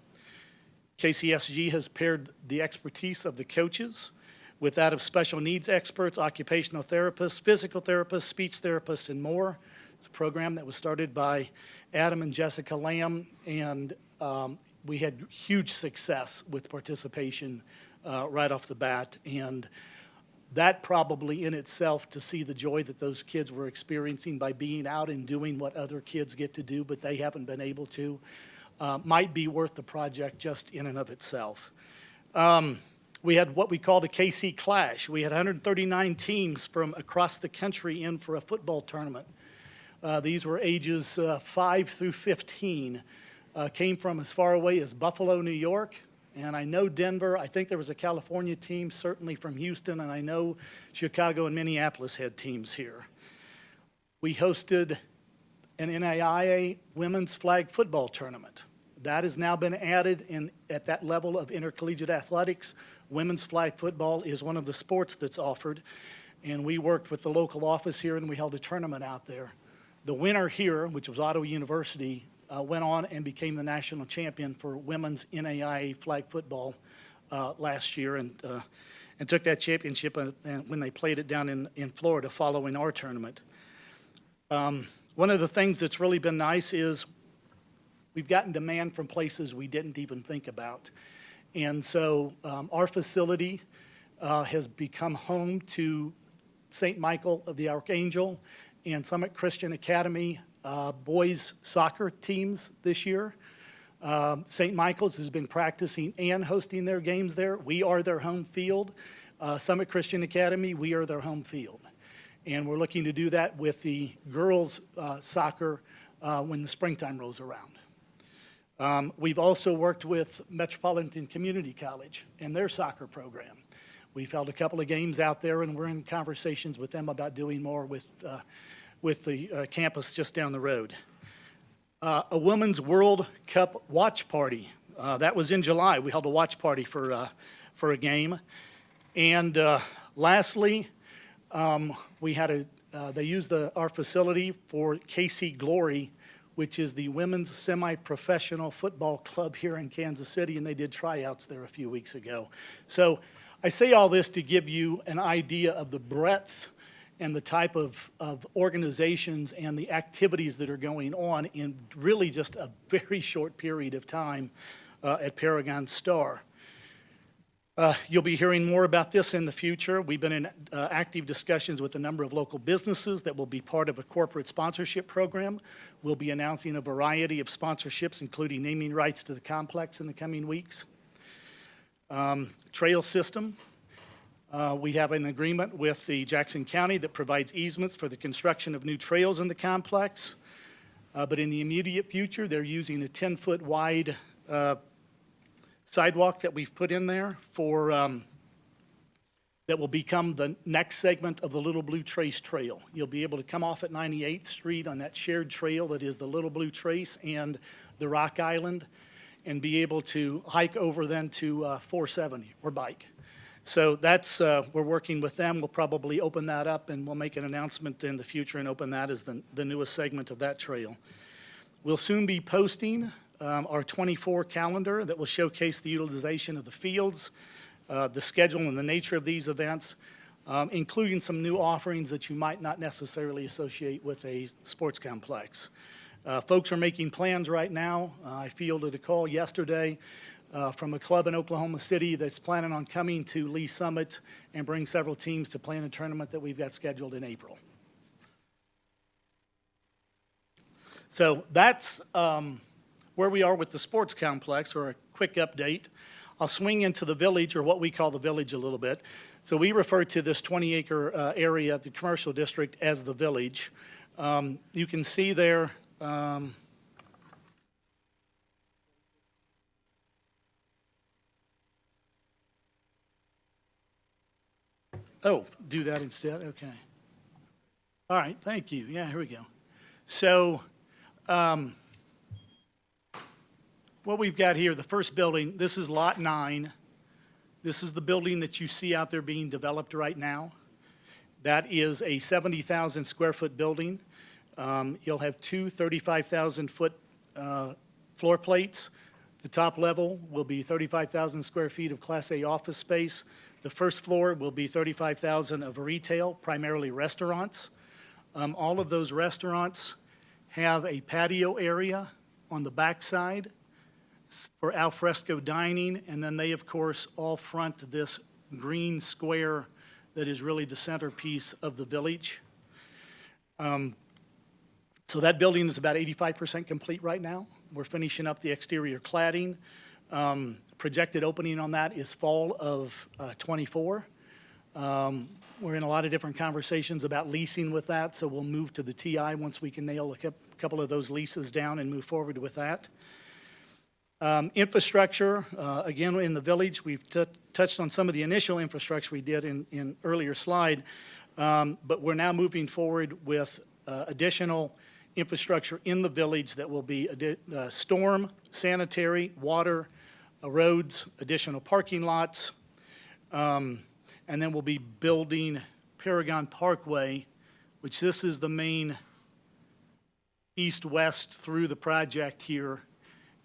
KCSG has paired the expertise of the coaches with that of special needs experts, occupational therapists, physical therapists, speech therapists, and more. It's a program that was started by Adam and Jessica Lamb, and we had huge success with participation right off the bat. And that probably in itself, to see the joy that those kids were experiencing by being out and doing what other kids get to do, but they haven't been able to, might be worth the project just in and of itself. We had what we called a KC Clash. We had 139 teams from across the country in for a football tournament. These were ages 5 through 15. came from as far away as Buffalo, New York. And I know Denver, I think there was a California team, certainly from Houston, and I know Chicago and Minneapolis had teams here. We hosted an NAIA women's flag football tournament. That has now been added in at that level of intercollegiate athletics. Women's flag football is one of the sports that's offered, and we worked with the local office here and we held a tournament out there. The winner here, which was Ottawa University, went on and became the national champion for women's NAIA flag football last year, and took that championship when they played it down in Florida following our tournament. One of the things that's really been nice is we've gotten demand from places we didn't even think about. And so our facility has become home to St. Michael of the Archangel and Summit Christian Academy boys soccer teams this year. St. Michael's has been practicing and hosting their games there. We are their home field. Summit Christian Academy, we are their home field. And we're looking to do that with the girls' soccer when the springtime rolls around. We've also worked with Metropolitan Community College and their soccer program. We've held a couple of games out there, and we're in conversations with them about doing more with the campus just down the road. A Women's World Cup watch party. That was in July. We held a watch party for a game. And lastly, we had they used our facility for KC Glory, which is the women's semi-professional football club here in Kansas City, and they did tryouts there a few weeks ago. So I say all this to give you an idea of the breadth and the type of organizations and the activities that are going on in really just a very short period of time at Paragon Star. You'll be hearing more about this in the future. We've been in active discussions with a number of local businesses that will be part of a corporate sponsorship program. We'll be announcing a variety of sponsorships, including naming rights to the complex in the coming weeks. Trail system. We have an agreement with the Jackson County that provides easements for the construction of new trails in the complex. But in the immediate future, they're using a 10-foot wide sidewalk that we've put in there for that will become the next segment of the Little Blue Trace Trail. You'll be able to come off at 98th Street on that shared trail that is the Little Blue Trace and the Rock Island, and be able to hike over then to 470 or bike. So that's, we're working with them. We'll probably open that up, and we'll make an announcement in the future and open that as the newest segment of that trail. We'll soon be posting our 24 calendar that will showcase the utilization of the fields, the schedule and the nature of these events, including some new offerings that you might not necessarily associate with a sports complex. Folks are making plans right now. I fielded a call yesterday from a club in Oklahoma City that's planning on coming to Lee Summit and bring several teams to play in a tournament that we've got scheduled in April. So that's where we are with the sports complex, or a quick update. I'll swing into the village, or what we call the village, a little bit. So we refer to this 20-acre area, the commercial district, as the village. You can see there, oh, do that instead? Okay. All right, thank you. Yeah, here we go. So what we've got here, the first building, this is Lot 9. This is the building that you see out there being developed right now. That is a 70,000 square foot building. You'll have two 35,000 foot floor plates. The top level will be 35,000 square feet of Class A office space. The first floor will be 35,000 of retail, primarily restaurants. All of those restaurants have a patio area on the backside for al fresco dining, and then they, of course, all front this green square that is really the centerpiece of the village. So that building is about 85% complete right now. We're finishing up the exterior cladding. Projected opening on that is fall of '24. We're in a lot of different conversations about leasing with that, so we'll move to the TI once we can nail a couple of those leases down and move forward with that. Infrastructure, again, in the village, we've touched on some of the initial infrastructure we did in earlier slide, but we're now moving forward with additional infrastructure in the village that will be storm, sanitary, water, roads, additional parking lots, and then we'll be building Paragon Parkway, which this is the main east-west through the project here.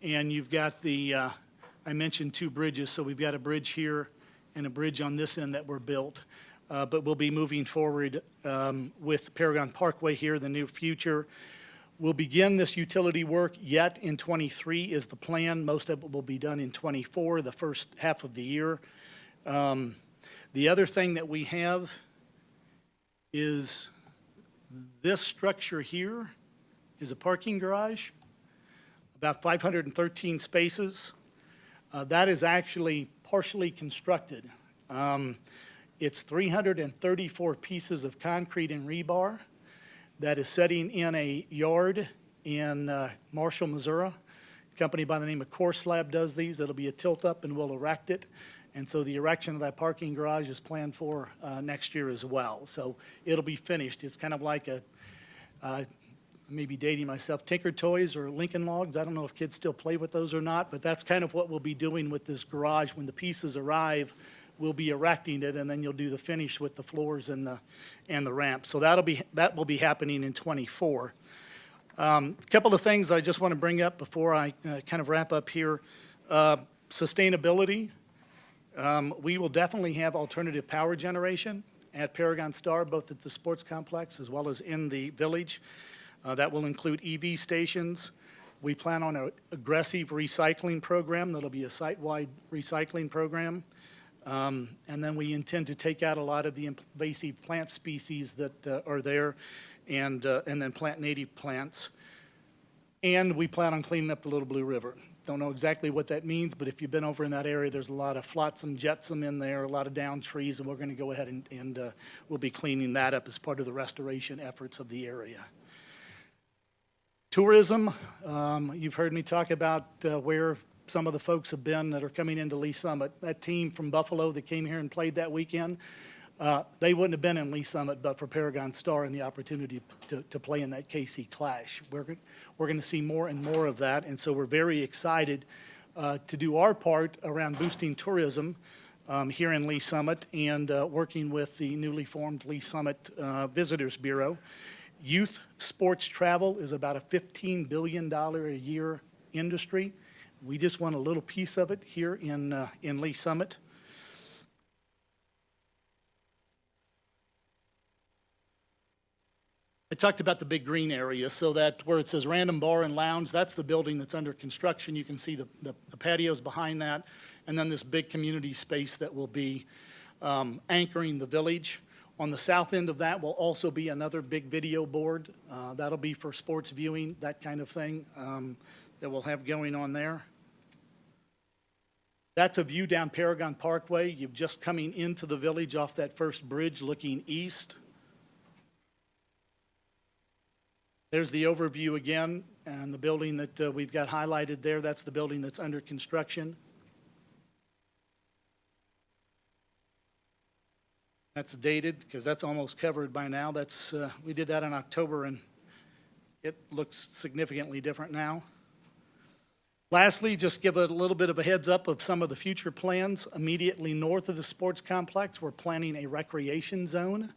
And you've got the, I mentioned 2 bridges, so we've got a bridge here and a bridge on this end that were built. But we'll be moving forward with Paragon Parkway here in the near future. We'll begin this utility work yet in '23 is the plan. Most of it will be done in '24, the first half of the year. The other thing that we have is this structure here is a parking garage, about 513 spaces. That is actually partially constructed. It's 334 pieces of concrete and rebar that is setting in a yard in Marshall, Missouri. A company by the name of Core Slab does these. It'll be a tilt-up and we'll erect it. And so the erection of that parking garage is planned for next year as well. So it'll be finished. It's kind of like a, maybe dating myself, Tinker Toys or Lincoln Logs. I don't know if kids still play with those or not, but that's kind of what we'll be doing with this garage. When the pieces arrive, we'll be erecting it, and then you'll do the finish with the floors and the ramp. So that will be happening in '24. A couple of things I just want to bring up before I kind of wrap up here. Sustainability. We will definitely have alternative power generation at Paragon Star, both at the sports complex as well as in the village. That will include EV stations. We plan on an aggressive recycling program. That'll be a site-wide recycling program. And then we intend to take out a lot of the invasive plant species that are there and then plant native plants. And we plan on cleaning up the Little Blue River. Don't know exactly what that means, but if you've been over in that area, there's a lot of flotsam, jetsam in there, a lot of downed trees, and we're going to go ahead and we'll be cleaning that up as part of the restoration efforts of the area. Tourism, you've heard me talk about where some of the folks have been that are coming into Lee Summit. That team from Buffalo that came here and played that weekend, they wouldn't have been in Lee Summit but for Paragon Star and the opportunity to play in that KC Clash. We're going to see more and more of that, and so we're very excited to do our part around boosting tourism here in Lee Summit and working with the newly formed Lee Summit Visitors Bureau. Youth sports travel is about a $15 billion a year industry. We just want a little piece of it here in Lee Summit. I talked about the big green area, so that where it says Random Bar and Lounge, that's the building that's under construction. You can see the patios behind that, and then this big community space that will be anchoring the village. On the south end of that will also be another big video board. That'll be for sports viewing, that kind of thing that we'll have going on there. That's a view down Paragon Parkway. You're just coming into the village off that first bridge looking east. There's the overview again, and the building that we've got highlighted there, that's the building that's under construction. That's dated because that's almost covered by now. That's we did that in October, and it looks significantly different now. Lastly, just give a little bit of a heads up of some of the future plans. Immediately north of the sports complex, we're planning a recreation zone.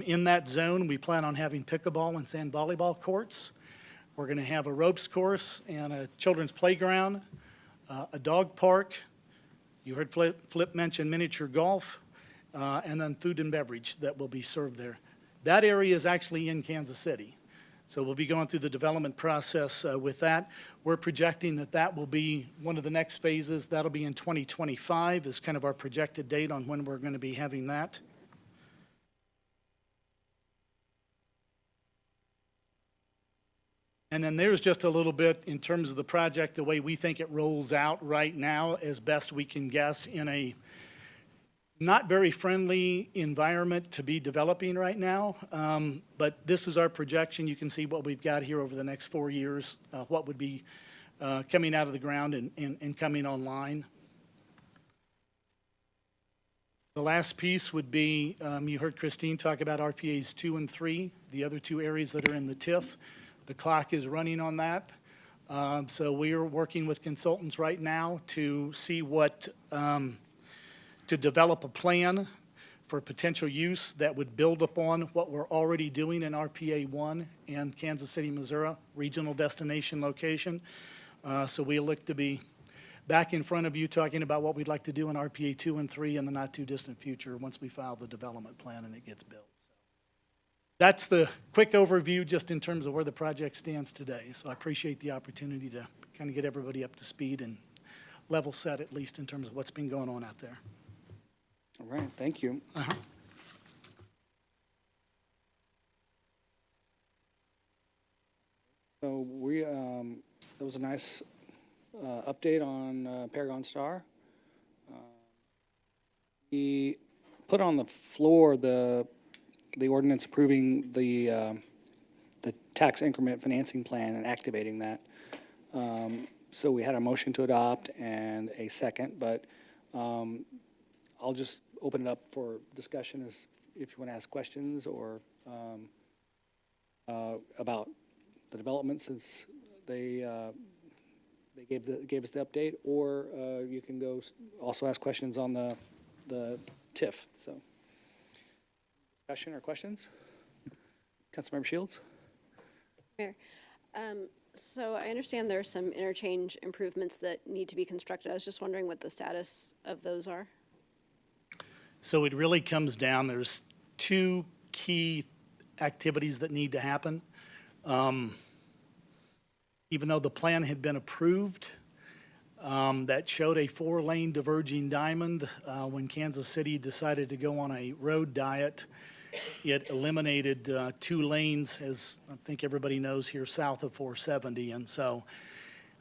In that zone, we plan on having pickleball and sand volleyball courts. We're going to have a ropes course and a children's playground, a dog park. You heard Flip mention miniature golf, and then food and beverage that will be served there. That area is actually in Kansas City. So we'll be going through the development process with that. We're projecting that that will be one of the next phases. That'll be in 2025 is kind of our projected date on when we're going to be having that. And then there's just a little bit in terms of the project, the way we think it rolls out right now as best we can guess in a not very friendly environment to be developing right now, but this is our projection. You can see what we've got here over the next 4 years, what would be coming out of the ground and coming online. The last piece would be, you heard Christine talk about RPAs 2 and 3, the other two areas that are in the TIF. The clock is running on that. So we are working with consultants right now to see what, to develop a plan for potential use that would build upon what we're already doing in RPA 1 and Kansas City, Missouri, regional destination location. So we look to be back in front of you talking about what we'd like to do in RPA 2 and 3 in the not-too-distant future once we file the development plan and it gets built. So that's the quick overview just in terms of where the project stands today. So I appreciate the opportunity to kind of get everybody up to speed and level set, at least in terms of what's been going on out there. All right, thank you. So there was a nice update on Paragon Star. We put on the floor the ordinance approving the tax increment financing plan and activating that. So we had a motion to adopt and a second, but I'll just open it up for discussion as if you want to ask questions or about the development since they gave us the update, or you can go also ask questions on the TIF. So, discussion or questions? Councilmember Shields? Mayor, so I understand there are some interchange improvements that need to be constructed. I was just wondering what the status of those are. So it really comes down, there's two key activities that need to happen. Even though the plan had been approved, that showed a 4-lane diverging diamond, when Kansas City decided to go on a road diet, it eliminated 2 lanes, as I think everybody knows here, south of 470. And so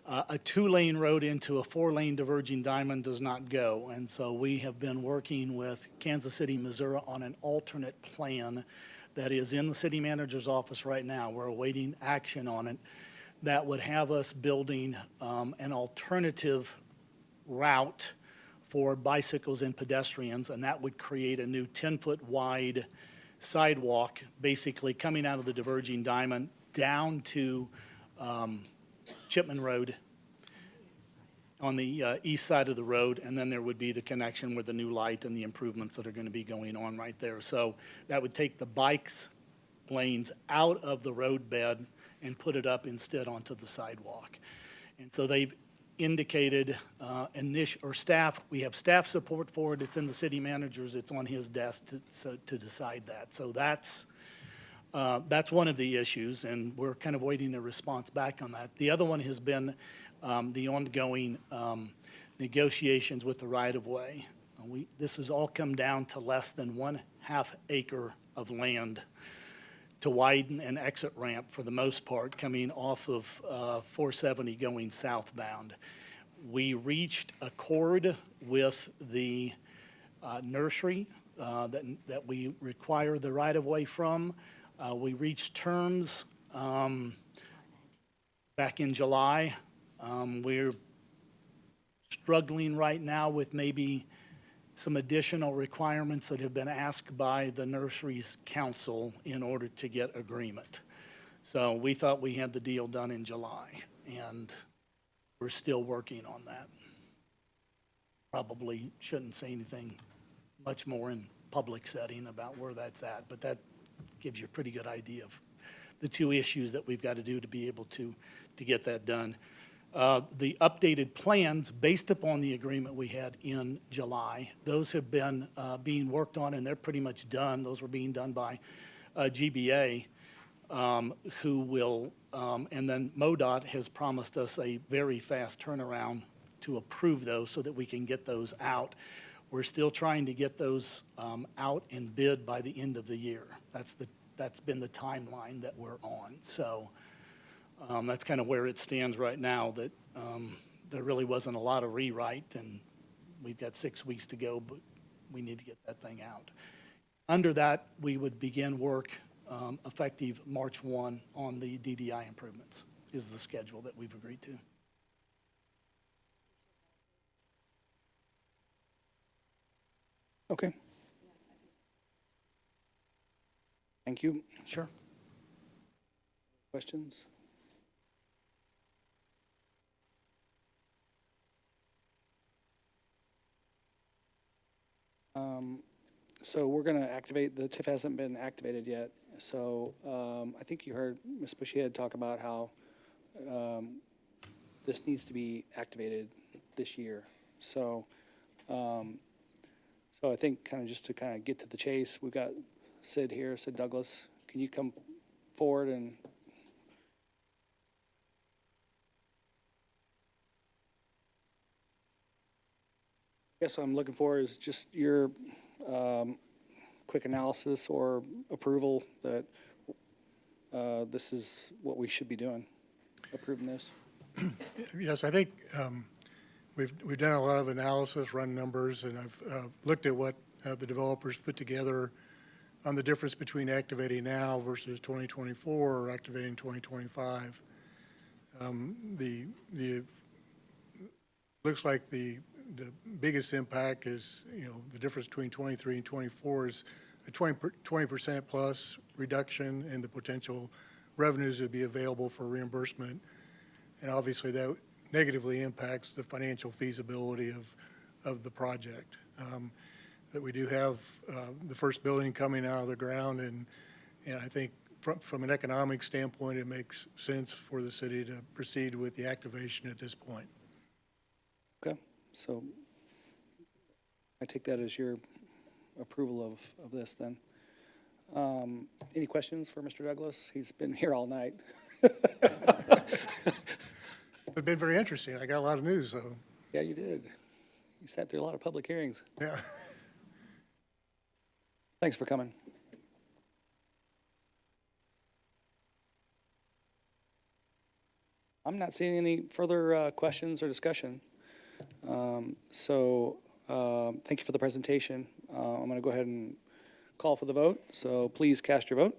a 2-lane road into a 4-lane diverging diamond does not go. And so we have been working with Kansas City, Missouri on an alternate plan that is in the city manager's office right now. We're awaiting action on it. That would have us building an alternative route for bicycles and pedestrians, and that would create a new 10-foot wide sidewalk, basically coming out of the diverging diamond down to Chipman Road on the east side of the road, and then there would be the connection with the new light and the improvements that are going to be going on right there. So that would take the bikes lanes out of the road bed and put it up instead onto the sidewalk. And so they've indicated staff, we have staff support for it. It's in the city manager's, it's on his desk to decide that. So that's one of the issues, and we're kind of waiting a response back on that. The other one has been the ongoing negotiations with the right-of-way. This has all come down to less than 1/2 acre of land to widen an exit ramp for the most part coming off of 470 going southbound. We reached accord with the nursery that we require the right-of-way from. We reached terms back in July. We're struggling right now with maybe some additional requirements that have been asked by the nursery's council in order to get agreement. So we thought we had the deal done in July, and we're still working on that. Probably shouldn't say anything much more in public setting about where that's at, but that gives you a pretty good idea of the two issues that we've got to do to be able to get that done. The updated plans, based upon the agreement we had in July, those have been being worked on, and they're pretty much done. Those were being done by GBA, who will, and then MoDOT has promised us a very fast turnaround to approve those so that we can get those out. We're still trying to get those out and bid by the end of the year. That's been the timeline that we're on. So that's kind of where it stands right now, that there really wasn't a lot of rewrite, and we've got 6 weeks to go, but we need to get that thing out. Under that, we would begin work effective March 1 on the DDI improvements is the schedule that we've agreed to. Okay. Thank you. Sure. Questions? So we're going to activate, the TIF hasn't been activated yet. So I think you heard Ms. Bushyhead talk about how this needs to be activated this year. So, so I think kind of just to kind of get to the chase, we've got Sid here, Sid Douglas. Can you come forward and I guess what I'm looking for is just your quick analysis or approval that this is what we should be doing, approving this. Yes, I think we've done a lot of analysis, run numbers, and I've looked at what the developers put together on the difference between activating now versus 2024 or activating 2025. Looks like the biggest impact is, the difference between 23 and 24 is a 20% plus reduction in the potential revenues that would be available for reimbursement. And obviously that negatively impacts the financial feasibility of the project. That we do have the first building coming out of the ground, and I think from an economic standpoint, it makes sense for the city to proceed with the activation at this point. Okay, so I take that as your approval of this then. Any questions for Mr. Douglas? He's been here all night. It's been very interesting. I got a lot of news, so. Yeah, you did. You sat through a lot of public hearings. Yeah. Thanks for coming. I'm not seeing any further questions or discussion. Thank you for the presentation. I'm going to go ahead and call for the vote. So please cast your vote.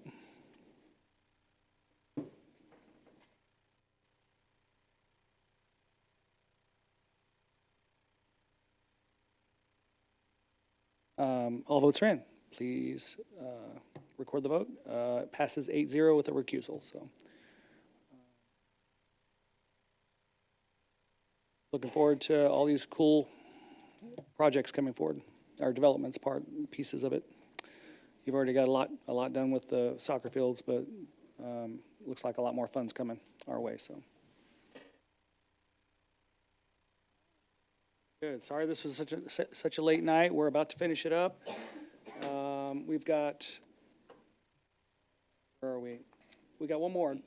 All votes are in. Please record the vote. It passes 8-0 with a recusal. So, looking forward to all these cool projects coming forward. Our developments pieces of it. You've already got a lot done with the soccer fields, but looks like a lot more funds coming our way. So. Good. Sorry this was such a late night. We're about to finish it up. We've got, where are we? We got one more.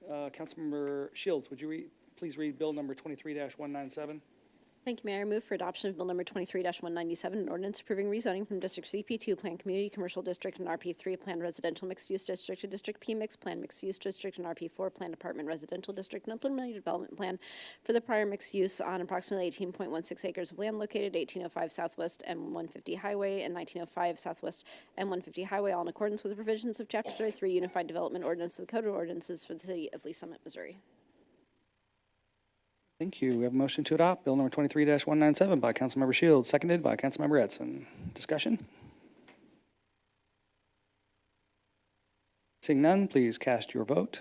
Councilmember Shields, would you please read bill number 23-197? Thank you, Mayor. I move for adoption of Bill Number 23-197, an ordinance approving rezoning from District CP2 Plan Community Commercial District and RP3 Plan Residential Mixed Use District to District PMIX Plan Mixed Use District and RP4 Plan Apartment Residential District and Implementing Development Plan for the prior mixed use on approximately 18.16 acres of land located 1805 Southwest M150 Highway and 1905 Southwest M150 Highway, all in accordance with the provisions of Chapter 33 Unified Development Ordinance of the Code of Ordinances for the City of Lee Summit, Missouri. Thank you. We have a motion to adopt Bill number 23-197 by Councilmember Shields, seconded by Councilmember Edson. Discussion? Seeing none, please cast your vote.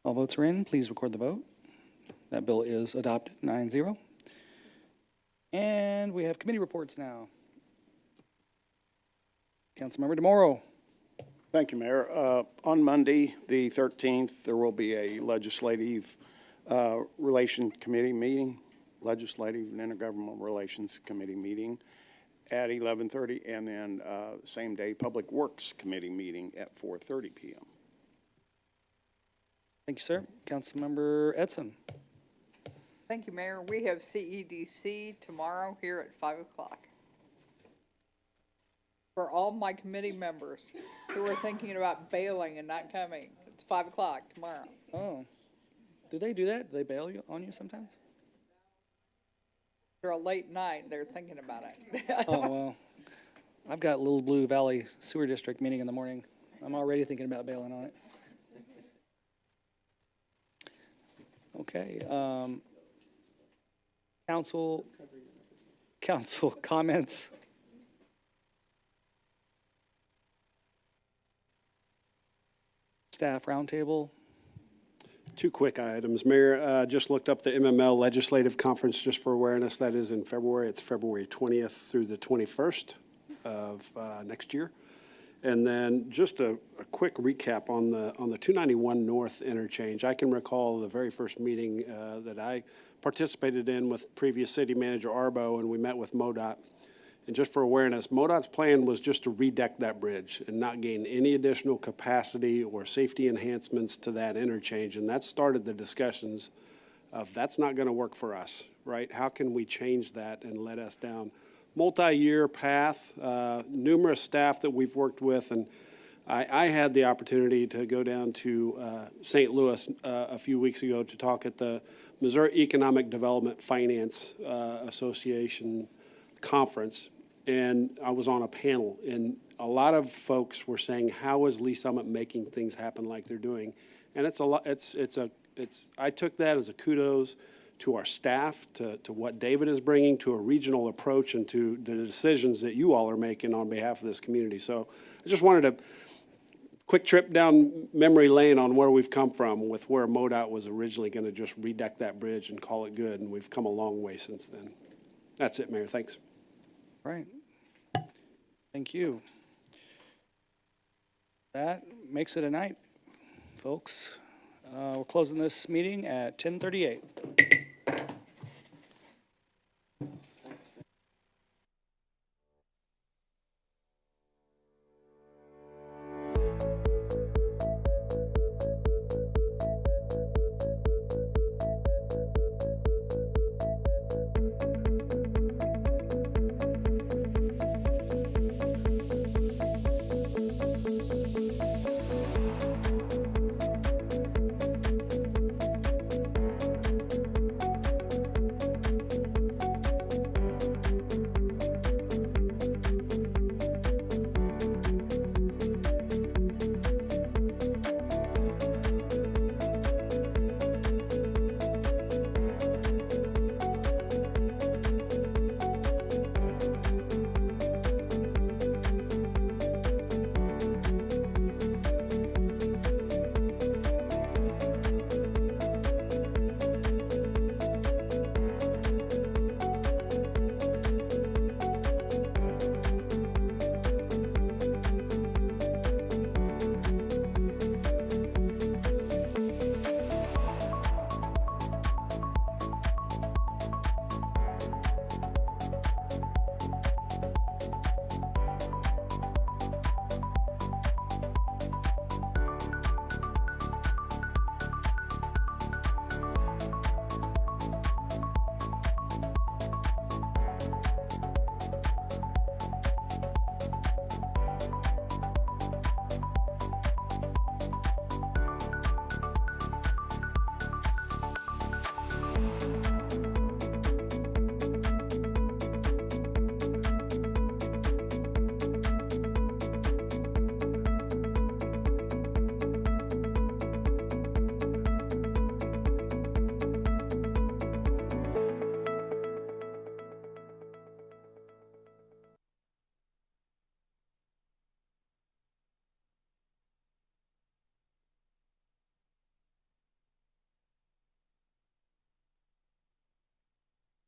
All votes are in. Please record the vote. That bill is adopted, 9-0. And we have committee reports now. Councilmember DeMoro. Thank you, Mayor. On Monday, the 13th, there will be a Legislative Relations Committee meeting, Legislative and Intergovernmental Relations Committee meeting at 11:30, and then same day, Public Works Committee meeting at 4:30 p.m. Thank you, sir. Councilmember Edson. Thank you, Mayor. We have CEDC tomorrow here at 5 o'clock. For all my committee members who are thinking about bailing and not coming, it's 5 o'clock tomorrow. Oh, do they do that? Do they bail on you sometimes? For a late night, they're thinking about it. Oh, well, I've got Little Blue Valley Sewer District meeting in the morning. I'm already thinking about bailing on it. Okay. Council, Council comments? Staff roundtable? Two quick items. Mayor, just looked up the MML Legislative Conference just for awareness. That is in February. It's February 20th through the 21st of next year. And then just a quick recap on the 291 North interchange. I can recall the very first meeting that I participated in with previous city manager Arbo, and we met with MoDOT. And just for awareness, MoDOT's plan was just to redeck that bridge and not gain any additional capacity or safety enhancements to that interchange. And that started the discussions of that's not going to work for us, right? How can we change that and let us down? Multi-year path, numerous staff that we've worked with, and I had the opportunity to go down to St. Louis a few weeks ago to talk at the Missouri Economic Development Finance Association conference, and I was on a panel, and a lot of folks were saying, how is Lee Summit making things happen like they're doing? And it's a lot. I took that as a kudos to our staff, to what David is bringing, to a regional approach, and to the decisions that you all are making on behalf of this community. So I just wanted a quick trip down memory lane on where we've come from with where MoDOT was originally going to just redeck that bridge and call it good, and we've come a long way since then. That's it, Mayor. Thanks. All right. Thank you. That makes it a night, folks. We're closing this meeting at 10:38.